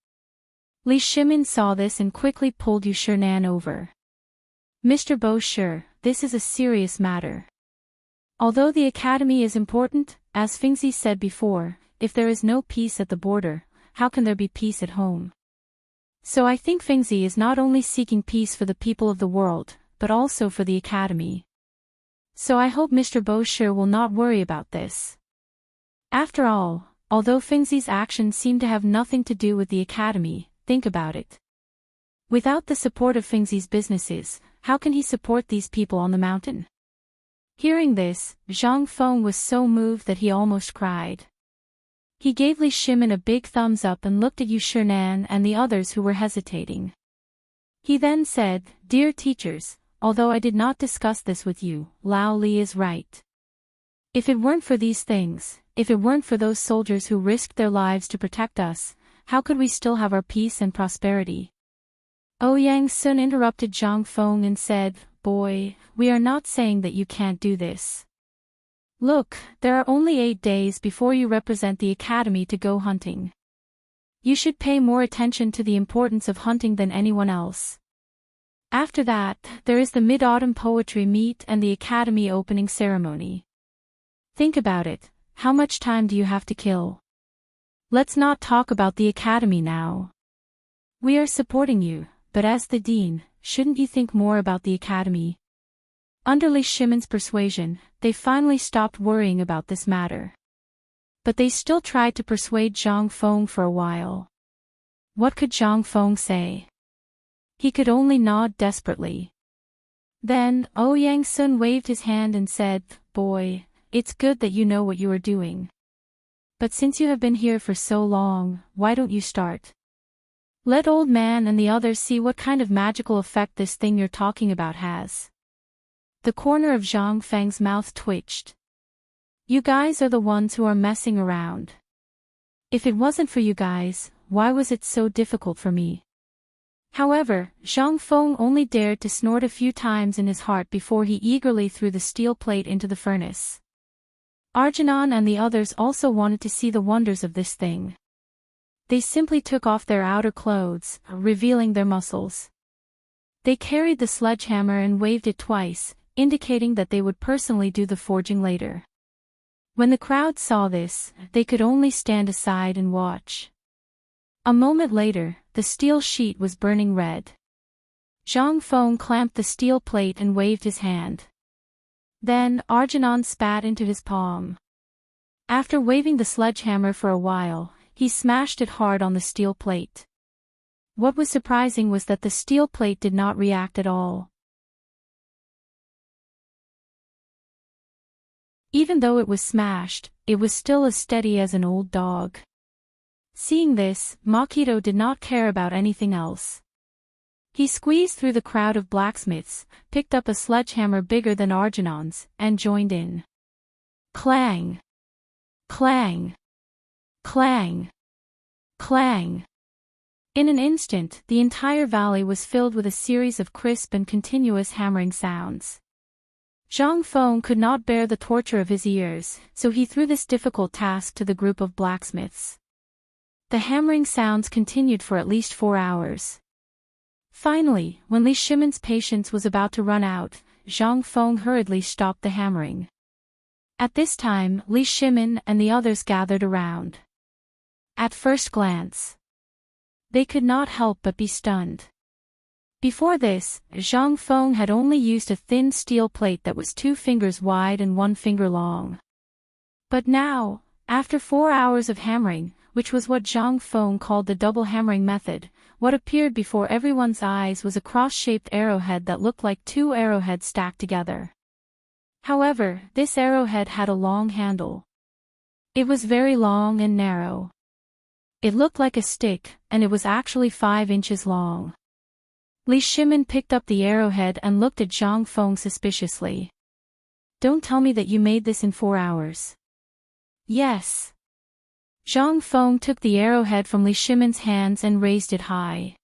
A: Li Shimin saw this and quickly pulled Yu Shinan over. Mr. Bo Shi, this is a serious matter. Although the academy is important, as Fengzi said before, if there is no peace at the border, how can there be peace at home? So I think Fengzi is not only seeking peace for the people of the world, but also for the academy. So I hope Mr. Bo Shi will not worry about this. After all, although Fengzi's actions seem to have nothing to do with the academy, think about it. Without the support of Fengzi's businesses, how can he support these people on the mountain? Hearing this, Zhang Feng was so moved that he almost cried. He gave Li Shimin a big thumbs up and looked at Yu Shinan and the others who were hesitating. He then said, "Dear teachers, although I did not discuss this with you, Lao Li is right. If it weren't for these things, if it weren't for those soldiers who risked their lives to protect us, how could we still have our peace and prosperity?" Ouyang Sun interrupted Zhang Feng and said, "Boy, we are not saying that you can't do this. Look, there are only 8 days before you represent the academy to go hunting. You should pay more attention to the importance of hunting than anyone else. After that, there is the Mid-Autumn Poetry Meet and the academy opening ceremony. Think about it, how much time do you have to kill? Let's not talk about the academy now. We are supporting you, but as the dean, shouldn't you think more about the academy?" Under Li Shimin's persuasion, they finally stopped worrying about this matter. But they still tried to persuade Zhang Feng for a while. What could Zhang Feng say? He could only nod desperately. Then, Ouyang Sun waved his hand and said, "Boy, it's good that you know what you are doing. But since you have been here for so long, why don't you start? Let Old Man and the others see what kind of magical effect this thing you're talking about has." The corner of Zhang Feng's mouth twitched. "You guys are the ones who are messing around. If it wasn't for you guys, why was it so difficult for me?" However, Zhang Feng only dared to snort a few times in his heart before he eagerly threw the steel plate into the furnace. Arjunan and the others also wanted to see the wonders of this thing. They simply took off their outer clothes, revealing their muscles. They carried the sledgehammer and waved it twice, indicating that they would personally do the forging later. When the crowd saw this, they could only stand aside and watch. A moment later, the steel sheet was burning red. Zhang Feng clamped the steel plate and waved his hand. Then, Arjunan spat into his palm. After waving the sledgehammer for a while, he smashed it hard on the steel plate. What was surprising was that the steel plate did not react at all. Even though it was smashed, it was still as steady as an old dog. Seeing this, Makito did not care about anything else. He squeezed through the crowd of blacksmiths, picked up a sledgehammer bigger than Arjunan's, and joined in. Clang! Clang! Clang! Clang! In an instant, the entire valley was filled with a series of crisp and continuous hammering sounds. Zhang Feng could not bear the torture of his ears, so he threw this difficult task to the group of blacksmiths. The hammering sounds continued for at least 4 hours. Finally, when Li Shimin's patience was about to run out, Zhang Feng hurriedly stopped the hammering. At this time, Li Shimin and the others gathered around. At first glance, they could not help but be stunned. Before this, Zhang Feng had only used a thin steel plate that was 2 fingers wide and 1 finger long. But now, after 4 hours of hammering, which was what Zhang Feng called the double hammering method, what appeared before everyone's eyes was a cross-shaped arrowhead that looked like 2 arrowheads stacked together. However, this arrowhead had a long handle. It was very long and narrow. It looked like a stick, and it was actually 5 inches long. Li Shimin picked up the arrowhead and looked at Zhang Feng suspiciously. "Don't tell me that you made this in 4 hours." "Yes." Zhang Feng took the arrowhead from Li Shimin's hands and raised it high.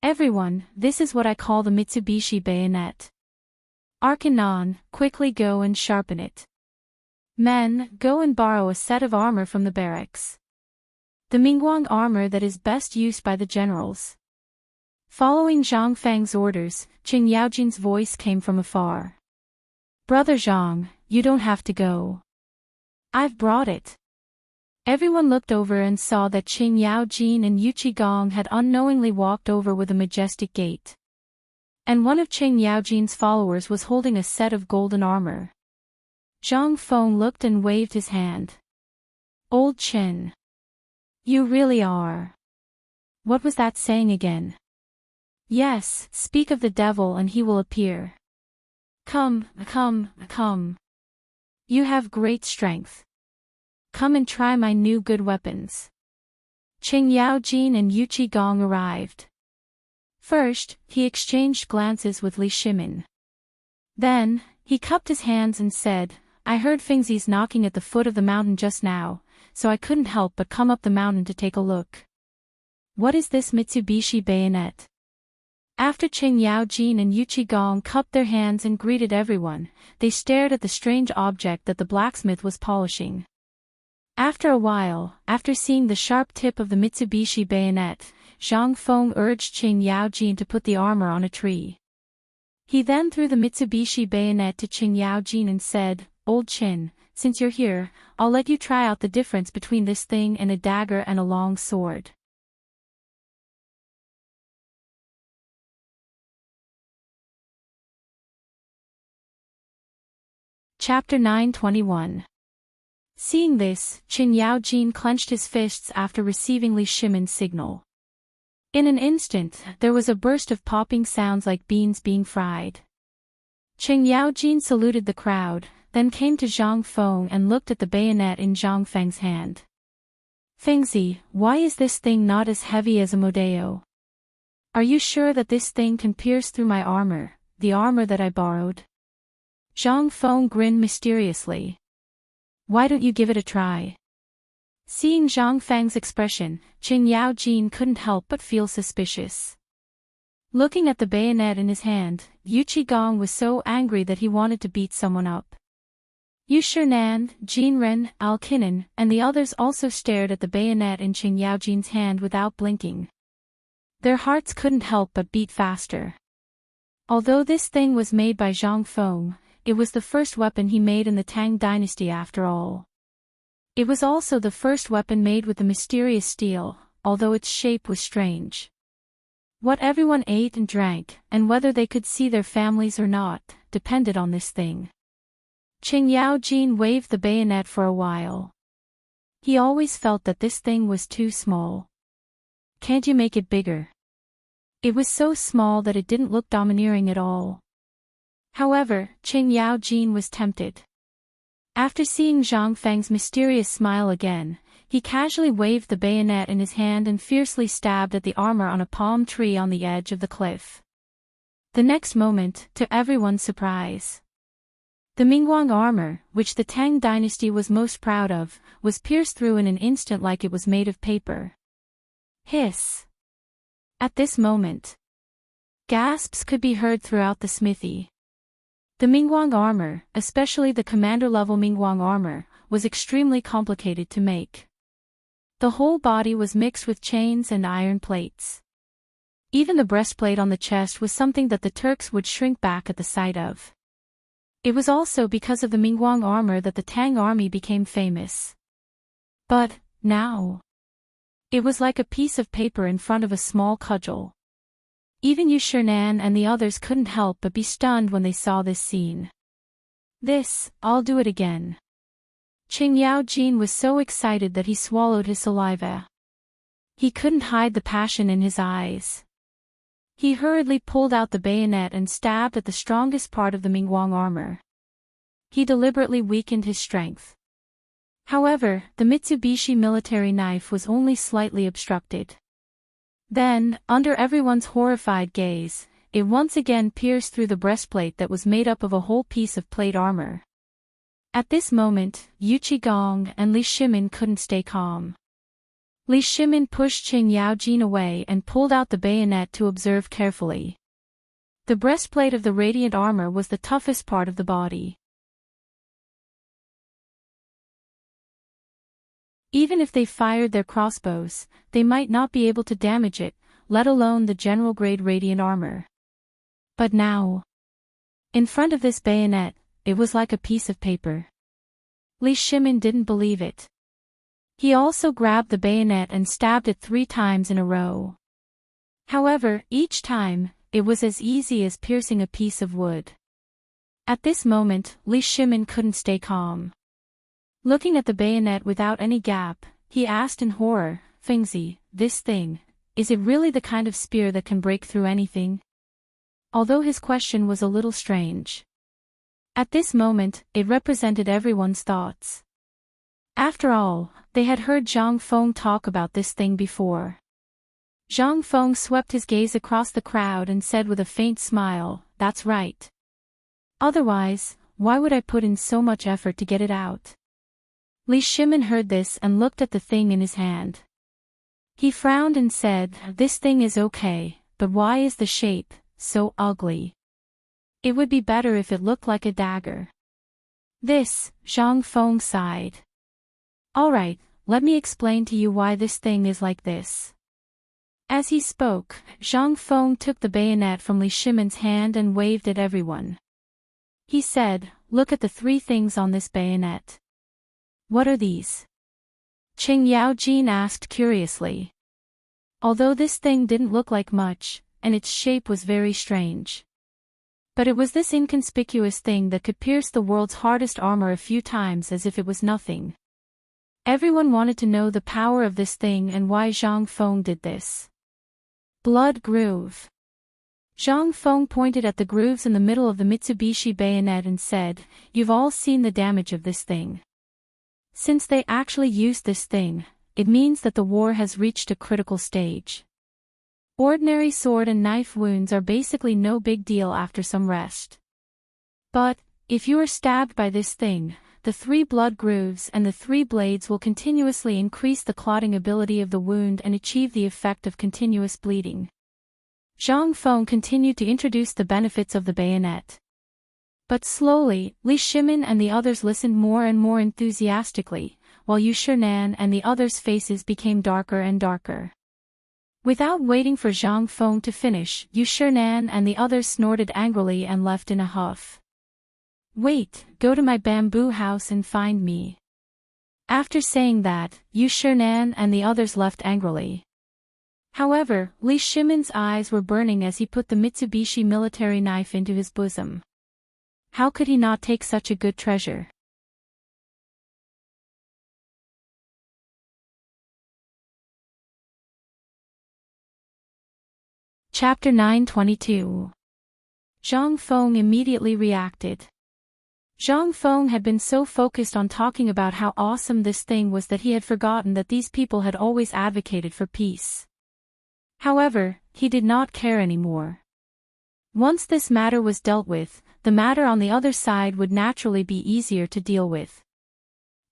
A: "Everyone, this is what I call the Mitsubishi bayonet. Arkanon, quickly go and sharpen it. Men, go and borrow a set of armor from the barracks. The Mingguang armor that is best used by the generals." Following Zhang Feng's orders, Qing Yaojin's voice came from afar. "Brother Zhang, you don't have to go. I've brought it." Everyone looked over and saw that Qing Yaojin and Yu Qigong had unknowingly walked over with a majestic gait. And one of Qing Yaojin's followers was holding a set of golden armor. Zhang Feng looked and waved his hand. "Old Qin. You really are." What was that saying again? "Yes, speak of the devil and he will appear. Come, come, come. You have great strength. Come and try my new good weapons." Qing Yaojin and Yu Qigong arrived. First, he exchanged glances with Li Shimin. Then, he cupped his hands and said, "I heard Fingzi's knocking at the foot of the mountain just now, so I couldn't help but come up the mountain to take a look. What is this Mitsubishi bayonet?" After Qing Yaojin and Yu Qigong cupped their hands and greeted everyone, they stared at the strange object that the blacksmith was polishing. After a while, after seeing the sharp tip of the Mitsubishi bayonet, Zhang Feng urged Qing Yaojin to put the armor on a tree. He then threw the Mitsubishi bayonet to Qing Yaojin and said, "Old Qin, since you're here, I'll let you try out the difference between this thing and a dagger and a long sword." Chapter 921. Seeing this, Qin Yaojin clenched his fists after receiving Li Shimin's signal. In an instant, there was a burst of popping sounds like beans being fried. Qing Yaojin saluted the crowd, then came to Zhang Feng and looked at the bayonet in Zhang Feng's hand. "Fengzi, why is this thing not as heavy as a Modeo? Are you sure that this thing can pierce through my armor, the armor that I borrowed?" Zhang Feng grinned mysteriously. "Why don't you give it a try?" Seeing Zhang Feng's expression, Qing Yaojin couldn't help but feel suspicious. Looking at the bayonet in his hand, Yu Qigong was so angry that he wanted to beat someone up. Yu Shinan, Jinren, Alkinan, and the others also stared at the bayonet in Qing Yaojin's hand without blinking. Their hearts couldn't help but beat faster. Although this thing was made by Zhang Feng, it was the first weapon he made in the Tang Dynasty after all. It was also the first weapon made with the mysterious steel, although its shape was strange. What everyone ate and drank, and whether they could see their families or not, depended on this thing. Qing Yaojin waved the bayonet for a while. He always felt that this thing was too small. "Can't you make it bigger?" It was so small that it didn't look domineering at all. However, Qing Yaojin was tempted. After seeing Zhang Feng's mysterious smile again, he casually waved the bayonet in his hand and fiercely stabbed at the armor on a palm tree on the edge of the cliff. The next moment, to everyone's surprise, the Mingguang armor, which the Tang Dynasty was most proud of, was pierced through in an instant like it was made of paper. Hiss! At this moment, gasps could be heard throughout the smithy. The Mingguang armor, especially the commander-level Mingguang armor, was extremely complicated to make. The whole body was mixed with chains and iron plates. Even the breastplate on the chest was something that the Turks would shrink back at the sight of. It was also because of the Mingguang armor that the Tang army became famous. But, now, it was like a piece of paper in front of a small cudgel. Even Yu Shernan and the others couldn't help but be stunned when they saw this scene. I'll do it again. Qing Yaojin was so excited that he swallowed his saliva. He couldn't hide the passion in his eyes. He hurriedly pulled out the bayonet and stabbed at the strongest part of the Mingguang armor. He deliberately weakened his strength. However, the Mitsubishi military knife was only slightly obstructed. Then, under everyone's horrified gaze, it once again pierced through the breastplate that was made up of a whole piece of plate armor. At this moment, Yu Qigong and Li Shimin couldn't stay calm. Li Shimin pushed Qing Yaojin away and pulled out the bayonet to observe carefully. The breastplate of the radiant armor was the toughest part of the body. Even if they fired their crossbows, they might not be able to damage it, let alone the general-grade radiant armor. But now, in front of this bayonet, it was like a piece of paper. Li Shimin didn't believe it. He also grabbed the bayonet and stabbed it 3 times in a row. However, each time, it was as easy as piercing a piece of wood. At this moment, Li Shimin couldn't stay calm. Looking at the bayonet without any gap, he asked in horror, "Fengzi, this thing, is it really the kind of spear that can break through anything?" Although his question was a little strange. At this moment, it represented everyone's thoughts. After all, they had heard Zhang Feng talk about this thing before. Zhang Feng swept his gaze across the crowd and said with a faint smile, "That's right. Otherwise, why would I put in so much effort to get it out?" Li Shimin heard this and looked at the thing in his hand. He frowned and said, "This thing is okay, but why is the shape so ugly? It would be better if it looked like a dagger." Zhang Feng sighed. "Alright, let me explain to you why this thing is like this." As he spoke, Zhang Feng took the bayonet from Li Shimin's hand and waved at everyone. He said, "Look at the 3 things on this bayonet." "What are these?" Qing Yaojin asked curiously. Although this thing didn't look like much, and its shape was very strange. But it was this inconspicuous thing that could pierce the world's hardest armor a few times as if it was nothing. Everyone wanted to know the power of this thing and why Zhang Feng did this. Blood groove. Zhang Feng pointed at the grooves in the middle of the Mitsubishi bayonet and said, "You've all seen the damage of this thing. Since they actually used this thing, it means that the war has reached a critical stage. Ordinary sword and knife wounds are basically no big deal after some rest. But, if you are stabbed by this thing, the 3 blood grooves and the 3 blades will continuously increase the clotting ability of the wound and achieve the effect of continuous bleeding." Zhang Feng continued to introduce the benefits of the bayonet. But slowly, Li Shimin and the others listened more and more enthusiastically, while Yu Shernan and the others' faces became darker and darker. Without waiting for Zhang Feng to finish, Yu Shernan and the others snorted angrily and left in a huff. "Wait, go to my bamboo house and find me." After saying that, Yu Shernan and the others left angrily. However, Li Shimin's eyes were burning as he put the Mitsubishi military knife into his bosom. How could he not take such a good treasure? Chapter 922. Zhang Feng immediately reacted. Zhang Feng had been so focused on talking about how awesome this thing was that he had forgotten that these people had always advocated for peace. However, he did not care anymore. Once this matter was dealt with, the matter on the other side would naturally be easier to deal with.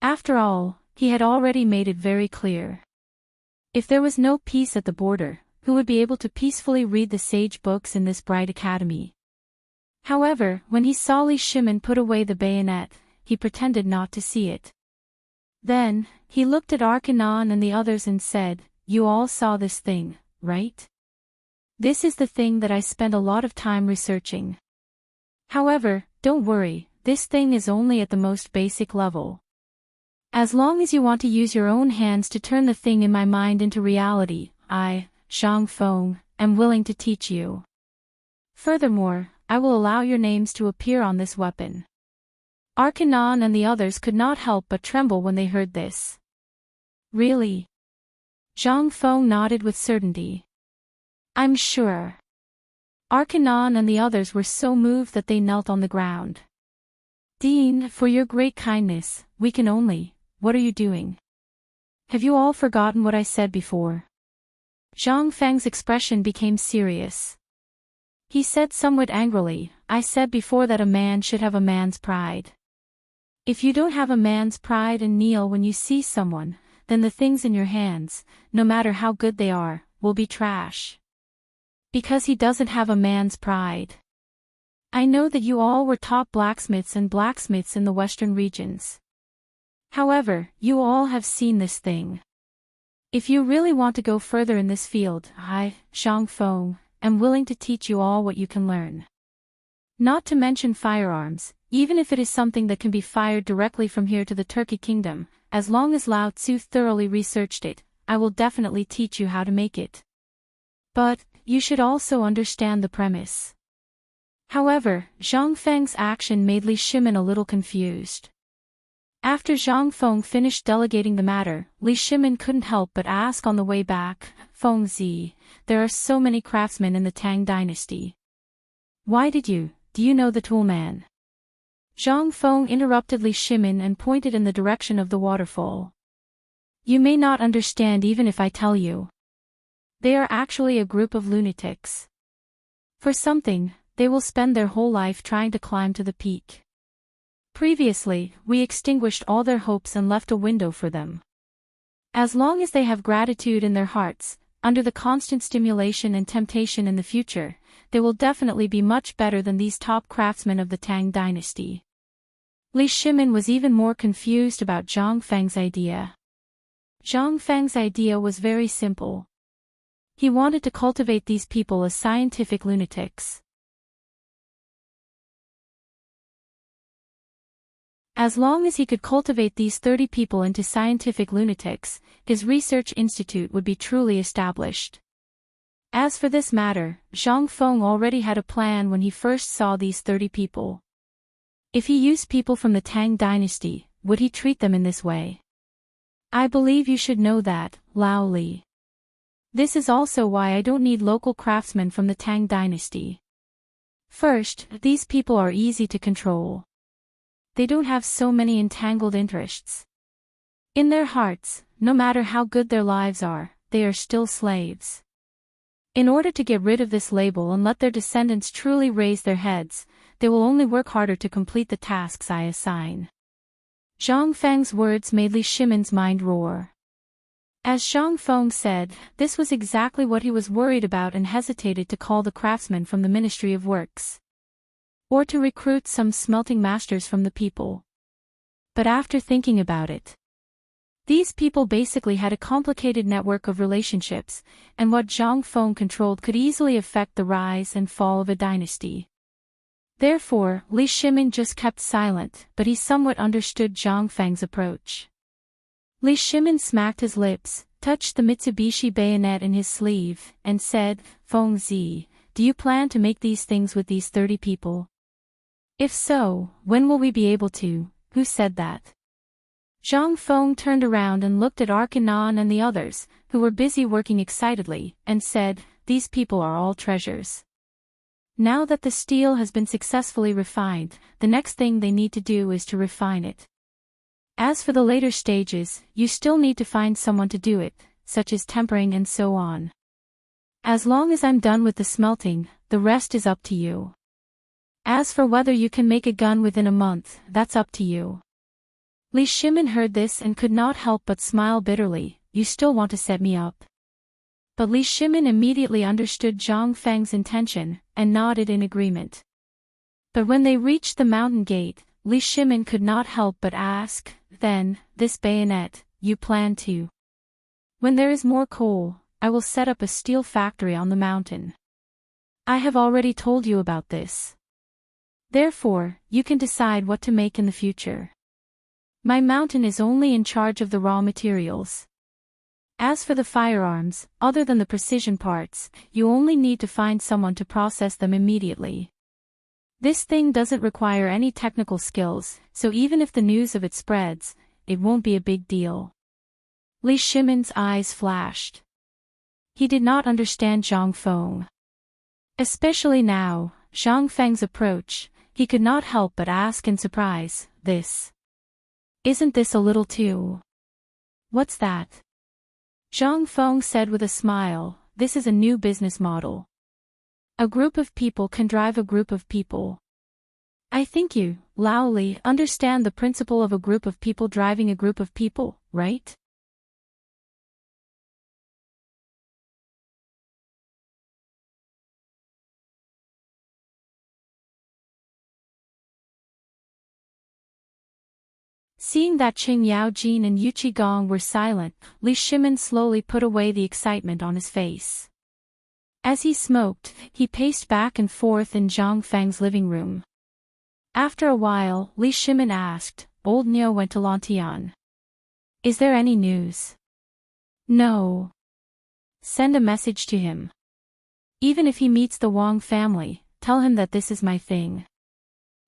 A: After all, he had already made it very clear. If there was no peace at the border, who would be able to peacefully read the sage books in this bright academy? However, when he saw Li Shimin put away the bayonet, he pretended not to see it. Then, he looked at Arkanon and the others and said, "You all saw this thing, right? This is the thing that I spent a lot of time researching. However, don't worry, this thing is only at the most basic level. As long as you want to use your own hands to turn the thing in my mind into reality, I, Zhang Feng, am willing to teach you. Furthermore, I will allow your names to appear on this weapon." Arcanon and the others could not help but tremble when they heard this. "Really?" Zhang Feng nodded with certainty. "I'm sure." Arcanon and the others were so moved that they knelt on the ground. "Dean, for your great kindness, we can only— What are you doing? Have you all forgotten what I said before?" Zhang Feng's expression became serious. He said somewhat angrily, "I said before that a man should have a man's pride. If you don't have a man's pride and kneel when you see someone, then the things in your hands, no matter how good they are, will be trash. Because he doesn't have a man's pride. I know that you all were top blacksmiths and blacksmiths in the western regions. However, you all have seen this thing. If you really want to go further in this field, I, Zhang Feng, am willing to teach you all what you can learn. Not to mention firearms, even if it is something that can be fired directly from here to the Turkey Kingdom, as long as Lao Tzu thoroughly researched it, I will definitely teach you how to make it. But, you should also understand the premise." However, Zhang Feng's action made Li Shimin a little confused. After Zhang Feng finished delegating the matter, Li Shimin couldn't help but ask on the way back, "Feng Zi, there are so many craftsmen in the Tang Dynasty. Do you know the toolman?" Zhang Feng interrupted Li Shimin and pointed in the direction of the waterfall. "You may not understand even if I tell you. They are actually a group of lunatics. For something, they will spend their whole life trying to climb to the peak. Previously, we extinguished all their hopes and left a window for them. As long as they have gratitude in their hearts, under the constant stimulation and temptation in the future, they will definitely be much better than these top craftsmen of the Tang Dynasty." Li Shimin was even more confused about Zhang Feng's idea. Zhang Feng's idea was very simple. He wanted to cultivate these people as scientific lunatics. As long as he could cultivate these 30 people into scientific lunatics, his research institute would be truly established. As for this matter, Zhang Feng already had a plan when he first saw these 30 people. If he used people from the Tang Dynasty, would he treat them in this way? I believe you should know that, Lao Li. This is also why I don't need local craftsmen from the Tang Dynasty. First, these people are easy to control. They don't have so many entangled interests. In their hearts, no matter how good their lives are, they are still slaves. In order to get rid of this label and let their descendants truly raise their heads, they will only work harder to complete the tasks I assign." Zhang Feng's words made Li Shimin's mind roar. As Zhang Feng said, this was exactly what he was worried about and hesitated to call the craftsmen from the Ministry of Works. Or to recruit some smelting masters from the people. But after thinking about it, these people basically had a complicated network of relationships, and what Zhang Feng controlled could easily affect the rise and fall of a dynasty. Therefore, Li Shimin just kept silent, but he somewhat understood Zhang Feng's approach. Li Shimin smacked his lips, touched the Mitsubishi bayonet in his sleeve, and said, "Feng Zi, do you plan to make these things with these 30 people? If so, when will we be able to?" "Who said that?" Zhang Feng turned around and looked at Arcanon and the others, who were busy working excitedly, and said, "These people are all treasures. Now that the steel has been successfully refined, the next thing they need to do is to refine it. As for the later stages, you still need to find someone to do it, such as tempering and so on. As long as I'm done with the smelting, the rest is up to you. As for whether you can make a gun within a month, that's up to you." Li Shimin heard this and could not help but smile bitterly. "You still want to set me up?" But Li Shimin immediately understood Zhang Feng's intention, and nodded in agreement. But when they reached the mountain gate, Li Shimin could not help but ask, "Then, this bayonet, you plan to?" "When there is more coal, I will set up a steel factory on the mountain. I have already told you about this. Therefore, you can decide what to make in the future. My mountain is only in charge of the raw materials. As for the firearms, other than the precision parts, you only need to find someone to process them immediately. This thing doesn't require any technical skills, so even if the news of it spreads, it won't be a big deal. Li Shimin's eyes flashed. He did not understand Zhang Feng. Especially now, Zhang Feng's approach, he could not help but ask in surprise, Isn't this a little too? What's that? Zhang Feng said with a smile, this is a new business model. A group of people can drive a group of people. I think you, Lao Li, understand the principle of a group of people driving a group of people, right? Seeing that Qing Yaojin and Yu Qigong were silent, Li Shimin slowly put away the excitement on his face. As he smoked, he paced back and forth in Zhang Feng's living room. After a while, Li Shimin asked, Old Niu went to Lantian. Is there any news? No. Send a message to him. Even if he meets the Wang family, tell him that this is my thing.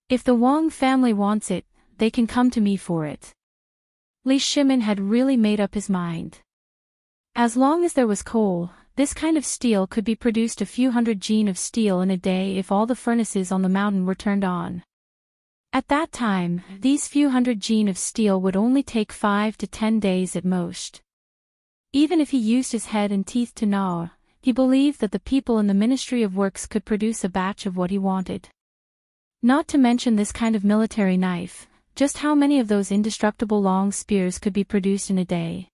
A: If the Wang family wants it, they can come to me for it. Li Shimin had really made up his mind. As long as there was coal, this kind of steel could be produced a few hundred gene of steel in a day if all the furnaces on the mountain were turned on. At that time, these few hundred gene of steel would only take 5 to 10 days at most. Even if he used his head and teeth to gnaw, he believed that the people in the Ministry of Works could produce a batch of what he wanted. Not to mention this kind of military knife, just how many of those indestructible long spears could be produced in a day?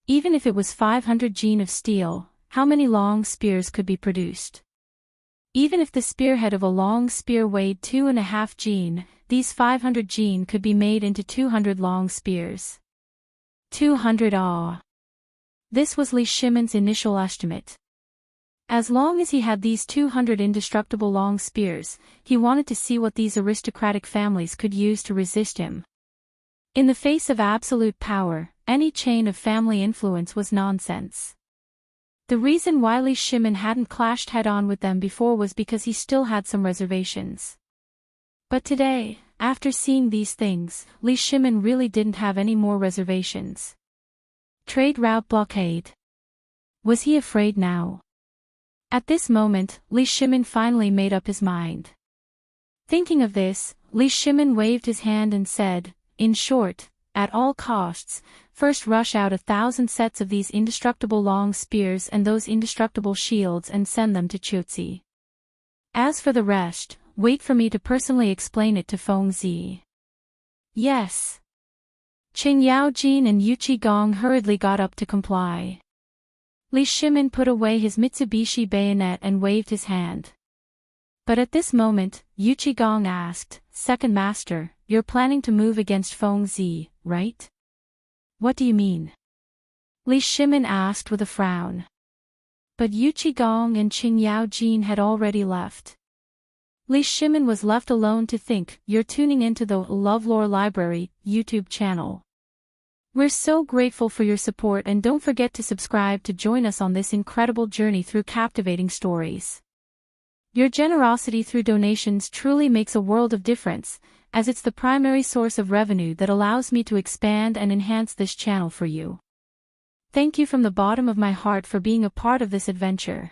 A: Even if it was 500 gene of steel, how many long spears could be produced? Even if the spearhead of a long spear weighed 2.5 gene, these 500 gene could be made into 200 long spears. 200 ah. This was Li Shimin's initial estimate. As long as he had these 200 indestructible long spears, he wanted to see what these aristocratic families could use to resist him. In the face of absolute power, any chain of family influence was nonsense. The reason why Li Shimin hadn't clashed head-on with them before was because he still had some reservations. But today, after seeing these things, Li Shimin really didn't have any more reservations. Trade route blockade. Was he afraid now? At this moment, Li Shimin finally made up his mind. Thinking of this, Li Shimin waved his hand and said, in short, at all costs, first rush out 1,000 sets of these indestructible long spears and those indestructible shields and send them to Chutzi. As for the rest, wait for me to personally explain it to Feng Zi. Yes. Qing Yaojin and Yu Qigong hurriedly got up to comply. Li Shimin put away his Mitsubishi bayonet and waved his hand. But at this moment, Yu Qigong asked, Second Master, you're planning to move against Feng Zi, right? What do you mean? Li Shimin asked with a frown. But Yu Qigong and Qing Yaojin had already left. Li Shimin was left alone to think. You're tuning into the LoveLore Library YouTube channel. We're so grateful for your support, and don't forget to subscribe to join us on this incredible journey through captivating stories. Your generosity through donations truly makes a world of difference, as it's the primary source of revenue that allows me to expand and enhance this channel for you. Thank you from the bottom of my heart for being a part of this adventure.